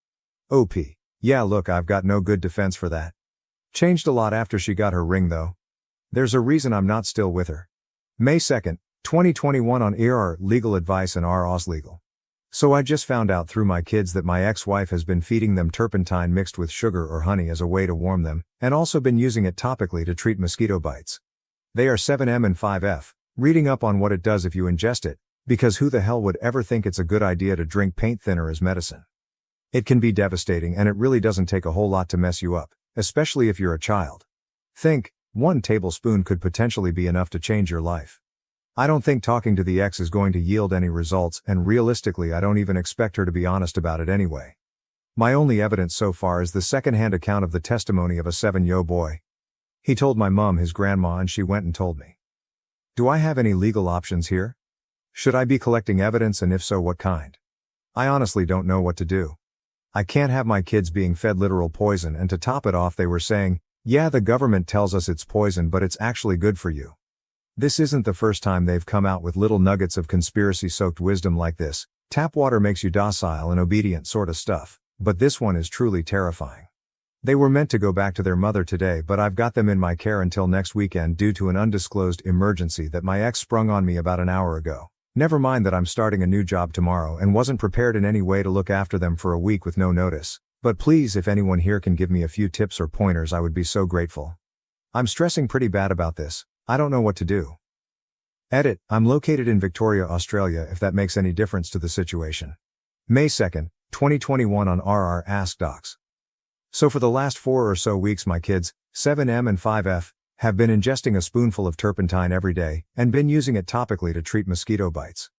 OP. Yeah, look, I've got no good defense for that. Changed a lot after she got her ring though. There's a reason I'm not still with her. May 2nd, 2021 on legal advice and ROS legal. So I just found out through my kids that my ex-wife has been feeding them turpentine mixed with sugar or honey as a way to warm them, and also been using it topically to treat mosquito bites. They are 7M and 5F, reading up on what it does if you ingest it, because who the hell would ever think it's a good idea to drink paint thinner as medicine? It can be devastating and it really doesn't take a whole lot to mess you up, especially if you're a child. Think, 1 tablespoon could potentially be enough to change your life. I don't think talking to the ex is going to yield any results, and realistically I don't even expect her to be honest about it anyway. My only evidence so far is the second-hand account of the testimony of a 7-year-old boy. He told my mom his grandma and she went and told me. Do I have any legal options here? Should I be collecting evidence, and if so, what kind? I honestly don't know what to do. I can't have my kids being fed literal poison, and to top it off they were saying, yeah, the government tells us it's poison but it's actually good for you. This isn't the first time they've come out with little nuggets of conspiracy-soaked wisdom like this, tap water makes you docile and obedient sort of stuff, but this one is truly terrifying. They were meant to go back to their mother today, but I've got them in my care until next weekend due to an undisclosed emergency that my ex sprung on me about an hour ago. Never mind that I'm starting a new job tomorrow and wasn't prepared in any way to look after them for a week with no notice, but please, if anyone here can give me a few tips or pointers, I would be so grateful. I'm stressing pretty bad about this. I don't know what to do. Edit, I'm located in Victoria, Australia, if that makes any difference to the situation. May 2nd, 2021 on Ask Docs. So for the last 4 or so weeks my kids, 7M and 5F, have been ingesting a spoonful of turpentine every day, and been using it topically to treat mosquito bites.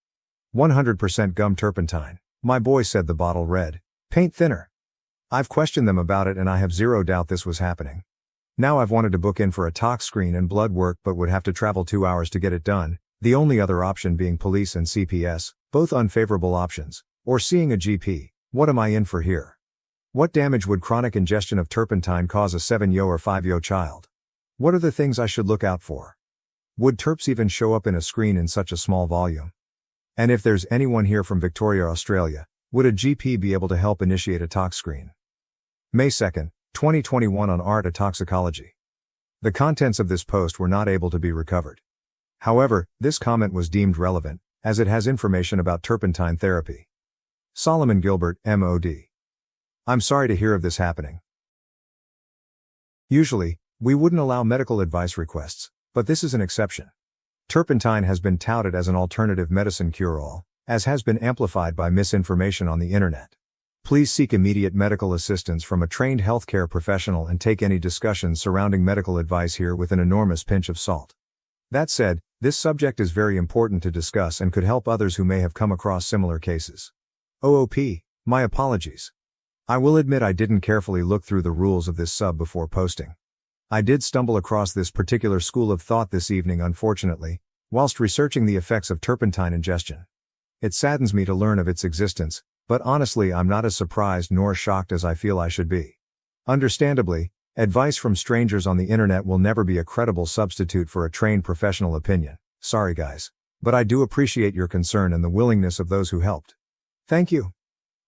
100% gum turpentine. My boy said the bottle read, paint thinner. I've questioned them about it and I have zero doubt this was happening. Now I've wanted to book in for a tox screen and blood work but would have to travel 2 hours to get it done, the only other option being police and CPS, both unfavorable options, or seeing a GP. What am I in for here? What damage would chronic ingestion of turpentine cause a 7-year or 5-year child? What are the things I should look out for? Would terps even show up in a screen in such a small volume? And if there's anyone here from Victoria, Australia, would a GP be able to help initiate a tox screen? May 2nd, 2021 on AITA Toxicology. The contents of this post were not able to be recovered. However, this comment was deemed relevant, as it has information about turpentine therapy. Solomon Gilbert, MOD. I'm sorry to hear of this happening. Usually, we wouldn't allow medical advice requests, but this is an exception. Turpentine has been touted as an alternative medicine cure-all, as has been amplified by misinformation on the internet. Please seek immediate medical assistance from a trained healthcare professional and take any discussions surrounding medical advice here with an enormous pinch of salt. That said, this subject is very important to discuss and could help others who may have come across similar cases. OOP, my apologies. I will admit I didn't carefully look through the rules of this sub before posting. I did stumble across this particular school of thought this evening, unfortunately, whilst researching the effects of turpentine ingestion. It saddens me to learn of its existence, but honestly I'm not as surprised nor shocked as I feel I should be. Understandably, advice from strangers on the internet will never be a credible substitute for a trained professional opinion. Sorry guys. But I do appreciate your concern and the willingness of those who helped. Thank you.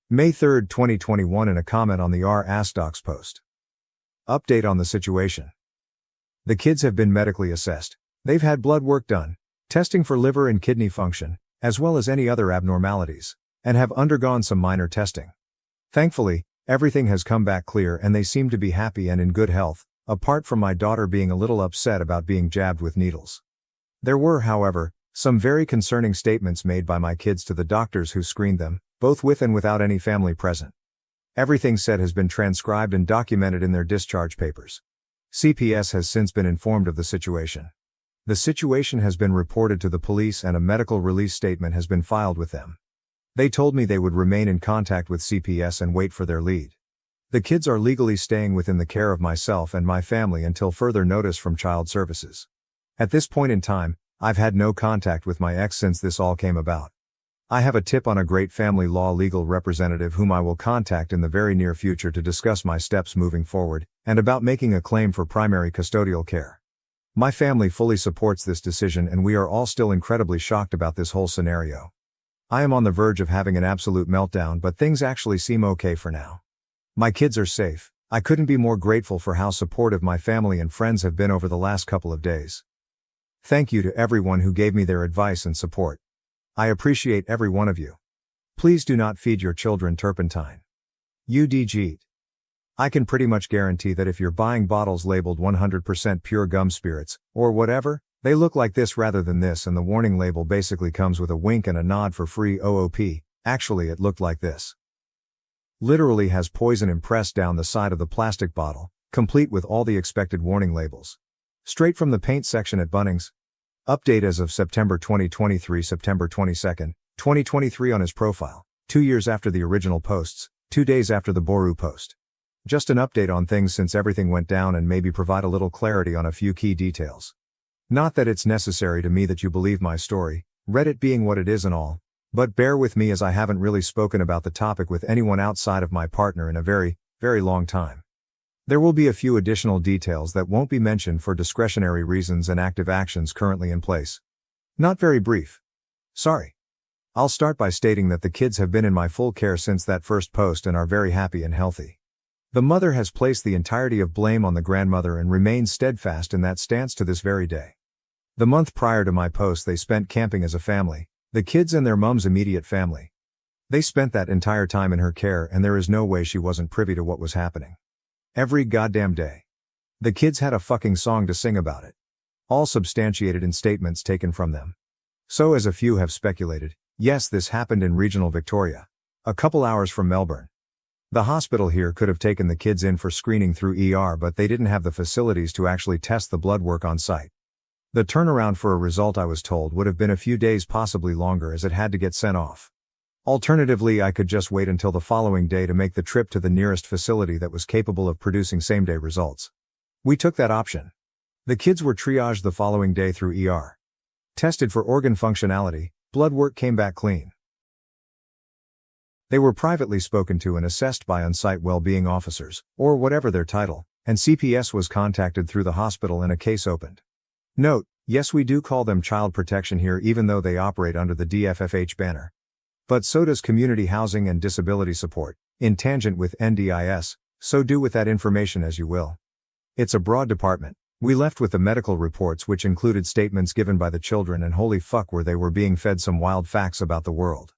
May 3rd, 2021 in a comment on the Ask Docs post. Update on the situation. The kids have been medically assessed. They've had blood work done, testing for liver and kidney function, as well as any other abnormalities, and have undergone some minor testing. Thankfully, everything has come back clear and they seem to be happy and in good health, apart from my daughter being a little upset about being jabbed with needles. There were, however, some very concerning statements made by my kids to the doctors who screened them, both with and without any family present. Everything said has been transcribed and documented in their discharge papers. CPS has since been informed of the situation. The situation has been reported to the police and a medical release statement has been filed with them. They told me they would remain in contact with CPS and wait for their lead. The kids are legally staying within the care of myself and my family until further notice from Child Services. At this point in time, I've had no contact with my ex since this all came about. I have a tip on a great family law legal representative whom I will contact in the very near future to discuss my steps moving forward, and about making a claim for primary custodial care. My family fully supports this decision and we are all still incredibly shocked about this whole scenario. I am on the verge of having an absolute meltdown, but things actually seem okay for now. My kids are safe, I couldn't be more grateful for how supportive my family and friends have been over the last couple of days. Thank you to everyone who gave me their advice and support. I appreciate every one of you. Please do not feed your children turpentine. UDG. I can pretty much guarantee that if you're buying bottles labeled 100% pure gum spirits, or whatever, they look like this rather than this, and the warning label basically comes with a wink and a nod for free OOP. Actually, it looked like this. Literally has poison impressed down the side of the plastic bottle, complete with all the expected warning labels. Straight from the paint section at Bunnings. Update as of September 2023, September 22, 2023 on his profile, 2 years after the original posts, 2 days after the Boru post. Just an update on things since everything went down and maybe provide a little clarity on a few key details. Not that it's necessary to me that you believe my story, Reddit being what it is and all, but bear with me as I haven't really spoken about the topic with anyone outside of my partner in a very, very long time. There will be a few additional details that won't be mentioned for discretionary reasons and active actions currently in place. Not very brief. Sorry. I'll start by stating that the kids have been in my full care since that first post and are very happy and healthy. The mother has placed the entirety of blame on the grandmother and remains steadfast in that stance to this very day. The month prior to my post they spent camping as a family, the kids and their mum's immediate family. They spent that entire time in her care and there is no way she wasn't privy to what was happening. Every goddamn day. The kids had a fucking song to sing about it. All substantiated in statements taken from them. So as a few have speculated, yes, this happened in regional Victoria. A couple hours from Melbourne. The hospital here could have taken the kids in for screening through ER, but they didn't have the facilities to actually test the blood work on site. The turnaround for a result, I was told, would have been a few days, possibly longer, as it had to get sent off. Alternatively, I could just wait until the following day to make the trip to the nearest facility that was capable of producing same-day results. We took that option. The kids were triaged the following day through ER. Tested for organ functionality, blood work came back clean. They were privately spoken to and assessed by on-site well-being officers, or whatever their title, and CPS was contacted through the hospital and a case opened. Note, yes, we do call them child protection here even though they operate under the DFFH banner. But so does community housing and disability support, in tangent with NDIS, so do with that information as you will. It's a broad department. We left with the medical reports, which included statements given by the children, and holy fuck were they were being fed some wild facts about the world.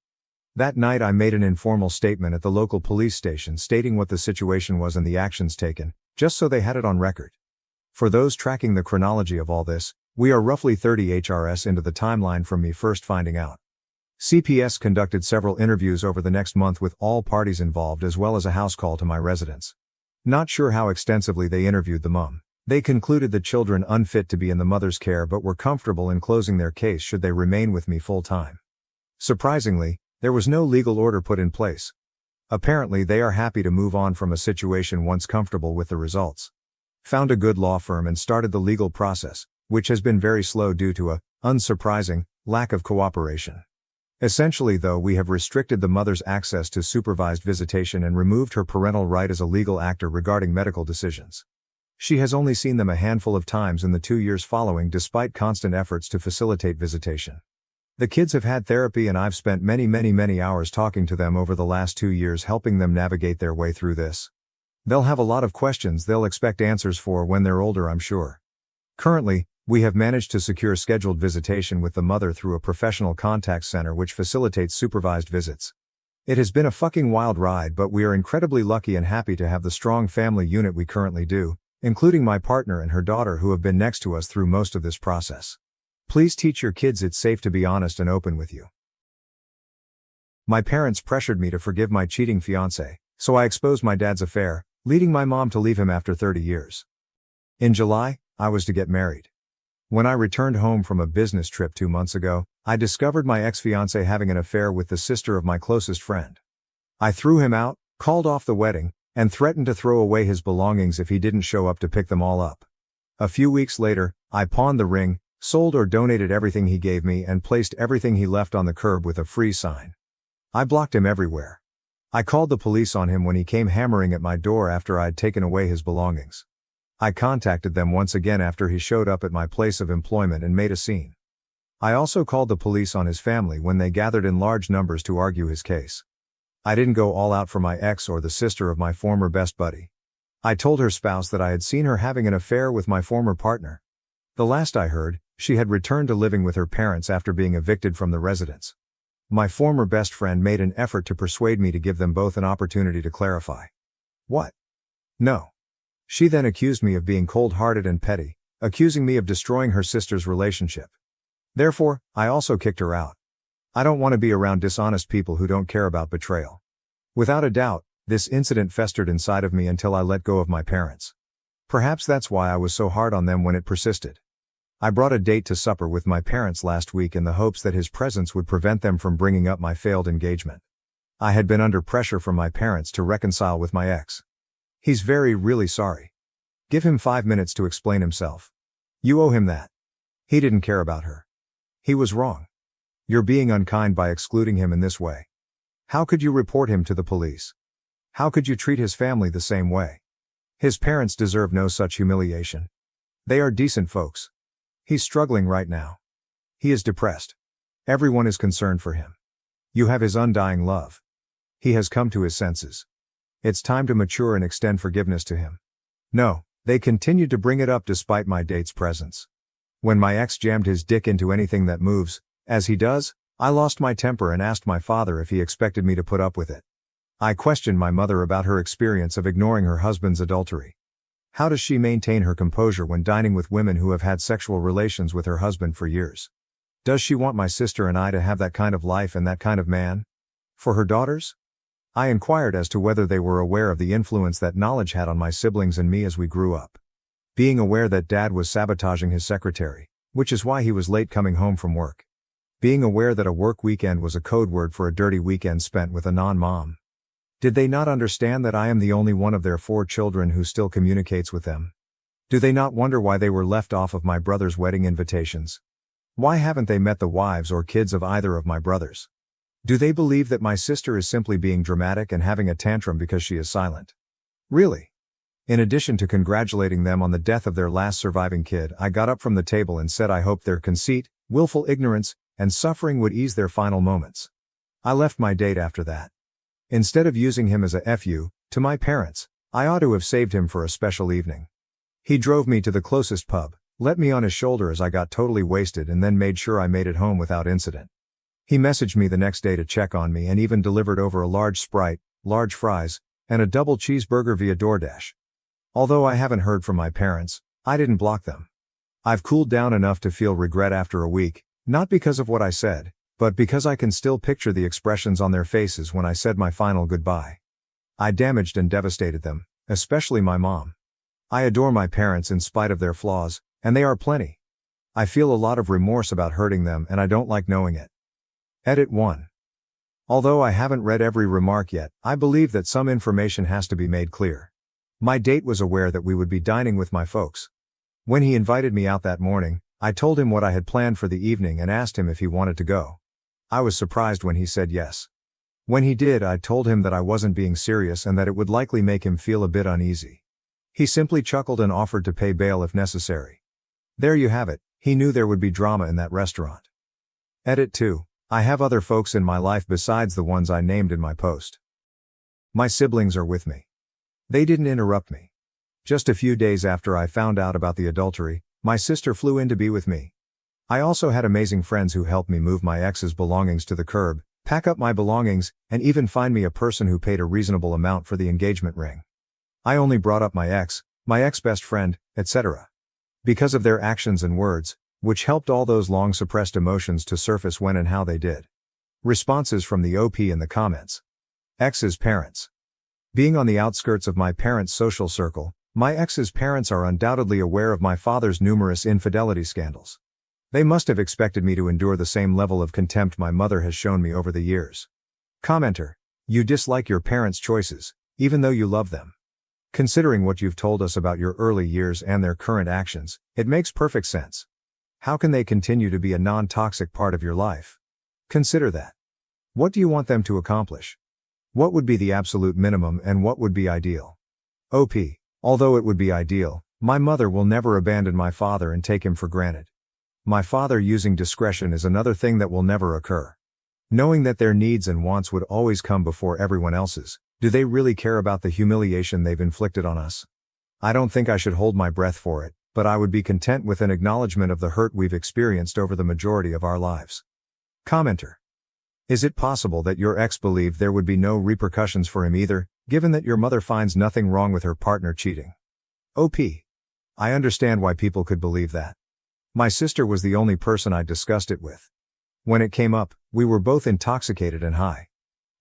That night I made an informal statement at the local police station stating what the situation was and the actions taken, just so they had it on record. For those tracking the chronology of all this, we are roughly 30 HRS into the timeline from me first finding out. CPS conducted several interviews over the next month with all parties involved, as well as a house call to my residence. Not sure how extensively they interviewed the mum. They concluded the children unfit to be in the mother's care but were comfortable in closing their case should they remain with me full time. Surprisingly, there was no legal order put in place. Apparently they are happy to move on from a situation once comfortable with the results. Found a good law firm and started the legal process, which has been very slow due to a, unsurprising, lack of cooperation. Essentially though, we have restricted the mother's access to supervised visitation and removed her parental right as a legal actor regarding medical decisions. She has only seen them a handful of times in the 2 years following, despite constant efforts to facilitate visitation. The kids have had therapy and I've spent many hours talking to them over the last 2 years, helping them navigate their way through this. They'll have a lot of questions they'll expect answers for when they're older, I'm sure. Currently, we have managed to secure scheduled visitation with the mother through a professional contact center which facilitates supervised visits. It has been a fucking wild ride, but we are incredibly lucky and happy to have the strong family unit we currently do, including my partner and her daughter who have been next to us through most of this process. Please teach your kids it's safe to be honest and open with you. My parents pressured me to forgive my cheating fiancé, so I exposed my dad's affair, leading my mom to leave him after 30 years. In July, I was to get married. When I returned home from a business trip 2 months ago, I discovered my ex-fiancé having an affair with the sister of my closest friend. I threw him out, called off the wedding, and threatened to throw away his belongings if he didn't show up to pick them all up. A few weeks later, I pawned the ring, sold or donated everything he gave me, and placed everything he left on the curb with a free sign. I blocked him everywhere. I called the police on him when he came hammering at my door after I'd taken away his belongings. I contacted them once again after he showed up at my place of employment and made a scene. I also called the police on his family when they gathered in large numbers to argue his case. I didn't go all out for my ex or the sister of my former best buddy. I told her spouse that I had seen her having an affair with my former partner. The last I heard, she had returned to living with her parents after being evicted from the residence. My former best friend made an effort to persuade me to give them both an opportunity to clarify. What? No. She then accused me of being cold-hearted and petty, accusing me of destroying her sister's relationship. Therefore, I also kicked her out. I don't want to be around dishonest people who don't care about betrayal. Without a doubt, this incident festered inside of me until I let go of my parents. Perhaps that's why I was so hard on them when it persisted. I brought a date to supper with my parents last week in the hopes that his presence would prevent them from bringing up my failed engagement. I had been under pressure from my parents to reconcile with my ex. He's really sorry. Give him 5 minutes to explain himself. You owe him that. He didn't care about her. He was wrong. You're being unkind by excluding him in this way. How could you report him to the police? How could you treat his family the same way? His parents deserve no such humiliation. They are decent folks. He's struggling right now. He is depressed. Everyone is concerned for him. You have his undying love. He has come to his senses. It's time to mature and extend forgiveness to him. No, they continued to bring it up despite my date's presence. When my ex jammed his dick into anything that moves, as he does, I lost my temper and asked my father if he expected me to put up with it. I questioned my mother about her experience of ignoring her husband's adultery. How does she maintain her composure when dining with women who have had sexual relations with her husband for years? Does she want my sister and I to have that kind of life and that kind of man? For her daughters? I inquired as to whether they were aware of the influence that knowledge had on my siblings and me as we grew up. Being aware that Dad was sabotaging his secretary, which is why he was late coming home from work. Being aware that a work weekend was a code word for a dirty weekend spent with a non-mom. Did they not understand that I am the only one of their 4 children who still communicates with them? Do they not wonder why they were left off of my brother's wedding invitations? Why haven't they met the wives or kids of either of my brothers? Do they believe that my sister is simply being dramatic and having a tantrum because she is silent? Really? In addition to congratulating them on the death of their last surviving kid, I got up from the table and said I hoped their conceit, willful ignorance, and suffering would ease their final moments. I left my date after that. Instead of using him as a FU to my parents, I ought to have saved him for a special evening. He drove me to the closest pub, let me on his shoulder as I got totally wasted and then made sure I made it home without incident. He messaged me the next day to check on me and even delivered over a large Sprite, large fries, and a double cheeseburger via DoorDash. Although I haven't heard from my parents, I didn't block them. I've cooled down enough to feel regret after a week, not because of what I said, but because I can still picture the expressions on their faces when I said my final goodbye. I damaged and devastated them, especially my mom. I adore my parents in spite of their flaws, and they are plenty. I feel a lot of remorse about hurting them and I don't like knowing it. Edit 1. Although I haven't read every remark yet, I believe that some information has to be made clear. My date was aware that we would be dining with my folks. When he invited me out that morning, I told him what I had planned for the evening and asked him if he wanted to go. I was surprised when he said yes. When he did, I told him that I wasn't being serious and that it would likely make him feel a bit uneasy. He simply chuckled and offered to pay bail if necessary. There you have it, he knew there would be drama in that restaurant. Edit 2. I have other folks in my life besides the ones I named in my post. My siblings are with me. They didn't interrupt me. Just a few days after I found out about the adultery, my sister flew in to be with me. I also had amazing friends who helped me move my ex's belongings to the curb, pack up my belongings, and even find me a person who paid a reasonable amount for the engagement ring. I only brought up my ex-best friend, etc. because of their actions and words, which helped all those long suppressed emotions to surface when and how they did. Responses from the OP in the comments. Ex's parents. Being on the outskirts of my parents' social circle, my ex's parents are undoubtedly aware of my father's numerous infidelity scandals. They must have expected me to endure the same level of contempt my mother has shown me over the years. Commenter. You dislike your parents' choices, even though you love them. Considering what you've told us about your early years and their current actions, it makes perfect sense. How can they continue to be a non-toxic part of your life? Consider that. What do you want them to accomplish? What would be the absolute minimum and what would be ideal? OP. Although it would be ideal, my mother will never abandon my father and take him for granted. My father using discretion is another thing that will never occur. Knowing that their needs and wants would always come before everyone else's, do they really care about the humiliation they've inflicted on us? I don't think I should hold my breath for it, but I would be content with an acknowledgement of the hurt we've experienced over the majority of our lives. Commenter. Is it possible that your ex believed there would be no repercussions for him either, given that your mother finds nothing wrong with her partner cheating? OP. I understand why people could believe that. My sister was the only person I discussed it with. When it came up, we were both intoxicated and high.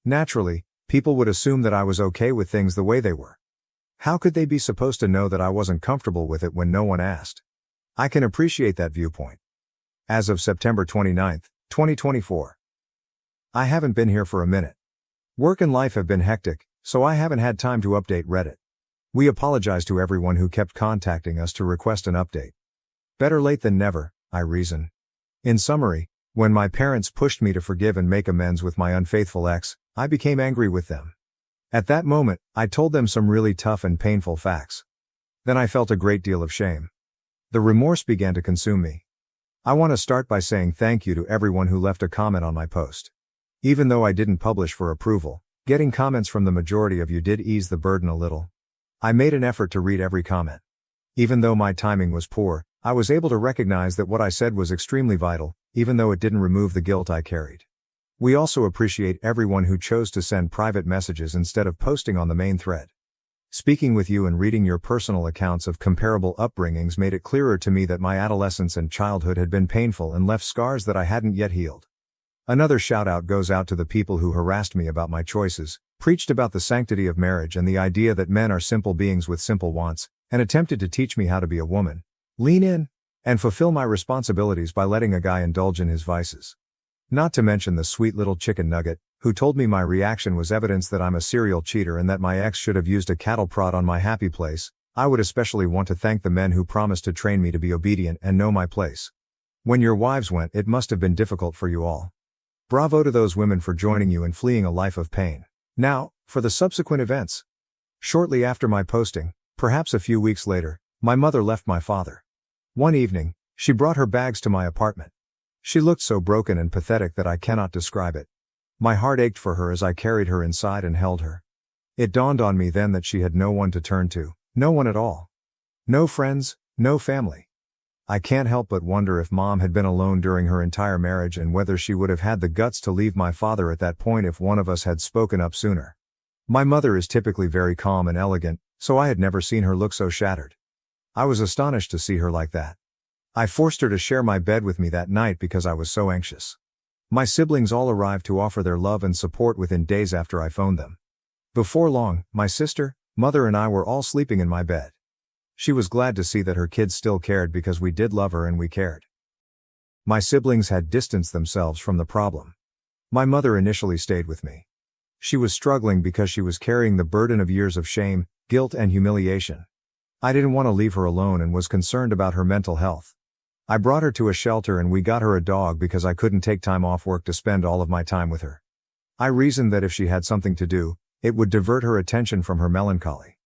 Naturally, people would assume that I was okay with things the way they were. How could they be supposed to know that I wasn't comfortable with it when no one asked? I can appreciate that viewpoint. As of September 29, 2024. I haven't been here for a minute. Work and life have been hectic, so I haven't had time to update Reddit. We apologize to everyone who kept contacting us to request an update. Better late than never, I reason. In summary, when my parents pushed me to forgive and make amends with my unfaithful ex, I became angry with them. At that moment, I told them some really tough and painful facts. Then I felt a great deal of shame. The remorse began to consume me. I want to start by saying thank you to everyone who left a comment on my post. Even though I didn't publish for approval, getting comments from the majority of you did ease the burden a little. I made an effort to read every comment. Even though my timing was poor, I was able to recognize that what I said was extremely vital, even though it didn't remove the guilt I carried. We also appreciate everyone who chose to send private messages instead of posting on the main thread. Speaking with you and reading your personal accounts of comparable upbringings made it clearer to me that my adolescence and childhood had been painful and left scars that I hadn't yet healed. Another shout out goes out to the people who harassed me about my choices, preached about the sanctity of marriage and the idea that men are simple beings with simple wants, and attempted to teach me how to be a woman, lean in, and fulfill my responsibilities by letting a guy indulge in his vices. Not to mention the sweet little chicken nugget, who told me my reaction was evidence that I'm a serial cheater and that my ex should have used a cattle prod on my happy place. I would especially want to thank the men who promised to train me to be obedient and know my place. When your wives went, it must have been difficult for you all. Bravo to those women for joining you and fleeing a life of pain. Now, for the subsequent events. Shortly after my posting, perhaps a few weeks later, my mother left my father. One evening, she brought her bags to my apartment. She looked so broken and pathetic that I cannot describe it. My heart ached for her as I carried her inside and held her. It dawned on me then that she had no one to turn to, no one at all. No friends, no family. I can't help but wonder if Mom had been alone during her entire marriage and whether she would have had the guts to leave my father at that point if one of us had spoken up sooner. My mother is typically very calm and elegant, so I had never seen her look so shattered. I was astonished to see her like that. I forced her to share my bed with me that night because I was so anxious. My siblings all arrived to offer their love and support within days after I phoned them. Before long, my sister, mother and I were all sleeping in my bed. She was glad to see that her kids still cared because we did love her and we cared. My siblings had distanced themselves from the problem. My mother initially stayed with me. She was struggling because she was carrying the burden of years of shame, guilt and humiliation. I didn't want to leave her alone and was concerned about her mental health. I brought her to a shelter and we got her a dog because I couldn't take time off work to spend all of my time with her. I reasoned that if she had something to do, it would divert her attention from her melancholy.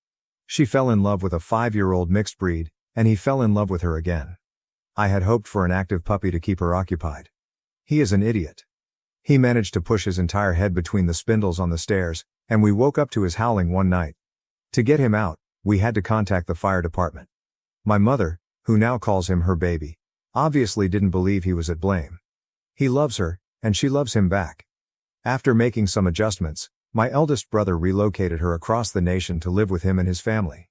She fell in love with a 5-year-old mixed breed, and he fell in love with her again. I had hoped for an active puppy to keep her occupied. He is an idiot. He managed to push his entire head between the spindles on the stairs, and we woke up to his howling one night. To get him out, we had to contact the fire department. My mother, who now calls him her baby, obviously didn't believe he was at blame. He loves her, and she loves him back. After making some adjustments, my eldest brother relocated her across the nation to live with him and his family.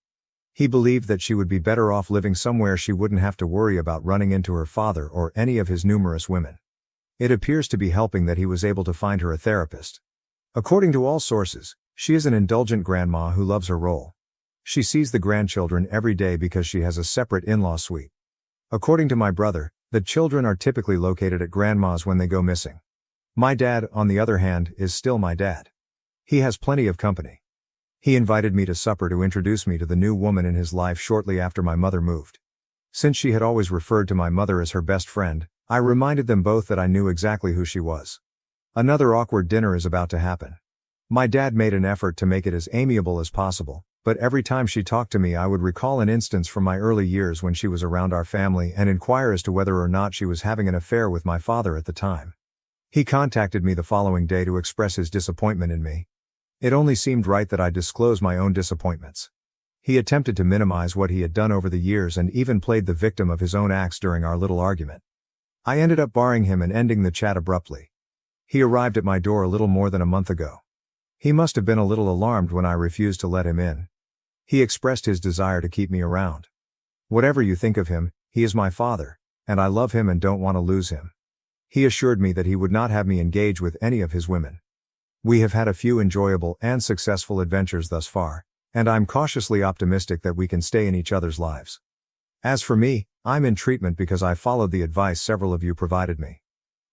He believed that she would be better off living somewhere she wouldn't have to worry about running into her father or any of his numerous women. It appears to be helping that he was able to find her a therapist. According to all sources, she is an indulgent grandma who loves her role. She sees the grandchildren every day because she has a separate in-law suite. According to my brother, the children are typically located at grandma's when they go missing. My dad, on the other hand, is still my dad. He has plenty of company. He invited me to supper to introduce me to the new woman in his life shortly after my mother moved. Since she had always referred to my mother as her best friend, I reminded them both that I knew exactly who she was. Another awkward dinner is about to happen. My dad made an effort to make it as amiable as possible, but every time she talked to me I would recall an instance from my early years when she was around our family and inquire as to whether or not she was having an affair with my father at the time. He contacted me the following day to express his disappointment in me. It only seemed right that I disclose my own disappointments. He attempted to minimize what he had done over the years and even played the victim of his own acts during our little argument. I ended up barring him and ending the chat abruptly. He arrived at my door a little more than a month ago. He must have been a little alarmed when I refused to let him in. He expressed his desire to keep me around. Whatever you think of him, he is my father, and I love him and don't want to lose him. He assured me that he would not have me engage with any of his women. We have had a few enjoyable and successful adventures thus far, and I'm cautiously optimistic that we can stay in each other's lives. As for me, I'm in treatment because I followed the advice several of you provided me.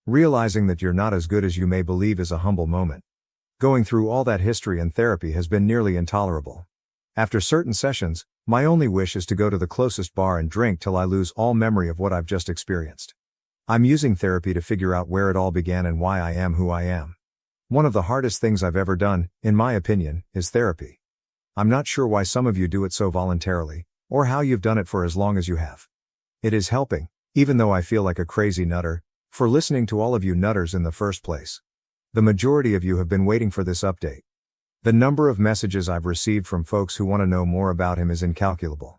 Realizing that you're not as good as you may believe is a humble moment. Going through all that history and therapy has been nearly intolerable. After certain sessions, my only wish is to go to the closest bar and drink till I lose all memory of what I've just experienced. I'm using therapy to figure out where it all began and why I am who I am. One of the hardest things I've ever done, in my opinion, is therapy. I'm not sure why some of you do it so voluntarily, or how you've done it for as long as you have. It is helping, even though I feel like a crazy nutter, for listening to all of you nutters in the first place. The majority of you have been waiting for this update. The number of messages I've received from folks who want to know more about him is incalculable.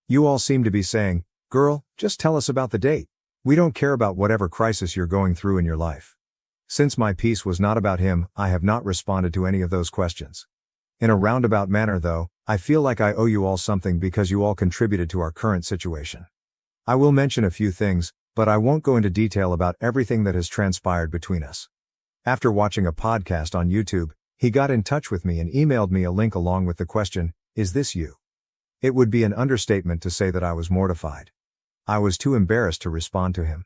You all seem to be saying, "Girl, just tell us about the date. We don't care about whatever crisis you're going through in your life." Since my piece was not about him, I have not responded to any of those questions. In a roundabout manner though, I feel like I owe you all something because you all contributed to our current situation. I will mention a few things, but I won't go into detail about everything that has transpired between us. After watching a podcast on YouTube, he got in touch with me and emailed me a link along with the question, "Is this you?" It would be an understatement to say that I was mortified. I was too embarrassed to respond to him.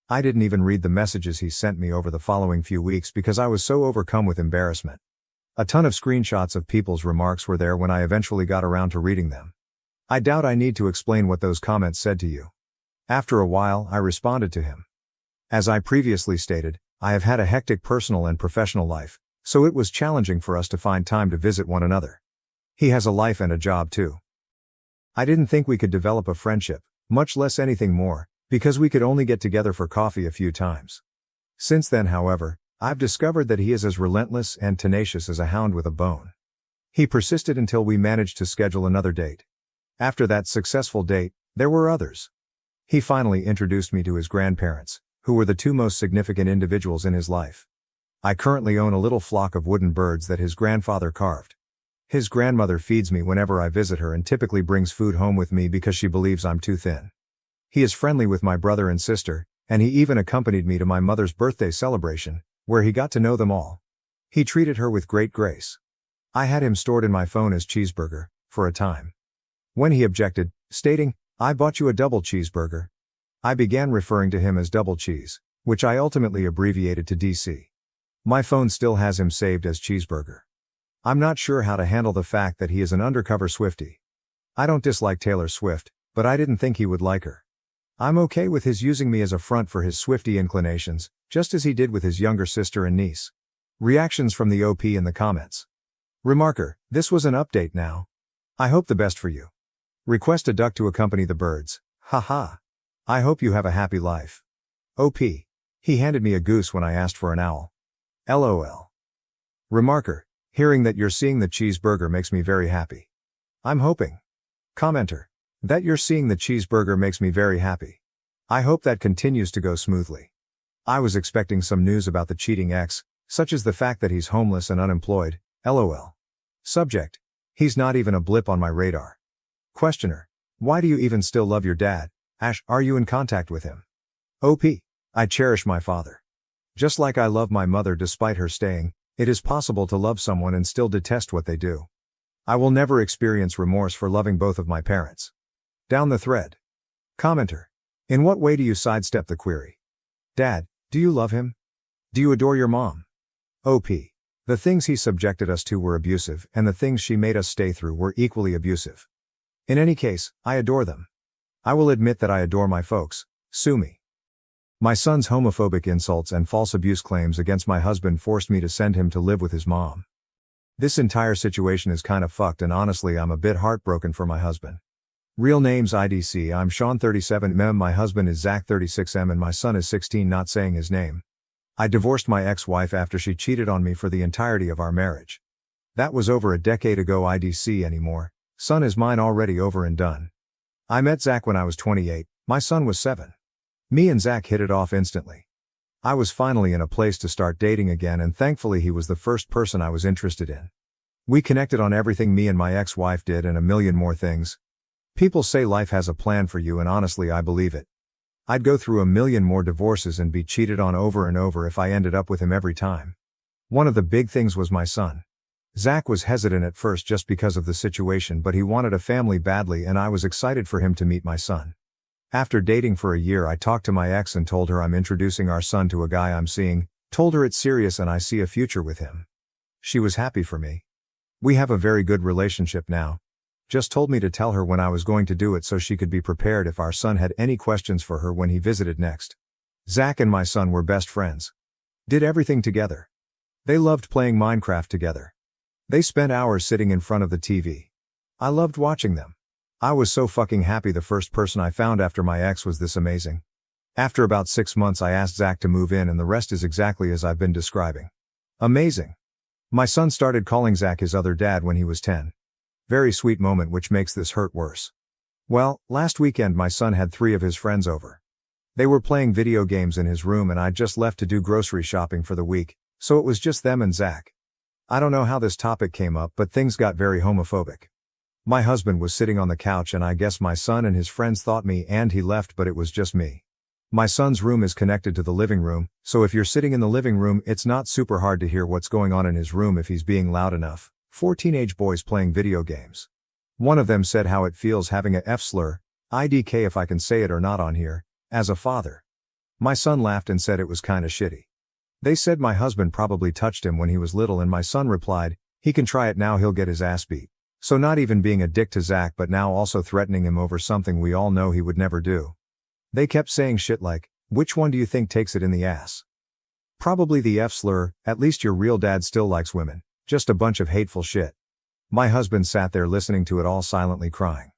I didn't even read the messages he sent me over the following few weeks because I was so overcome with embarrassment. A ton of screenshots of people's remarks were there when I eventually got around to reading them. I doubt I need to explain what those comments said to you. After a while, I responded to him. As I previously stated, I have had a hectic personal and professional life, so it was challenging for us to find time to visit one another. He has a life and a job too. I didn't think we could develop a friendship, much less anything more, because we could only get together for coffee a few times. Since then, however, I've discovered that he is as relentless and tenacious as a hound with a bone. He persisted until we managed to schedule another date. After that successful date, there were others. He finally introduced me to his grandparents, who were the two most significant individuals in his life. I currently own a little flock of wooden birds that his grandfather carved. His grandmother feeds me whenever I visit her and typically brings food home with me because she believes I'm too thin. He is friendly with my brother and sister, and he even accompanied me to my mother's birthday celebration, where he got to know them all. He treated her with great grace. I had him stored in my phone as Cheeseburger, for a time. When he objected, stating, "I bought you a double cheeseburger," I began referring to him as Double Cheese, which I ultimately abbreviated to DC. My phone still has him saved as Cheeseburger. I'm not sure how to handle the fact that he is an undercover Swiftie. I don't dislike Taylor Swift, but I didn't think he would like her. I'm okay with his using me as a front for his Swiftie inclinations, just as he did with his younger sister and niece. Reactions from the OP in the comments. Remarker, this was an update now. I hope the best for you. Request a duck to accompany the birds. Haha. I hope you have a happy life. OP. He handed me a goose when I asked for an owl. LOL. Remarker, hearing that you're seeing the cheeseburger makes me very happy. I'm hoping. Commenter, that you're seeing the cheeseburger makes me very happy. I hope that continues to go smoothly. I was expecting some news about the cheating ex, such as the fact that he's homeless and unemployed, LOL. Subject, he's not even a blip on my radar. Questioner, why do you even still love your dad? Ash, are you in contact with him? OP, I cherish my father. Just like I love my mother despite her staying, it is possible to love someone and still detest what they do. I will never experience remorse for loving both of my parents. Down the thread. Commenter, in what way do you sidestep the query? Dad, do you love him? Do you adore your mom? OP, the things he subjected us to were abusive, and the things she made us stay through were equally abusive. In any case, I adore them. I will admit that I adore my folks. Sue me. My son's homophobic insults and false abuse claims against my husband forced me to send him to live with his mom. This entire situation is kinda fucked, and honestly I'm a bit heartbroken for my husband. Real names IDC, I'm Sean 37M, my husband is Zach 36M, and my son is 16, not saying his name. I divorced my ex-wife after she cheated on me for the entirety of our marriage. That was over a decade ago. IDC anymore, Son is mine already over and done. I met Zach when I was 28, my son was 7. Me and Zach hit it off instantly. I was finally in a place to start dating again, and thankfully he was the first person I was interested in. We connected on everything me and my ex-wife did and a million more things. People say life has a plan for you, and honestly I believe it. I'd go through a million more divorces and be cheated on over and over if I ended up with him every time. One of the big things was my son. Zach was hesitant at first just because of the situation, but he wanted a family badly and I was excited for him to meet my son. After dating for a year, I talked to my ex and told her I'm introducing our son to a guy I'm seeing, told her it's serious and I see a future with him. She was happy for me. We have a very good relationship now. Just told me to tell her when I was going to do it so she could be prepared if our son had any questions for her when he visited next. Zach and my son were best friends. Did everything together. They loved playing Minecraft together. They spent hours sitting in front of the TV. I loved watching them. I was so fucking happy. The first person I found after my ex was this amazing. After about 6 months I asked Zach to move in and the rest is exactly as I've been describing. Amazing. My son started calling Zach his other dad when he was 10. Very sweet moment, which makes this hurt worse. Well, last weekend my son had 3 of his friends over. They were playing video games in his room and I'd just left to do grocery shopping for the week, so it was just them and Zach. I don't know how this topic came up, but things got very homophobic. My husband was sitting on the couch and I guess my son and his friends thought me and he left, but it was just me. My son's room is connected to the living room, so if you're sitting in the living room it's not super hard to hear what's going on in his room if he's being loud enough. 4 teenage boys playing video games. One of them said how it feels having a F-slur, IDK if I can say it or not on here, as a father. My son laughed and said it was kinda shitty. They said my husband probably touched him when he was little and my son replied, he can try it now, he'll get his ass beat. So not even being a dick to Zach but now also threatening him over something we all know he would never do. They kept saying shit like, which one do you think takes it in the ass? Probably the F-slur, at least your real dad still likes women. Just a bunch of hateful shit. My husband sat there listening to it all silently crying.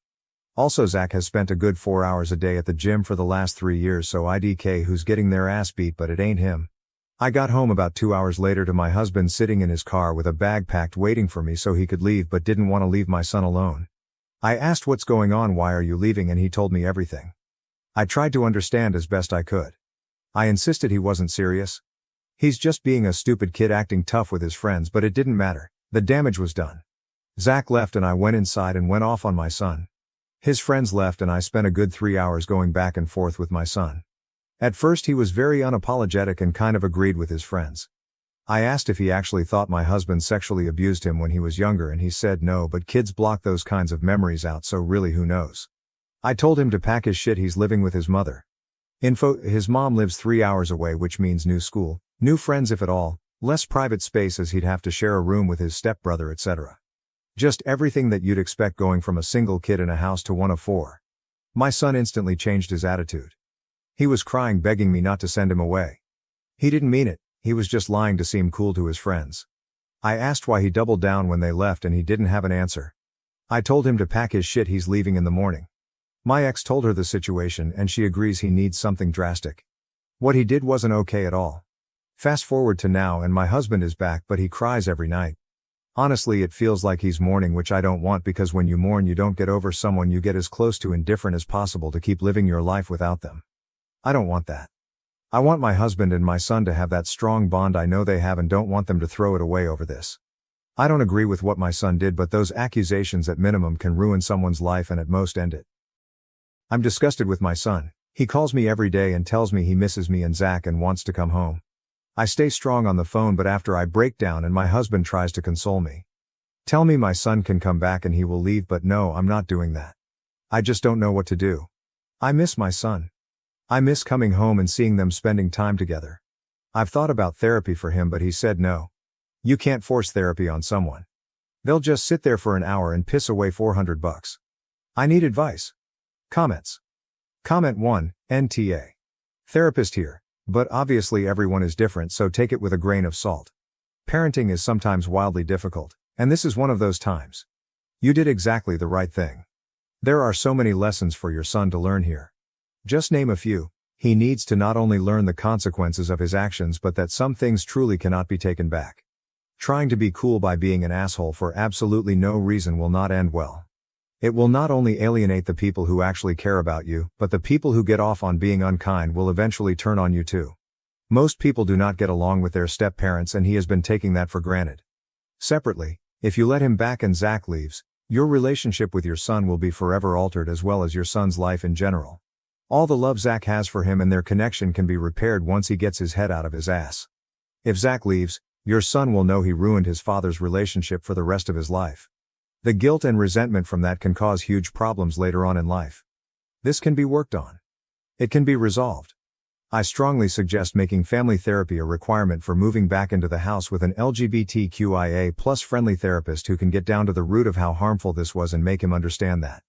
Also Zach has spent a good 4 hours a day at the gym for the last 3 years, so IDK who's getting their ass beat, but it ain't him. I got home about 2 hours later to my husband sitting in his car with a bag packed waiting for me so he could leave but didn't want to leave my son alone. I asked what's going on, why are you leaving, and he told me everything. I tried to understand as best I could. I insisted he wasn't serious. He's just being a stupid kid acting tough with his friends, but it didn't matter. The damage was done. Zach left and I went inside and went off on my son. His friends left and I spent a good 3 hours going back and forth with my son. At first he was very unapologetic and kind of agreed with his friends. I asked if he actually thought my husband sexually abused him when he was younger and he said no, but kids block those kinds of memories out, so really who knows. I told him to pack his shit, he's living with his mother. Info: his mom lives 3 hours away, which means new school, new friends if at all, less private space as he'd have to share a room with his stepbrother, etc. Just everything that you'd expect going from a single kid in a house to one of 4. My son instantly changed his attitude. He was crying, begging me not to send him away. He didn't mean it, he was just lying to seem cool to his friends. I asked why he doubled down when they left and he didn't have an answer. I told him to pack his shit, he's leaving in the morning. My ex told her the situation and she agrees he needs something drastic. What he did wasn't okay at all. Fast forward to now and my husband is back, but he cries every night. Honestly, it feels like he's mourning, which I don't want, because when you mourn you don't get over someone, you get as close to indifferent as possible to keep living your life without them. I don't want that. I want my husband and my son to have that strong bond I know they have and don't want them to throw it away over this. I don't agree with what my son did, but those accusations at minimum can ruin someone's life and at most end it. I'm disgusted with my son. He calls me every day and tells me he misses me and Zach and wants to come home. I stay strong on the phone, but after I break down and my husband tries to console me. Tell me my son can come back and he will leave, but no, I'm not doing that. I just don't know what to do. I miss my son. I miss coming home and seeing them spending time together. I've thought about therapy for him, but he said no. You can't force therapy on someone. They'll just sit there for an hour and piss away $400. I need advice. Comments. Comment 1, NTA. Therapist here, but obviously everyone is different, so take it with a grain of salt. Parenting is sometimes wildly difficult, and this is one of those times. You did exactly the right thing. There are so many lessons for your son to learn here. Just name a few. He needs to not only learn the consequences of his actions, but that some things truly cannot be taken back. Trying to be cool by being an asshole for absolutely no reason will not end well. It will not only alienate the people who actually care about you, but the people who get off on being unkind will eventually turn on you too. Most people do not get along with their step-parents, and he has been taking that for granted. Separately, if you let him back and Zach leaves, your relationship with your son will be forever altered, as well as your son's life in general. All the love Zach has for him and their connection can be repaired once he gets his head out of his ass. If Zach leaves, your son will know he ruined his father's relationship for the rest of his life. The guilt and resentment from that can cause huge problems later on in life. This can be worked on. It can be resolved. I strongly suggest making family therapy a requirement for moving back into the house with an LGBTQIA+ friendly therapist who can get down to the root of how harmful this was and make him understand that.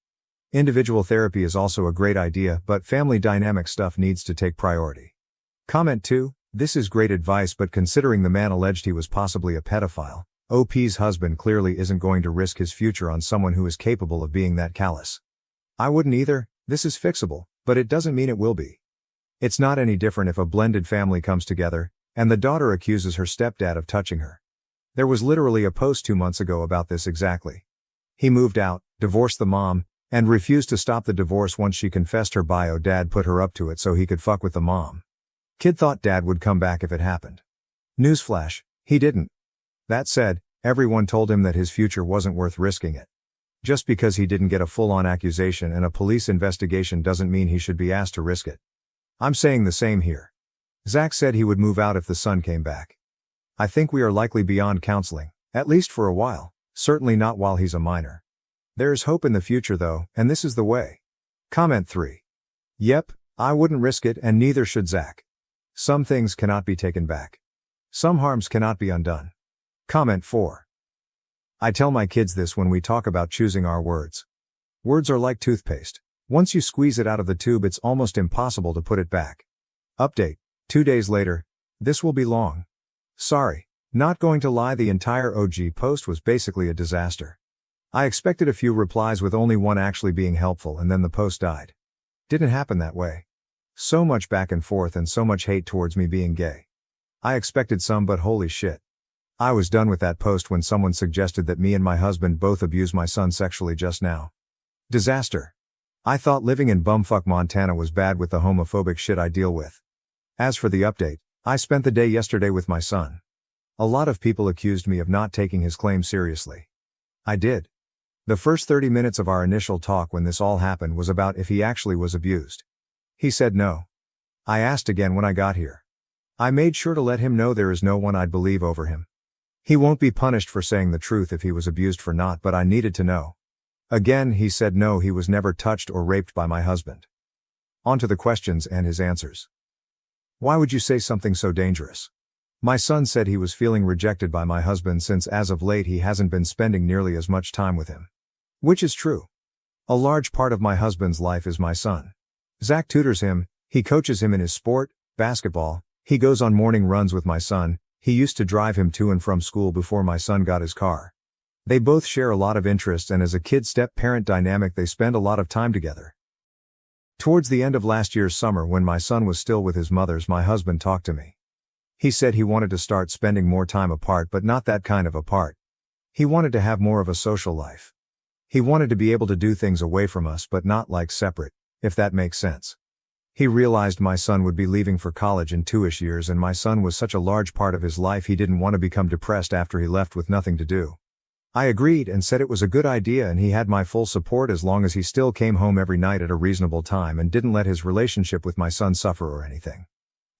Individual therapy is also a great idea, but family dynamic stuff needs to take priority. Comment 2. This is great advice, but considering the man alleged he was possibly a pedophile, OP's husband clearly isn't going to risk his future on someone who is capable of being that callous. I wouldn't either. This is fixable, but it doesn't mean it will be. It's not any different if a blended family comes together, and the daughter accuses her stepdad of touching her. There was literally a post 2 months ago about this exactly. He moved out, divorced the mom, and refused to stop the divorce once she confessed her bio dad put her up to it so he could fuck with the mom. Kid thought dad would come back if it happened. Newsflash, he didn't. That said, everyone told him that his future wasn't worth risking it. Just because he didn't get a full-on accusation and a police investigation doesn't mean he should be asked to risk it. I'm saying the same here. Zach said he would move out if the son came back. I think we are likely beyond counseling, at least for a while, certainly not while he's a minor. There is hope in the future though, and this is the way. Comment 3. Yep, I wouldn't risk it, and neither should Zach. Some things cannot be taken back. Some harms cannot be undone. Comment 4. I tell my kids this when we talk about choosing our words. Words are like toothpaste. Once you squeeze it out of the tube, it's almost impossible to put it back. Update. 2 days later. This will be long. Sorry. Not going to lie, the entire OG post was basically a disaster. I expected a few replies with only one actually being helpful, and then the post died. Didn't happen that way. So much back and forth and so much hate towards me being gay. I expected some, but holy shit. I was done with that post when someone suggested that me and my husband both abuse my son sexually just now. Disaster. I thought living in bumfuck Montana was bad with the homophobic shit I deal with. As for the update, I spent the day yesterday with my son. A lot of people accused me of not taking his claim seriously. I did. The first 30 minutes of our initial talk when this all happened was about if he actually was abused. He said no. I asked again when I got here. I made sure to let him know there is no one I'd believe over him. He won't be punished for saying the truth if he was abused for not, but I needed to know. Again, he said no, he was never touched or raped by my husband. On to the questions and his answers. Why would you say something so dangerous? My son said he was feeling rejected by my husband since as of late he hasn't been spending nearly as much time with him. Which is true. A large part of my husband's life is my son. Zach tutors him, he coaches him in his sport, basketball, he goes on morning runs with my son, he used to drive him to and from school before my son got his car. They both share a lot of interests, and as a kid-step-parent dynamic they spend a lot of time together. Towards the end of last year's summer when my son was still with his mother's, my husband talked to me. He said he wanted to start spending more time apart, but not that kind of apart. He wanted to have more of a social life. He wanted to be able to do things away from us but not like separate, if that makes sense. He realized my son would be leaving for college in 2-ish years, and my son was such a large part of his life he didn't want to become depressed after he left with nothing to do. I agreed and said it was a good idea, and he had my full support as long as he still came home every night at a reasonable time and didn't let his relationship with my son suffer or anything.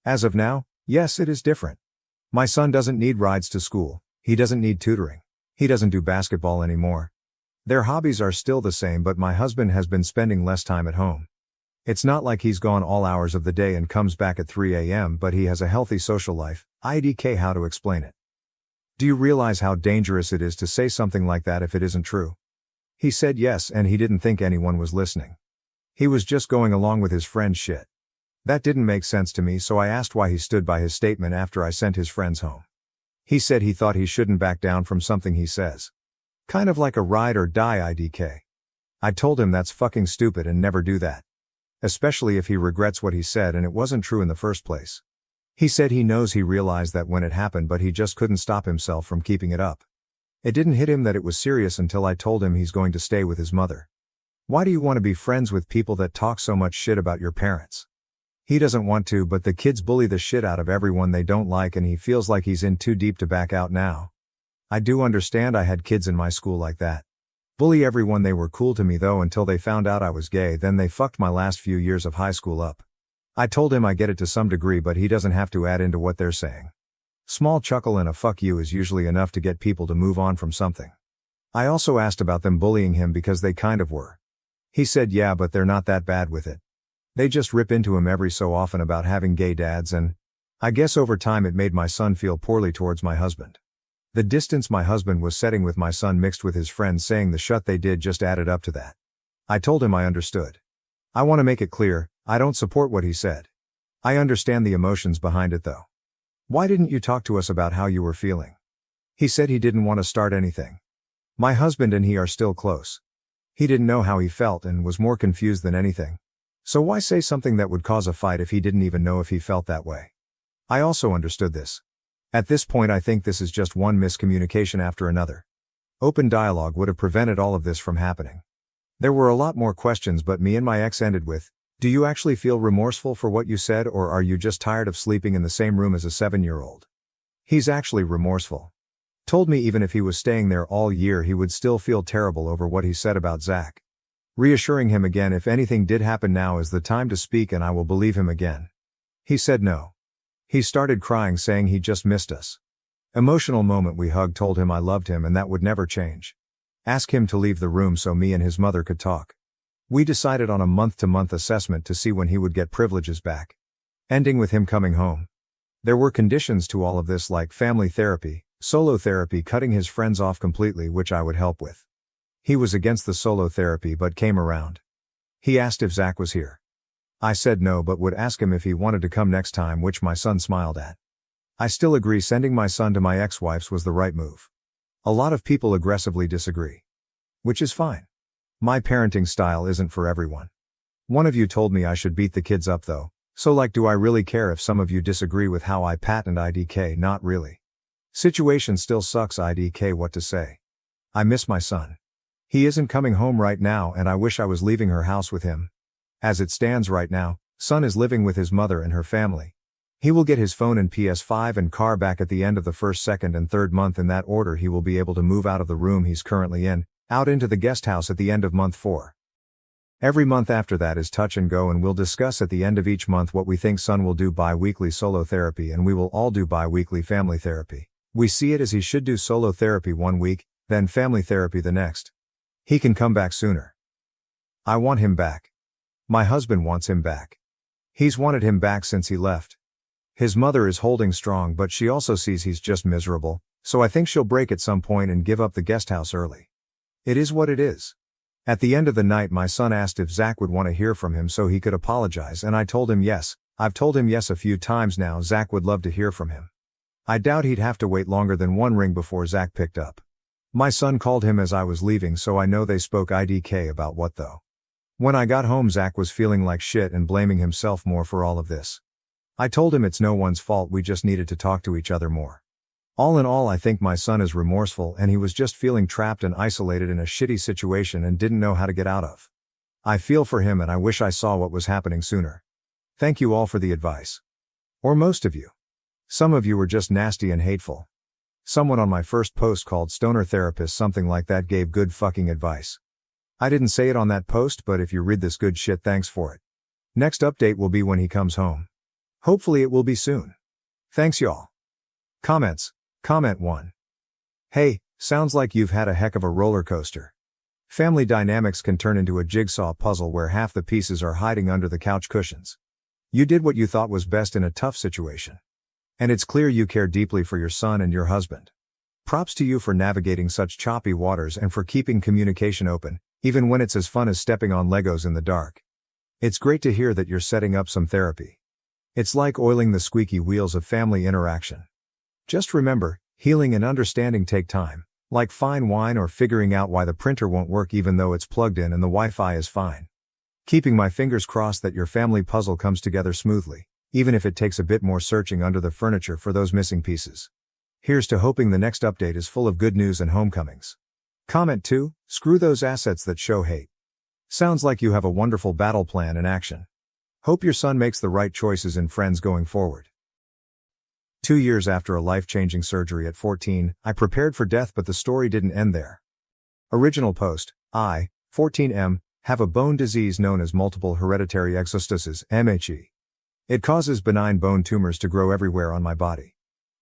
As of now, yes, it is different. My son doesn't need rides to school, he doesn't need tutoring, he doesn't do basketball anymore. Their hobbies are still the same, but my husband has been spending less time at home. It's not like he's gone all hours of the day and comes back at 3 a.m., but he has a healthy social life. IDK, how to explain it? Do you realize how dangerous it is to say something like that if it isn't true? He said yes, and he didn't think anyone was listening. He was just going along with his friend's shit. That didn't make sense to me, so I asked why he stood by his statement after I sent his friends home. He said he thought he shouldn't back down from something he says. Kind of like a ride or die IDK. I told him that's fucking stupid and never do that. Especially if he regrets what he said and it wasn't true in the first place. He said he knows he realized that when it happened, but he just couldn't stop himself from keeping it up. It didn't hit him that it was serious until I told him he's going to stay with his mother. Why do you want to be friends with people that talk so much shit about your parents? He doesn't want to, but the kids bully the shit out of everyone they don't like and he feels like he's in too deep to back out now. I do understand, I had kids in my school like that. Bully everyone. They were cool to me though until they found out I was gay, then they fucked my last few years of high school up. I told him I get it to some degree, but he doesn't have to add into what they're saying. Small chuckle and a fuck you is usually enough to get people to move on from something. I also asked about them bullying him because they kind of were. He said yeah, but they're not that bad with it. They just rip into him every so often about having gay dads, and I guess over time it made my son feel poorly towards my husband. The distance my husband was setting with my son mixed with his friends saying the shut they did just added up to that. I told him I understood. I want to make it clear, I don't support what he said. I understand the emotions behind it though. Why didn't you talk to us about how you were feeling? He said he didn't want to start anything. My husband and he are still close. He didn't know how he felt and was more confused than anything. So why say something that would cause a fight if he didn't even know if he felt that way? I also understood this. At this point I think this is just one miscommunication after another. Open dialogue would have prevented all of this from happening. There were a lot more questions, but me and my ex ended with, do you actually feel remorseful for what you said, or are you just tired of sleeping in the same room as a 7-year-old? He's actually remorseful. Told me even if he was staying there all year he would still feel terrible over what he said about Zach. Reassuring him again, if anything did happen, now is the time to speak and I will believe him again. He said no. He started crying saying he just missed us. Emotional moment. We hugged, told him I loved him and that would never change. Asked him to leave the room so me and his mother could talk. We decided on a month-to-month assessment to see when he would get privileges back. Ending with him coming home. There were conditions to all of this, like family therapy, solo therapy, cutting his friends off completely, which I would help with. He was against the solo therapy but came around. He asked if Zach was here. I said no, but would ask him if he wanted to come next time, which my son smiled at. I still agree sending my son to my ex-wife's was the right move. A lot of people aggressively disagree. Which is fine. My parenting style isn't for everyone. One of you told me I should beat the kids up though, so like, do I really care if some of you disagree with how I patent IDK? Not really. Situation still sucks. IDK, what to say? I miss my son. He isn't coming home right now and I wish I was leaving her house with him. As it stands right now, son is living with his mother and her family. He will get his phone and PS5 and car back at the end of the first, second and third month. In that order he will be able to move out of the room he's currently in, out into the guest house at the end of month 4. Every month after that is touch and go, and we'll discuss at the end of each month what we think son will do. Bi-weekly solo therapy and we will all do bi-weekly family therapy. We see it as he should do solo therapy one week, then family therapy the next. He can come back sooner. I want him back. My husband wants him back. He's wanted him back since he left. His mother is holding strong, but she also sees he's just miserable, so I think she'll break at some point and give up the guest house early. It is what it is. At the end of the night my son asked if Zach would want to hear from him so he could apologize, and I told him yes. I've told him yes a few times now. Zach would love to hear from him. I doubt he'd have to wait longer than one ring before Zach picked up. My son called him as I was leaving, so I know they spoke. IDK about what though? When I got home Zach was feeling like shit and blaming himself more for all of this. I told him it's no one's fault, we just needed to talk to each other more. All in all I think my son is remorseful and he was just feeling trapped and isolated in a shitty situation and didn't know how to get out of. I feel for him and I wish I saw what was happening sooner. Thank you all for the advice. Or most of you. Some of you were just nasty and hateful. Someone on my first post called Stoner Therapist something like that gave good fucking advice. I didn't say it on that post, but if you read this good shit, thanks for it. Next update will be when he comes home. Hopefully it will be soon. Thanks y'all. Comments. Comment 1. Hey, sounds like you've had a heck of a roller coaster. Family dynamics can turn into a jigsaw puzzle where half the pieces are hiding under the couch cushions. You did what you thought was best in a tough situation. And it's clear you care deeply for your son and your husband. Props to you for navigating such choppy waters and for keeping communication open, even when it's as fun as stepping on Legos in the dark. It's great to hear that you're setting up some therapy. It's like oiling the squeaky wheels of family interaction. Just remember, healing and understanding take time, like fine wine or figuring out why the printer won't work even though it's plugged in and the Wi-Fi is fine. Keeping my fingers crossed that your family puzzle comes together smoothly, even if it takes a bit more searching under the furniture for those missing pieces. Here's to hoping the next update is full of good news and homecomings. Comment 2, screw those assets that show hate. Sounds like you have a wonderful battle plan in action. Hope your son makes the right choices in friends going forward. 2 years after a life-changing surgery at 14, I prepared for death, but the story didn't end there. Original post, I, 14M, have a bone disease known as multiple hereditary exostosis, MHE. It causes benign bone tumors to grow everywhere on my body.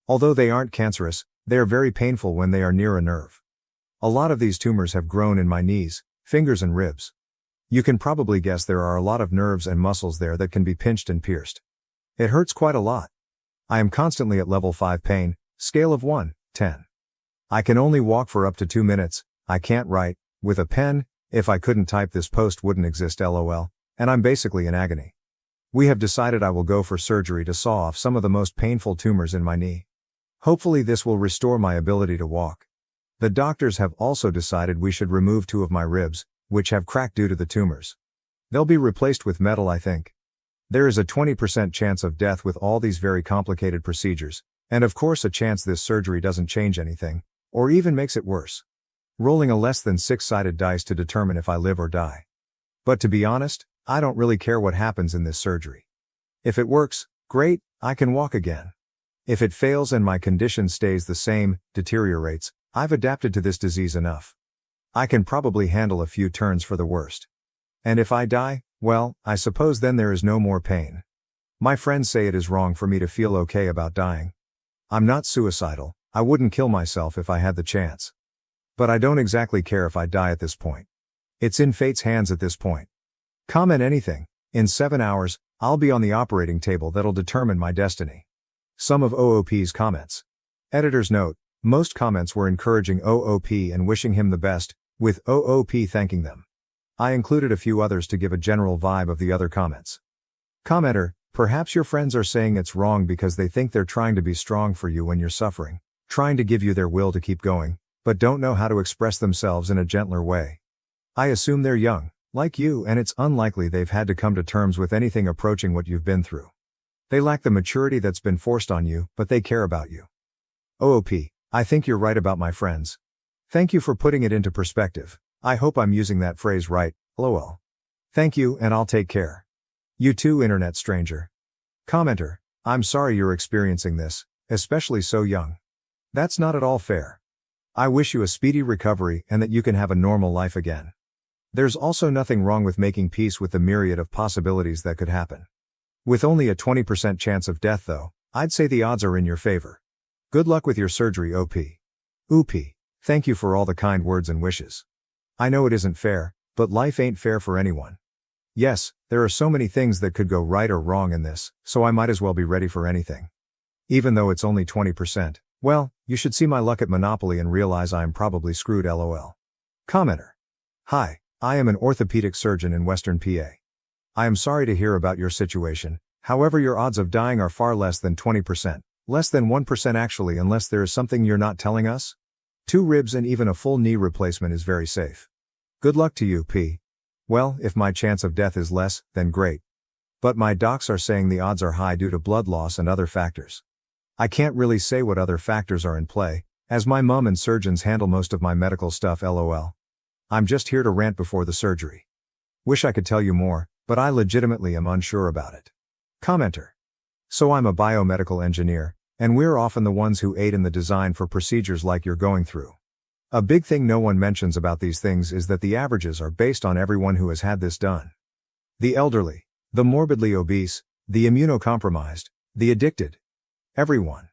Although they aren't cancerous, they are very painful when they are near a nerve. A lot of these tumors have grown in my knees, fingers and ribs. You can probably guess there are a lot of nerves and muscles there that can be pinched and pierced. It hurts quite a lot. I am constantly at level 5 pain, scale of 1-10. I can only walk for up to 2 minutes, I can't write, with a pen, if I couldn't type this post wouldn't exist lol, and I'm basically in agony. We have decided I will go for surgery to saw off some of the most painful tumors in my knee. Hopefully this will restore my ability to walk. The doctors have also decided we should remove 2 of my ribs, which have cracked due to the tumors. They'll be replaced with metal, I think. There is a 20% chance of death with all these very complicated procedures, and of course a chance this surgery doesn't change anything, or even makes it worse. Rolling a less than 6-sided dice to determine if I live or die. But to be honest, I don't really care what happens in this surgery. If it works, great, I can walk again. If it fails and my condition stays the same, deteriorates, I've adapted to this disease enough. I can probably handle a few turns for the worst. And if I die, well, I suppose then there is no more pain. My friends say it is wrong for me to feel okay about dying. I'm not suicidal, I wouldn't kill myself if I had the chance. But I don't exactly care if I die at this point. It's in fate's hands at this point. Comment anything. In 7 hours, I'll be on the operating table that'll determine my destiny. Some of OOP's comments. Editor's note, most comments were encouraging OOP and wishing him the best, with OOP thanking them. I included a few others to give a general vibe of the other comments. Commenter, perhaps your friends are saying it's wrong because they think they're trying to be strong for you when you're suffering, trying to give you their will to keep going, but don't know how to express themselves in a gentler way. I assume they're young, like you, and it's unlikely they've had to come to terms with anything approaching what you've been through. They lack the maturity that's been forced on you, but they care about you. OOP, I think you're right about my friends. Thank you for putting it into perspective. I hope I'm using that phrase right, lol. Thank you, and I'll take care. You too, internet stranger. Commenter, I'm sorry you're experiencing this, especially so young. That's not at all fair. I wish you a speedy recovery and that you can have a normal life again. There's also nothing wrong with making peace with the myriad of possibilities that could happen. With only a 20% chance of death though, I'd say the odds are in your favor. Good luck with your surgery, OP. OP, thank you for all the kind words and wishes. I know it isn't fair, but life ain't fair for anyone. Yes, there are so many things that could go right or wrong in this, so I might as well be ready for anything. Even though it's only 20%, well, you should see my luck at Monopoly and realize I am probably screwed lol. Commenter. Hi, I am an orthopedic surgeon in Western PA. I am sorry to hear about your situation, however your odds of dying are far less than 20%, less than 1% actually, unless there is something you're not telling us. 2 ribs and even a full knee replacement is very safe. Good luck to you, P. Well, if my chance of death is less, then great. But my docs are saying the odds are high due to blood loss and other factors. I can't really say what other factors are in play, as my mum and surgeons handle most of my medical stuff lol. I'm just here to rant before the surgery. Wish I could tell you more, but I legitimately am unsure about it. Commenter. So I'm a biomedical engineer, and we're often the ones who aid in the design for procedures like you're going through. A big thing no one mentions about these things is that the averages are based on everyone who has had this done. The elderly, the morbidly obese, the immunocompromised, the addicted. Everyone.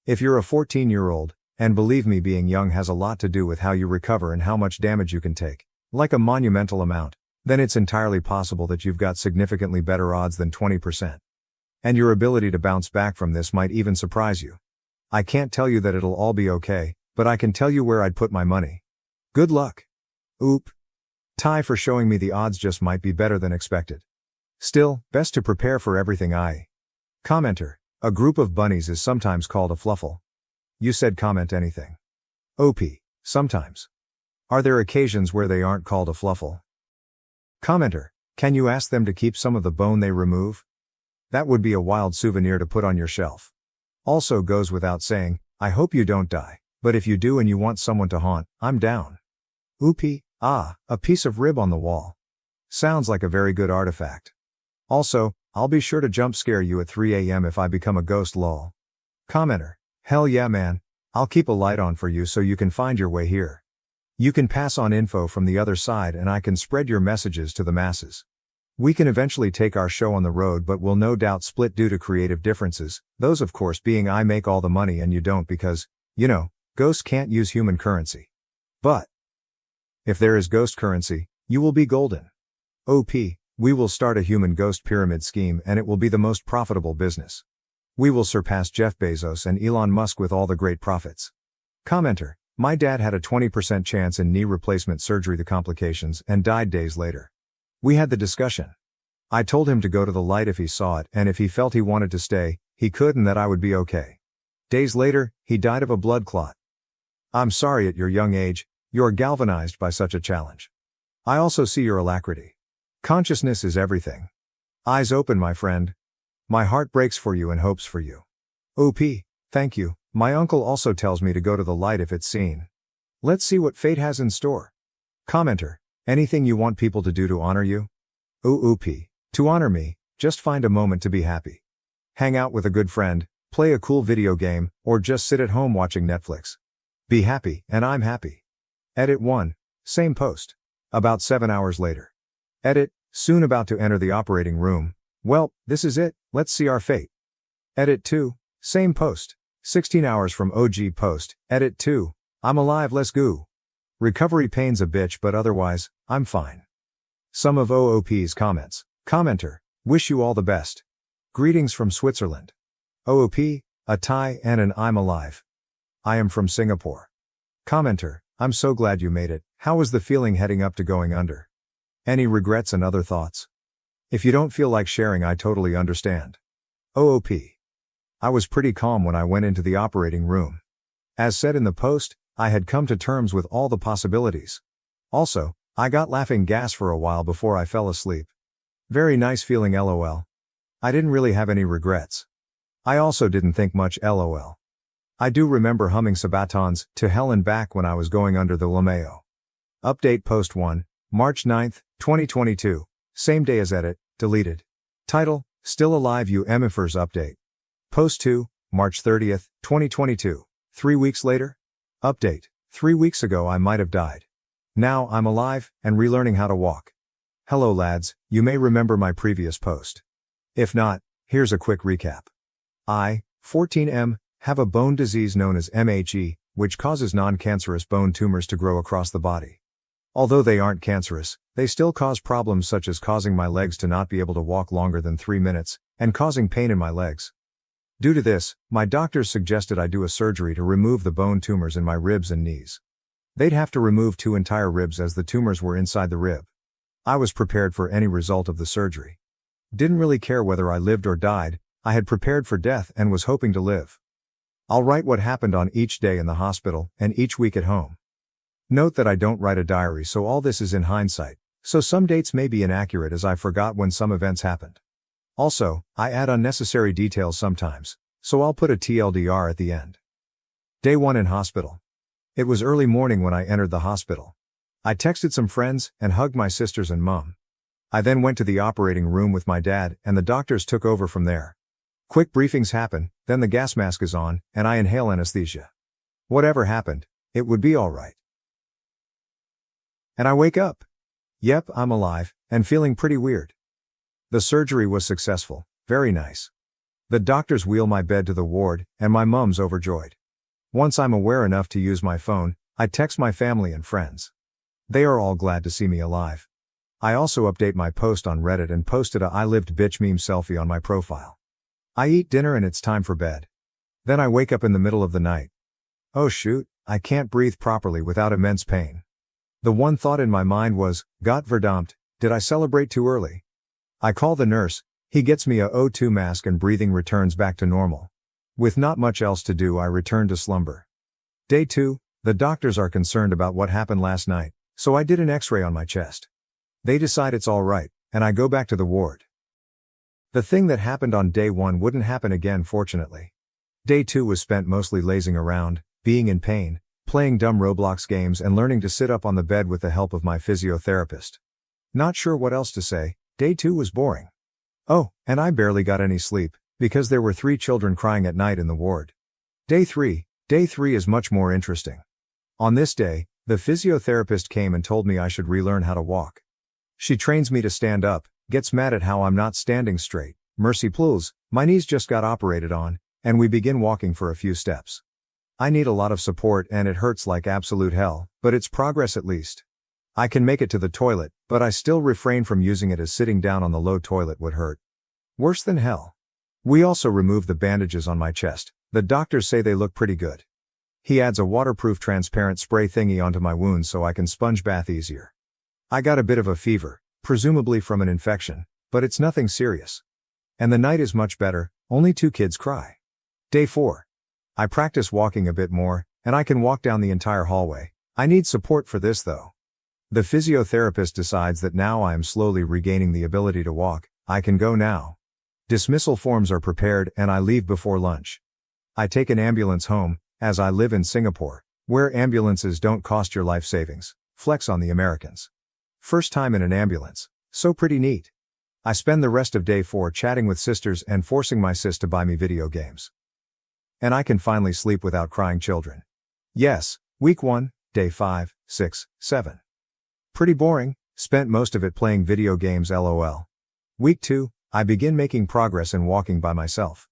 If you're a 14-year-old, and believe me, being young has a lot to do with how you recover and how much damage you can take, like a monumental amount, then it's entirely possible that you've got significantly better odds than 20%. And your ability to bounce back from this might even surprise you. I can't tell you that it'll all be okay, but I can tell you where I'd put my money. Good luck. Oop. Ty for showing me the odds just might be better than expected. Still, best to prepare for everything. Commenter, a group of bunnies is sometimes called a fluffle. You said comment anything. OP, sometimes. Are there occasions where they aren't called a fluffle? Commenter, can you ask them to keep some of the bone they remove? That would be a wild souvenir to put on your shelf. Also goes without saying, I hope you don't die, but if you do and you want someone to haunt, I'm down. Oopie, a piece of rib on the wall. Sounds like a very good artifact. Also, I'll be sure to jump scare you at 3 a.m. if I become a ghost lol. Commenter. Hell yeah man, I'll keep a light on for you so you can find your way here. You can pass on info from the other side and I can spread your messages to the masses. We can eventually take our show on the road but will no doubt split due to creative differences, those of course being I make all the money and you don't because, you know, ghosts can't use human currency. But if there is ghost currency, you will be golden. OP, we will start a human ghost pyramid scheme and it will be the most profitable business. We will surpass Jeff Bezos and Elon Musk with all the great profits. Commenter. My dad had a 20% chance in knee replacement surgery, the complications, and died days later. We had the discussion. I told him to go to the light if he saw it and if he felt he wanted to stay, he could and that I would be okay. Days later, he died of a blood clot. I'm sorry at your young age, you're galvanized by such a challenge. I also see your alacrity. Consciousness is everything. Eyes open my friend. My heart breaks for you and hopes for you. OP, thank you, my uncle also tells me to go to the light if it's seen. Let's see what fate has in store. Commenter. Anything you want people to do to honor you? OOP. To honor me, just find a moment to be happy. Hang out with a good friend, play a cool video game, or just sit at home watching Netflix. Be happy, and I'm happy. Edit 1. Same post. About 7 hours later. Edit, soon about to enter the operating room. Well, this is it, let's see our fate. Edit 2. Same post. 16 hours from OG post. Edit 2. I'm alive, let's go. Recovery pain's a bitch but otherwise, I'm fine. Some of OOP's comments. Commenter. Wish you all the best. Greetings from Switzerland. OOP, a Thai and an I'm alive. I am from Singapore. Commenter. I'm so glad you made it. How was the feeling heading up to going under? Any regrets and other thoughts? If you don't feel like sharing, I totally understand. OOP. I was pretty calm when I went into the operating room. As said in the post, I had come to terms with all the possibilities. Also, I got laughing gas for a while before I fell asleep. Very nice feeling lol. I didn't really have any regrets. I also didn't think much lol. I do remember humming Sabaton's To Hell and Back when I was going under the Lameo. Update post 1, March 9th, 2022. Same day as edit, deleted. Title, Still Alive You MFers Update. Post 2, March 30th, 2022. 3 weeks later? Update, 3 weeks ago I might have died. Now I'm alive, and relearning how to walk. Hello lads, you may remember my previous post. If not, here's a quick recap. I, 14M, have a bone disease known as MHE, which causes non-cancerous bone tumors to grow across the body. Although they aren't cancerous, they still cause problems such as causing my legs to not be able to walk longer than 3 minutes, and causing pain in my legs. Due to this, my doctors suggested I do a surgery to remove the bone tumors in my ribs and knees. They'd have to remove 2 entire ribs as the tumors were inside the rib. I was prepared for any result of the surgery. Didn't really care whether I lived or died, I had prepared for death and was hoping to live. I'll write what happened on each day in the hospital, and each week at home. Note that I don't write a diary, so all this is in hindsight, so some dates may be inaccurate as I forgot when some events happened. Also, I add unnecessary details sometimes, so I'll put a TLDR at the end. Day 1 in hospital. It was early morning when I entered the hospital. I texted some friends and hugged my sisters and mom. I then went to the operating room with my dad, and the doctors took over from there. Quick briefings happen, then the gas mask is on, and I inhale anesthesia. Whatever happened, it would be alright. And I wake up. Yep, I'm alive, and feeling pretty weird. The surgery was successful, very nice. The doctors wheel my bed to the ward, and my mom's overjoyed. Once I'm aware enough to use my phone, I text my family and friends. They are all glad to see me alive. I also update my post on Reddit and posted a I lived bitch meme selfie on my profile. I eat dinner and it's time for bed. Then I wake up in the middle of the night. Oh shoot, I can't breathe properly without immense pain. The one thought in my mind was, Gott verdammt, did I celebrate too early? I call the nurse, he gets me a O2 mask and breathing returns back to normal. With not much else to do, I return to slumber. Day 2, the doctors are concerned about what happened last night, so I did an x-ray on my chest. They decide it's alright, and I go back to the ward. The thing that happened on day 1 wouldn't happen again, fortunately. Day 2 was spent mostly lazing around, being in pain, playing dumb Roblox games and learning to sit up on the bed with the help of my physiotherapist. Not sure what else to say, day 2 was boring. Oh, and I barely got any sleep, because there were 3 children crying at night in the ward. Day 3 is much more interesting. On this day, the physiotherapist came and told me I should relearn how to walk. She trains me to stand up, gets mad at how I'm not standing straight, mercy plouls, my knees just got operated on, and we begin walking for a few steps. I need a lot of support and it hurts like absolute hell, but it's progress at least. I can make it to the toilet, but I still refrain from using it as sitting down on the low toilet would hurt. Worse than hell. We also remove the bandages on my chest. The doctors say they look pretty good. He adds a waterproof transparent spray thingy onto my wounds so I can sponge bath easier. I got a bit of a fever, presumably from an infection, but it's nothing serious. And the night is much better, only 2 kids cry. Day 4. I practice walking a bit more, and I can walk down the entire hallway. I need support for this though. The physiotherapist decides that now I am slowly regaining the ability to walk, I can go now. Dismissal forms are prepared and I leave before lunch. I take an ambulance home, as I live in Singapore, where ambulances don't cost your life savings. Flex on the Americans. First time in an ambulance, so pretty neat. I spend the rest of day 4 chatting with sisters and forcing my sis to buy me video games. And I can finally sleep without crying children. Yes, week 1, day 5, 6, 7. Pretty boring, spent most of it playing video games lol. Week 2, I begin making progress in walking by myself.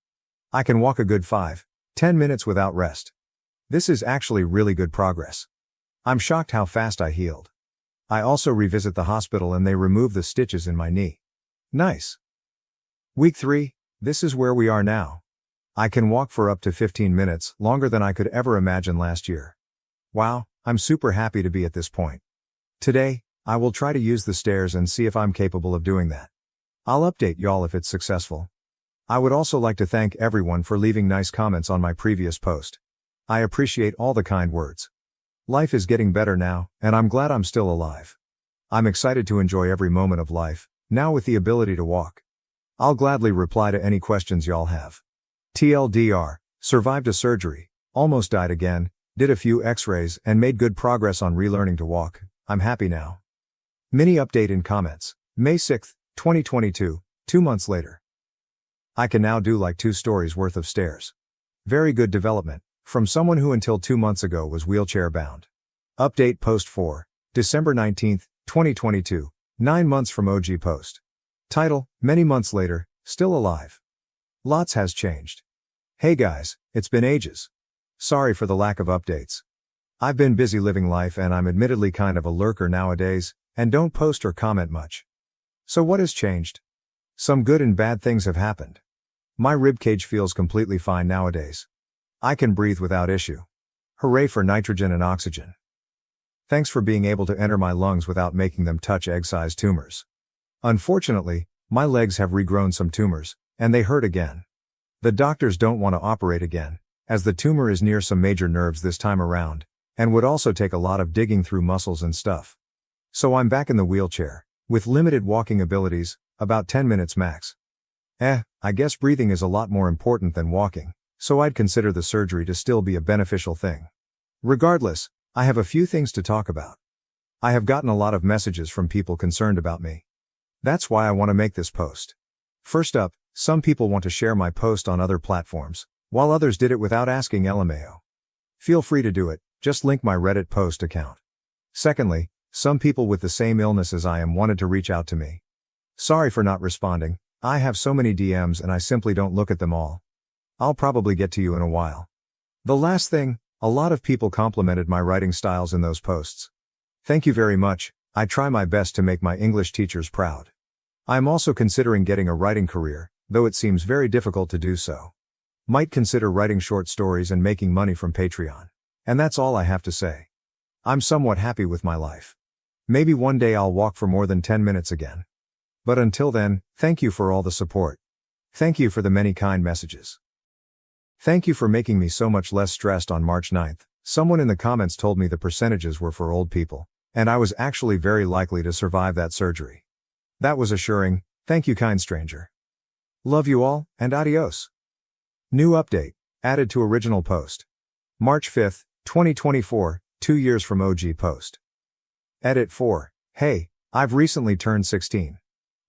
I can walk a good 5-10 minutes without rest. This is actually really good progress. I'm shocked how fast I healed. I also revisit the hospital and they remove the stitches in my knee. Nice. Week 3, this is where we are now. I can walk for up to 15 minutes, longer than I could ever imagine last year. Wow, I'm super happy to be at this point. Today, I will try to use the stairs and see if I'm capable of doing that. I'll update y'all if it's successful. I would also like to thank everyone for leaving nice comments on my previous post. I appreciate all the kind words. Life is getting better now, and I'm glad I'm still alive. I'm excited to enjoy every moment of life, now with the ability to walk. I'll gladly reply to any questions y'all have. TLDR, survived a surgery, almost died again, did a few x-rays and made good progress on relearning to walk. I'm happy now. Mini update in comments. May 6, 2022, 2 months later. I can now do like 2 stories worth of stairs. Very good development, from someone who until 2 months ago was wheelchair bound. Update post 4, December 19, 2022, 9 months from OG post. Title, many months later, still alive. Lots has changed. Hey guys, it's been ages. Sorry for the lack of updates. I've been busy living life and I'm admittedly kind of a lurker nowadays, and don't post or comment much. So what has changed? Some good and bad things have happened. My ribcage feels completely fine nowadays. I can breathe without issue. Hooray for nitrogen and oxygen. Thanks for being able to enter my lungs without making them touch egg-sized tumors. Unfortunately, my legs have regrown some tumors, and they hurt again. The doctors don't want to operate again, as the tumor is near some major nerves this time around, and would also take a lot of digging through muscles and stuff. So I'm back in the wheelchair, with limited walking abilities, about 10 minutes max. I guess breathing is a lot more important than walking, so I'd consider the surgery to still be a beneficial thing. Regardless, I have a few things to talk about. I have gotten a lot of messages from people concerned about me. That's why I want to make this post. First up, some people want to share my post on other platforms, while others did it without asking LMAO. Feel free to do it, just link my Reddit post account. Secondly, some people with the same illness as I am wanted to reach out to me. Sorry for not responding, I have so many DMs and I simply don't look at them all. I'll probably get to you in a while. The last thing, a lot of people complimented my writing styles in those posts. Thank you very much, I try my best to make my English teachers proud. I'm also considering getting a writing career, though it seems very difficult to do so. Might consider writing short stories and making money from Patreon. And that's all I have to say. I'm somewhat happy with my life. Maybe one day I'll walk for more than 10 minutes again. But until then, thank you for all the support. Thank you for the many kind messages. Thank you for making me so much less stressed on March 9th. Someone in the comments told me the percentages were for old people, and I was actually very likely to survive that surgery. That was assuring, thank you kind stranger. Love you all, and adios. New update, added to original post. March 5th, 2024, 2 years from OG post. Edit 4, hey, I've recently turned 16.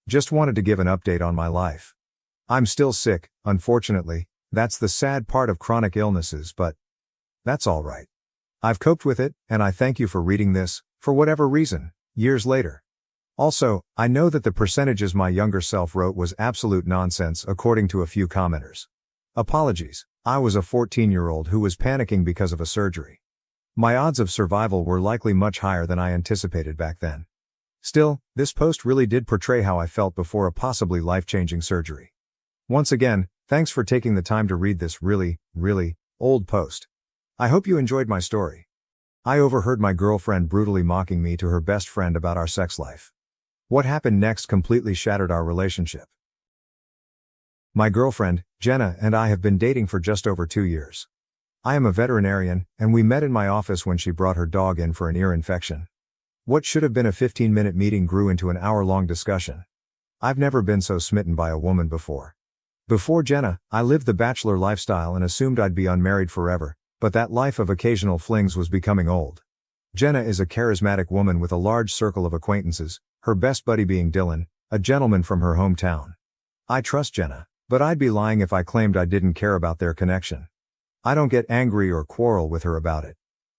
Just wanted to give an update on my life. I'm still sick, unfortunately. That's the sad part of chronic illnesses, but that's all right. I've coped with it, and I thank you for reading this, for whatever reason, years later. Also, I know that the percentages my younger self wrote was absolute nonsense according to a few commenters. Apologies, I was a 14-year-old who was panicking because of a surgery. My odds of survival were likely much higher than I anticipated back then. Still, this post really did portray how I felt before a possibly life-changing surgery. Once again, thanks for taking the time to read this really, really old post. I hope you enjoyed my story. I overheard my girlfriend brutally mocking me to her best friend about our sex life. What happened next completely shattered our relationship. My girlfriend, Jenna, and I have been dating for just over 2 years. I am a veterinarian, and we met in my office when she brought her dog in for an ear infection. What should have been a 15-minute meeting grew into an hour-long discussion. I've never been so smitten by a woman before. Before Jenna, I lived the bachelor lifestyle and assumed I'd be unmarried forever, but that life of occasional flings was becoming old. Jenna is a charismatic woman with a large circle of acquaintances, her best buddy being Dylan, a gentleman from her hometown. I trust Jenna, but I'd be lying if I claimed I didn't care about their connection. I don't get angry or quarrel with her about it.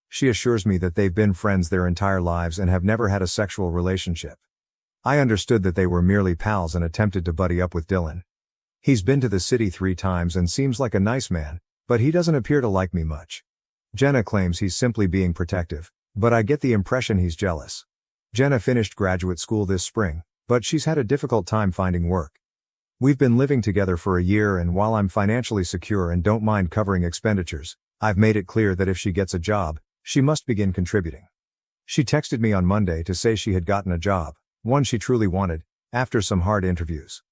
She assures me that they've been friends their entire lives and have never had a sexual relationship. I understood that they were merely pals and attempted to buddy up with Dylan. He's been to the city 3 times and seems like a nice man, but he doesn't appear to like me much. Jenna claims he's simply being protective, but I get the impression he's jealous. Jenna finished graduate school this spring, but she's had a difficult time finding work. We've been living together for a year, and while I'm financially secure and don't mind covering expenditures, I've made it clear that if she gets a job, she must begin contributing. She texted me on Monday to say she had gotten a job, one she truly wanted, after some hard interviews.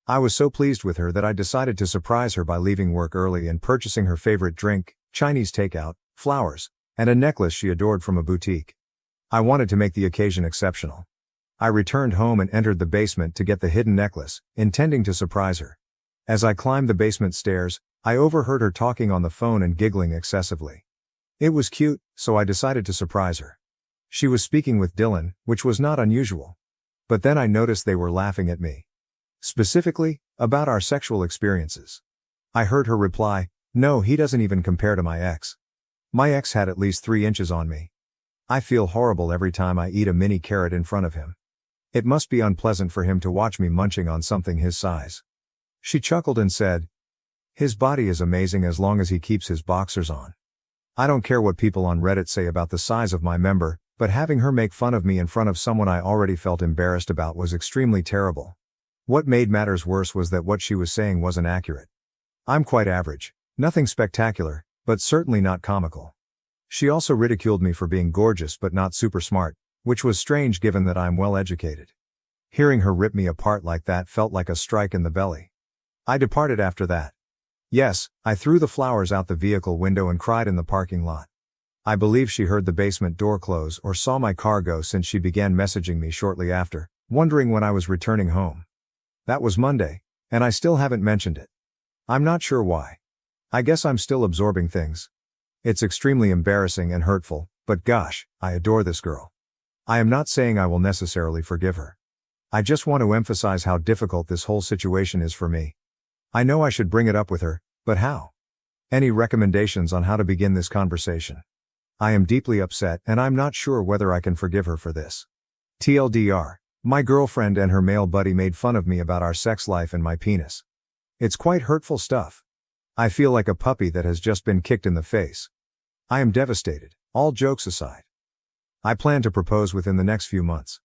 I was so pleased with her that I decided to surprise her by leaving work early and purchasing her favorite drink, Chinese takeout, flowers, and a necklace she adored from a boutique. I wanted to make the occasion exceptional. I returned home and entered the basement to get the hidden necklace, intending to surprise her. As I climbed the basement stairs, I overheard her talking on the phone and giggling excessively. It was cute, so I decided to surprise her. She was speaking with Dylan, which was not unusual. But then I noticed they were laughing at me. Specifically, about our sexual experiences. I heard her reply, "No, he doesn't even compare to my ex. My ex had at least 3 inches on me. I feel horrible every time I eat a mini carrot in front of him. It must be unpleasant for him to watch me munching on something his size." She chuckled and said, "His body is amazing as long as he keeps his boxers on." I don't care what people on Reddit say about the size of my member, but having her make fun of me in front of someone I already felt embarrassed about was extremely terrible. What made matters worse was that what she was saying wasn't accurate. I'm quite average, nothing spectacular, but certainly not comical. She also ridiculed me for being gorgeous but not super smart, which was strange given that I'm well educated. Hearing her rip me apart like that felt like a strike in the belly. I departed after that. Yes, I threw the flowers out the vehicle window and cried in the parking lot. I believe she heard the basement door close or saw my car go since she began messaging me shortly after, wondering when I was returning home. That was Monday, and I still haven't mentioned it. I'm not sure why. I guess I'm still absorbing things. It's extremely embarrassing and hurtful, but gosh, I adore this girl. I am not saying I will necessarily forgive her. I just want to emphasize how difficult this whole situation is for me. I know I should bring it up with her, but how? Any recommendations on how to begin this conversation? I am deeply upset and I'm not sure whether I can forgive her for this. TLDR. My girlfriend and her male buddy made fun of me about our sex life and my penis. It's quite hurtful stuff. I feel like a puppy that has just been kicked in the face. I am devastated, all jokes aside. I plan to propose within the next few months.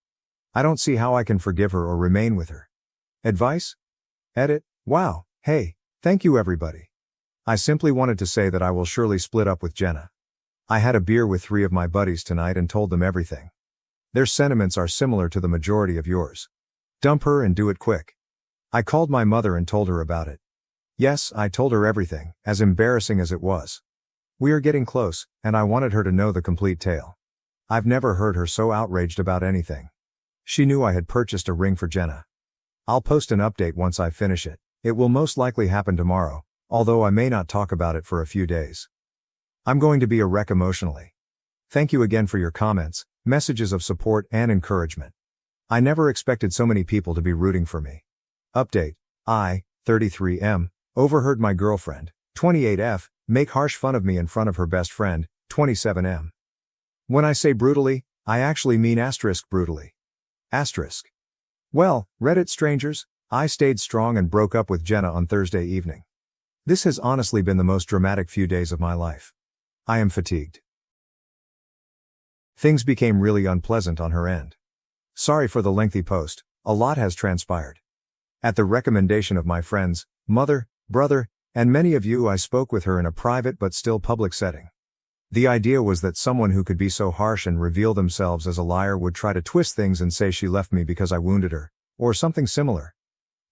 I don't see how I can forgive her or remain with her. Advice? Edit. Wow, hey, thank you everybody. I simply wanted to say that I will surely split up with Jenna. I had a beer with 3 of my buddies tonight and told them everything. Their sentiments are similar to the majority of yours. Dump her and do it quick. I called my mother and told her about it. Yes, I told her everything, as embarrassing as it was. We are getting close, and I wanted her to know the complete tale. I've never heard her so outraged about anything. She knew I had purchased a ring for Jenna. I'll post an update once I finish it. It will most likely happen tomorrow, although I may not talk about it for a few days. I'm going to be a wreck emotionally. Thank you again for your comments, messages of support and encouragement. I never expected so many people to be rooting for me. Update. I, 33M, overheard my girlfriend, 28F, make harsh fun of me in front of her best friend, 27M. When I say brutally, I actually mean brutally. Well, Reddit strangers, I stayed strong and broke up with Jenna on Thursday evening. This has honestly been the most dramatic few days of my life. I am fatigued. Things became really unpleasant on her end. Sorry for the lengthy post, a lot has transpired. At the recommendation of my friends, mother, brother, and many of you, I spoke with her in a private but still public setting. The idea was that someone who could be so harsh and reveal themselves as a liar would try to twist things and say she left me because I wounded her, or something similar.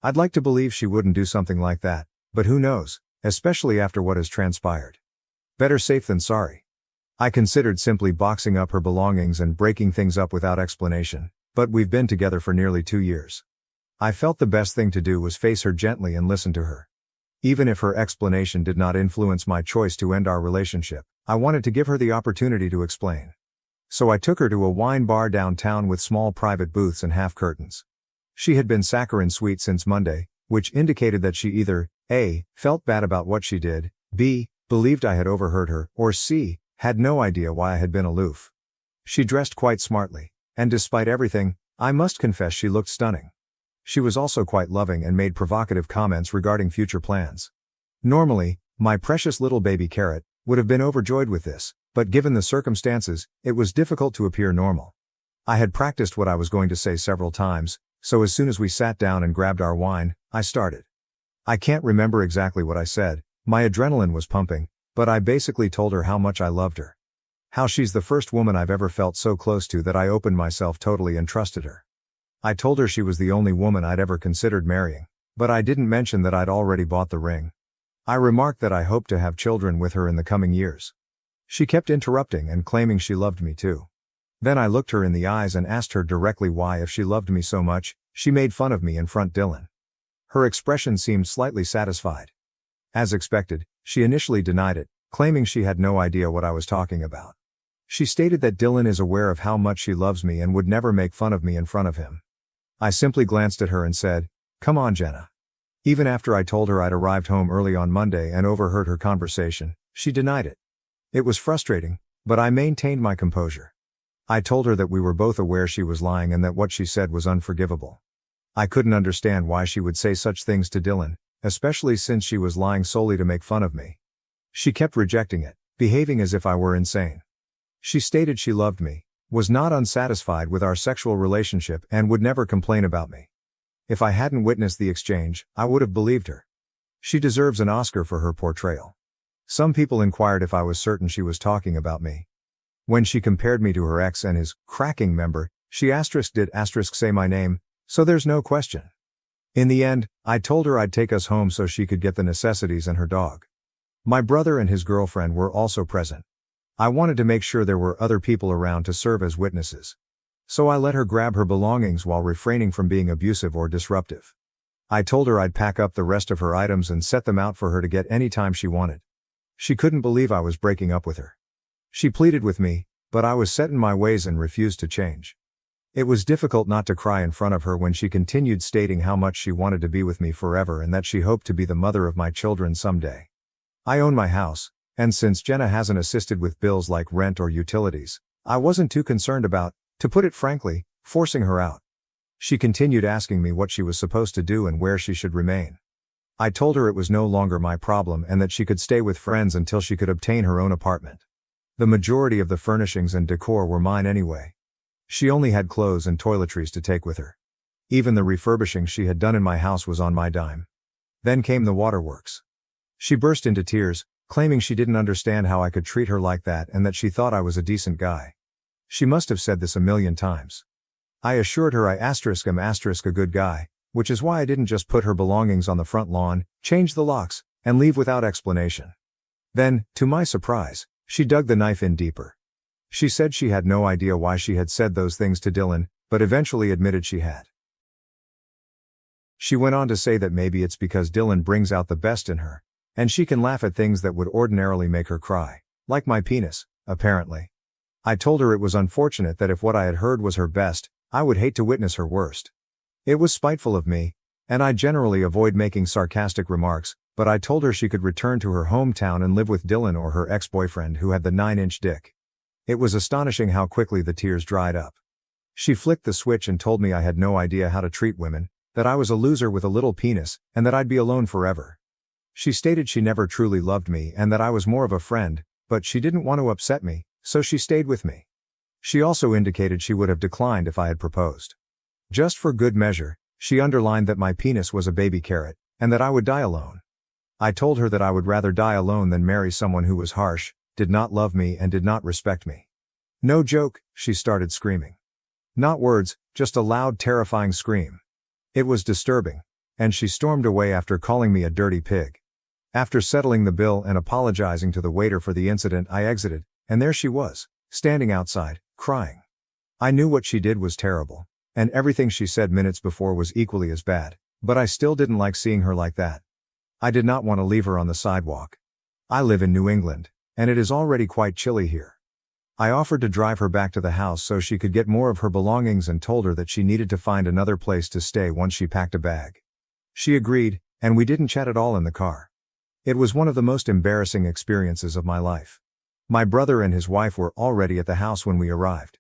I'd like to believe she wouldn't do something like that, but who knows, especially after what has transpired. Better safe than sorry. I considered simply boxing up her belongings and breaking things up without explanation, but we've been together for nearly 2 years. I felt the best thing to do was face her gently and listen to her. Even if her explanation did not influence my choice to end our relationship, I wanted to give her the opportunity to explain. So I took her to a wine bar downtown with small private booths and half curtains. She had been saccharine sweet since Monday, which indicated that she either A, felt bad about what she did, B, believed I had overheard her, or C, had no idea why I had been aloof. She dressed quite smartly, and despite everything, I must confess she looked stunning. She was also quite loving and made provocative comments regarding future plans. Normally, my precious little baby Carrot would have been overjoyed with this, but given the circumstances, it was difficult to appear normal. I had practiced what I was going to say several times, so as soon as we sat down and grabbed our wine, I started. I can't remember exactly what I said, my adrenaline was pumping, but I basically told her how much I loved her. How she's the first woman I've ever felt so close to that I opened myself totally and trusted her. I told her she was the only woman I'd ever considered marrying, but I didn't mention that I'd already bought the ring. I remarked that I hoped to have children with her in the coming years. She kept interrupting and claiming she loved me too. Then I looked her in the eyes and asked her directly why, if she loved me so much, she made fun of me in front of Dylan. Her expression seemed slightly satisfied. As expected, she initially denied it, claiming she had no idea what I was talking about. She stated that Dylan is aware of how much she loves me and would never make fun of me in front of him. I simply glanced at her and said, "Come on, Jenna." Even after I told her I'd arrived home early on Monday and overheard her conversation, she denied it. It was frustrating, but I maintained my composure. I told her that we were both aware she was lying and that what she said was unforgivable. I couldn't understand why she would say such things to Dylan, especially since she was lying solely to make fun of me. She kept rejecting it, behaving as if I were insane. She stated she loved me, was not unsatisfied with our sexual relationship, and would never complain about me. If I hadn't witnessed the exchange, I would have believed her. She deserves an Oscar for her portrayal. Some people inquired if I was certain she was talking about me. When she compared me to her ex and his cracking member, she did say my name, so there's no question. In the end, I told her I'd take us home so she could get the necessities and her dog. My brother and his girlfriend were also present. I wanted to make sure there were other people around to serve as witnesses. So I let her grab her belongings while refraining from being abusive or disruptive. I told her I'd pack up the rest of her items and set them out for her to get any time she wanted. She couldn't believe I was breaking up with her. She pleaded with me, but I was set in my ways and refused to change. It was difficult not to cry in front of her when she continued stating how much she wanted to be with me forever and that she hoped to be the mother of my children someday. I own my house, and since Jenna hasn't assisted with bills like rent or utilities, I wasn't too concerned about, to put it frankly, forcing her out. She continued asking me what she was supposed to do and where she should remain. I told her it was no longer my problem and that she could stay with friends until she could obtain her own apartment. The majority of the furnishings and decor were mine anyway. She only had clothes and toiletries to take with her. Even the refurbishing she had done in my house was on my dime. Then came the waterworks. She burst into tears, claiming she didn't understand how I could treat her like that and that she thought I was a decent guy. She must have said this a million times. I assured her am a good guy, which is why I didn't just put her belongings on the front lawn, change the locks, and leave without explanation. Then, to my surprise, she dug the knife in deeper. She said she had no idea why she had said those things to Dylan, but eventually admitted she had. She went on to say that maybe it's because Dylan brings out the best in her, and she can laugh at things that would ordinarily make her cry, like my penis, apparently. I told her it was unfortunate that if what I had heard was her best, I would hate to witness her worst. It was spiteful of me, and I generally avoid making sarcastic remarks, but I told her she could return to her hometown and live with Dylan or her ex-boyfriend who had the 9-inch dick. It was astonishing how quickly the tears dried up. She flicked the switch and told me I had no idea how to treat women, that I was a loser with a little penis, and that I'd be alone forever. She stated she never truly loved me and that I was more of a friend, but she didn't want to upset me, so she stayed with me. She also indicated she would have declined if I had proposed. Just for good measure, she underlined that my penis was a baby carrot, and that I would die alone. I told her that I would rather die alone than marry someone who was harsh, did not love me and did not respect me. No joke, she started screaming. Not words, just a loud, terrifying scream. It was disturbing, and she stormed away after calling me a dirty pig. After settling the bill and apologizing to the waiter for the incident, I exited, and there she was, standing outside, crying. I knew what she did was terrible, and everything she said minutes before was equally as bad, but I still didn't like seeing her like that. I did not want to leave her on the sidewalk. I live in New England, and it is already quite chilly here. I offered to drive her back to the house so she could get more of her belongings and told her that she needed to find another place to stay once she packed a bag. She agreed, and we didn't chat at all in the car. It was one of the most embarrassing experiences of my life. My brother and his wife were already at the house when we arrived.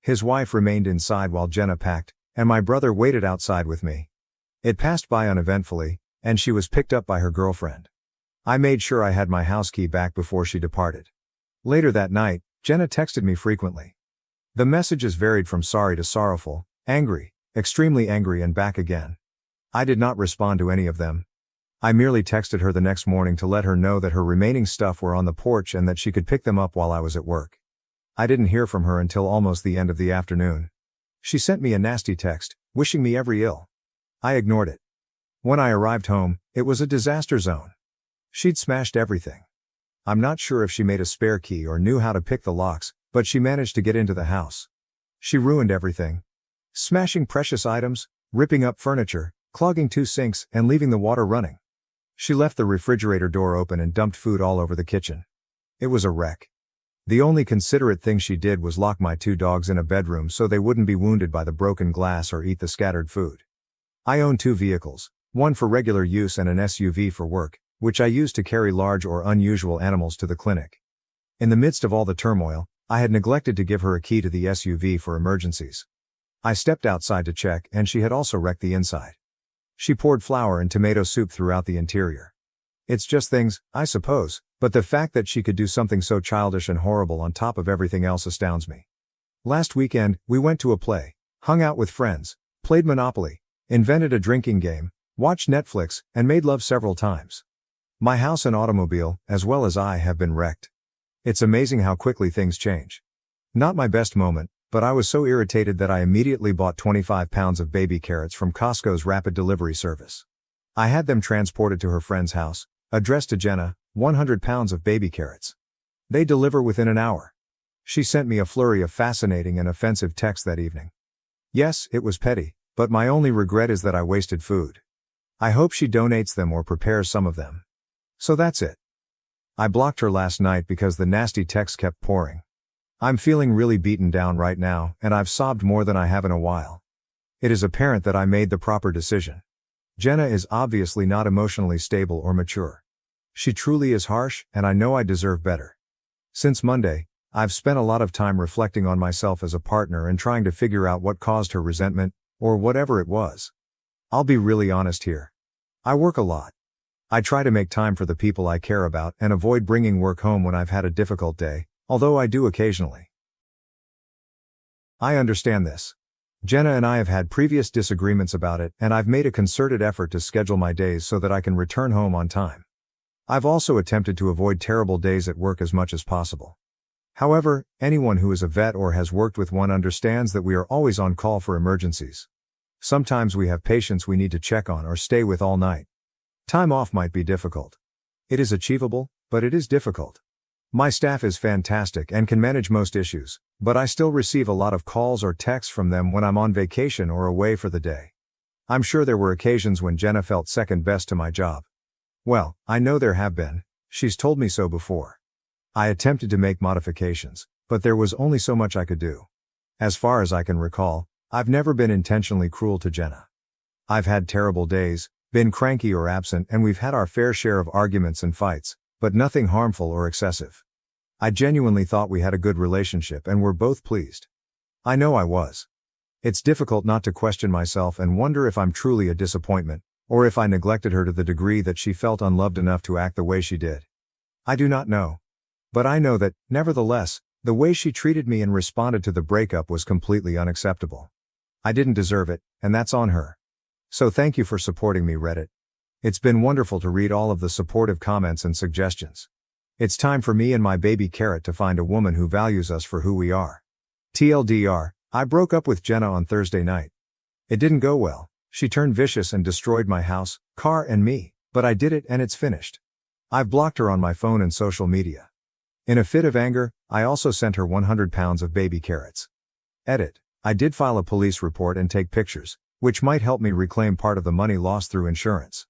His wife remained inside while Jenna packed, and my brother waited outside with me. It passed by uneventfully, and she was picked up by her girlfriend. I made sure I had my house key back before she departed. Later that night, Jenna texted me frequently. The messages varied from sorry to sorrowful, angry, extremely angry and back again. I did not respond to any of them. I merely texted her the next morning to let her know that her remaining stuff were on the porch and that she could pick them up while I was at work. I didn't hear from her until almost the end of the afternoon. She sent me a nasty text, wishing me every ill. I ignored it. When I arrived home, it was a disaster zone. She'd smashed everything. I'm not sure if she made a spare key or knew how to pick the locks, but she managed to get into the house. She ruined everything. Smashing precious items, ripping up furniture, clogging 2 sinks, and leaving the water running. She left the refrigerator door open and dumped food all over the kitchen. It was a wreck. The only considerate thing she did was lock my 2 dogs in a bedroom so they wouldn't be wounded by the broken glass or eat the scattered food. I own 2 vehicles, one for regular use and an SUV for work, which I use to carry large or unusual animals to the clinic. In the midst of all the turmoil, I had neglected to give her a key to the SUV for emergencies. I stepped outside to check, and she had also wrecked the inside. She poured flour and tomato soup throughout the interior. It's just things, I suppose, but the fact that she could do something so childish and horrible on top of everything else astounds me. Last weekend, we went to a play, hung out with friends, played Monopoly, invented a drinking game, watched Netflix, and made love several times. My house and automobile, as well as I, have been wrecked. It's amazing how quickly things change. Not my best moment, but I was so irritated that I immediately bought 25 pounds of baby carrots from Costco's rapid delivery service. I had them transported to her friend's house, addressed to Jenna, 100 pounds of baby carrots. They deliver within an hour. She sent me a flurry of fascinating and offensive texts that evening. Yes, it was petty, but my only regret is that I wasted food. I hope she donates them or prepares some of them. So that's it. I blocked her last night because the nasty texts kept pouring. I'm feeling really beaten down right now, and I've sobbed more than I have in a while. It is apparent that I made the proper decision. Jenna is obviously not emotionally stable or mature. She truly is harsh, and I know I deserve better. Since Monday, I've spent a lot of time reflecting on myself as a partner and trying to figure out what caused her resentment, or whatever it was. I'll be really honest here. I work a lot. I try to make time for the people I care about and avoid bringing work home when I've had a difficult day, although I do occasionally. I understand this. Jenna and I have had previous disagreements about it, and I've made a concerted effort to schedule my days so that I can return home on time. I've also attempted to avoid terrible days at work as much as possible. However, anyone who is a vet or has worked with one understands that we are always on call for emergencies. Sometimes we have patients we need to check on or stay with all night. Time off might be difficult. It is achievable, but it is difficult. My staff is fantastic and can manage most issues, but I still receive a lot of calls or texts from them when I'm on vacation or away for the day. I'm sure there were occasions when Jenna felt second best to my job. Well, I know there have been. She's told me so before. I attempted to make modifications, but there was only so much I could do. As far as I can recall, I've never been intentionally cruel to Jenna. I've had terrible days, been cranky or absent, and we've had our fair share of arguments and fights, but nothing harmful or excessive. I genuinely thought we had a good relationship and were both pleased. I know I was. It's difficult not to question myself and wonder if I'm truly a disappointment, or if I neglected her to the degree that she felt unloved enough to act the way she did. I do not know. But I know that, nevertheless, the way she treated me and responded to the breakup was completely unacceptable. I didn't deserve it, and that's on her. So thank you for supporting me, Reddit. It's been wonderful to read all of the supportive comments and suggestions. It's time for me and my baby Carrot to find a woman who values us for who we are. TLDR, I broke up with Jenna on Thursday night. It didn't go well. She turned vicious and destroyed my house, car and me, but I did it and it's finished. I've blocked her on my phone and social media. In a fit of anger, I also sent her 100 pounds of baby carrots. Edit. I did file a police report and take pictures, which might help me reclaim part of the money lost through insurance.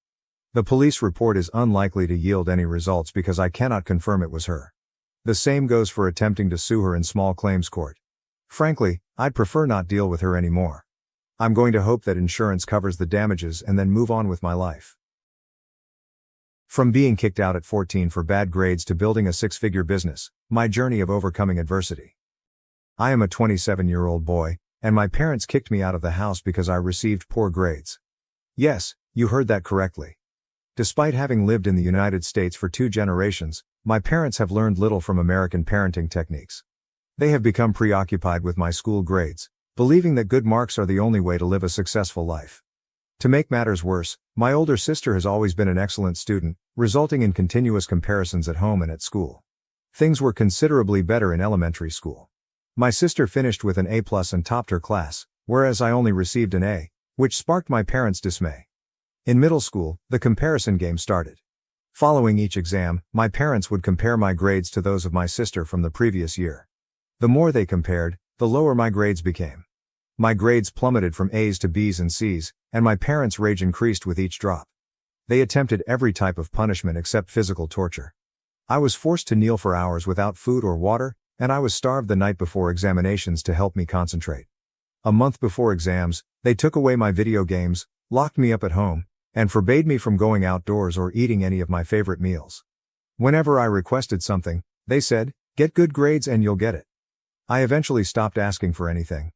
The police report is unlikely to yield any results because I cannot confirm it was her. The same goes for attempting to sue her in small claims court. Frankly, I'd prefer not deal with her anymore. I'm going to hope that insurance covers the damages and then move on with my life. From being kicked out at 14 for bad grades to building a six-figure business, my journey of overcoming adversity. I am a 27-year-old boy, and my parents kicked me out of the house because I received poor grades. Yes, you heard that correctly. Despite having lived in the United States for 2 generations, my parents have learned little from American parenting techniques. They have become preoccupied with my school grades, believing that good marks are the only way to live a successful life. To make matters worse, my older sister has always been an excellent student, resulting in continuous comparisons at home and at school. Things were considerably better in elementary school. My sister finished with an A+ and topped her class, whereas I only received an A, which sparked my parents' dismay. In middle school, the comparison game started. Following each exam, my parents would compare my grades to those of my sister from the previous year. The more they compared, the lower my grades became. My grades plummeted from A's to B's and C's, and my parents' rage increased with each drop. They attempted every type of punishment except physical torture. I was forced to kneel for hours without food or water, and I was starved the night before examinations to help me concentrate. A month before exams, they took away my video games, locked me up at home, and forbade me from going outdoors or eating any of my favorite meals. Whenever I requested something, they said, "Get good grades and you'll get it." I eventually stopped asking for anything.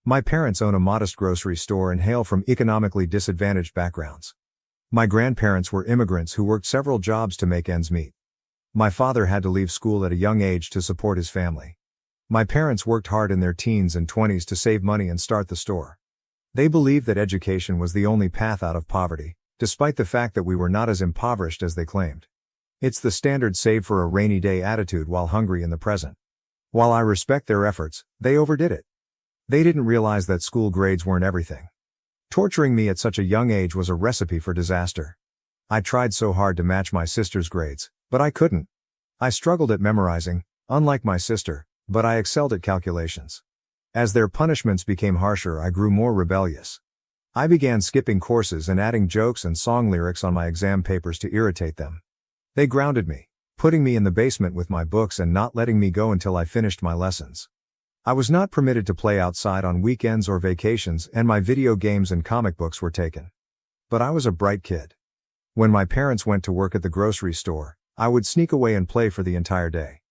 My parents own a modest grocery store and hail from economically disadvantaged backgrounds. My grandparents were immigrants who worked several jobs to make ends meet. My father had to leave school at a young age to support his family. My parents worked hard in their teens and 20s to save money and start the store. They believed that education was the only path out of poverty, despite the fact that we were not as impoverished as they claimed. It's the standard save for a rainy day attitude while hungry in the present. While I respect their efforts, they overdid it. They didn't realize that school grades weren't everything. Torturing me at such a young age was a recipe for disaster. I tried so hard to match my sister's grades, but I couldn't. I struggled at memorizing, unlike my sister, but I excelled at calculations. As their punishments became harsher, I grew more rebellious. I began skipping courses and adding jokes and song lyrics on my exam papers to irritate them. They grounded me, putting me in the basement with my books and not letting me go until I finished my lessons. I was not permitted to play outside on weekends or vacations, and my video games and comic books were taken. But I was a bright kid. When my parents went to work at the grocery store, I would sneak away and play for the entire day.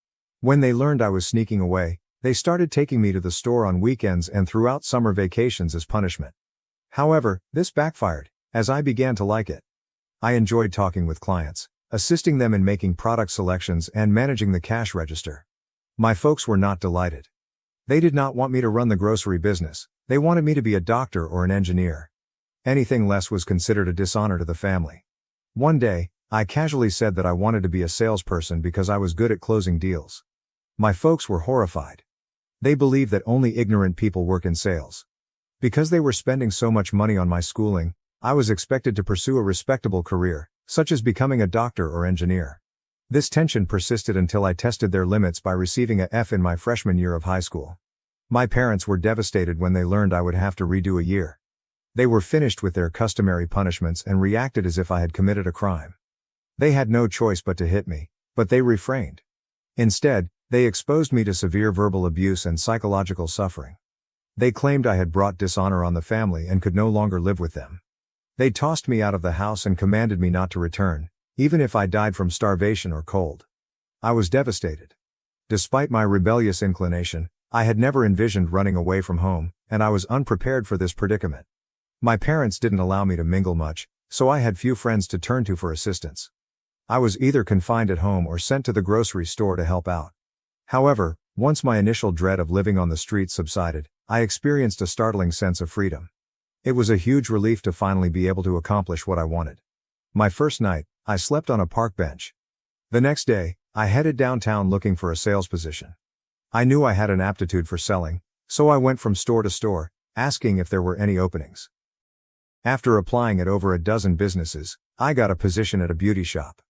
When they learned I was sneaking away, they started taking me to the store on weekends and throughout summer vacations as punishment. However, this backfired, as I began to like it. I enjoyed talking with clients, assisting them in making product selections and managing the cash register. My folks were not delighted. They did not want me to run the grocery business, they wanted me to be a doctor or an engineer. Anything less was considered a dishonor to the family. One day, I casually said that I wanted to be a salesperson because I was good at closing deals. My folks were horrified. They believed that only ignorant people work in sales. Because they were spending so much money on my schooling, I was expected to pursue a respectable career, such as becoming a doctor or engineer. This tension persisted until I tested their limits by receiving a F in my freshman year of high school. My parents were devastated when they learned I would have to redo a year. They were finished with their customary punishments and reacted as if I had committed a crime. They had no choice but to hit me, but they refrained. Instead, they exposed me to severe verbal abuse and psychological suffering. They claimed I had brought dishonor on the family and could no longer live with them. They tossed me out of the house and commanded me not to return, even if I died from starvation or cold. I was devastated. Despite my rebellious inclination, I had never envisioned running away from home, and I was unprepared for this predicament. My parents didn't allow me to mingle much, so I had few friends to turn to for assistance. I was either confined at home or sent to the grocery store to help out. However, once my initial dread of living on the streets subsided, I experienced a startling sense of freedom. It was a huge relief to finally be able to accomplish what I wanted. My first night, I slept on a park bench. The next day, I headed downtown looking for a sales position. I knew I had an aptitude for selling, so I went from store to store, asking if there were any openings. After applying at over a dozen businesses, I got a position at a beauty shop.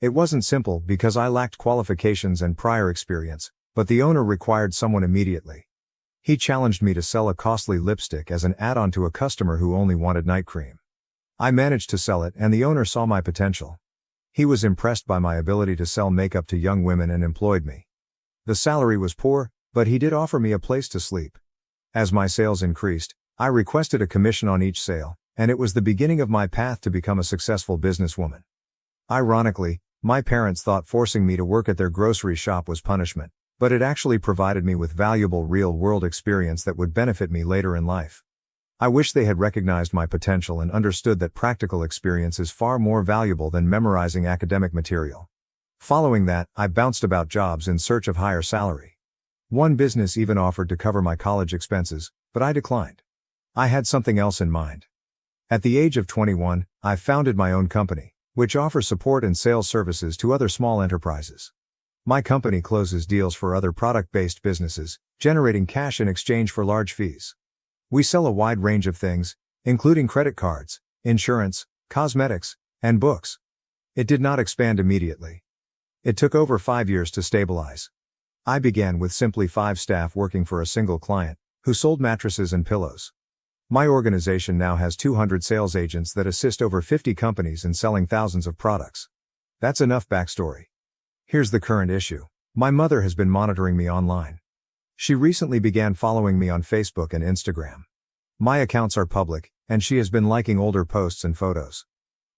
It wasn't simple because I lacked qualifications and prior experience, but the owner required someone immediately. He challenged me to sell a costly lipstick as an add-on to a customer who only wanted night cream. I managed to sell it and the owner saw my potential. He was impressed by my ability to sell makeup to young women and employed me. The salary was poor, but he did offer me a place to sleep. As my sales increased, I requested a commission on each sale, and it was the beginning of my path to become a successful businesswoman. Ironically, my parents thought forcing me to work at their grocery shop was punishment, but it actually provided me with valuable real-world experience that would benefit me later in life. I wish they had recognized my potential and understood that practical experience is far more valuable than memorizing academic material. Following that, I bounced about jobs in search of higher salary. One business even offered to cover my college expenses, but I declined. I had something else in mind. At the age of 21, I founded my own company, which offers support and sales services to other small enterprises. My company closes deals for other product-based businesses, generating cash in exchange for large fees. We sell a wide range of things, including credit cards, insurance, cosmetics, and books. It did not expand immediately. It took over 5 years to stabilize. I began with simply 5 staff working for a single client, who sold mattresses and pillows. My organization now has 200 sales agents that assist over 50 companies in selling thousands of products. That's enough backstory. Here's the current issue. My mother has been monitoring me online. She recently began following me on Facebook and Instagram. My accounts are public, and she has been liking older posts and photos.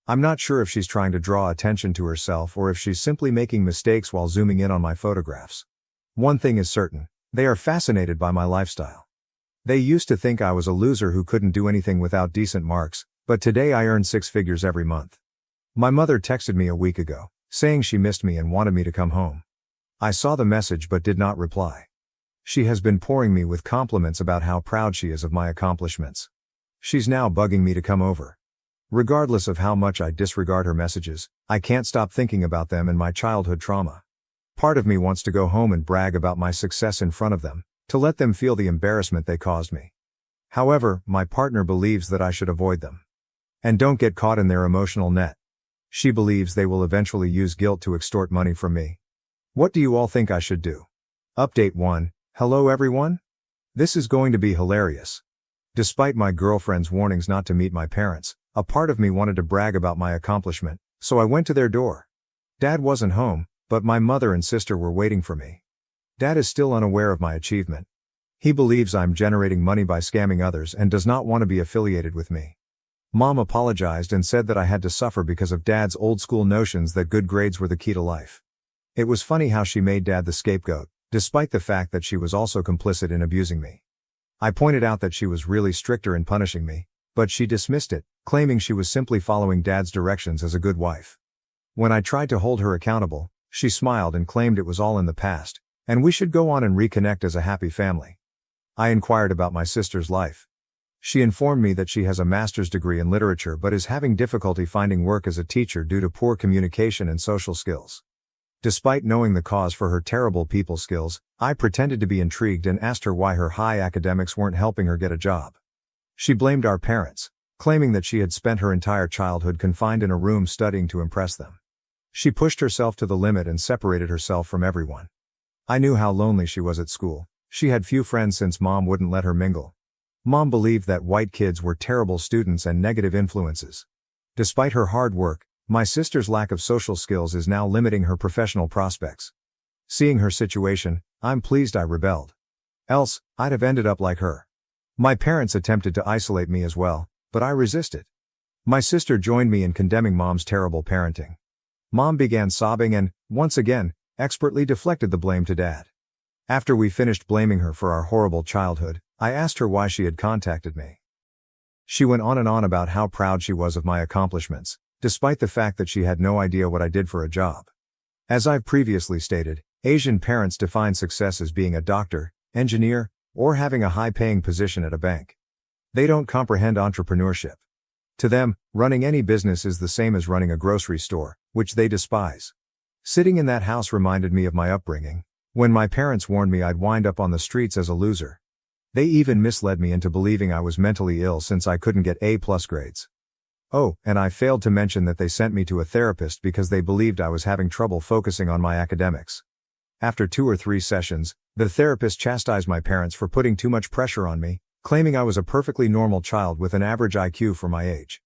I'm not sure if she's trying to draw attention to herself or if she's simply making mistakes while zooming in on my photographs. One thing is certain, they are fascinated by my lifestyle. They used to think I was a loser who couldn't do anything without decent marks, but today I earn 6 figures every month. My mother texted me a week ago, saying she missed me and wanted me to come home. I saw the message but did not reply. She has been pouring me with compliments about how proud she is of my accomplishments. She's now bugging me to come over. Regardless of how much I disregard her messages, I can't stop thinking about them and my childhood trauma. Part of me wants to go home and brag about my success in front of them, to let them feel the embarrassment they caused me. However, my partner believes that I should avoid them. And don't get caught in their emotional net. She believes they will eventually use guilt to extort money from me. What do you all think I should do? Update 1. Hello everyone? This is going to be hilarious. Despite my girlfriend's warnings not to meet my parents, a part of me wanted to brag about my accomplishment, so I went to their door. Dad wasn't home, but my mother and sister were waiting for me. Dad is still unaware of my achievement. He believes I'm generating money by scamming others and does not want to be affiliated with me. Mom apologized and said that I had to suffer because of Dad's old-school notions that good grades were the key to life. It was funny how she made Dad the scapegoat, despite the fact that she was also complicit in abusing me. I pointed out that she was really stricter in punishing me, but she dismissed it, claiming she was simply following Dad's directions as a good wife. When I tried to hold her accountable, she smiled and claimed it was all in the past, and we should go on and reconnect as a happy family. I inquired about my sister's life. She informed me that she has a master's degree in literature but is having difficulty finding work as a teacher due to poor communication and social skills. Despite knowing the cause for her terrible people skills, I pretended to be intrigued and asked her why her high academics weren't helping her get a job. She blamed our parents, claiming that she had spent her entire childhood confined in a room studying to impress them. She pushed herself to the limit and separated herself from everyone. I knew how lonely she was at school. She had few friends since Mom wouldn't let her mingle. Mom believed that white kids were terrible students and negative influences. Despite her hard work, my sister's lack of social skills is now limiting her professional prospects. Seeing her situation, I'm pleased I rebelled. Else, I'd have ended up like her. My parents attempted to isolate me as well, but I resisted. My sister joined me in condemning Mom's terrible parenting. Mom began sobbing and, once again, expertly deflected the blame to Dad. After we finished blaming her for our horrible childhood, I asked her why she had contacted me. She went on and on about how proud she was of my accomplishments, despite the fact that she had no idea what I did for a job. As I've previously stated, Asian parents define success as being a doctor, engineer, or having a high-paying position at a bank. They don't comprehend entrepreneurship. To them, running any business is the same as running a grocery store, which they despise. Sitting in that house reminded me of my upbringing, when my parents warned me I'd wind up on the streets as a loser. They even misled me into believing I was mentally ill since I couldn't get A+ grades. Oh, and I failed to mention that they sent me to a therapist because they believed I was having trouble focusing on my academics. After 2 or 3 sessions, the therapist chastised my parents for putting too much pressure on me, claiming I was a perfectly normal child with an average IQ for my age.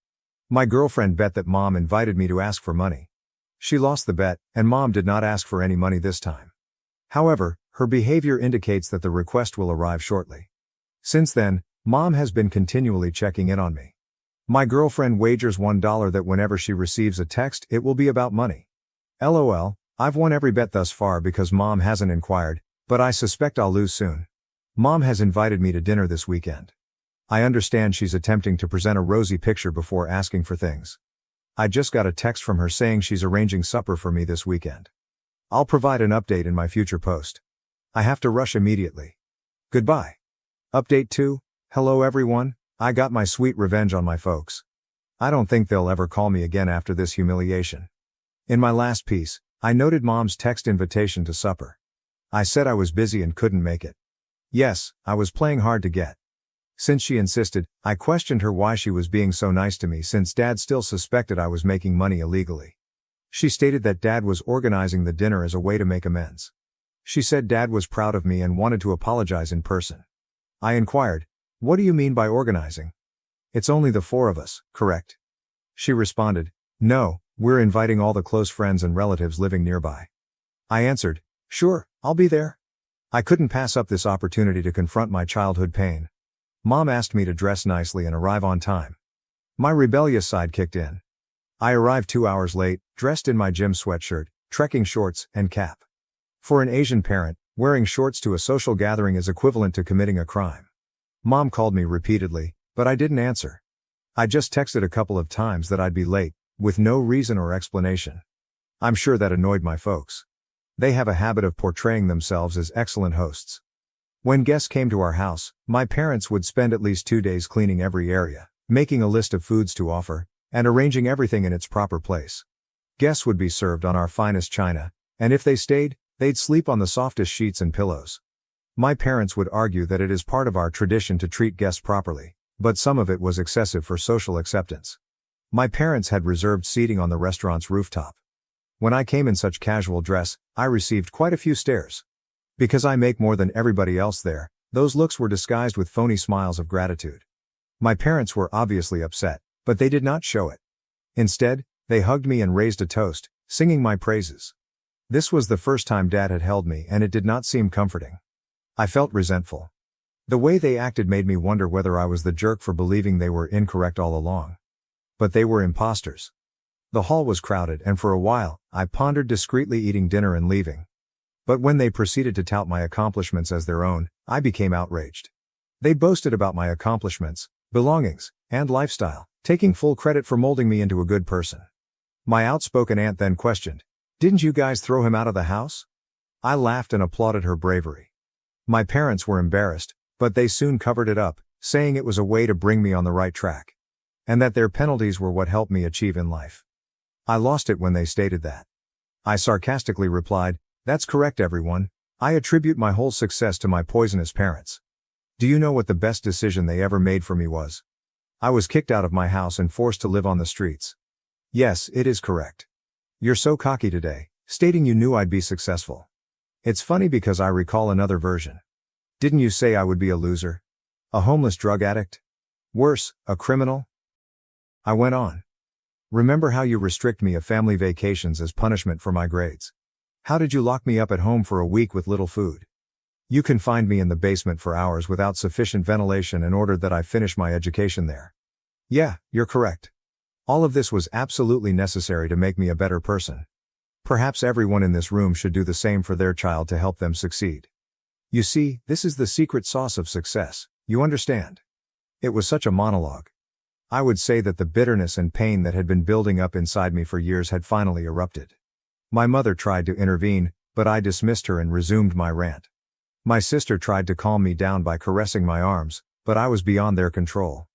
My girlfriend bet that Mom invited me to ask for money. She lost the bet, and Mom did not ask for any money this time. However, her behavior indicates that the request will arrive shortly. Since then, Mom has been continually checking in on me. My girlfriend wagers $1 that whenever she receives a text, it will be about money. LOL, I've won every bet thus far because Mom hasn't inquired, but I suspect I'll lose soon. Mom has invited me to dinner this weekend. I understand she's attempting to present a rosy picture before asking for things. I just got a text from her saying she's arranging supper for me this weekend. I'll provide an update in my future post. I have to rush immediately. Goodbye. Update 2, hello everyone, I got my sweet revenge on my folks. I don't think they'll ever call me again after this humiliation. In my last piece, I noted Mom's text invitation to supper. I said I was busy and couldn't make it. Yes, I was playing hard to get. Since she insisted, I questioned her why she was being so nice to me since Dad still suspected I was making money illegally. She stated that Dad was organizing the dinner as a way to make amends. She said Dad was proud of me and wanted to apologize in person. I inquired, "What do you mean by organizing? It's only the 4 of us, correct?" She responded, "No, we're inviting all the close friends and relatives living nearby." I answered, "Sure, I'll be there." I couldn't pass up this opportunity to confront my childhood pain. Mom asked me to dress nicely and arrive on time. My rebellious side kicked in. I arrived 2 hours late, dressed in my gym sweatshirt, trekking shorts, and cap. For an Asian parent, wearing shorts to a social gathering is equivalent to committing a crime. Mom called me repeatedly, but I didn't answer. I just texted a couple of times that I'd be late, with no reason or explanation. I'm sure that annoyed my folks. They have a habit of portraying themselves as excellent hosts. When guests came to our house, my parents would spend at least 2 days cleaning every area, making a list of foods to offer, and arranging everything in its proper place. Guests would be served on our finest china, and if they stayed, they'd sleep on the softest sheets and pillows. My parents would argue that it is part of our tradition to treat guests properly, but some of it was excessive for social acceptance. My parents had reserved seating on the restaurant's rooftop. When I came in such casual dress, I received quite a few stares. Because I make more than everybody else there, those looks were disguised with phony smiles of gratitude. My parents were obviously upset, but they did not show it. Instead, they hugged me and raised a toast, singing my praises. This was the first time Dad had held me and it did not seem comforting. I felt resentful. The way they acted made me wonder whether I was the jerk for believing they were incorrect all along. But they were imposters. The hall was crowded and for a while, I pondered discreetly eating dinner and leaving. But when they proceeded to tout my accomplishments as their own, I became outraged. They boasted about my accomplishments, belongings, and lifestyle, taking full credit for molding me into a good person. My outspoken aunt then questioned, "Didn't you guys throw him out of the house?" I laughed and applauded her bravery. My parents were embarrassed, but they soon covered it up, saying it was a way to bring me on the right track. And that their penalties were what helped me achieve in life. I lost it when they stated that. I sarcastically replied, "That's correct everyone, I attribute my whole success to my poisonous parents. Do you know what the best decision they ever made for me was? I was kicked out of my house and forced to live on the streets." Yes, it is correct. You're so cocky today, stating you knew I'd be successful. It's funny because I recall another version. Didn't you say I would be a loser? A homeless drug addict? Worse, a criminal? I went on. Remember how you restrict me of family vacations as punishment for my grades? How did you lock me up at home for a week with little food? You can find me in the basement for hours without sufficient ventilation and ordered that I finish my education there. Yeah, you're correct. All of this was absolutely necessary to make me a better person. Perhaps everyone in this room should do the same for their child to help them succeed. You see, this is the secret sauce of success, you understand? It was such a monologue. I would say that the bitterness and pain that had been building up inside me for years had finally erupted. My mother tried to intervene, but I dismissed her and resumed my rant. My sister tried to calm me down by caressing my arms, but I was beyond their control.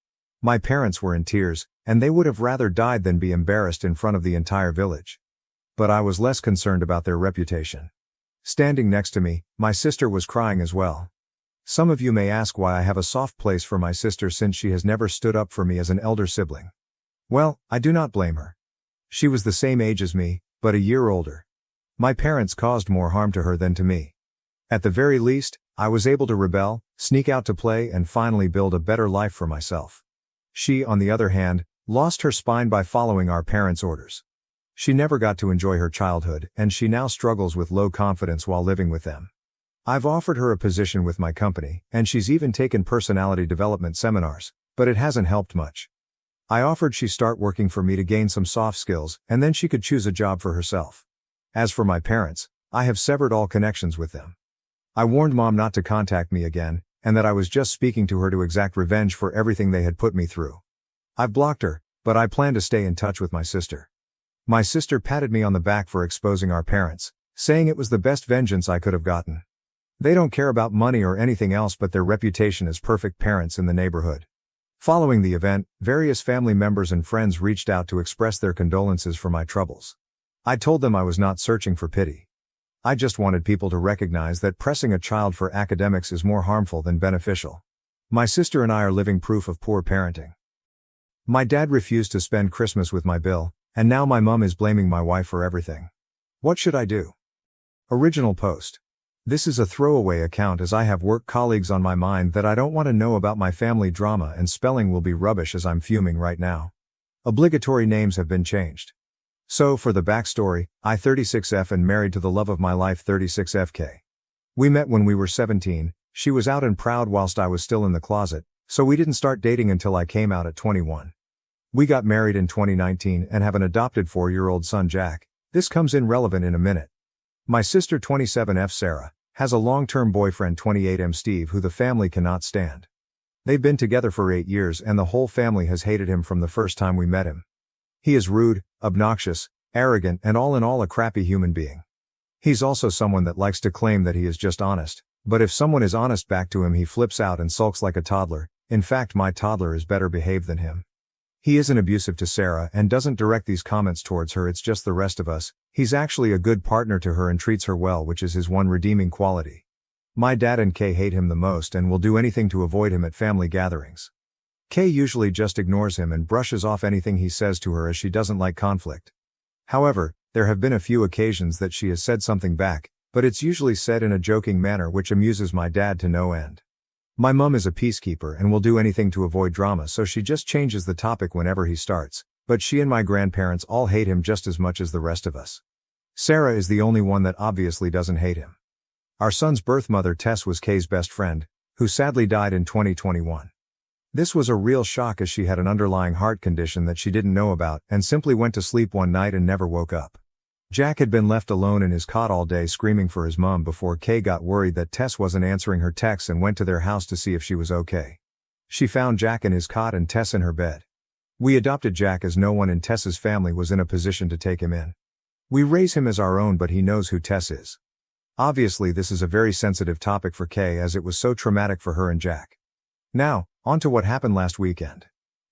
My parents were in tears, and they would have rather died than be embarrassed in front of the entire village. But I was less concerned about their reputation. Standing next to me, my sister was crying as well. Some of you may ask why I have a soft place for my sister since she has never stood up for me as an elder sibling. Well, I do not blame her. She was the same age as me, but a year older. My parents caused more harm to her than to me. At the very least, I was able to rebel, sneak out to play and finally build a better life for myself. She, on the other hand, lost her spine by following our parents' orders. She never got to enjoy her childhood, and she now struggles with low confidence while living with them. I've offered her a position with my company, and she's even taken personality development seminars, but it hasn't helped much. I offered she start working for me to gain some soft skills, and then she could choose a job for herself. As for my parents, I have severed all connections with them. I warned Mom not to contact me again, and that I was just speaking to her to exact revenge for everything they had put me through. I've blocked her, but I plan to stay in touch with my sister. My sister patted me on the back for exposing our parents, saying it was the best vengeance I could have gotten. They don't care about money or anything else but their reputation as perfect parents in the neighborhood. Following the event, various family members and friends reached out to express their condolences for my troubles. I told them I was not searching for pity. I just wanted people to recognize that pressing a child for academics is more harmful than beneficial. My sister and I are living proof of poor parenting. My dad refused to spend Christmas with my bill, and now my mom is blaming my wife for everything. What should I do? Original post. This is a throwaway account as I have work colleagues on my mind that I don't want to know about my family drama, and spelling will be rubbish as I'm fuming right now. Obligatory names have been changed. So for the backstory, I 36F and married to the love of my life 36FK. We met when we were 17, she was out and proud whilst I was still in the closet, so we didn't start dating until I came out at 21. We got married in 2019 and have an adopted 4-year-old son Jack. This comes in relevant in a minute. My sister 27F Sarah has a long-term boyfriend 28M Steve who the family cannot stand. They've been together for 8 years and the whole family has hated him from the first time we met him. He is rude, obnoxious, arrogant and all in all a crappy human being. He's also someone that likes to claim that he is just honest, but if someone is honest back to him he flips out and sulks like a toddler. In fact, my toddler is better behaved than him. He isn't abusive to Sarah and doesn't direct these comments towards her, it's just the rest of us. He's actually a good partner to her and treats her well, which is his one redeeming quality. My dad and Kay hate him the most and will do anything to avoid him at family gatherings. Kay usually just ignores him and brushes off anything he says to her as she doesn't like conflict. However, there have been a few occasions that she has said something back, but it's usually said in a joking manner which amuses my dad to no end. My mum is a peacekeeper and will do anything to avoid drama, so she just changes the topic whenever he starts, but she and my grandparents all hate him just as much as the rest of us. Sarah is the only one that obviously doesn't hate him. Our son's birth mother Tess was Kay's best friend, who sadly died in 2021. This was a real shock as she had an underlying heart condition that she didn't know about and simply went to sleep one night and never woke up. Jack had been left alone in his cot all day screaming for his mom before Kay got worried that Tess wasn't answering her texts and went to their house to see if she was okay. She found Jack in his cot and Tess in her bed. We adopted Jack as no one in Tess's family was in a position to take him in. We raise him as our own, but he knows who Tess is. Obviously this is a very sensitive topic for Kay as it was so traumatic for her and Jack. Now, on to what happened last weekend.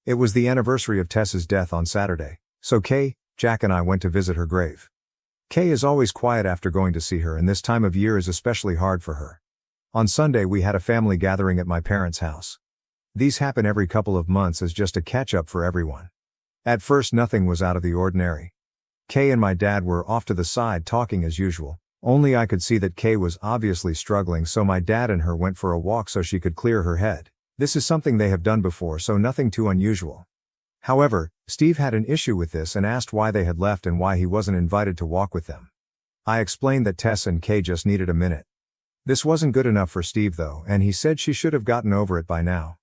It was the anniversary of Tess's death on Saturday, so Kay, Jack and I went to visit her grave. Kay is always quiet after going to see her, and this time of year is especially hard for her. On Sunday we had a family gathering at my parents' house. These happen every couple of months as just a catch-up for everyone. At first nothing was out of the ordinary. Kay and my dad were off to the side talking as usual, only I could see that Kay was obviously struggling, so my dad and her went for a walk so she could clear her head. This is something they have done before, so nothing too unusual. However, Steve had an issue with this and asked why they had left and why he wasn't invited to walk with them. I explained that Tess and Kay just needed a minute. This wasn't good enough for Steve though, and he said she should have gotten over it by now.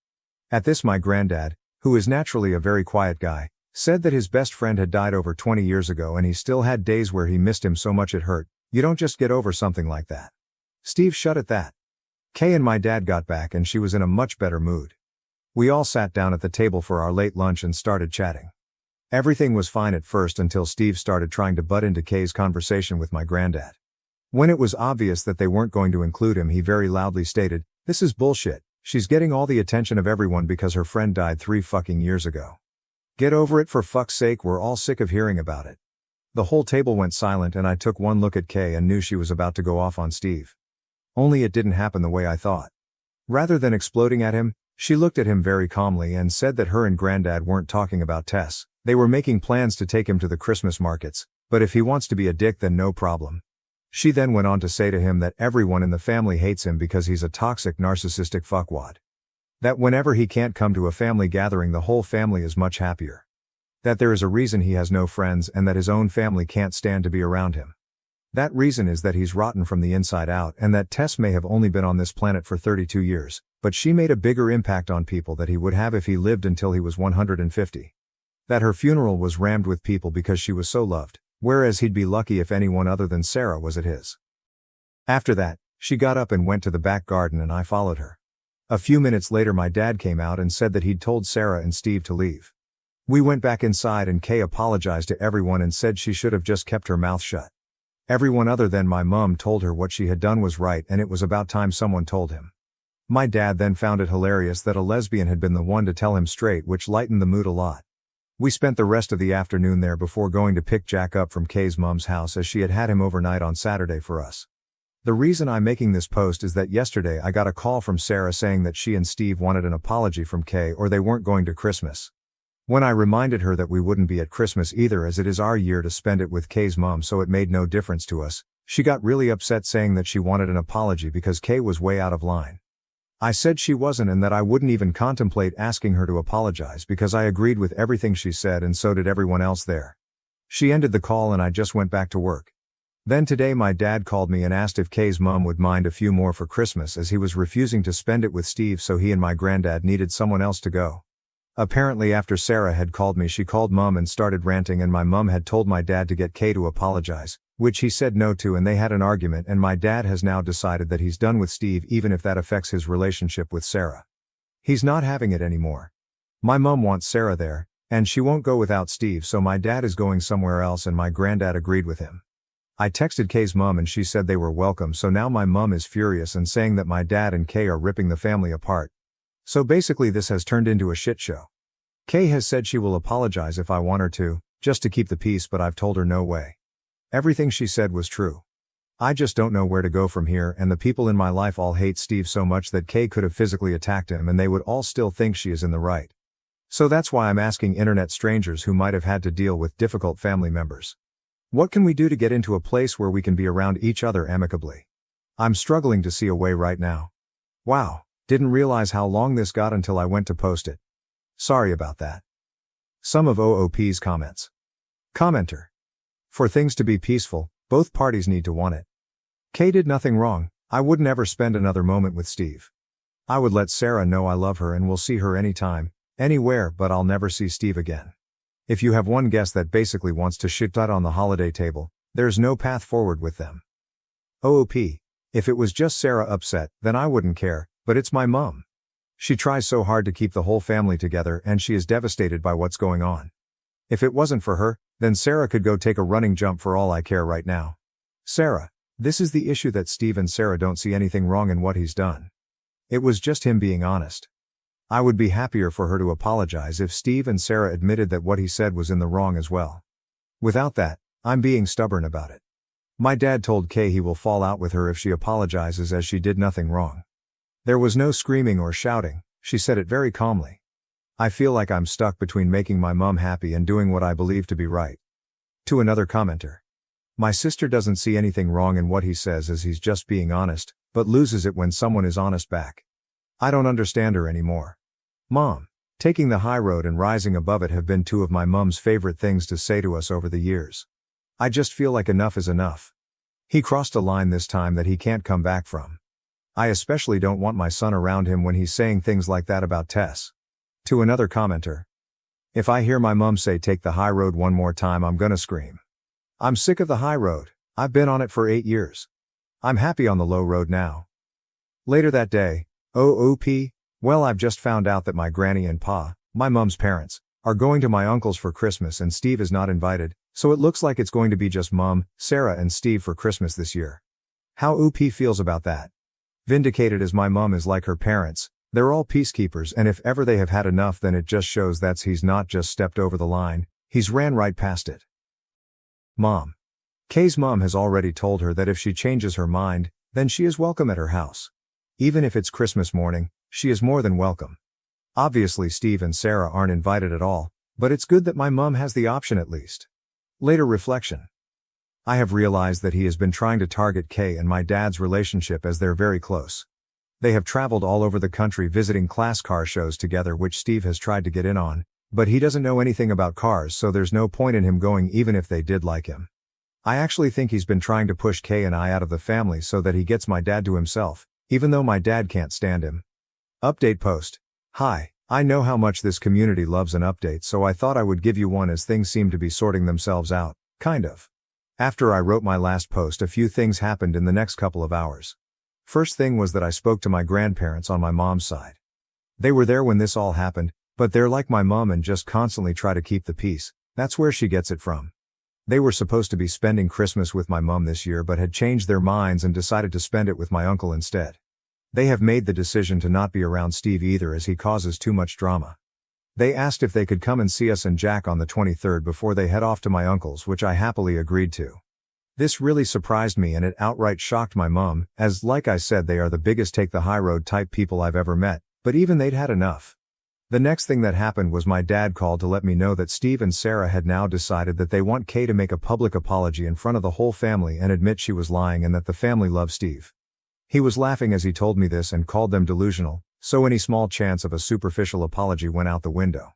At this, my granddad, who is naturally a very quiet guy, said that his best friend had died over 20 years ago and he still had days where he missed him so much it hurt. You don't just get over something like that. Steve shut at that. Kay and my dad got back and she was in a much better mood. We all sat down at the table for our late lunch and started chatting. Everything was fine at first until Steve started trying to butt into Kay's conversation with my granddad. When it was obvious that they weren't going to include him, he very loudly stated, "This is bullshit. She's getting all the attention of everyone because her friend died 3 fucking years ago. Get over it for fuck's sake, we're all sick of hearing about it." The whole table went silent and I took one look at Kay and knew she was about to go off on Steve. Only it didn't happen the way I thought. Rather than exploding at him, she looked at him very calmly and said that her and Granddad weren't talking about Tess. They were making plans to take him to the Christmas markets, but if he wants to be a dick then no problem. She then went on to say to him that everyone in the family hates him because he's a toxic narcissistic fuckwad. That whenever he can't come to a family gathering the whole family is much happier. That there is a reason he has no friends and that his own family can't stand to be around him. That reason is that he's rotten from the inside out and that Tess may have only been on this planet for 32 years, but she made a bigger impact on people than he would have if he lived until he was 150. That her funeral was rammed with people because she was so loved, whereas he'd be lucky if anyone other than Sarah was at his. After that, she got up and went to the back garden and I followed her. A few minutes later my dad came out and said that he'd told Sarah and Steve to leave. We went back inside and Kay apologized to everyone and said she should have just kept her mouth shut. Everyone other than my mom told her what she had done was right and it was about time someone told him. My dad then found it hilarious that a lesbian had been the one to tell him straight, which lightened the mood a lot. We spent the rest of the afternoon there before going to pick Jack up from Kay's mom's house as she had him overnight on Saturday for us. The reason I'm making this post is that yesterday I got a call from Sarah saying that she and Steve wanted an apology from Kay or they weren't going to Christmas. When I reminded her that we wouldn't be at Christmas either as it is our year to spend it with Kay's mom so it made no difference to us, she got really upset saying that she wanted an apology because Kay was way out of line. I said she wasn't and that I wouldn't even contemplate asking her to apologize because I agreed with everything she said and so did everyone else there. She ended the call and I just went back to work. Then today my dad called me and asked if Kay's mom would mind a few more for Christmas as he was refusing to spend it with Steve so he and my granddad needed someone else to go. Apparently after Sarah had called me she called mom and started ranting and my mom had told my dad to get Kay to apologize, which he said no to and they had an argument and my dad has now decided that he's done with Steve even if that affects his relationship with Sarah. He's not having it anymore. My mom wants Sarah there, and she won't go without Steve so my dad is going somewhere else and my granddad agreed with him. I texted Kay's mom and she said they were welcome so now my mom is furious and saying that my dad and Kay are ripping the family apart. So basically this has turned into a shit show. Kay has said she will apologize if I want her to, just to keep the peace but I've told her no way. Everything she said was true. I just don't know where to go from here and the people in my life all hate Steve so much that Kay could have physically attacked him and they would all still think she is in the right. So that's why I'm asking internet strangers who might have had to deal with difficult family members. What can we do to get into a place where we can be around each other amicably? I'm struggling to see a way right now. Wow, didn't realize how long this got until I went to post it. Sorry about that. Some of OOP's comments. Commenter. For things to be peaceful, both parties need to want it. Kay did nothing wrong. I wouldn't ever spend another moment with Steve. I would let Sarah know I love her and will see her anytime, anywhere, but I'll never see Steve again. If you have one guest that basically wants to shit on the holiday table, there's no path forward with them. OOP. If it was just Sarah upset, then I wouldn't care, but it's my mom. She tries so hard to keep the whole family together and she is devastated by what's going on. If it wasn't for her, then Sarah could go take a running jump for all I care right now. Sarah. This is the issue that Steve and Sarah don't see anything wrong in what he's done. It was just him being honest. I would be happier for her to apologize if Steve and Sarah admitted that what he said was in the wrong as well. Without that, I'm being stubborn about it. My dad told Kay he will fall out with her if she apologizes as she did nothing wrong. There was no screaming or shouting, she said it very calmly. I feel like I'm stuck between making my mom happy and doing what I believe to be right. To another commenter. My sister doesn't see anything wrong in what he says as he's just being honest, but loses it when someone is honest back. I don't understand her anymore. Mom. Taking the high road and rising above it have been two of my mom's favorite things to say to us over the years. I just feel like enough is enough. He crossed a line this time that he can't come back from. I especially don't want my son around him when he's saying things like that about Tess. To another commenter. If I hear my mom say take the high road one more time, I'm gonna scream. I'm sick of the high road. I've been on it for 8 years. I'm happy on the low road now. Later that day, OOP, well, I've just found out that my granny and pa, my mom's parents, are going to my uncle's for Christmas and Steve is not invited, so it looks like it's going to be just Mom, Sarah and Steve for Christmas this year. How OP feels about that? Vindicated, as my mom is like her parents, they're all peacekeepers, and if ever they have had enough, then it just shows that he's not just stepped over the line, he's ran right past it. Mom. Kay's mom has already told her that if she changes her mind, then she is welcome at her house. Even if it's Christmas morning, she is more than welcome. Obviously Steve and Sarah aren't invited at all, but it's good that my mom has the option at least. Later reflection. I have realized that he has been trying to target Kay and my dad's relationship as they're very close. They have traveled all over the country visiting class car shows together, which Steve has tried to get in on, but he doesn't know anything about cars, so there's no point in him going even if they did like him. I actually think he's been trying to push Kay and I out of the family so that he gets my dad to himself, even though my dad can't stand him. Update post. Hi, I know how much this community loves an update, so I thought I would give you one as things seem to be sorting themselves out, kind of. After I wrote my last post, a few things happened in the next couple of hours. First thing was that I spoke to my grandparents on my mom's side. They were there when this all happened, but they're like my mom and just constantly try to keep the peace. That's where she gets it from. They were supposed to be spending Christmas with my mom this year but had changed their minds and decided to spend it with my uncle instead. They have made the decision to not be around Steve either, as he causes too much drama. They asked if they could come and see us and Jack on the 23rd before they head off to my uncle's, which I happily agreed to. This really surprised me and it outright shocked my mom, as like I said, they are the biggest take the high road type people I've ever met, but even they'd had enough. The next thing that happened was my dad called to let me know that Steve and Sarah had now decided that they want Kay to make a public apology in front of the whole family and admit she was lying and that the family loves Steve. He was laughing as he told me this and called them delusional, so any small chance of a superficial apology went out the window.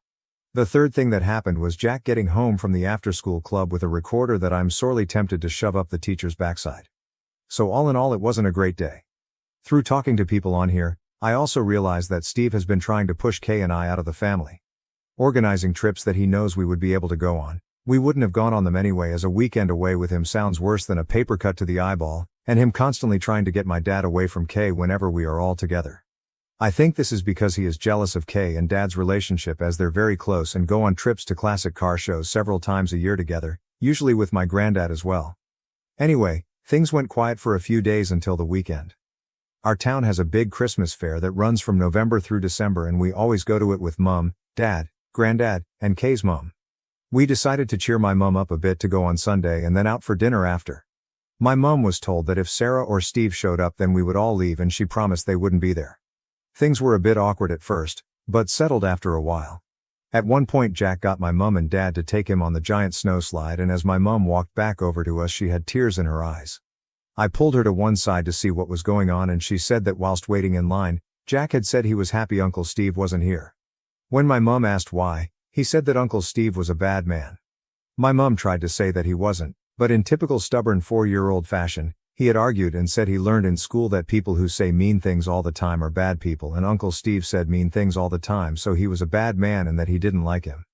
The third thing that happened was Jack getting home from the after-school club with a recorder that I'm sorely tempted to shove up the teacher's backside. So all in all, it wasn't a great day. Through talking to people on here, I also realized that Steve has been trying to push Kay and I out of the family. Organizing trips that he knows we would be able to go on. We wouldn't have gone on them anyway, as a weekend away with him sounds worse than a paper cut to the eyeball, and him constantly trying to get my dad away from Kay whenever we are all together. I think this is because he is jealous of Kay and Dad's relationship, as they're very close and go on trips to classic car shows several times a year together, usually with my granddad as well. Anyway, things went quiet for a few days until the weekend. Our town has a big Christmas fair that runs from November through December, and we always go to it with Mom, Dad, Granddad, and Kay's mom. We decided to cheer my mom up a bit to go on Sunday and then out for dinner after. My mom was told that if Sarah or Steve showed up then we would all leave, and she promised they wouldn't be there. Things were a bit awkward at first, but settled after a while. At one point Jack got my mom and dad to take him on the giant snow slide, and as my mom walked back over to us she had tears in her eyes. I pulled her to one side to see what was going on, and she said that whilst waiting in line, Jack had said he was happy Uncle Steve wasn't here. When my mom asked why, he said that Uncle Steve was a bad man. My mom tried to say that he wasn't, but in typical stubborn 4-year-old fashion, he had argued and said he learned in school that people who say mean things all the time are bad people, and Uncle Steve said mean things all the time, so he was a bad man and that he didn't like him.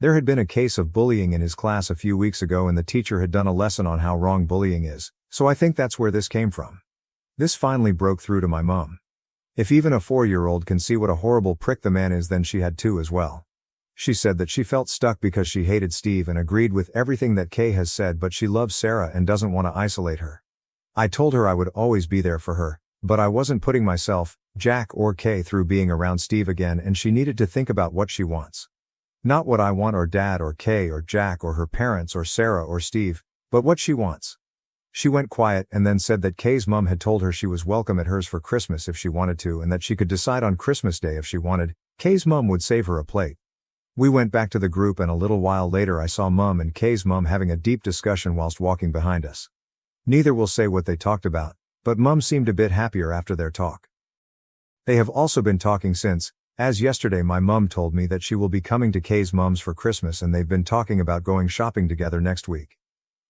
There had been a case of bullying in his class a few weeks ago, and the teacher had done a lesson on how wrong bullying is, so I think that's where this came from. This finally broke through to my mom. If even a 4-year-old can see what a horrible prick the man is, then she had to as well. She said that she felt stuck because she hated Steve and agreed with everything that Kay has said, but she loves Sarah and doesn't want to isolate her. I told her I would always be there for her, but I wasn't putting myself, Jack or Kay through being around Steve again, and she needed to think about what she wants. Not what I want or Dad or Kay or Jack or her parents or Sarah or Steve, but what she wants. She went quiet and then said that Kay's mom had told her she was welcome at hers for Christmas if she wanted to, and that she could decide on Christmas Day if she wanted. Kay's mom would save her a plate. We went back to the group, and a little while later I saw Mom and Kay's mom having a deep discussion whilst walking behind us. Neither will say what they talked about, but Mom seemed a bit happier after their talk. They have also been talking since, as yesterday my mom told me that she will be coming to Kay's mom's for Christmas, and they've been talking about going shopping together next week.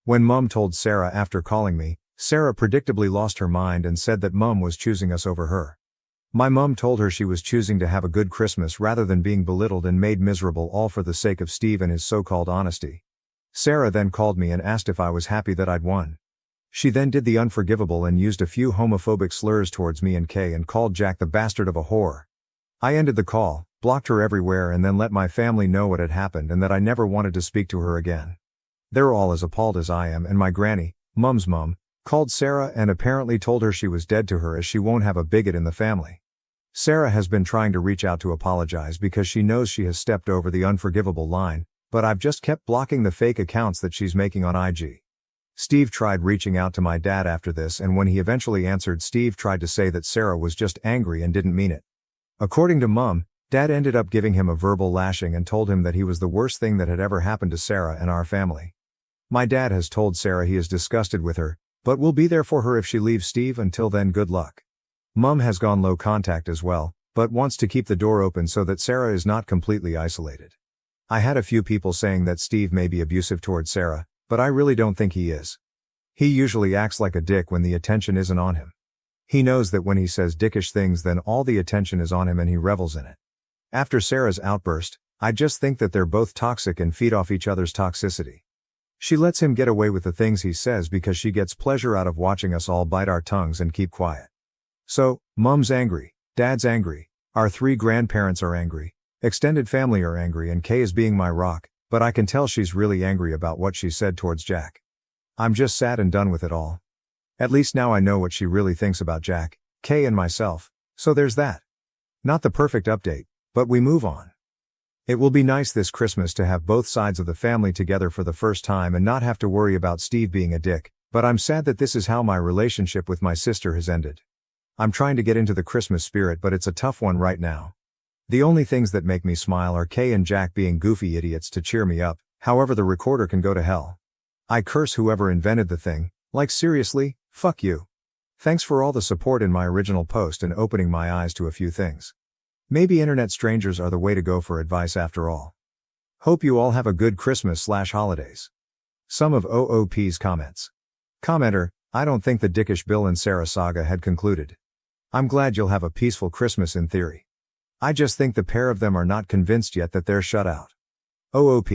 When Mom told Sarah after calling me, Sarah predictably lost her mind and said that Mum was choosing us over her. My mum told her she was choosing to have a good Christmas rather than being belittled and made miserable, all for the sake of Steve and his so-called honesty. Sarah then called me and asked if I was happy that I'd won. She then did the unforgivable and used a few homophobic slurs towards me and Kay and called Jack the bastard of a whore. I ended the call, blocked her everywhere, and then let my family know what had happened and that I never wanted to speak to her again. They're all as appalled as I am, and my granny, Mum's mum, called Sarah and apparently told her she was dead to her as she won't have a bigot in the family. Sarah has been trying to reach out to apologize because she knows she has stepped over the unforgivable line, but I've just kept blocking the fake accounts that she's making on IG. Steve tried reaching out to my dad after this, and when he eventually answered, Steve tried to say that Sarah was just angry and didn't mean it. According to Mum, Dad ended up giving him a verbal lashing and told him that he was the worst thing that had ever happened to Sarah and our family. My dad has told Sarah he is disgusted with her, but will be there for her if she leaves Steve. Until then, good luck. Mum has gone low contact as well, but wants to keep the door open so that Sarah is not completely isolated. I had a few people saying that Steve may be abusive towards Sarah, but I really don't think he is. He usually acts like a dick when the attention isn't on him. He knows that when he says dickish things, then all the attention is on him and he revels in it. After Sarah's outburst, I just think that they're both toxic and feed off each other's toxicity. She lets him get away with the things he says because she gets pleasure out of watching us all bite our tongues and keep quiet. So, Mum's angry, Dad's angry, our 3 grandparents are angry, extended family are angry, and Kay is being my rock, but I can tell she's really angry about what she said towards Jack. I'm just sad and done with it all. At least now I know what she really thinks about Jack, Kay, and myself, so there's that. Not the perfect update, but we move on. It will be nice this Christmas to have both sides of the family together for the first time and not have to worry about Steve being a dick, but I'm sad that this is how my relationship with my sister has ended. I'm trying to get into the Christmas spirit, but it's a tough one right now. The only things that make me smile are Kay and Jack being goofy idiots to cheer me up. However, the recorder can go to hell. I curse whoever invented the thing, like seriously, fuck you. Thanks for all the support in my original post and opening my eyes to a few things. Maybe internet strangers are the way to go for advice after all. Hope you all have a good Christmas/holidays. Some of OOP's comments. Commenter, I don't think the dickish Bill and Sarah saga had concluded. I'm glad you'll have a peaceful Christmas in theory. I just think the pair of them are not convinced yet that they're shut out. OOP.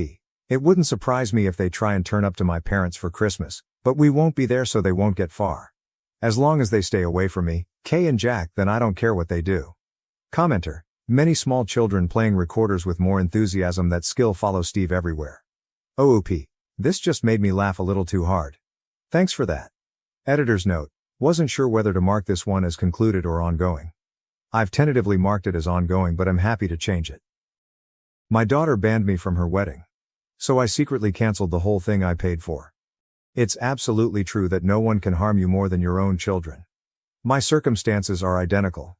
It wouldn't surprise me if they try and turn up to my parents for Christmas, but we won't be there so they won't get far. As long as they stay away from me, Kay and Jack, then I don't care what they do. Commenter. Many small children playing recorders with more enthusiasm that skill follow Steve everywhere. OOP. This just made me laugh a little too hard. Thanks for that. Editor's note. Wasn't sure whether to mark this one as concluded or ongoing. I've tentatively marked it as ongoing, but I'm happy to change it. My daughter banned me from her wedding. So I secretly canceled the whole thing I paid for. It's absolutely true that no one can harm you more than your own children. My circumstances are identical.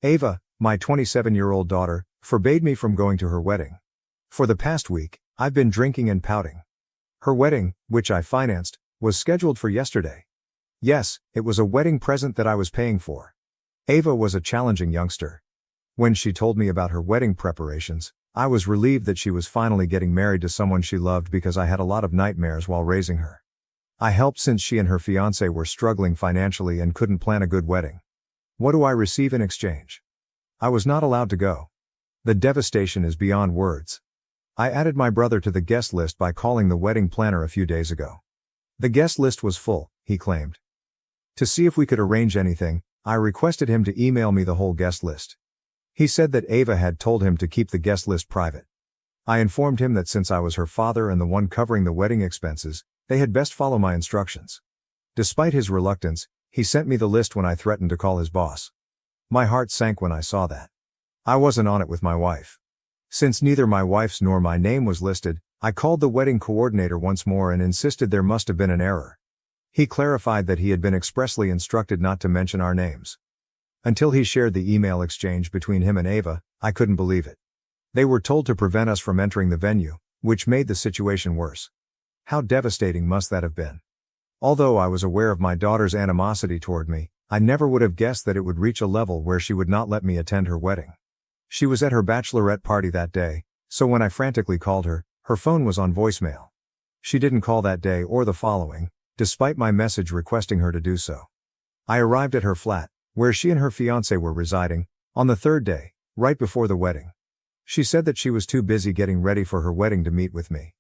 Ava, my 27-year-old daughter, forbade me from going to her wedding. For the past week, I've been drinking and pouting. Her wedding, which I financed, was scheduled for yesterday. Yes, it was a wedding present that I was paying for. Ava was a challenging youngster. When she told me about her wedding preparations, I was relieved that she was finally getting married to someone she loved because I had a lot of nightmares while raising her. I helped since she and her fiancé were struggling financially and couldn't plan a good wedding. What do I receive in exchange? I was not allowed to go. The devastation is beyond words. I added my brother to the guest list by calling the wedding planner a few days ago. The guest list was full, he claimed. To see if we could arrange anything, I requested him to email me the whole guest list. He said that Ava had told him to keep the guest list private. I informed him that since I was her father and the one covering the wedding expenses, they had best follow my instructions. Despite his reluctance, he sent me the list when I threatened to call his boss. My heart sank when I saw that. I wasn't on it with my wife. Since neither my wife's nor my name was listed, I called the wedding coordinator once more and insisted there must have been an error. He clarified that he had been expressly instructed not to mention our names. Until he shared the email exchange between him and Ava, I couldn't believe it. They were told to prevent us from entering the venue, which made the situation worse. How devastating must that have been? Although I was aware of my daughter's animosity toward me, I never would have guessed that it would reach a level where she would not let me attend her wedding. She was at her bachelorette party that day, so when I frantically called her, her phone was on voicemail. She didn't call that day or the following, despite my message requesting her to do so. I arrived at her flat, where she and her fiancé were residing, on the third day, right before the wedding. She said that she was too busy getting ready for her wedding to meet with me.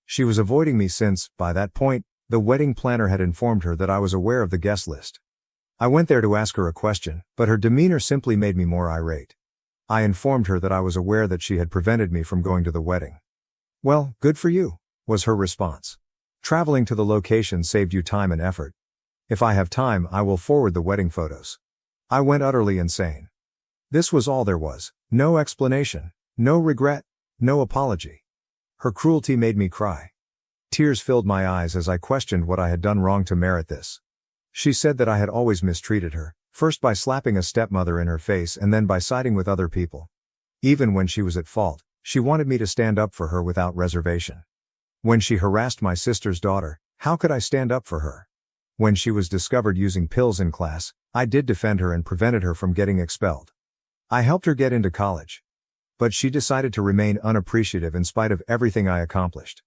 She was avoiding me since, by that point, the wedding planner had informed her that I was aware of the guest list. I went there to ask her a question, but her demeanor simply made me more irate. I informed her that I was aware that she had prevented me from going to the wedding. "Well, good for you," was her response. "Traveling to the location saved you time and effort. If I have time, I will forward the wedding photos." I went utterly insane. This was all there was. No explanation, no regret, no apology. Her cruelty made me cry. Tears filled my eyes as I questioned what I had done wrong to merit this. She said that I had always mistreated her, first by slapping a stepmother in her face and then by siding with other people. Even when she was at fault, she wanted me to stand up for her without reservation. When she harassed my sister's daughter, how could I stand up for her? When she was discovered using pills in class, I did defend her and prevented her from getting expelled. I helped her get into college. But she decided to remain unappreciative in spite of everything I accomplished.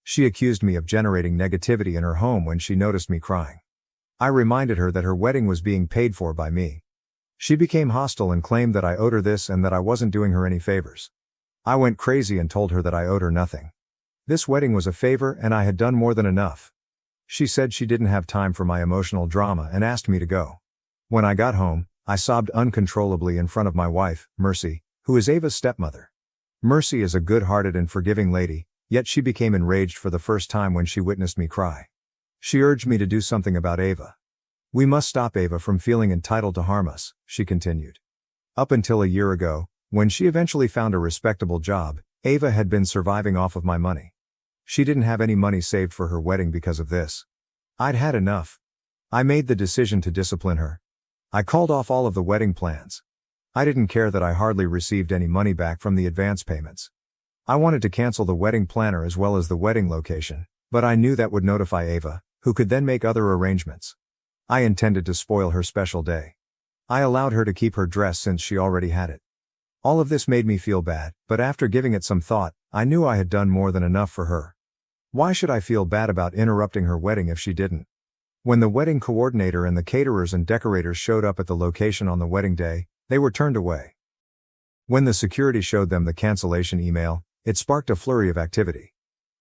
She accused me of generating negativity in her home when she noticed me crying. I reminded her that her wedding was being paid for by me. She became hostile and claimed that I owed her this and that I wasn't doing her any favors. I went crazy and told her that I owed her nothing. This wedding was a favor and I had done more than enough. She said she didn't have time for my emotional drama and asked me to go. When I got home, I sobbed uncontrollably in front of my wife, Mercy, who is Ava's stepmother. Mercy is a good-hearted and forgiving lady, yet she became enraged for the first time when she witnessed me cry. She urged me to do something about Ava. "We must stop Ava from feeling entitled to harm us," she continued. Up until a year ago, when she eventually found a respectable job, Ava had been surviving off of my money. She didn't have any money saved for her wedding because of this. I'd had enough. I made the decision to discipline her. I called off all of the wedding plans. I didn't care that I hardly received any money back from the advance payments. I wanted to cancel the wedding planner as well as the wedding location, but I knew that would notify Ava, who could then make other arrangements. I intended to spoil her special day. I allowed her to keep her dress since she already had it. All of this made me feel bad, but after giving it some thought, I knew I had done more than enough for her. Why should I feel bad about interrupting her wedding if she didn't? When the wedding coordinator and the caterers and decorators showed up at the location on the wedding day, they were turned away. When the security showed them the cancellation email, it sparked a flurry of activity.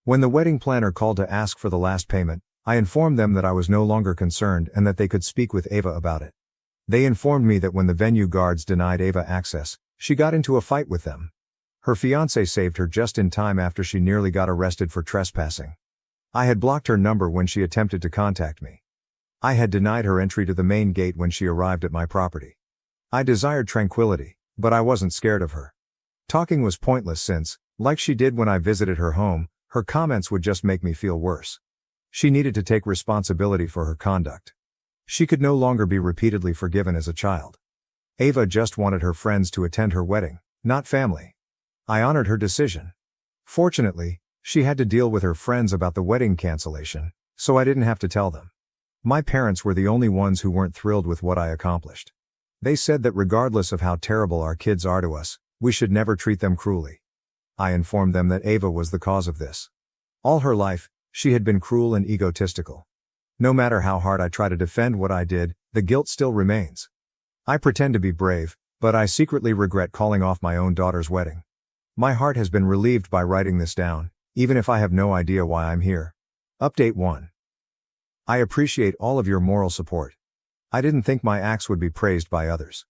When the wedding planner called to ask for the last payment, I informed them that I was no longer concerned and that they could speak with Ava about it. They informed me that when the venue guards denied Ava access, she got into a fight with them. Her fiancé saved her just in time after she nearly got arrested for trespassing. I had blocked her number when she attempted to contact me. I had denied her entry to the main gate when she arrived at my property. I desired tranquility, but I wasn't scared of her. Talking was pointless since, like she did when I visited her home, her comments would just make me feel worse. She needed to take responsibility for her conduct. She could no longer be repeatedly forgiven as a child. Ava just wanted her friends to attend her wedding, not family. I honored her decision. Fortunately, she had to deal with her friends about the wedding cancellation, so I didn't have to tell them. My parents were the only ones who weren't thrilled with what I accomplished. They said that regardless of how terrible our kids are to us, we should never treat them cruelly. I informed them that Ava was the cause of this. All her life, she had been cruel and egotistical. No matter how hard I try to defend what I did, the guilt still remains. I pretend to be brave, but I secretly regret calling off my own daughter's wedding. My heart has been relieved by writing this down, even if I have no idea why I'm here. Update 1. I appreciate all of your moral support. I didn't think my acts would be praised by others.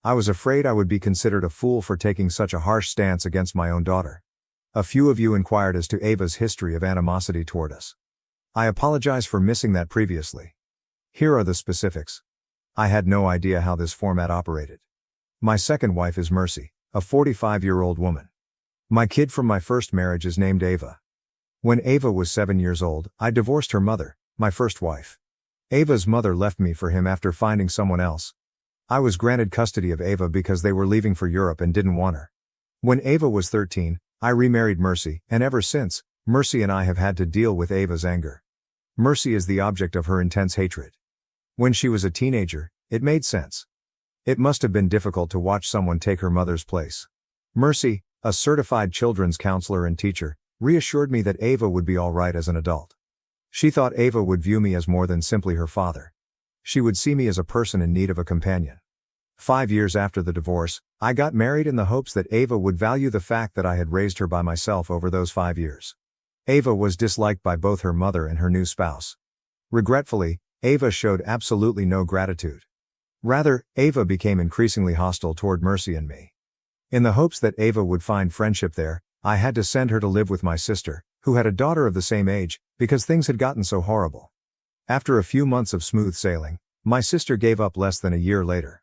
I was afraid I would be considered a fool for taking such a harsh stance against my own daughter. A few of you inquired as to Ava's history of animosity toward us. I apologize for missing that previously. Here are the specifics. I had no idea how this format operated. My second wife is Mercy, a 45-year-old woman. My kid from my first marriage is named Ava. When Ava was 7 years old, I divorced her mother, my first wife. Ava's mother left me for him after finding someone else. I was granted custody of Ava because they were leaving for Europe and didn't want her. When Ava was 13, I remarried Mercy, and ever since, Mercy and I have had to deal with Ava's anger. Mercy is the object of her intense hatred. When she was a teenager, it made sense. It must have been difficult to watch someone take her mother's place. Mercy, a certified children's counselor and teacher, reassured me that Ava would be all right as an adult. She thought Ava would view me as more than simply her father. She would see me as a person in need of a companion. 5 years after the divorce, I got married in the hopes that Ava would value the fact that I had raised her by myself over those 5 years. Ava was disliked by both her mother and her new spouse. Regretfully, Ava showed absolutely no gratitude. Rather, Ava became increasingly hostile toward Mercy and me. In the hopes that Ava would find friendship there, I had to send her to live with my sister, who had a daughter of the same age, because things had gotten so horrible. After a few months of smooth sailing, my sister gave up less than a year later.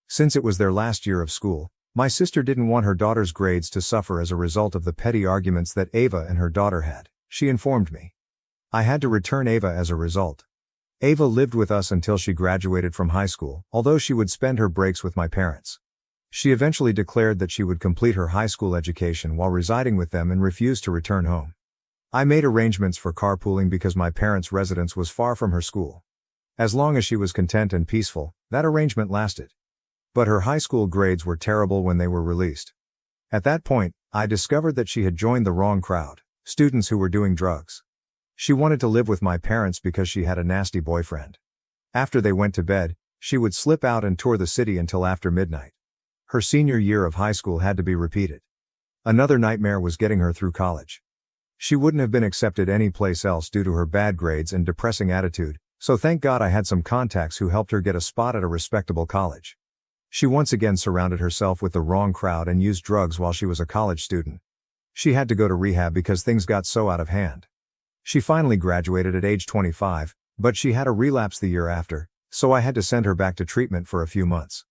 Since it was their last year of school, my sister didn't want her daughter's grades to suffer as a result of the petty arguments that Ava and her daughter had, she informed me. I had to return Ava as a result. Ava lived with us until she graduated from high school, although she would spend her breaks with my parents. She eventually declared that she would complete her high school education while residing with them and refused to return home. I made arrangements for carpooling because my parents' residence was far from her school. As long as she was content and peaceful, that arrangement lasted. But her high school grades were terrible when they were released. At that point, I discovered that she had joined the wrong crowd, students who were doing drugs. She wanted to live with my parents because she had a nasty boyfriend. After they went to bed, she would slip out and tour the city until after midnight. Her senior year of high school had to be repeated. Another nightmare was getting her through college. She wouldn't have been accepted any place else due to her bad grades and depressing attitude, so thank God I had some contacts who helped her get a spot at a respectable college. She once again surrounded herself with the wrong crowd and used drugs while she was a college student. She had to go to rehab because things got so out of hand. She finally graduated at age 25, but she had a relapse the year after, so I had to send her back to treatment for a few months.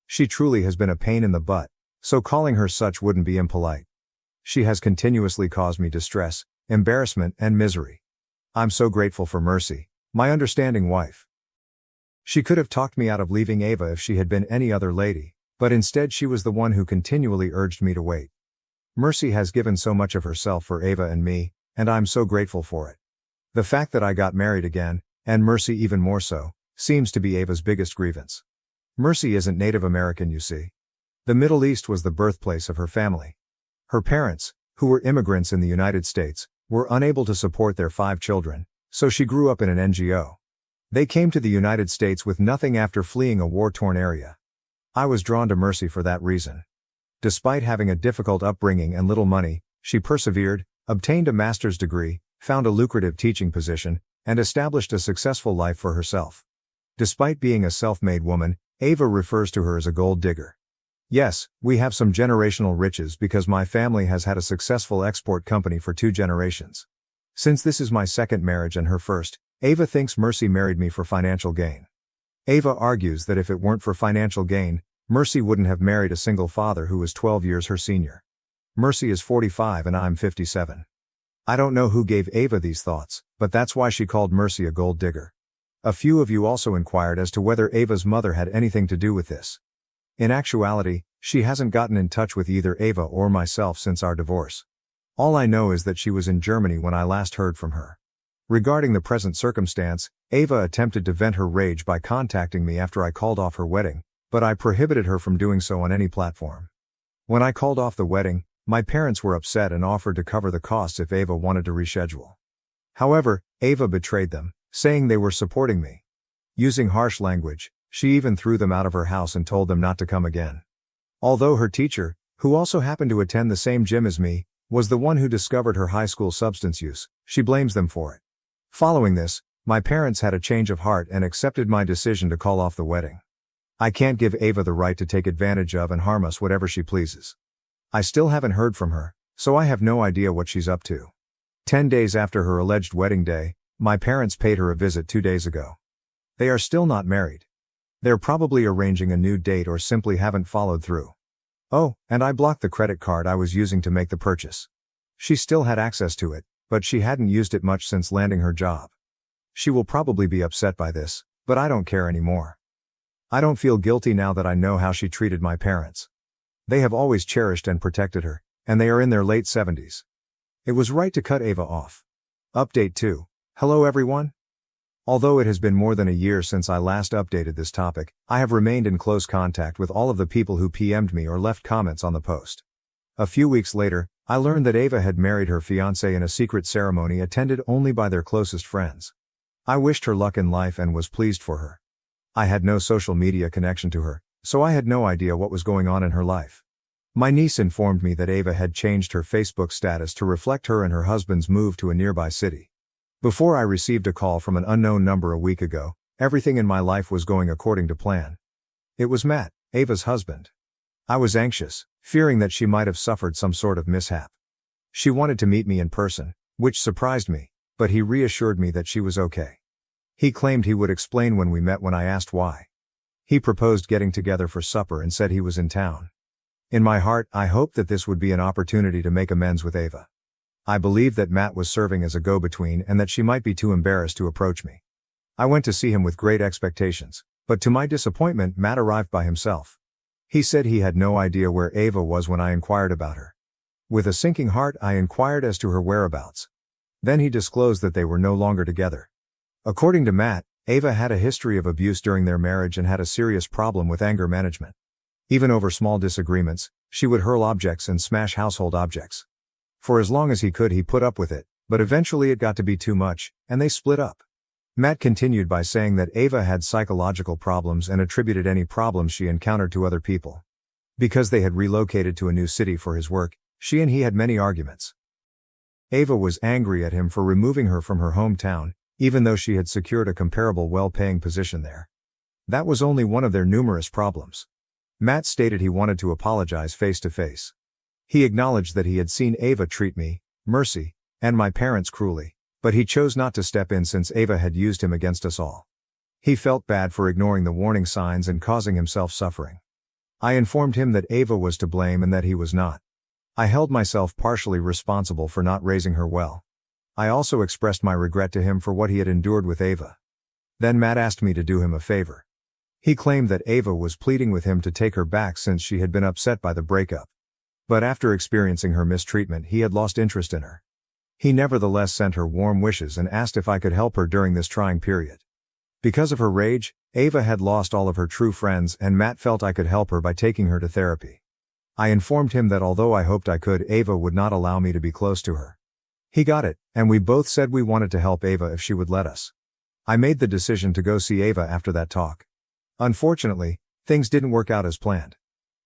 She truly has been a pain in the butt, so calling her such wouldn't be impolite. She has continuously caused me distress, embarrassment, and misery. I'm so grateful for Mercy, my understanding wife. She could have talked me out of leaving Ava if she had been any other lady, but instead she was the one who continually urged me to wait. Mercy has given so much of herself for Ava and me, and I'm so grateful for it. The fact that I got married again, and Mercy even more so, seems to be Ava's biggest grievance. Mercy isn't Native American, you see. The Middle East was the birthplace of her family. Her parents, who were immigrants in the United States, were unable to support their 5 children, so she grew up in an NGO. They came to the United States with nothing after fleeing a war-torn area. I was drawn to Mercy for that reason. Despite having a difficult upbringing and little money, she persevered, obtained a master's degree, found a lucrative teaching position, and established a successful life for herself. Despite being a self-made woman, Ava refers to her as a gold digger. Yes, we have some generational riches because my family has had a successful export company for 2 generations. Since this is my second marriage and her first, Ava thinks Mercy married me for financial gain. Ava argues that if it weren't for financial gain, Mercy wouldn't have married a single father who was 12 years her senior. Mercy is 45 and I'm 57. I don't know who gave Ava these thoughts, but that's why she called Mercy a gold digger. A few of you also inquired as to whether Ava's mother had anything to do with this. In actuality, she hasn't gotten in touch with either Ava or myself since our divorce. All I know is that she was in Germany when I last heard from her. Regarding the present circumstance, Ava attempted to vent her rage by contacting me after I called off her wedding, but I prohibited her from doing so on any platform. When I called off the wedding, my parents were upset and offered to cover the costs if Ava wanted to reschedule. However, Ava betrayed them, saying they were supporting me. Using harsh language, she even threw them out of her house and told them not to come again. Although her teacher, who also happened to attend the same gym as me, was the one who discovered her high school substance use, she blames them for it. Following this, my parents had a change of heart and accepted my decision to call off the wedding. I can't give Ava the right to take advantage of and harm us whatever she pleases. I still haven't heard from her, so I have no idea what she's up to. 10 days after her alleged wedding day, my parents paid her a visit 2 days ago. They are still not married. They're probably arranging a new date or simply haven't followed through. Oh, and I blocked the credit card I was using to make the purchase. She still had access to it, but she hadn't used it much since landing her job. She will probably be upset by this, but I don't care anymore. I don't feel guilty now that I know how she treated my parents. They have always cherished and protected her, and they are in their late 70s. It was right to cut Ava off. Update 2. Hello everyone. Although it has been more than a year since I last updated this topic, I have remained in close contact with all of the people who PM'd me or left comments on the post. A few weeks later, I learned that Ava had married her fiancé in a secret ceremony attended only by their closest friends. I wished her luck in life and was pleased for her. I had no social media connection to her, so I had no idea what was going on in her life. My niece informed me that Ava had changed her Facebook status to reflect her and her husband's move to a nearby city. Before I received a call from an unknown number a week ago, everything in my life was going according to plan. It was Matt, Ava's husband. I was anxious, fearing that she might have suffered some sort of mishap. She wanted to meet me in person, which surprised me, but he reassured me that she was okay. He claimed he would explain when we met when I asked why. He proposed getting together for supper and said he was in town. In my heart, I hoped that this would be an opportunity to make amends with Ava. I believed that Matt was serving as a go-between and that she might be too embarrassed to approach me. I went to see him with great expectations, but to my disappointment, Matt arrived by himself. He said he had no idea where Ava was when I inquired about her. With a sinking heart, I inquired as to her whereabouts. Then he disclosed that they were no longer together. According to Matt, Ava had a history of abuse during their marriage and had a serious problem with anger management. Even over small disagreements, she would hurl objects and smash household objects. For as long as he could, he put up with it, but eventually it got to be too much, and they split up. Matt continued by saying that Ava had psychological problems and attributed any problems she encountered to other people. Because they had relocated to a new city for his work, she and he had many arguments. Ava was angry at him for removing her from her hometown, even though she had secured a comparable well-paying position there. That was only one of their numerous problems. Matt stated he wanted to apologize face-to-face. He acknowledged that he had seen Ava treat me, Mercy, and my parents cruelly, but he chose not to step in since Ava had used him against us all. He felt bad for ignoring the warning signs and causing himself suffering. I informed him that Ava was to blame and that he was not. I held myself partially responsible for not raising her well. I also expressed my regret to him for what he had endured with Ava. Then Matt asked me to do him a favor. He claimed that Ava was pleading with him to take her back since she had been upset by the breakup. But after experiencing her mistreatment, he had lost interest in her. He nevertheless sent her warm wishes and asked if I could help her during this trying period. Because of her rage, Ava had lost all of her true friends and Matt felt I could help her by taking her to therapy. I informed him that although I hoped I could, Ava would not allow me to be close to her. He got it, and we both said we wanted to help Ava if she would let us. I made the decision to go see Ava after that talk. Unfortunately, things didn't work out as planned.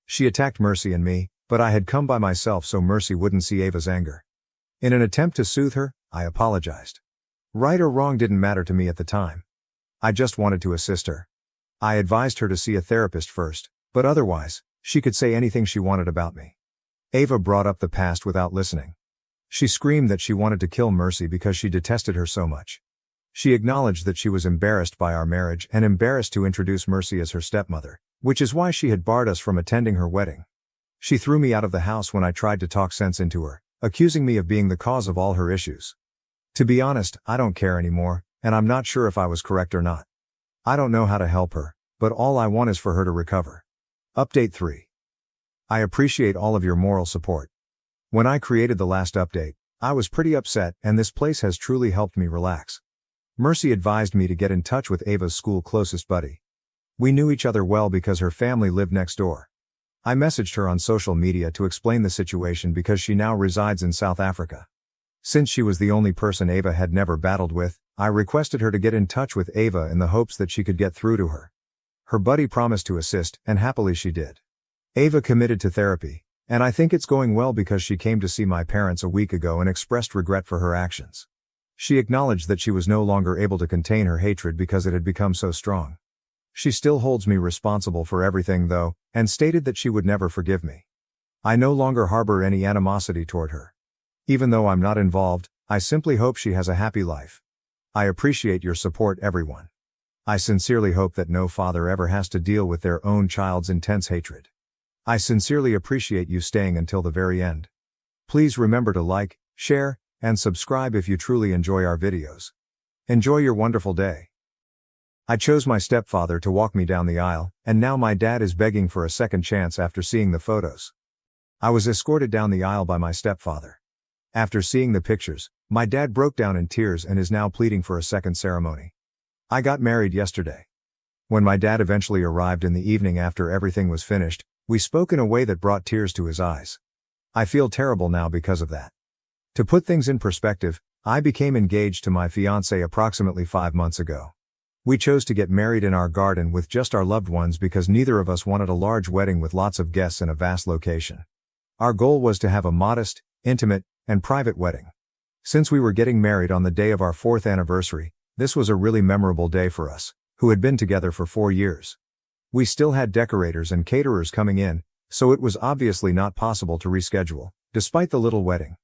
She attacked Mercy and me, but I had come by myself so Mercy wouldn't see Ava's anger. In an attempt to soothe her, I apologized. Right or wrong didn't matter to me at the time. I just wanted to assist her. I advised her to see a therapist first, but otherwise, she could say anything she wanted about me. Ava brought up the past without listening. She screamed that she wanted to kill Mercy because she detested her so much. She acknowledged that she was embarrassed by our marriage and embarrassed to introduce Mercy as her stepmother, which is why she had barred us from attending her wedding. She threw me out of the house when I tried to talk sense into her, accusing me of being the cause of all her issues. To be honest, I don't care anymore, and I'm not sure if I was correct or not. I don't know how to help her, but all I want is for her to recover. Update 3. I appreciate all of your moral support. When I created the last update, I was pretty upset, and this place has truly helped me relax. Mercy advised me to get in touch with Ava's school closest buddy. We knew each other well because her family lived next door. I messaged her on social media to explain the situation because she now resides in South Africa. Since she was the only person Ava had never battled with, I requested her to get in touch with Ava in the hopes that she could get through to her. Her buddy promised to assist, and happily she did. Ava committed to therapy, and I think it's going well because she came to see my parents a week ago and expressed regret for her actions. She acknowledged that she was no longer able to contain her hatred because it had become so strong. She still holds me responsible for everything though, and stated that she would never forgive me. I no longer harbor any animosity toward her. Even though I'm not involved, I simply hope she has a happy life. I appreciate your support, everyone. I sincerely hope that no father ever has to deal with their own child's intense hatred. I sincerely appreciate you staying until the very end. Please remember to like, share, and subscribe if you truly enjoy our videos. Enjoy your wonderful day. I chose my stepfather to walk me down the aisle, and now my dad is begging for a second chance after seeing the photos. I was escorted down the aisle by my stepfather. After seeing the pictures, my dad broke down in tears and is now pleading for a second ceremony. I got married yesterday. When my dad eventually arrived in the evening after everything was finished, we spoke in a way that brought tears to his eyes. I feel terrible now because of that. To put things in perspective, I became engaged to my fiancée approximately 5 months ago. We chose to get married in our garden with just our loved ones because neither of us wanted a large wedding with lots of guests in a vast location. Our goal was to have a modest, intimate, and private wedding. Since we were getting married on the day of our 4th anniversary, this was a really memorable day for us, who had been together for 4 years. We still had decorators and caterers coming in, so it was obviously not possible to reschedule, despite the little wedding.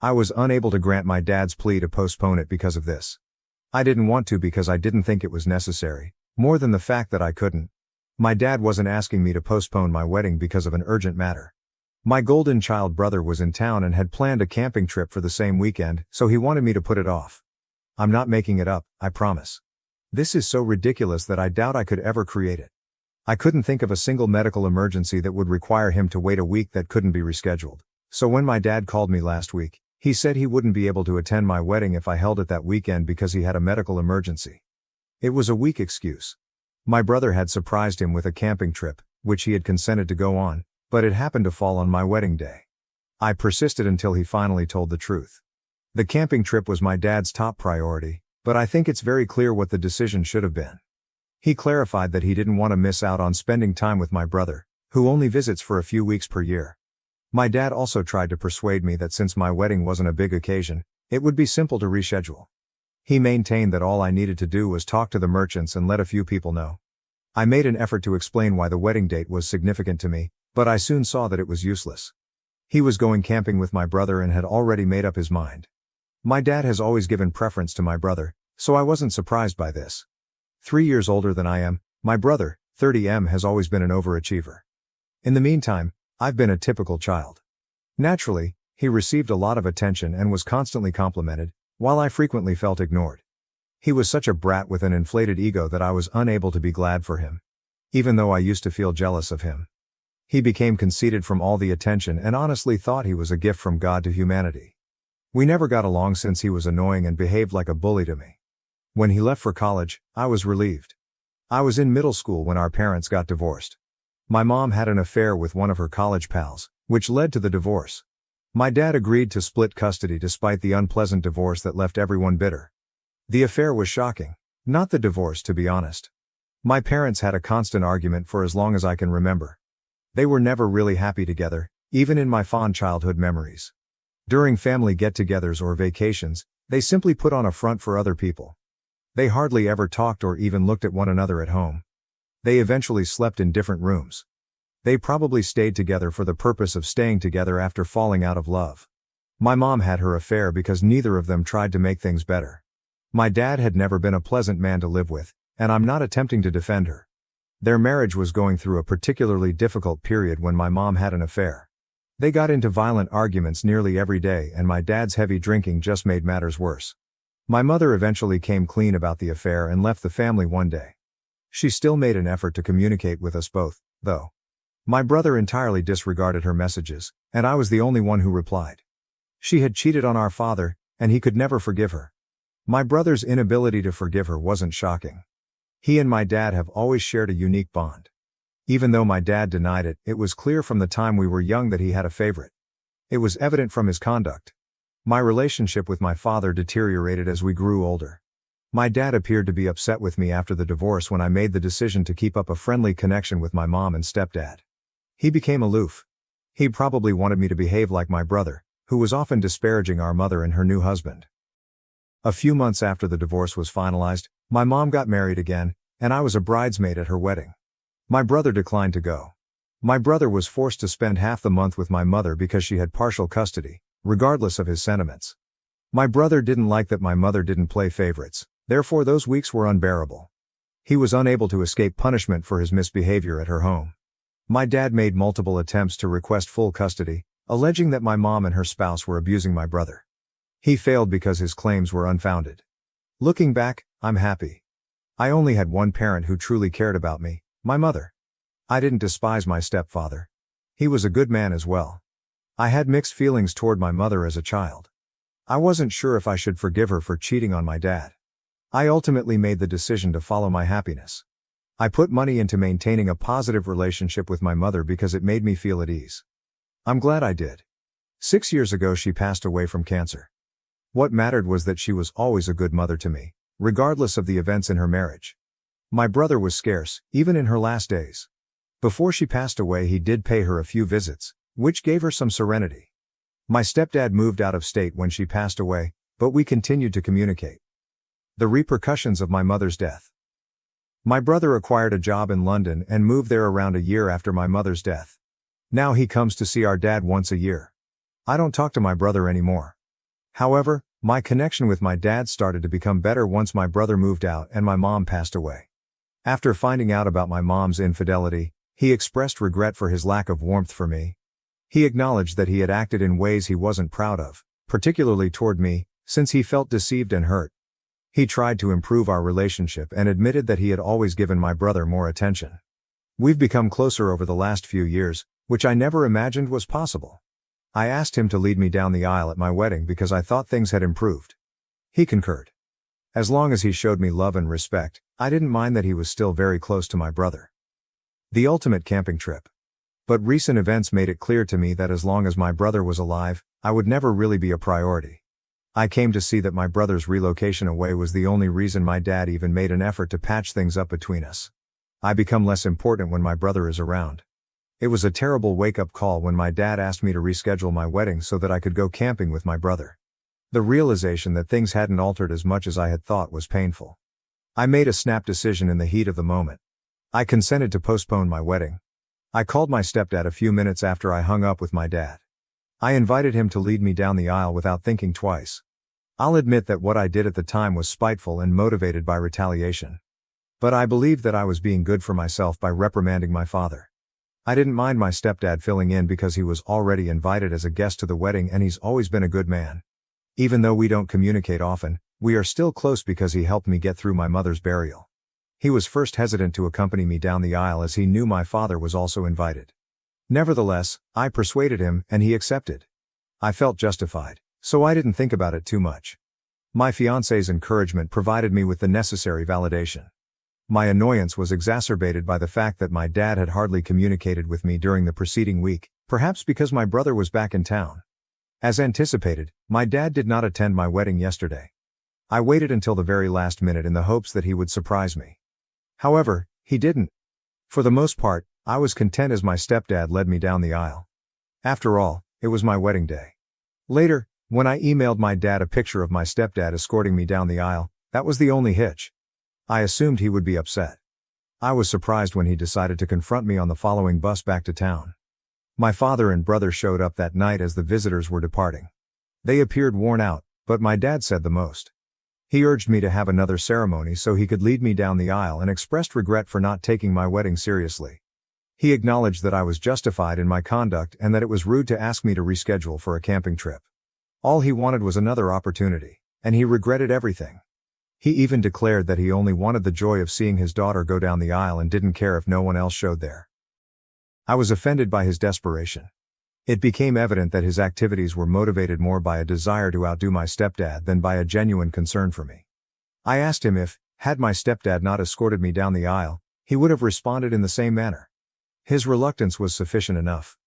I was unable to grant my dad's plea to postpone it because of this. I didn't want to because I didn't think it was necessary, more than the fact that I couldn't. My dad wasn't asking me to postpone my wedding because of an urgent matter. My golden child brother was in town and had planned a camping trip for the same weekend, so he wanted me to put it off. I'm not making it up, I promise. This is so ridiculous that I doubt I could ever create it. I couldn't think of a single medical emergency that would require him to wait a week that couldn't be rescheduled. So when my dad called me last week, he said he wouldn't be able to attend my wedding if I held it that weekend because he had a medical emergency. It was a weak excuse. My brother had surprised him with a camping trip, which he had consented to go on, but it happened to fall on my wedding day. I persisted until he finally told the truth. The camping trip was my dad's top priority, but I think it's very clear what the decision should have been. He clarified that he didn't want to miss out on spending time with my brother, who only visits for a few weeks per year. My dad also tried to persuade me that since my wedding wasn't a big occasion, it would be simple to reschedule. He maintained that all I needed to do was talk to the merchants and let a few people know. I made an effort to explain why the wedding date was significant to me, but I soon saw that it was useless. He was going camping with my brother and had already made up his mind. My dad has always given preference to my brother, so I wasn't surprised by this. 3 years older than I am, my brother, 30M, has always been an overachiever. In the meantime, I've been a typical child. Naturally, he received a lot of attention and was constantly complimented, while I frequently felt ignored. He was such a brat with an inflated ego that I was unable to be glad for him. Even though I used to feel jealous of him. He became conceited from all the attention and honestly thought he was a gift from God to humanity. We never got along since he was annoying and behaved like a bully to me. When he left for college, I was relieved. I was in middle school when our parents got divorced. My mom had an affair with one of her college pals, which led to the divorce. My dad agreed to split custody despite the unpleasant divorce that left everyone bitter. The affair was shocking. Not the divorce, to be honest. My parents had a constant argument for as long as I can remember. They were never really happy together, even in my fond childhood memories. During family get-togethers or vacations, they simply put on a front for other people. They hardly ever talked or even looked at one another at home. They eventually slept in different rooms. They probably stayed together for the purpose of staying together after falling out of love. My mom had her affair because neither of them tried to make things better. My dad had never been a pleasant man to live with, and I'm not attempting to defend her. Their marriage was going through a particularly difficult period when my mom had an affair. They got into violent arguments nearly every day, and my dad's heavy drinking just made matters worse. My mother eventually came clean about the affair and left the family one day. She still made an effort to communicate with us both, though. My brother entirely disregarded her messages, and I was the only one who replied. She had cheated on our father, and he could never forgive her. My brother's inability to forgive her wasn't shocking. He and my dad have always shared a unique bond. Even though my dad denied it, it was clear from the time we were young that he had a favorite. It was evident from his conduct. My relationship with my father deteriorated as we grew older. My dad appeared to be upset with me after the divorce when I made the decision to keep up a friendly connection with my mom and stepdad. He became aloof. He probably wanted me to behave like my brother, who was often disparaging our mother and her new husband. A few months after the divorce was finalized, my mom got married again, and I was a bridesmaid at her wedding. My brother declined to go. My brother was forced to spend half the month with my mother because she had partial custody, regardless of his sentiments. My brother didn't like that my mother didn't play favorites, therefore those weeks were unbearable. He was unable to escape punishment for his misbehavior at her home. My dad made multiple attempts to request full custody, alleging that my mom and her spouse were abusing my brother. He failed because his claims were unfounded. Looking back, I'm happy. I only had one parent who truly cared about me, my mother. I didn't despise my stepfather. He was a good man as well. I had mixed feelings toward my mother as a child. I wasn't sure if I should forgive her for cheating on my dad. I ultimately made the decision to follow my happiness. I put money into maintaining a positive relationship with my mother because it made me feel at ease. I'm glad I did. 6 years ago she passed away from cancer. What mattered was that she was always a good mother to me, regardless of the events in her marriage. My brother was scarce, even in her last days. Before she passed away he did pay her a few visits, which gave her some serenity. My stepdad moved out of state when she passed away, but we continued to communicate. The repercussions of my mother's death. My brother acquired a job in London and moved there around a year after my mother's death. Now he comes to see our dad once a year. I don't talk to my brother anymore. However, my connection with my dad started to become better once my brother moved out and my mom passed away. After finding out about my mom's infidelity, he expressed regret for his lack of warmth for me. He acknowledged that he had acted in ways he wasn't proud of, particularly toward me, since he felt deceived and hurt. He tried to improve our relationship and admitted that he had always given my brother more attention. We've become closer over the last few years, which I never imagined was possible. I asked him to lead me down the aisle at my wedding because I thought things had improved. He concurred. As long as he showed me love and respect, I didn't mind that he was still very close to my brother. The ultimate camping trip. But recent events made it clear to me that as long as my brother was alive, I would never really be a priority. I came to see that my brother's relocation away was the only reason my dad even made an effort to patch things up between us. I become less important when my brother is around. It was a terrible wake-up call when my dad asked me to reschedule my wedding so that I could go camping with my brother. The realization that things hadn't altered as much as I had thought was painful. I made a snap decision in the heat of the moment. I consented to postpone my wedding. I called my stepdad a few minutes after I hung up with my dad. I invited him to lead me down the aisle without thinking twice. I'll admit that what I did at the time was spiteful and motivated by retaliation. But I believed that I was being good for myself by reprimanding my father. I didn't mind my stepdad filling in because he was already invited as a guest to the wedding and he's always been a good man. Even though we don't communicate often, we are still close because he helped me get through my mother's burial. He was first hesitant to accompany me down the aisle as he knew my father was also invited. Nevertheless, I persuaded him and he accepted. I felt justified, so I didn't think about it too much. My fiancé's encouragement provided me with the necessary validation. My annoyance was exacerbated by the fact that my dad had hardly communicated with me during the preceding week, perhaps because my brother was back in town. As anticipated, my dad did not attend my wedding yesterday. I waited until the very last minute in the hopes that he would surprise me. However, he didn't. For the most part, I was content as my stepdad led me down the aisle. After all, it was my wedding day. Later, when I emailed my dad a picture of my stepdad escorting me down the aisle, that was the only hitch. I assumed he would be upset. I was surprised when he decided to confront me on the following bus back to town. My father and brother showed up that night as the visitors were departing. They appeared worn out, but my dad said the most. He urged me to have another ceremony so he could lead me down the aisle and expressed regret for not taking my wedding seriously. He acknowledged that I was justified in my conduct and that it was rude to ask me to reschedule for a camping trip. All he wanted was another opportunity, and he regretted everything. He even declared that he only wanted the joy of seeing his daughter go down the aisle and didn't care if no one else showed there. I was offended by his desperation. It became evident that his activities were motivated more by a desire to outdo my stepdad than by a genuine concern for me. I asked him if, had my stepdad not escorted me down the aisle, he would have responded in the same manner. His reluctance was sufficient enough.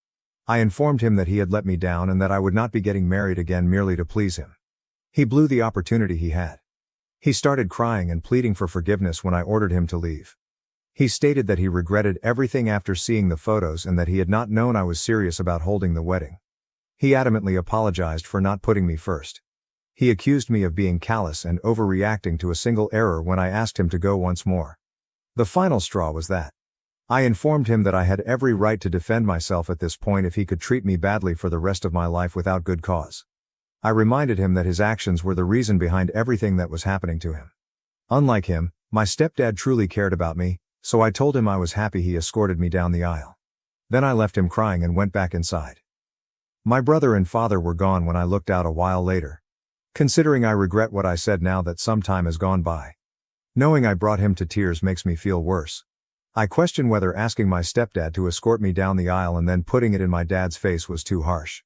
I informed him that he had let me down and that I would not be getting married again merely to please him. He blew the opportunity he had. He started crying and pleading for forgiveness when I ordered him to leave. He stated that he regretted everything after seeing the photos and that he had not known I was serious about holding the wedding. He adamantly apologized for not putting me first. He accused me of being callous and overreacting to a single error when I asked him to go once more. The final straw was that. I informed him that I had every right to defend myself at this point if he could treat me badly for the rest of my life without good cause. I reminded him that his actions were the reason behind everything that was happening to him. Unlike him, my stepdad truly cared about me, so I told him I was happy he escorted me down the aisle. Then I left him crying and went back inside. My brother and father were gone when I looked out a while later. Considering I regret what I said now that some time has gone by. Knowing I brought him to tears makes me feel worse. I question whether asking my stepdad to escort me down the aisle and then putting it in my dad's face was too harsh.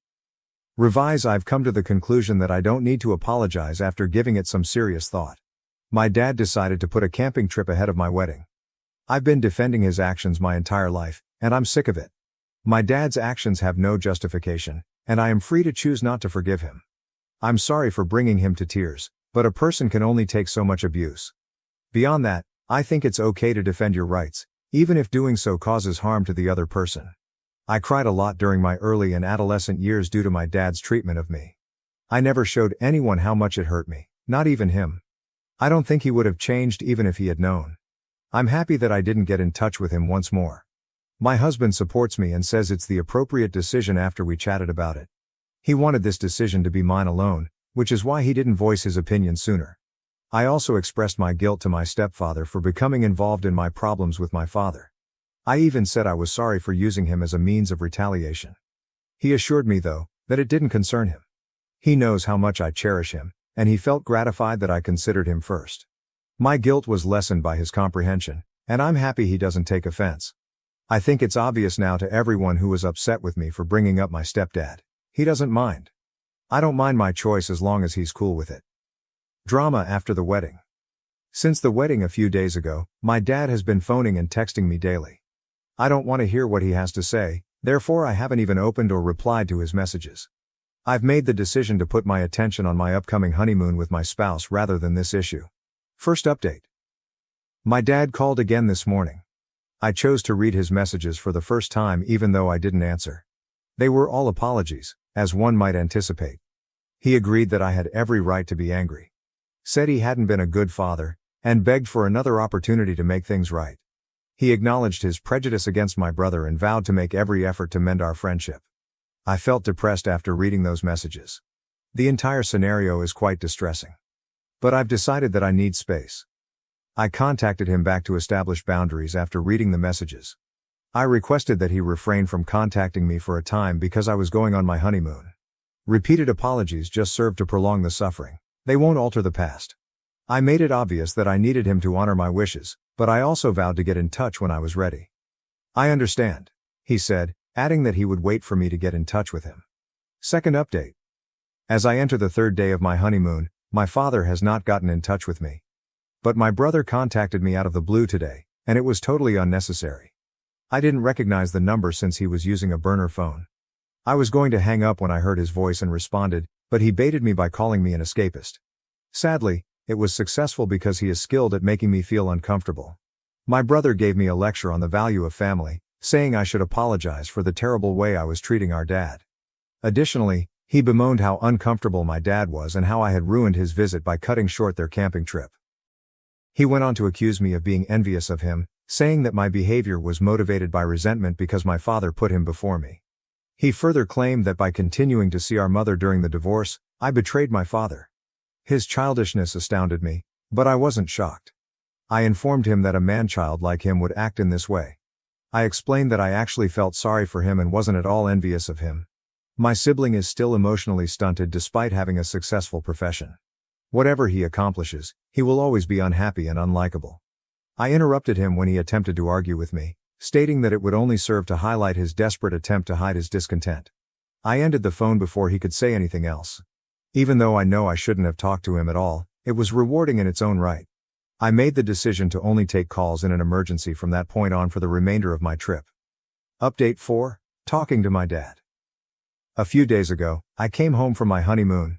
Revise. I've come to the conclusion that I don't need to apologize after giving it some serious thought. My dad decided to put a camping trip ahead of my wedding. I've been defending his actions my entire life, and I'm sick of it. My dad's actions have no justification, and I am free to choose not to forgive him. I'm sorry for bringing him to tears, but a person can only take so much abuse. Beyond that, I think it's okay to defend your rights, even if doing so causes harm to the other person. I cried a lot during my early and adolescent years due to my dad's treatment of me. I never showed anyone how much it hurt me, not even him. I don't think he would have changed even if he had known. I'm happy that I didn't get in touch with him once more. My husband supports me and says it's the appropriate decision after we chatted about it. He wanted this decision to be mine alone, which is why he didn't voice his opinion sooner. I also expressed my guilt to my stepfather for becoming involved in my problems with my father. I even said I was sorry for using him as a means of retaliation. He assured me, though, that it didn't concern him. He knows how much I cherish him, and he felt gratified that I considered him first. My guilt was lessened by his comprehension, and I'm happy he doesn't take offense. I think it's obvious now to everyone who was upset with me for bringing up my stepdad. He doesn't mind. I don't mind my choice as long as he's cool with it. Drama after the wedding. Since the wedding a few days ago, my dad has been phoning and texting me daily. I don't want to hear what he has to say, therefore I haven't even opened or replied to his messages. I've made the decision to put my attention on my upcoming honeymoon with my spouse rather than this issue. First update. My dad called again this morning. I chose to read his messages for the first time even though I didn't answer. They were all apologies, as one might anticipate. He agreed that I had every right to be angry. Said he hadn't been a good father, and begged for another opportunity to make things right. He acknowledged his prejudice against my brother and vowed to make every effort to mend our friendship. I felt depressed after reading those messages. The entire scenario is quite distressing. But I've decided that I need space. I contacted him back to establish boundaries after reading the messages. I requested that he refrain from contacting me for a time because I was going on my honeymoon. Repeated apologies just serve to prolong the suffering. They won't alter the past. I made it obvious that I needed him to honor my wishes, but I also vowed to get in touch when I was ready. I understand, he said, adding that he would wait for me to get in touch with him. Second update. As I enter the third day of my honeymoon, my father has not gotten in touch with me. But my brother contacted me out of the blue today, and it was totally unnecessary. I didn't recognize the number since he was using a burner phone. I was going to hang up when I heard his voice and responded, but he baited me by calling me an escapist. Sadly, it was successful because he is skilled at making me feel uncomfortable. My brother gave me a lecture on the value of family, saying I should apologize for the terrible way I was treating our dad. Additionally, he bemoaned how uncomfortable my dad was and how I had ruined his visit by cutting short their camping trip. He went on to accuse me of being envious of him, saying that my behavior was motivated by resentment because my father put him before me. He further claimed that by continuing to see our mother during the divorce, I betrayed my father. His childishness astounded me, but I wasn't shocked. I informed him that a man-child like him would act in this way. I explained that I actually felt sorry for him and wasn't at all envious of him. My sibling is still emotionally stunted despite having a successful profession. Whatever he accomplishes, he will always be unhappy and unlikable. I interrupted him when he attempted to argue with me, stating that it would only serve to highlight his desperate attempt to hide his discontent. I ended the phone before he could say anything else. Even though I know I shouldn't have talked to him at all, it was rewarding in its own right. I made the decision to only take calls in an emergency from that point on for the remainder of my trip. Update 4, talking to my dad. A few days ago, I came home from my honeymoon.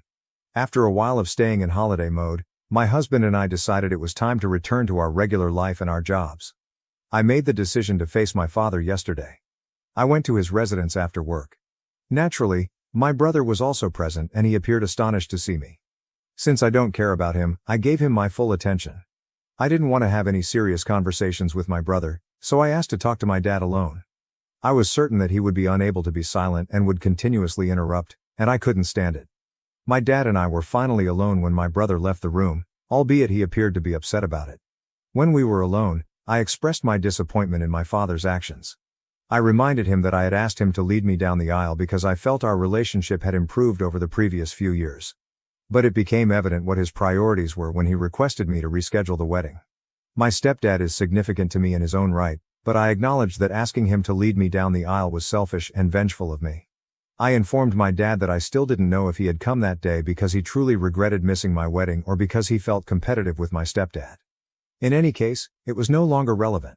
After a while of staying in holiday mode, my husband and I decided it was time to return to our regular life and our jobs. I made the decision to face my father yesterday. I went to his residence after work. Naturally, my brother was also present and he appeared astonished to see me. Since I don't care about him, I gave him my full attention. I didn't want to have any serious conversations with my brother, so I asked to talk to my dad alone. I was certain that he would be unable to be silent and would continuously interrupt, and I couldn't stand it. My dad and I were finally alone when my brother left the room, albeit he appeared to be upset about it. When we were alone, I expressed my disappointment in my father's actions. I reminded him that I had asked him to lead me down the aisle because I felt our relationship had improved over the previous few years. But it became evident what his priorities were when he requested me to reschedule the wedding. My stepdad is significant to me in his own right, but I acknowledged that asking him to lead me down the aisle was selfish and vengeful of me. I informed my dad that I still didn't know if he had come that day because he truly regretted missing my wedding or because he felt competitive with my stepdad. In any case, it was no longer relevant.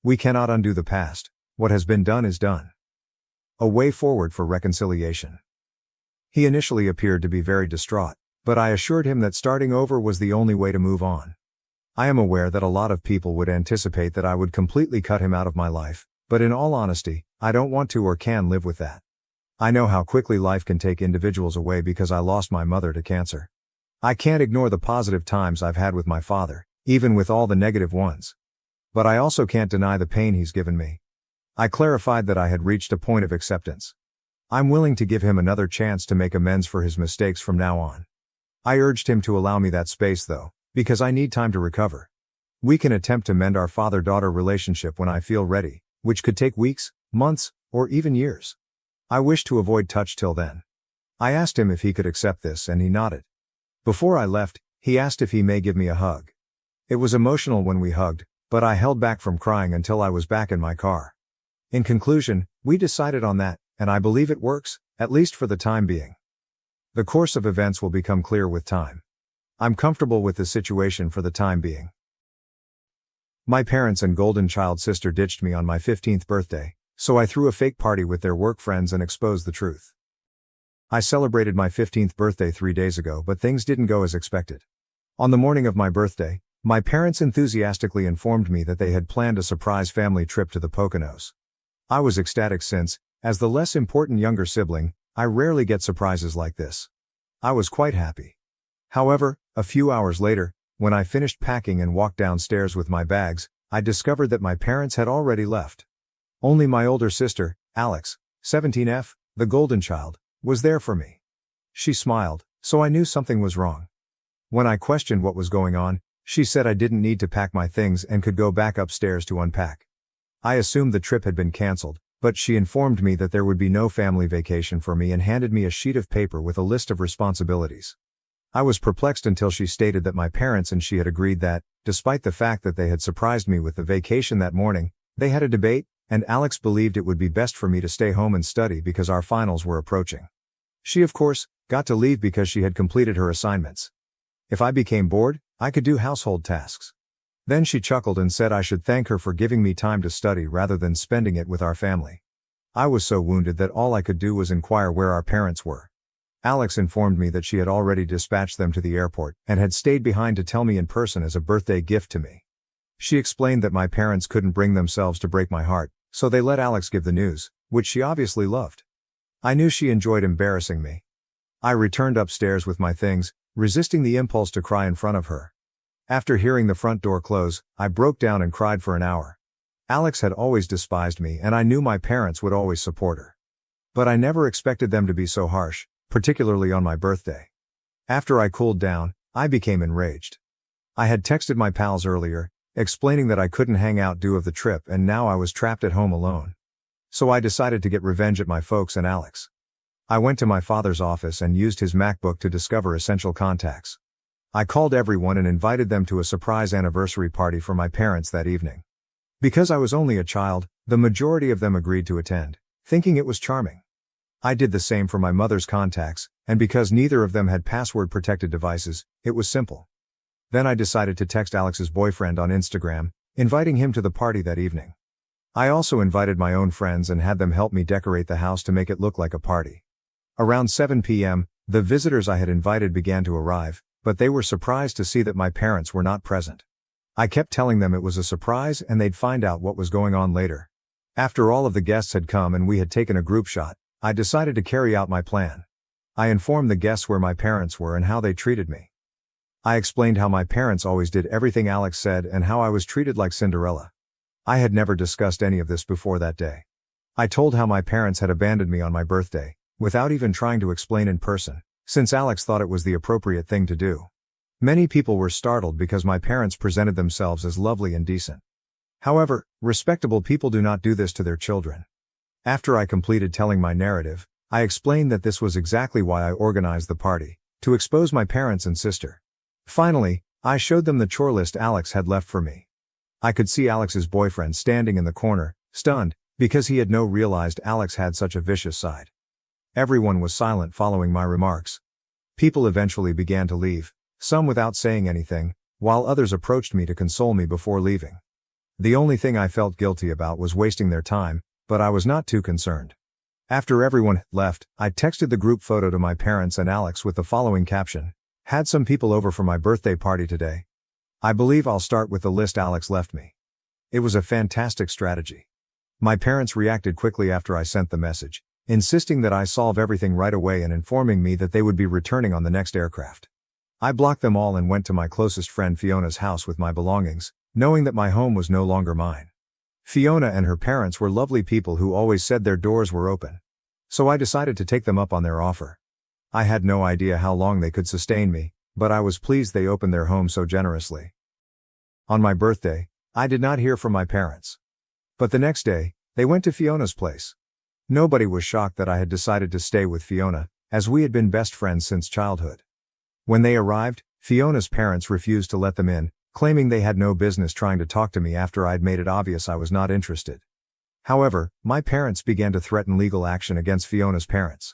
We cannot undo the past. What has been done is done. A way forward for reconciliation. He initially appeared to be very distraught, but I assured him that starting over was the only way to move on. I am aware that a lot of people would anticipate that I would completely cut him out of my life, but in all honesty, I don't want to or can live with that. I know how quickly life can take individuals away because I lost my mother to cancer. I can't ignore the positive times I've had with my father, even with all the negative ones. But I also can't deny the pain he's given me. I clarified that I had reached a point of acceptance. I'm willing to give him another chance to make amends for his mistakes from now on. I urged him to allow me that space though, because I need time to recover. We can attempt to mend our father-daughter relationship when I feel ready, which could take weeks, months, or even years. I wish to avoid touch till then. I asked him if he could accept this and he nodded. Before I left, he asked if he may give me a hug. It was emotional when we hugged, but I held back from crying until I was back in my car. In conclusion, we decided on that, and I believe it works, at least for the time being. The course of events will become clear with time. I'm comfortable with the situation for the time being. My parents and golden child sister ditched me on my 15th birthday, so I threw a fake party with their work friends and exposed the truth. I celebrated my 15th birthday 3 days ago, but things didn't go as expected. On the morning of my birthday, my parents enthusiastically informed me that they had planned a surprise family trip to the Poconos. I was ecstatic since, as the less important younger sibling, I rarely get surprises like this. I was quite happy. However, a few hours later, when I finished packing and walked downstairs with my bags, I discovered that my parents had already left. Only my older sister, Alex, 17F, the golden child, was there for me. She smiled, so I knew something was wrong. When I questioned what was going on, she said I didn't need to pack my things and could go back upstairs to unpack. I assumed the trip had been cancelled, but she informed me that there would be no family vacation for me and handed me a sheet of paper with a list of responsibilities. I was perplexed until she stated that my parents and she had agreed that, despite the fact that they had surprised me with the vacation that morning, they had a debate, and Alex believed it would be best for me to stay home and study because our finals were approaching. She, of course, got to leave because she had completed her assignments. If I became bored, I could do household tasks. Then she chuckled and said I should thank her for giving me time to study rather than spending it with our family. I was so wounded that all I could do was inquire where our parents were. Alex informed me that she had already dispatched them to the airport and had stayed behind to tell me in person as a birthday gift to me. She explained that my parents couldn't bring themselves to break my heart, so they let Alex give the news, which she obviously loved. I knew she enjoyed embarrassing me. I returned upstairs with my things, resisting the impulse to cry in front of her. After hearing the front door close, I broke down and cried for an hour. Alex had always despised me and I knew my parents would always support her. But I never expected them to be so harsh, particularly on my birthday. After I cooled down, I became enraged. I had texted my pals earlier, explaining that I couldn't hang out due to the trip and now I was trapped at home alone. So I decided to get revenge at my folks and Alex. I went to my father's office and used his MacBook to discover essential contacts. I called everyone and invited them to a surprise anniversary party for my parents that evening. Because I was only a child, the majority of them agreed to attend, thinking it was charming. I did the same for my mother's contacts, and because neither of them had password-protected devices, it was simple. Then I decided to text Alex's boyfriend on Instagram, inviting him to the party that evening. I also invited my own friends and had them help me decorate the house to make it look like a party. Around 7 p.m., the visitors I had invited began to arrive, but they were surprised to see that my parents were not present. I kept telling them it was a surprise and they'd find out what was going on later. After all of the guests had come and we had taken a group shot, I decided to carry out my plan. I informed the guests where my parents were and how they treated me. I explained how my parents always did everything Alex said and how I was treated like Cinderella. I had never discussed any of this before that day. I told how my parents had abandoned me on my birthday, without even trying to explain in person, since Alex thought it was the appropriate thing to do. Many people were startled because my parents presented themselves as lovely and decent. However, respectable people do not do this to their children. After I completed telling my narrative, I explained that this was exactly why I organized the party, to expose my parents and sister. Finally, I showed them the chore list Alex had left for me. I could see Alex's boyfriend standing in the corner, stunned, because he had no realized Alex had such a vicious side. Everyone was silent following my remarks. People eventually began to leave, some without saying anything, while others approached me to console me before leaving. The only thing I felt guilty about was wasting their time, but I was not too concerned. After everyone had left, I texted the group photo to my parents and Alex with the following caption. Had some people over for my birthday party today. I believe I'll start with the list Alex left me. It was a fantastic strategy. My parents reacted quickly after I sent the message, insisting that I solve everything right away and informing me that they would be returning on the next aircraft. I blocked them all and went to my closest friend Fiona's house with my belongings, knowing that my home was no longer mine. Fiona and her parents were lovely people who always said their doors were open. So I decided to take them up on their offer. I had no idea how long they could sustain me, but I was pleased they opened their home so generously. On my birthday, I did not hear from my parents. But the next day, they went to Fiona's place. Nobody was shocked that I had decided to stay with Fiona, as we had been best friends since childhood. When they arrived, Fiona's parents refused to let them in, claiming they had no business trying to talk to me after I'd made it obvious I was not interested. However, my parents began to threaten legal action against Fiona's parents.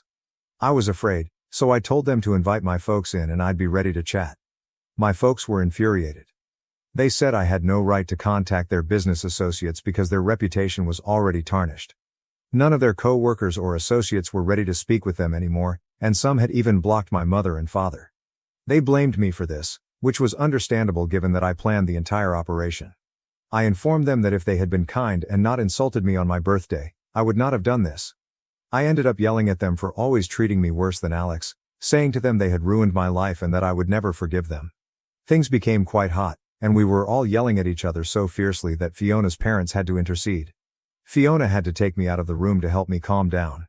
I was afraid, so I told them to invite my folks in and I'd be ready to chat. My folks were infuriated. They said I had no right to contact their business associates because their reputation was already tarnished. None of their co-workers or associates were ready to speak with them anymore, and some had even blocked my mother and father. They blamed me for this, which was understandable given that I planned the entire operation. I informed them that if they had been kind and not insulted me on my birthday, I would not have done this. I ended up yelling at them for always treating me worse than Alex, saying to them they had ruined my life and that I would never forgive them. Things became quite hot, and we were all yelling at each other so fiercely that Fiona's parents had to intercede. Fiona had to take me out of the room to help me calm down.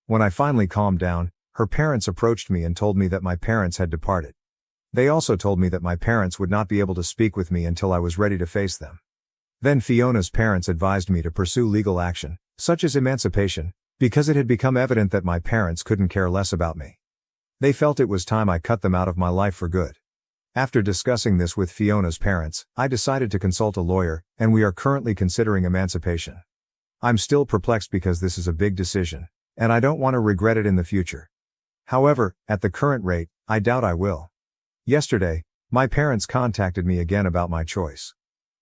When I finally calmed down, her parents approached me and told me that my parents had departed. They also told me that my parents would not be able to speak with me until I was ready to face them. Then Fiona's parents advised me to pursue legal action, such as emancipation, because it had become evident that my parents couldn't care less about me. They felt it was time I cut them out of my life for good. After discussing this with Fiona's parents, I decided to consult a lawyer, and we are currently considering emancipation. I'm still perplexed because this is a big decision, and I don't want to regret it in the future. However, at the current rate, I doubt I will. Yesterday, my parents contacted me again about my choice.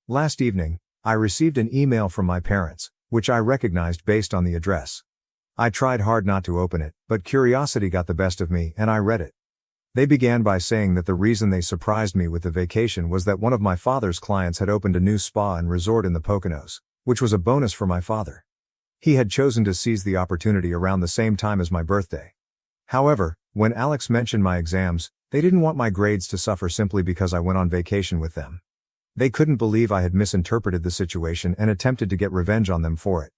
Last evening, I received an email from my parents, which I recognized based on the address. I tried hard not to open it, but curiosity got the best of me and I read it. They began by saying that the reason they surprised me with the vacation was that one of my father's clients had opened a new spa and resort in the Poconos, which was a bonus for my father. He had chosen to seize the opportunity around the same time as my birthday. However, when Alex mentioned my exams, they didn't want my grades to suffer simply because I went on vacation with them. They couldn't believe I had misinterpreted the situation and attempted to get revenge on them for it.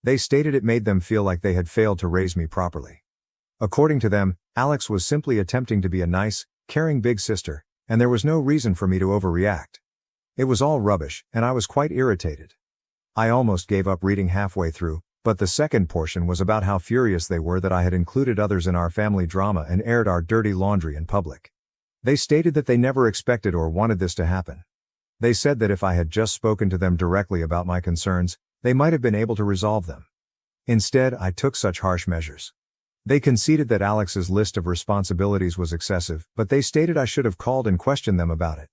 They stated it made them feel like they had failed to raise me properly. According to them, Alex was simply attempting to be a nice, caring big sister, and there was no reason for me to overreact. It was all rubbish, and I was quite irritated. I almost gave up reading halfway through, but the second portion was about how furious they were that I had included others in our family drama and aired our dirty laundry in public. They stated that they never expected or wanted this to happen. They said that if I had just spoken to them directly about my concerns, they might have been able to resolve them. Instead, I took such harsh measures. They conceded that Alex's list of responsibilities was excessive, but they stated I should have called and questioned them about it.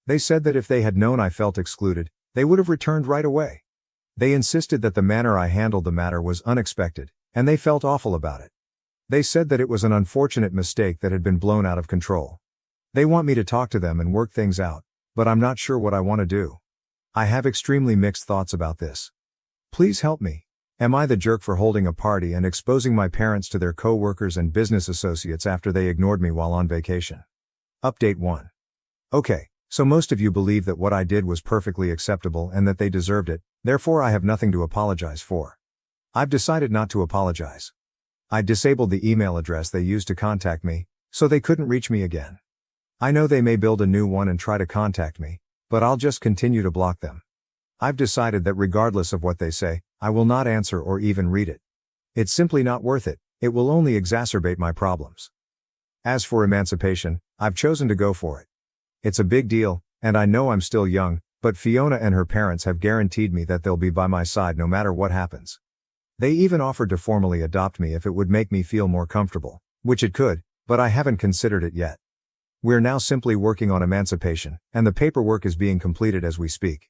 They said that if they had known I felt excluded, they would have returned right away. They insisted that the manner I handled the matter was unexpected, and they felt awful about it. They said that it was an unfortunate mistake that had been blown out of control. They want me to talk to them and work things out, but I'm not sure what I want to do. I have extremely mixed thoughts about this. Please help me. Am I the jerk for holding a party and exposing my parents to their co-workers and business associates after they ignored me while on vacation? Update 1. Okay, so most of you believe that what I did was perfectly acceptable and that they deserved it, therefore I have nothing to apologize for. I've decided not to apologize. I disabled the email address they used to contact me, so they couldn't reach me again. I know they may build a new one and try to contact me, but I'll just continue to block them. I've decided that regardless of what they say, I will not answer or even read it. It's simply not worth it, it will only exacerbate my problems. As for emancipation, I've chosen to go for it. It's a big deal, and I know I'm still young, but Fiona and her parents have guaranteed me that they'll be by my side no matter what happens. They even offered to formally adopt me if it would make me feel more comfortable, which it could, but I haven't considered it yet. We're now simply working on emancipation, and the paperwork is being completed as we speak.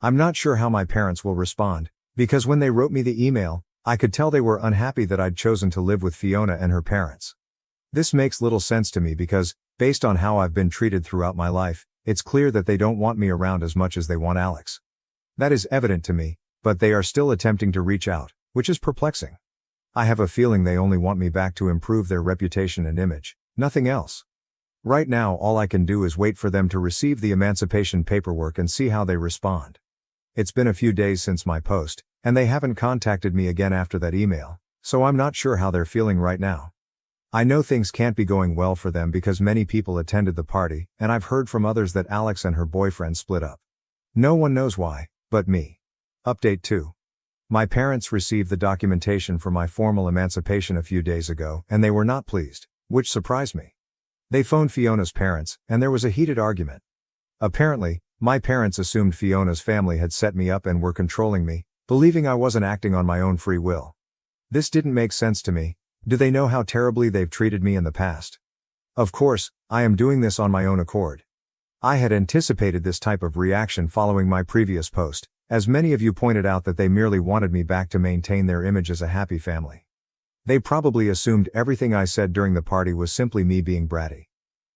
I'm not sure how my parents will respond, because when they wrote me the email, I could tell they were unhappy that I'd chosen to live with Fiona and her parents. This makes little sense to me because, based on how I've been treated throughout my life, it's clear that they don't want me around as much as they want Alex. That is evident to me, but they are still attempting to reach out, which is perplexing. I have a feeling they only want me back to improve their reputation and image, nothing else. Right now all I can do is wait for them to receive the emancipation paperwork and see how they respond. It's been a few days since my post, and they haven't contacted me again after that email, so I'm not sure how they're feeling right now. I know things can't be going well for them because many people attended the party, and I've heard from others that Alex and her boyfriend split up. No one knows why, but me. Update 2. My parents received the documentation for my formal emancipation a few days ago, and they were not pleased, which surprised me. They phoned Fiona's parents, and there was a heated argument. Apparently, my parents assumed Fiona's family had set me up and were controlling me, believing I wasn't acting on my own free will. This didn't make sense to me. Do they know how terribly they've treated me in the past? Of course, I am doing this on my own accord. I had anticipated this type of reaction following my previous post, as many of you pointed out that they merely wanted me back to maintain their image as a happy family. They probably assumed everything I said during the party was simply me being bratty.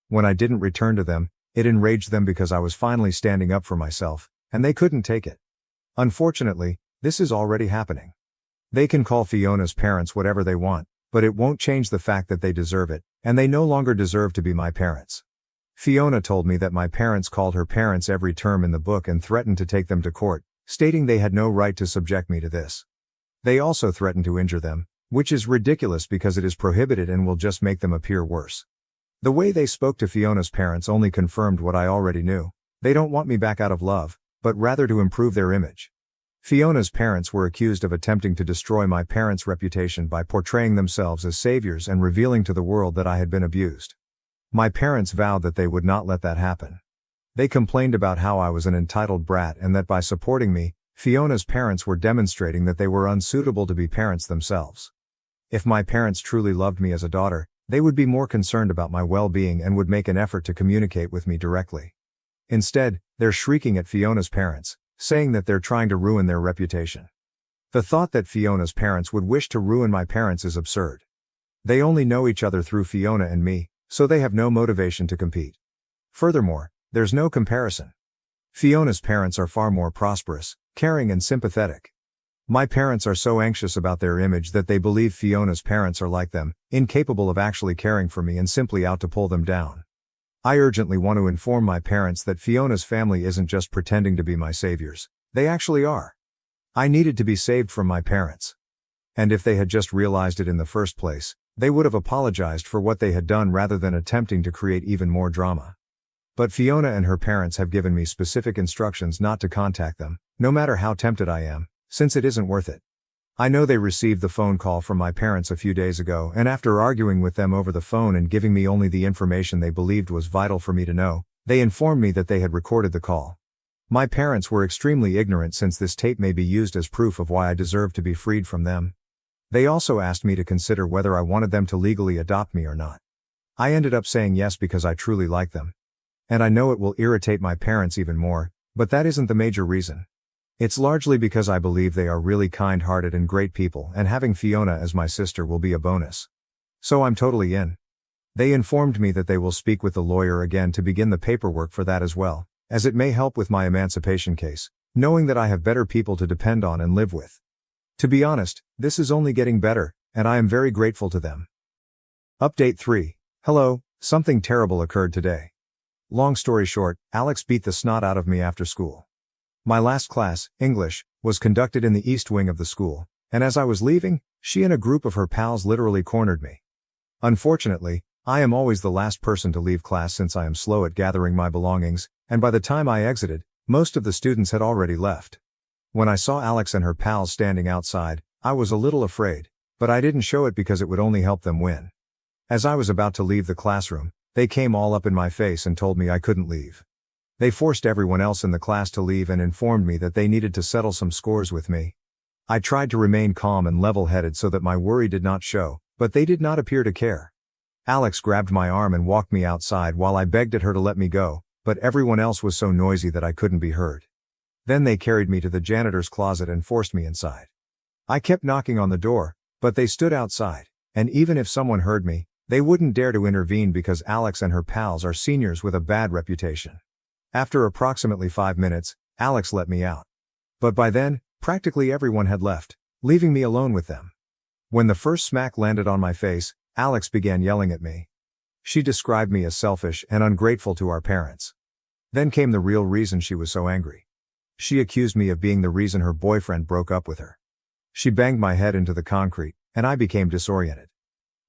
When I didn't return to them, it enraged them because I was finally standing up for myself, and they couldn't take it. Unfortunately, this is already happening. They can call Fiona's parents whatever they want, but it won't change the fact that they deserve it, and they no longer deserve to be my parents. Fiona told me that my parents called her parents every term in the book and threatened to take them to court, stating they had no right to subject me to this. They also threatened to injure them, which is ridiculous because it is prohibited and will just make them appear worse. The way they spoke to Fiona's parents only confirmed what I already knew. They don't want me back out of love, but rather to improve their image. Fiona's parents were accused of attempting to destroy my parents' reputation by portraying themselves as saviors and revealing to the world that I had been abused. My parents vowed that they would not let that happen. They complained about how I was an entitled brat and that by supporting me, Fiona's parents were demonstrating that they were unsuitable to be parents themselves. If my parents truly loved me as a daughter, they would be more concerned about my well-being and would make an effort to communicate with me directly. Instead, they're shrieking at Fiona's parents, saying that they're trying to ruin their reputation. The thought that Fiona's parents would wish to ruin my parents is absurd. They only know each other through Fiona and me, so they have no motivation to compete. Furthermore, there's no comparison. Fiona's parents are far more prosperous, caring and sympathetic. My parents are so anxious about their image that they believe Fiona's parents are like them, incapable of actually caring for me and simply out to pull them down. I urgently want to inform my parents that Fiona's family isn't just pretending to be my saviors, they actually are. I needed to be saved from my parents. And if they had just realized it in the first place, they would have apologized for what they had done rather than attempting to create even more drama. But Fiona and her parents have given me specific instructions not to contact them, no matter how tempted I am, since it isn't worth it. I know they received the phone call from my parents a few days ago, and after arguing with them over the phone and giving me only the information they believed was vital for me to know, they informed me that they had recorded the call. My parents were extremely ignorant since this tape may be used as proof of why I deserve to be freed from them. They also asked me to consider whether I wanted them to legally adopt me or not. I ended up saying yes because I truly like them. And I know it will irritate my parents even more, but that isn't the major reason. It's largely because I believe they are really kind-hearted and great people, and having Fiona as my sister will be a bonus. So I'm totally in. They informed me that they will speak with the lawyer again to begin the paperwork for that as well, as it may help with my emancipation case, knowing that I have better people to depend on and live with. To be honest, this is only getting better, and I am very grateful to them. Update 3. Hello, something terrible occurred today. Long story short, Alex beat the snot out of me after school. My last class, English, was conducted in the east wing of the school, and as I was leaving, she and a group of her pals literally cornered me. Unfortunately, I am always the last person to leave class since I am slow at gathering my belongings, and by the time I exited, most of the students had already left. When I saw Alex and her pals standing outside, I was a little afraid, but I didn't show it because it would only help them win. As I was about to leave the classroom, they came all up in my face and told me I couldn't leave. They forced everyone else in the class to leave and informed me that they needed to settle some scores with me. I tried to remain calm and level-headed so that my worry did not show, but they did not appear to care. Alex grabbed my arm and walked me outside while I begged at her to let me go, but everyone else was so noisy that I couldn't be heard. Then they carried me to the janitor's closet and forced me inside. I kept knocking on the door, but they stood outside, and even if someone heard me, they wouldn't dare to intervene because Alex and her pals are seniors with a bad reputation. After approximately 5 minutes, Alex let me out. But by then, practically everyone had left, leaving me alone with them. When the first smack landed on my face, Alex began yelling at me. She described me as selfish and ungrateful to our parents. Then came the real reason she was so angry. She accused me of being the reason her boyfriend broke up with her. She banged my head into the concrete, and I became disoriented.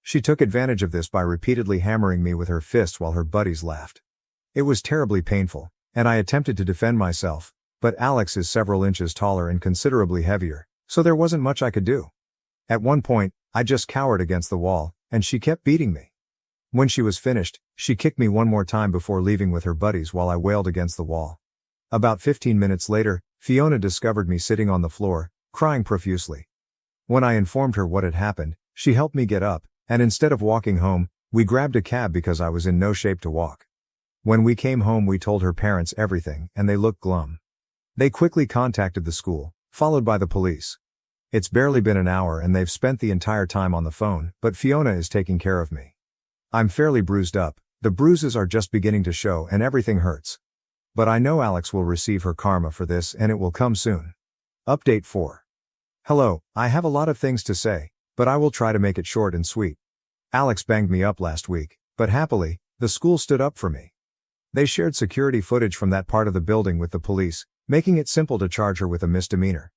She took advantage of this by repeatedly hammering me with her fists while her buddies laughed. It was terribly painful, and I attempted to defend myself, but Alex is several inches taller and considerably heavier, so there wasn't much I could do. At one point, I just cowered against the wall, and she kept beating me. When she was finished, she kicked me one more time before leaving with her buddies while I wailed against the wall. About 15 minutes later, Fiona discovered me sitting on the floor, crying profusely. When I informed her what had happened, she helped me get up, and instead of walking home, we grabbed a cab because I was in no shape to walk. When we came home, we told her parents everything, and they looked glum. They quickly contacted the school, followed by the police. It's barely been an hour and they've spent the entire time on the phone, but Fiona is taking care of me. I'm fairly bruised up, the bruises are just beginning to show and everything hurts. But I know Alex will receive her karma for this and it will come soon. Update 4. Hello, I have a lot of things to say, but I will try to make it short and sweet. Alex banged me up last week, but happily, the school stood up for me. They shared security footage from that part of the building with the police, making it simple to charge her with a misdemeanor.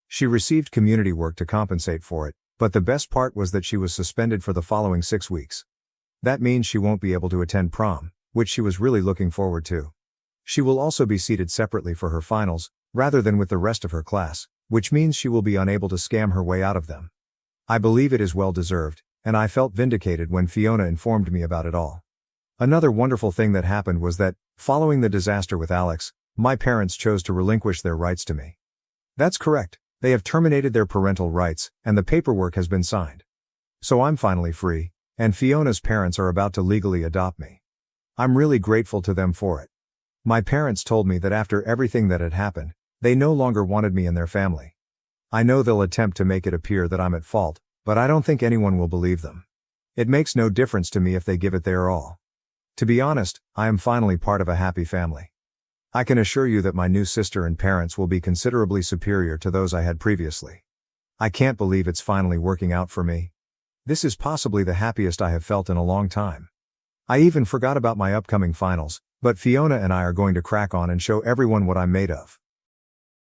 She received community work to compensate for it, but the best part was that she was suspended for the following 6 weeks. That means she won't be able to attend prom, which she was really looking forward to. She will also be seated separately for her finals, rather than with the rest of her class, which means she will be unable to scam her way out of them. I believe it is well deserved, and I felt vindicated when Fiona informed me about it all. Another wonderful thing that happened was that, following the disaster with Alex, my parents chose to relinquish their rights to me. That's correct, they have terminated their parental rights, and the paperwork has been signed. So I'm finally free, and Fiona's parents are about to legally adopt me. I'm really grateful to them for it. My parents told me that after everything that had happened, they no longer wanted me in their family. I know they'll attempt to make it appear that I'm at fault, but I don't think anyone will believe them. It makes no difference to me if they give it their all. To be honest, I am finally part of a happy family. I can assure you that my new sister and parents will be considerably superior to those I had previously. I can't believe it's finally working out for me. This is possibly the happiest I have felt in a long time. I even forgot about my upcoming finals, but Fiona and I are going to crack on and show everyone what I'm made of.